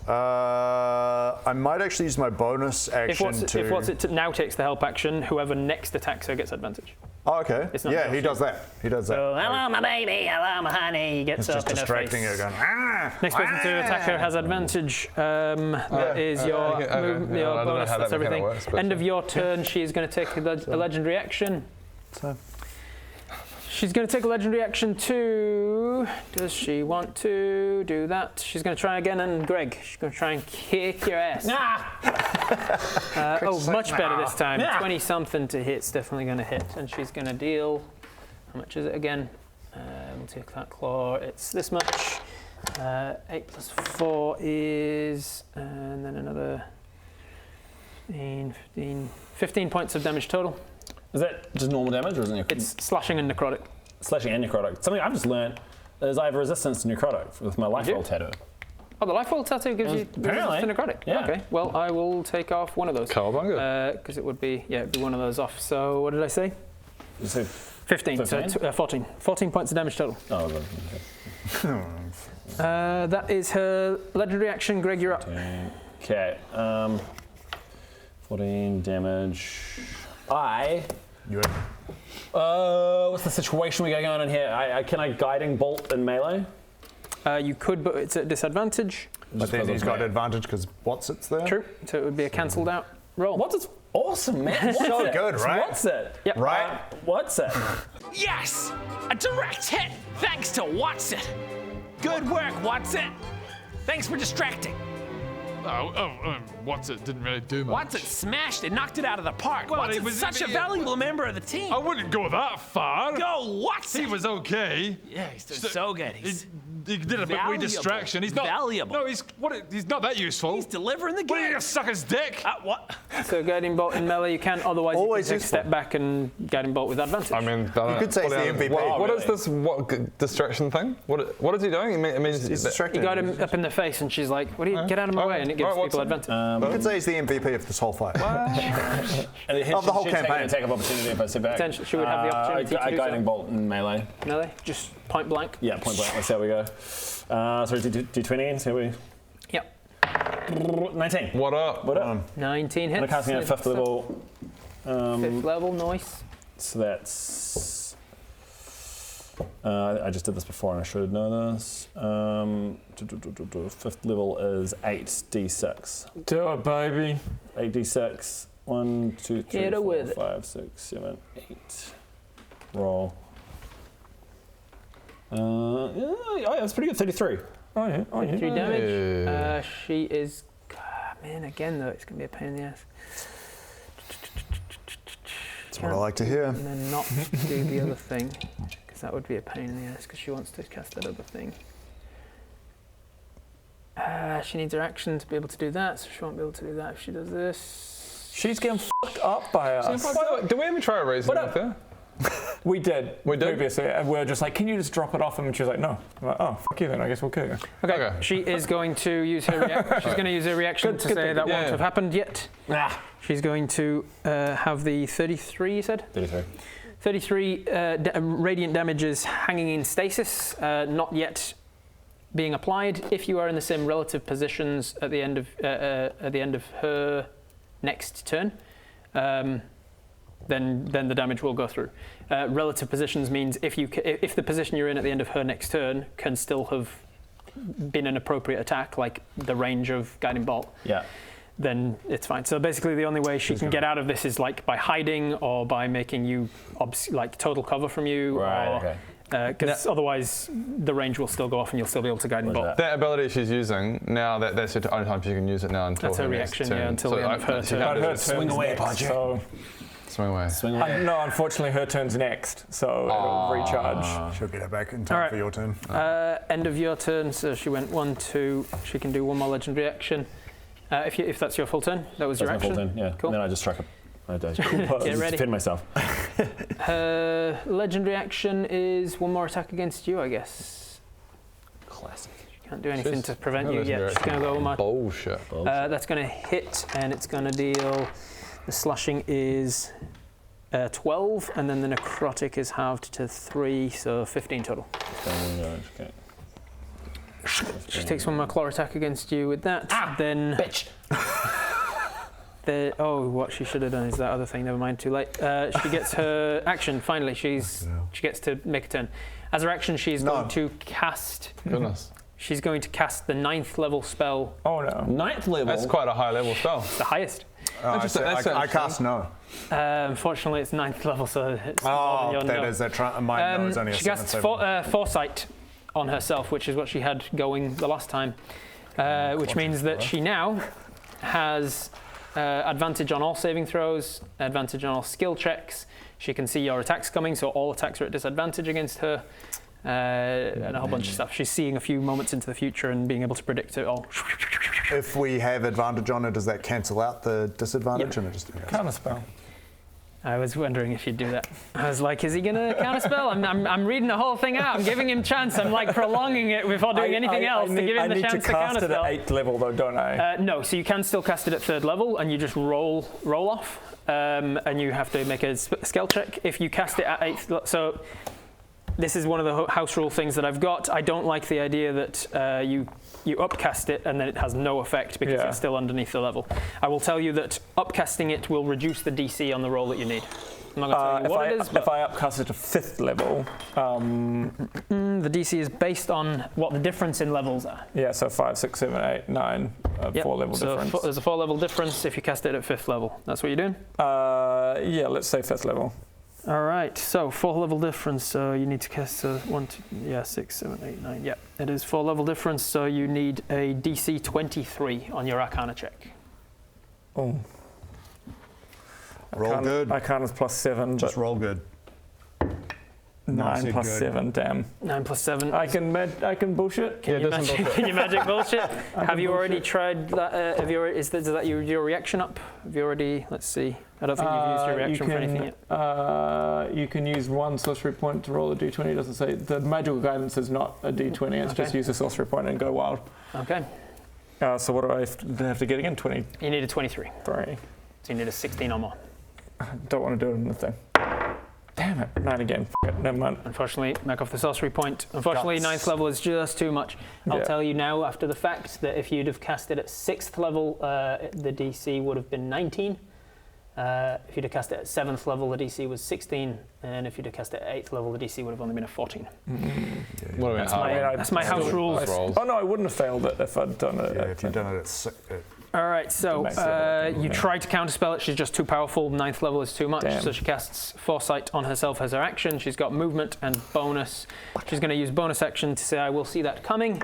I might actually use my bonus action If What's It now takes the help action, whoever next attacks her gets advantage. Oh, okay. It's not Yeah, he does that. He does that. So, hello, my baby. Hello, my honey. He gets It's up just in her distracting face. her, going, ah! Next person to attack her has advantage. That is your your bonus. That's everything. End of your turn, she is going to take a legendary action. She's going to take a legendary action to... Does she want to do that? She's going to try again, and Greg, she's going to try and kick your ass. Much better this time. 20-something to hit's definitely going to hit. And she's going to deal... How much is it again? We'll take that claw. It's this much. 8 plus 4 is... And then another... 15 points of damage total. Is that just normal damage, or is it? It's slashing and necrotic. Slashing and necrotic. Something I've just learned is I have resistance to necrotic with my life roll tattoo. Oh, the life roll tattoo gives you resistance to necrotic. Yeah. Okay. Well, I will take off one of those. Cowabunga. Because it would be it'd be one of those off. So what did I say? You said 15. So 14. 14 points of damage total. Oh, okay. That is her legendary action. Greg, you're up. Okay. 14 damage. What's the situation we got going on here? Can I guiding bolt in melee? You could, but it's at disadvantage. But then he's got advantage because What's It's there? True. So it would be a cancelled out roll. What's It's awesome, man. So good, right? What's It? Yep. Right? What's It? Yes! A direct hit thanks to What's It. Good work, What's It. Thanks for distracting. What's It didn't really do much. What's It smashed it, knocked it out of the park. Well, What's he It was- such a valuable member of the team. I wouldn't go that far. Go What's It. He was okay. Yeah, he's doing so good. He did a bit of distraction. He's not valuable. No, he's not that useful. He's delivering the What are you game. gonna suck his dick? What? So guiding bolt in melee you can. Otherwise Always you can take a useful. step back and guiding bolt with advantage. I mean, You could say it's the MVP. What is this distraction thing? What is he doing? It means He's You distracting. got him up in the face, and she's like, "What do you get out of my way?" And it gives people advantage. You could say he's the MVP of this whole fight. Of the whole campaign. Attack of opportunity if I sit back. Potentially, she would have the opportunity to do guiding so. bolt in melee. Melee, just point blank. Yeah, point blank. Let's see how we go. Sorry, D20. See how we. Yep. 19. What up? What up? 19 hits. I'm casting at 5th level. 5th level, nice. So that's. I just did this before and I should know this. 5th level is 8d6. Do it, baby. 8d6. 1, 2, 3, Hit her 4, with it. 5, 6, 7, 8. Roll. Yeah, that's pretty good. 33. Oh yeah. 33 damage. She is. Man, again though, it's gonna be a pain in the ass. That's what I like to hear. And then not do the other thing, because that would be a pain in the ass. Because she wants to cast that other thing. She needs her action to be able to do that, so she won't be able to do that if she does this. She's getting fucked up by us. Did we ever try a raising up there? We did. We did? Previously, and we were just like, can you just drop it off him? And she was like, no. I'm like, oh, fuck you then. I guess we'll kill you. Okay. She is going to use her reaction. She's going to use her reaction to say that won't have happened yet. She's going to have the 33, you said? 33. 33 radiant damage is hanging in stasis, not yet being applied. If you are in the same relative positions at the end of her next turn, then the damage will go through. Relative positions means if the position you're in at the end of her next turn can still have been an appropriate attack, like the range of Guiding Bolt, then it's fine. So basically the only way she can get out of this is like by hiding or by making you like total cover from you. Right, because otherwise the range will still go off and you'll still be able to Guiding Bolt. That ability she's using now, that's the only time she can use it now until that's her reaction, until the end of her turn. Swing away, Podger. Swing away. Swing away. No, unfortunately, her turn's next, so it'll recharge. She'll get it back in time for your turn. End of your turn, so she went 1, 2. She can do one more legendary action. If that's your full turn, that was your action. Full turn, yeah. Cool. And then I just struck a. I Get just ready. defend myself. Her legendary action is one more attack against you, I guess. Classic. She can't do anything to prevent you yet. She's going to go one more. Bullshit. That's going to hit, and it's going to deal. The slashing is 12, and then the necrotic is halved to 3, so 15 total. Okay. She takes one more claw attack against you with that. Then bitch. What she should have done is that other thing. Never mind. Too late. She gets her action. Finally, she gets to make a turn. As her action, she's going to cast. Goodness. She's going to cast the 9th level spell. Oh no. 9th level. That's quite a high level spell. It's the highest. I cast no. Unfortunately, it's 9th level, so it's more than your no. Is that my no is only a she casts foresight on herself, which is what she had going the last time, which means that she now has advantage on all saving throws, advantage on all skill checks. She can see your attacks coming, so all attacks are at disadvantage against her, and a whole bunch of stuff. She's seeing a few moments into the future and being able to predict it all. If we have advantage on it, does that cancel out the disadvantage? And it just Counterspell. I was wondering if you'd do that. I was like, is he going to counterspell? I'm reading the whole thing out. I'm giving him chance. I'm like prolonging it before doing anything else to give him the chance to counterspell. I need to cast it at 8th level though, don't I? No, so you can still cast it at 3rd level and you just roll off and you have to make a skill check. If you cast it at 8th, so this is one of the house rule things that I've got. I don't like the idea that you upcast it and then it has no effect because it's still underneath the level. I will tell you that upcasting it will reduce the DC on the roll that you need. I'm not going to tell you what it is. If I upcast it to 5th level, the DC is based on what the difference in levels are. Yeah, so 5, 6, 7, 8, 9, 4 level difference. There's a 4 level difference if you cast it at 5th level. That's what you're doing? Yeah, let's say 5th level. All right, so 4 level difference, so you need to cast 6, 7, 8, 9. Yeah, it is 4 level difference, so you need a DC 23 on your Arcana check. Oh. Roll good. Arcana's +7. Just roll good. 9 plus 7, damn. 9 plus 7. I can bullshit. Can you magic bullshit? Have you already tried that? Is that your reaction up? Have you already? Let's see. I don't think you've used your reaction for anything yet. You can use 1 sorcery point to roll a d20. It doesn't say the magical guidance is not a d20. It's just use a sorcery point and go wild. Okay. So what do I have to get again? 20. You need a 23. 3. So you need a 16 or more. Don't want to do it in the thing. Damn it, 9 again. F it, never mind. Unfortunately, back off the sorcery point. Unfortunately, 9th level is just too much. I'll tell you now after the fact that if you'd have cast it at 6th level, the DC would have been 19. If you'd have cast it at 7th level, the DC was 16. And if you'd have cast it at 8th level, the DC would have only been a 14. That's my house rules. Oh no, I wouldn't have failed it if I'd done it. Yeah, if you'd done it at 6. All right, so you try to counterspell it. She's just too powerful. 9th level is too much. Damn. So she casts Foresight on herself as her action. She's got movement and bonus. She's going to use bonus action to say, I will see that coming.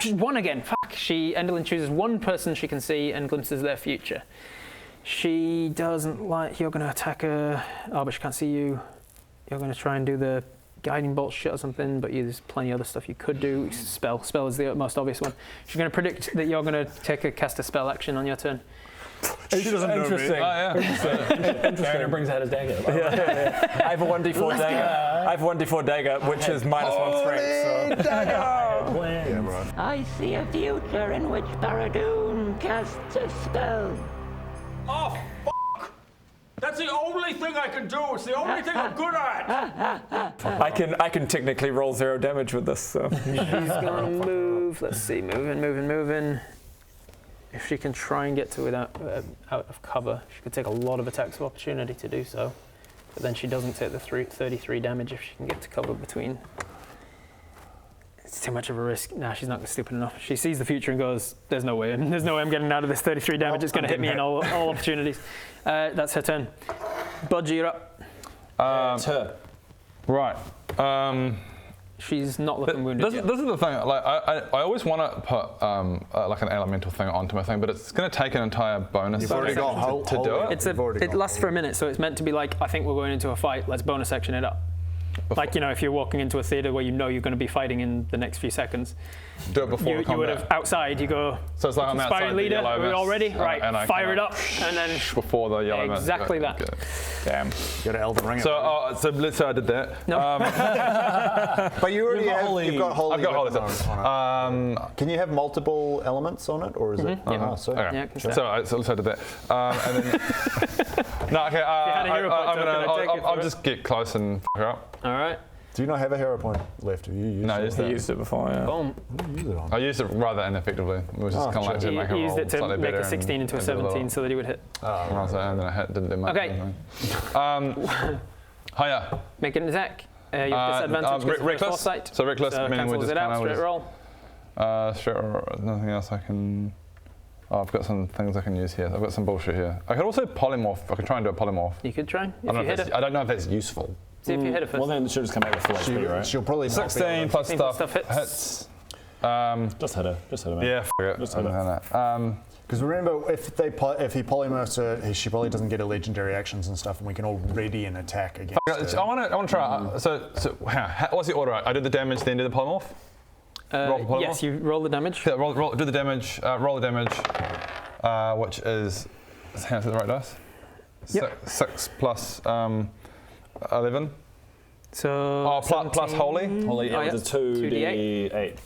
She's one again. Fuck. Endelyn chooses one person she can see and glimpses their future. She doesn't like... You're going to attack her. Oh, but she can't see you. You're going to try and do the guiding bolt shit or something, but there's plenty of other stuff you could do. Spell is the most obvious one. She's going to predict that you're going to cast a spell action on your turn. She doesn't know me. Interesting. Brings out his dagger. I have a 1d4 dagger. I have a 1d4 dagger, which is -1 strength. So. I see a future in which Baradoon casts a spell. Oh, fuck! That's the only thing I can do. It's the only thing I'm good at. I can technically roll 0 damage with this. So. She's going to move. Let's see. Moving. If she can try and get to it out of cover, she could take a lot of attacks of opportunity to do so. But then she doesn't take the 33 damage if she can get to cover between. It's too much of a risk. Nah, she's not stupid enough. She sees the future and goes, there's no way I'm getting out of this 33 damage. It's going to hit me in all opportunities. That's her turn. Budgie, you're up. It's her. Right. She's not looking wounded yet. This is the thing. Like, I always want to put like an elemental thing onto my thing, but it's going to take an entire bonus. You've already got to do it. It lasts for a minute, so it's meant to be like, I think we're going into a fight. Let's bonus action it up. Like, if you're walking into a theatre where you know you're going to be fighting in the next few seconds. Do it before you would have outside. You go. So it's like I'm outside Inspiring leader. Are we all ready? Right. And fire it up, and then before the yellow mist. Exactly that. Damn. You got an Elden Ring. So let's say I did that. No. But you already you've got holy. I've got holy on it. Can you have multiple elements on it, or is it? Yeah. So okay. So let's say I did that. And then. No. Okay. I'll just get close and f*** her up. All right. Do you not have a hero point left? Have you used it? I used it before, yeah. Boom. I used it rather ineffectively. It was just kind of like to make her You used roll it to slightly make better a 16 into a 17 so that he would hit. And then I hit, didn't do much. Okay. Hiya. Make an attack. You have disadvantage because reckless. Foresight. So reckless, meaning we're cancels just it out. kind Straight of roll. straight roll. Nothing else I can. Oh, I've got some things I can use here. I've got some bullshit here. I could also polymorph. I could try and do a polymorph. You could try. I don't know if that's useful. See if you hit it first. Well, then she'll just come out with full HP, right? She'll probably 16 plus 16 stuff stuff hits. Just hit her. Man. Yeah, f*** it. Just hit her. Because remember, if he polymorphs her, she probably doesn't get her legendary actions and stuff, and we can already an attack against her. I want to try. So what's the order? I do the damage, then do the polymorph. Roll the polymorph? Yes, you roll the damage. Yeah, do the damage. Roll the damage, which is hang on, the right dice. Yep. 6 plus 11. So. Plus holy. Holy, yeah. it's a 2d8.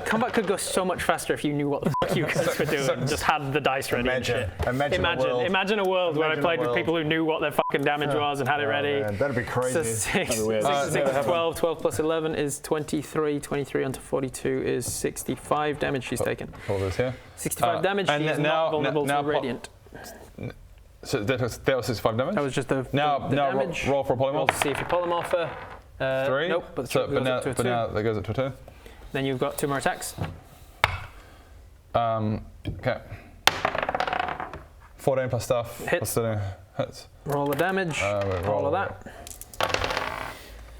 Combat could go so much faster if you knew what the fuck you guys were doing and just had the dice ready. Imagine a world where I played with people who knew what their fucking damage was and had it ready. Man, that'd be crazy. So 6 12 plus 11 is 23. 23 onto 42 is 65 damage she's taken. All this here. 65 damage. She is not vulnerable to radiant. So that was 65 damage? That was just the damage. Roll for a polymorph. Roll to see if you polymorph her. 3? Nope, but now that goes up to a 2. Then you've got 2 more attacks. Okay. 14 plus stuff. Hits. Hits. Roll the damage. Roll of that.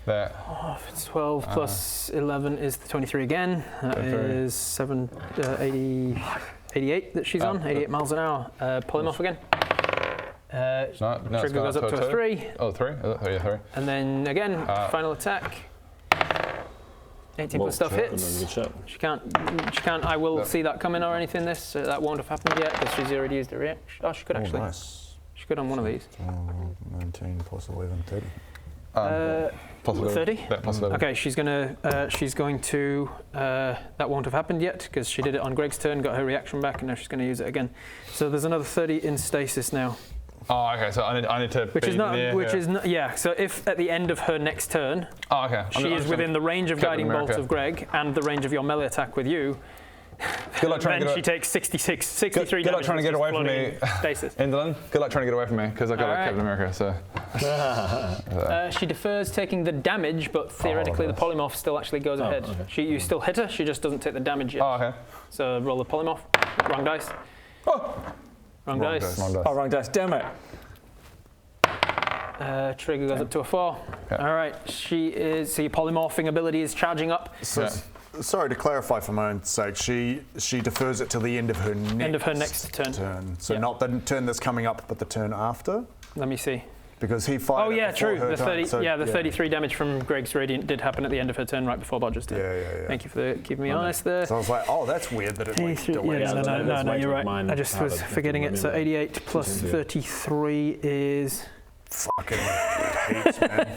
There. Oh, it's 12 plus 11 is the 23 again. That is 88 that she's on. 88 miles an hour. Polymorph again. Trigger goes up to a 3. Oh, 3? Yeah, 3. And then again, final attack. 18 plus stuff hits. She can't. I will see that coming or anything. That won't have happened yet because she's already used a reaction. Oh, she could actually. Nice. She could on one of these. 19 plus 11, 30. possibility. 30? That possibility. Okay, she's going to, that won't have happened yet because she did it on Greg's turn, got her reaction back, and now she's going to use it again. So there's another 30 in stasis now. Oh, okay. So I need to. Which is not. Yeah. So if at the end of her next turn, she is within the range of guiding bolt of Greg and the range of your melee attack with you. Good luck trying then she takes 63 good damage. luck trying to get away from me, Stasis. Endlin. Good luck trying to get away from me because I got like Captain America. So. She defers taking the damage, but theoretically the polymorph still actually goes ahead. Okay. You still hit her. She just doesn't take the damage yet. Oh, okay. So roll the polymorph. Wrong dice. Wrong dice. Oh, wrong dice. Damn it. Trigger goes up to a 4. Okay. All right. She is. So your polymorphing ability is charging up. So, sorry to clarify for my own sake, she defers it till the end of her next turn. So not the turn that's coming up, but the turn after. Let me see. Because he fired. Oh yeah, true. Her The 30. turn, so, 33 damage from Greg's Radiant did happen at the end of her turn, right before Bodger's turn. Yeah. Thank you for keeping me honest there. So I was like, oh, that's weird that it like delays. No, you're right. I just was forgetting it. So 88 plus 33 is. Fucking heaps, man.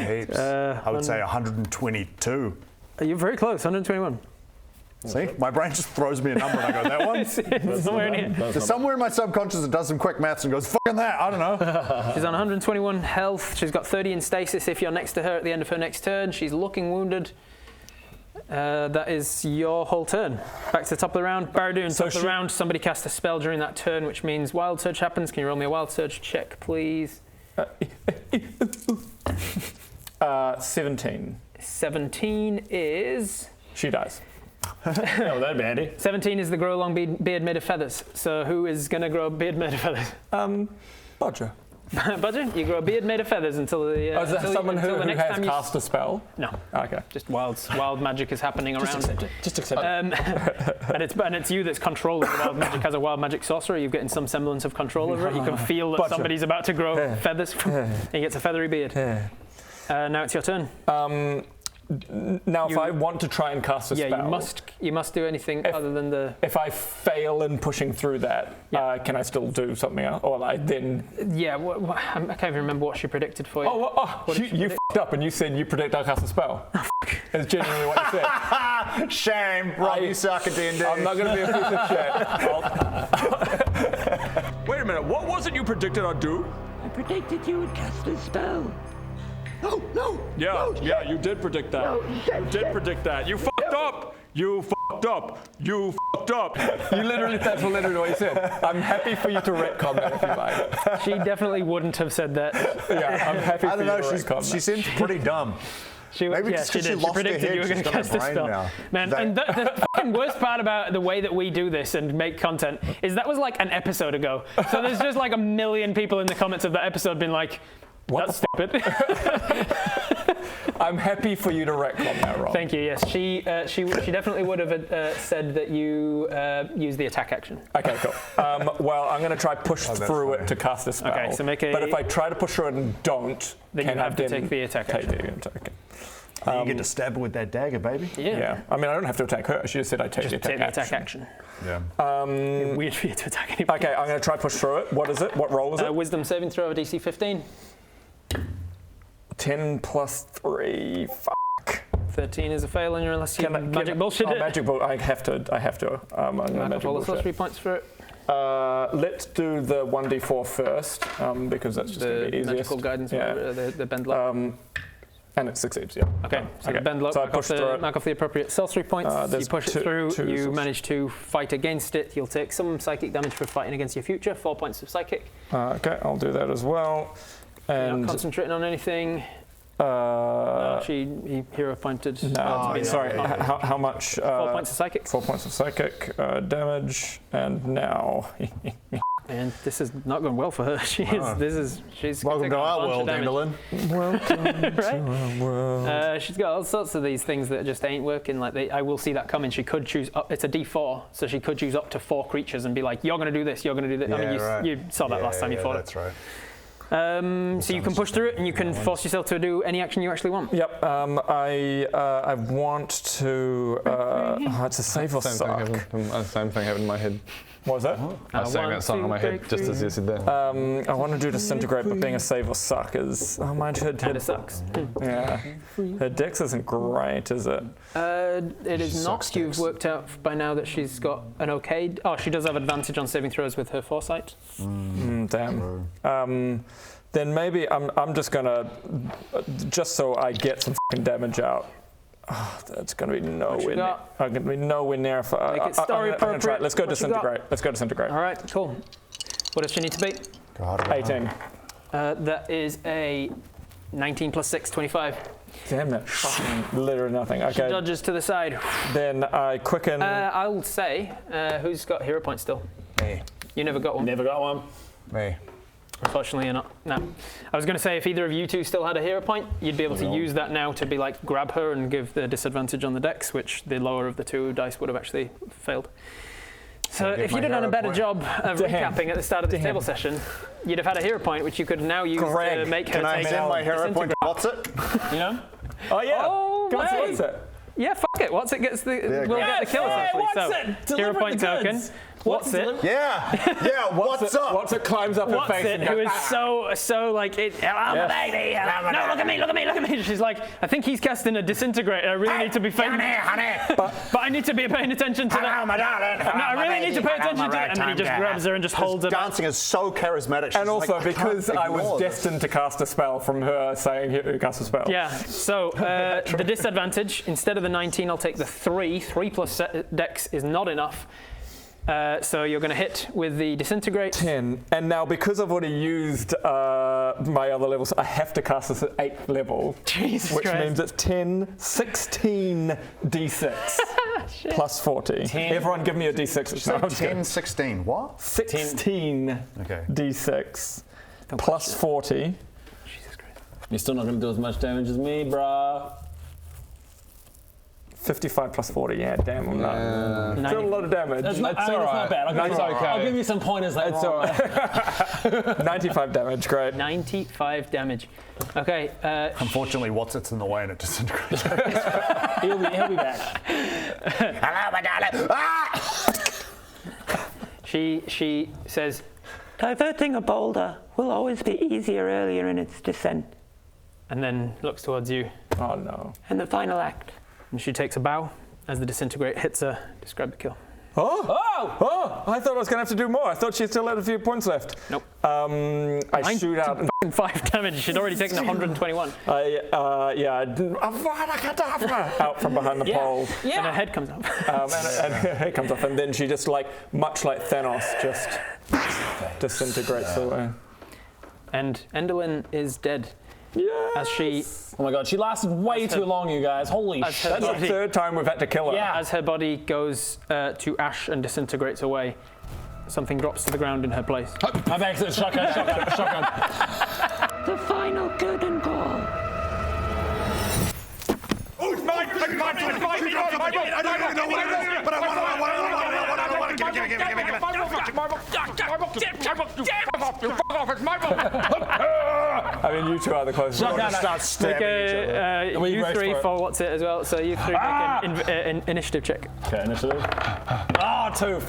Heaps. I would say 122. You're very close. 121. See, my brain just throws me a number and I go, that one? It's somewhere in here. There's somewhere in my subconscious that does some quick maths and goes, fucking that, I don't know. She's on 121 health. She's got 30 in stasis. If you're next to her at the end of her next turn, she's looking wounded. That is your whole turn. Back to the top of the round. Baradoon, top of the round. Somebody cast a spell during that turn, which means Wild Surge happens. Can you roll me a Wild Surge check, please? 17. 17 is... She dies. Oh, that'd be handy. 17 is the grow a long beard made of feathers. So who is going to grow a beard made of feathers? Bodger. Bodger, you grow a beard made of feathers until the. Is that someone who has cast a spell? No. Okay. Just wild magic is happening around. Just accept it. And it's you that's controlling the wild magic. As a wild magic sorcerer, you're getting some semblance of control over it. You can feel that somebody's about to grow feathers. He gets a feathery beard. Now it's your turn. Now, if I want to try and cast a spell, you must do anything other than the. If I fail in pushing through that, can I still do something else? Or like then? Yeah, I can't even remember what she predicted for you. You f***ed up and you said you predict I'll cast a spell. It's genuinely what you said. Shame, Rob, you suck at D&D. I'm not going to be a piece of shit. Wait a minute, what was it you predicted I'd do? I predicted you would cast a spell. No. Yeah, you did predict that. You did predict that. You fucked up. You fucked up. You fucked up. That's literally what you said. I'm happy for you to retcon that if you like. She definitely wouldn't have said that. Yeah, I'm happy for you to retcon that. She seems pretty dumb. Maybe just she did. She predicted you were going to cast a spell. Now. Man, and the fucking worst part about the way that we do this and make content is that was like an episode ago. So there's just like a million people in the comments of that episode being like, that's stupid. I'm happy for you to retcon that, Rob. Thank you. Yes, she definitely would have said that you use the attack action. Okay, cool. Well, I'm going to try push through it to cast a spell. Okay, so make a. But if I try to push through it and don't, then you have to take the attack action. You get to stab her with that dagger, baby. Yeah. I mean, I don't have to attack her. She just said I take the attack action. Yeah. Weird for you to attack anybody. Okay, I'm going to try push through it. What is it? What roll is it? Wisdom saving throw of DC 15. 10 plus 3. Fuck. 13 is a fail, and unless you magic bullshit it. Magic bullshit. I have to. I'm going to magic bullshit. 3 points for it. Let's do the 1d4 first, because that's just going to be easiest. Magical guidance, the bend luck. And it succeeds, yeah. Okay, so the bend luck, knock off the appropriate sorcery points. You push it through, you manage to fight against it. You'll take some psychic damage for fighting against your future, 4 points of psychic. Okay, I'll do that as well. And you're not concentrating on anything. He hero pointed. No, sorry. How much? 4 points of psychic. 4 points of psychic damage, and now. And this is not going well for her. She's welcome to our world, Endlin. Welcome to our world. She's got all sorts of these things that just ain't working. Like I will see that coming. She could choose. It's a D4, so she could choose up to 4 creatures and be like, "You're going to do this. You're going to do this." Yeah, I mean, you saw that last time you fought it. That's right. So you can push through it, and you can force yourself to do any action you actually want. Yep. I want to. It's a save or suck. Same thing happened in my head. What was that? I was saying that song in my head just as you said that. I want to do disintegrate, but being a save or suck is. Oh my god, Kind of sucks. Yeah. Her dex isn't great, is it? It is not. You've worked out by now that she's got an okay. Oh, she does have advantage on saving throws with her foresight. Damn. Then maybe I'm just gonna, just so I get some fucking damage out. Oh, that's gonna be nowhere near. I'm gonna be nowhere near. Make it story appropriate. Let's go What you got? disintegrate. Let's go disintegrate. All right, cool. What does she need to beat? 18. That is a 19 plus 6, 25. Damn it. Fucking literally nothing. She Okay. dodges to the side. Then I quicken. I'll say, who's got hero points still? Me. You never got one. Never got one. Me. Unfortunately, you're not. No. I was going to say, if either of you two still had a hero point, you'd be able to use that now to be like, grab her and give the disadvantage on the dex, which the lower of the two dice would have actually failed. So if you'd have done a better job of recapping at the start of this table session, you'd have had a hero point, which you could now use to make her Can I take send my hero point to what's it? You know? Oh yeah. Oh, Go on to hey. what's it? Yeah, fuck it. What's it gets the will get the kill essentially. So hero point token. What's it? Yeah, what's up? What's it climbs up her What's face it? and Who goes, is so like it? Hello, baby. No, look at me. She's like, I think he's casting a disintegrate. I really need to be honey. but I need to be paying attention to that. my darling. No, I really need to pay attention to it. And then he just grabs her and just holds her back. Dancing is so charismatic. And also like, because I was destined to cast a spell from her saying who cast a spell. Yeah, so the disadvantage, instead of the 19, I'll take the 3. 3 plus dex is not enough. So you're going to hit with the disintegrate. 10. And now because I've already used my other levels, I have to cast this at 8th level. Jesus which Christ. means it's 16 d6 plus 40. 10. Everyone give me a d6. So 10, 16, what? 16 d6 plus 40. Jesus Christ. You're still not going to do as much damage as me, bruh. 55 plus 40, yeah, damn, I'm not. Still a lot of damage. That's not, not bad. I'll give you some pointers later. It's alright. 95 damage, great. 95 damage. Okay. Unfortunately, what's it's in the way and it disintegrates. he'll be back. Hello, my darling. She says, diverting a boulder will always be easier earlier in its descent. And then looks towards you. Oh no. And the final act. And she takes a bow as the disintegrate hits her. Describe the kill. Oh! I thought I was going to have to do more. I thought she still had a few points left. Nope. I shoot out and 5 damage. She'd already taken 121. out from behind the pole. Yeah. And her head comes up. And her head comes off, and then she just much like Thanos, just disintegrates away. And Endelyn is dead. Yeah. As she. Oh my god, she lasted way too long, you guys. Holy shit. That's the third time we've had to kill her. Yeah. As her body goes to ash and disintegrates away, something drops to the ground in her place. I'm excellent. Shotgun. The final curtain call. Oh, it's mine! It's mine! I don't even know what it is, but I want to give I mean, you two are the closest. Start stabbing each other. You three for what's it as well, so you three make an initiative check. Okay, initiative. 2.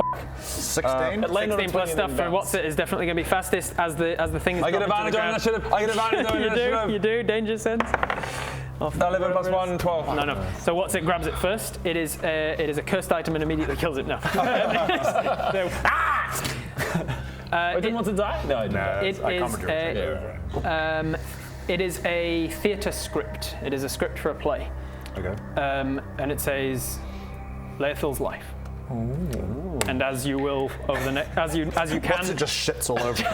16? 16 plus stuff for what's it is definitely going to be fastest as the thing is I get dropping to the advantage on ground. initiative. I get advantage on initiative. You do, danger sense. 11 plus 1, 12. No. So what's it grabs it first? It is a cursed item and immediately kills it. No. Wait, didn't want to die? No, I didn't. It is a theatre script. It is a script for a play. Okay. And it says, Laethel's life. And as you will over the next, as you can. Once it just shits all over it,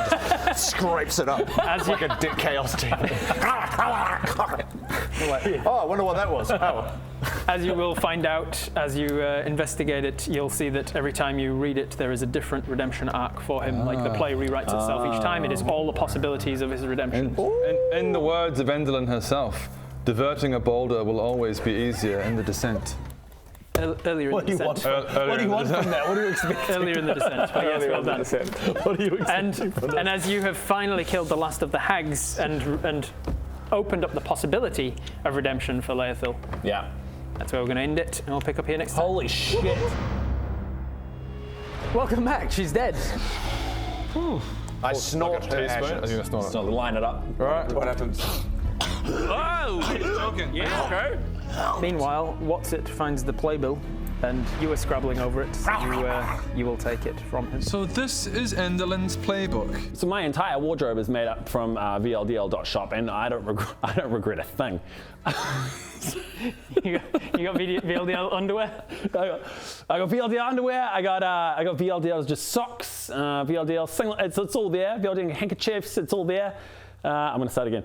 just scrapes it up like a dick chaos team. Oh, I wonder what that was. Oh. As you will find out as you investigate it, you'll see that every time you read it, there is a different redemption arc for him. Like the play rewrites itself each time. It is all the possibilities of his redemption. In the words of Endelyn herself, diverting a boulder will always be easier in the descent. Earlier in the descent. What do you want from that? What do you expect? Earlier in the descent. But yes, well done. What do you expect? And as you have finally killed the last of the hags and opened up the possibility of redemption for Laethil, Yeah. that's where we're going to end it, and we'll pick up here next time. Holy shit. Welcome back. She's dead. I snort her ashes. So line it up. All right. What happens? Oh, joking. Yeah. Okay. Meanwhile, Whatsit finds the playbill, and you are scrabbling over it. So you will take it from him. So this is Enderlin's playbook. So my entire wardrobe is made up from VLDL.shop, and I don't regret a thing. you got VLDL underwear? I got VLDL underwear. I got VLDL just socks. VLDL singlets. It's all there. VLDL handkerchiefs. It's all there. I'm gonna start again.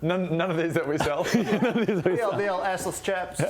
None of these that we sell. VLDL assless chaps.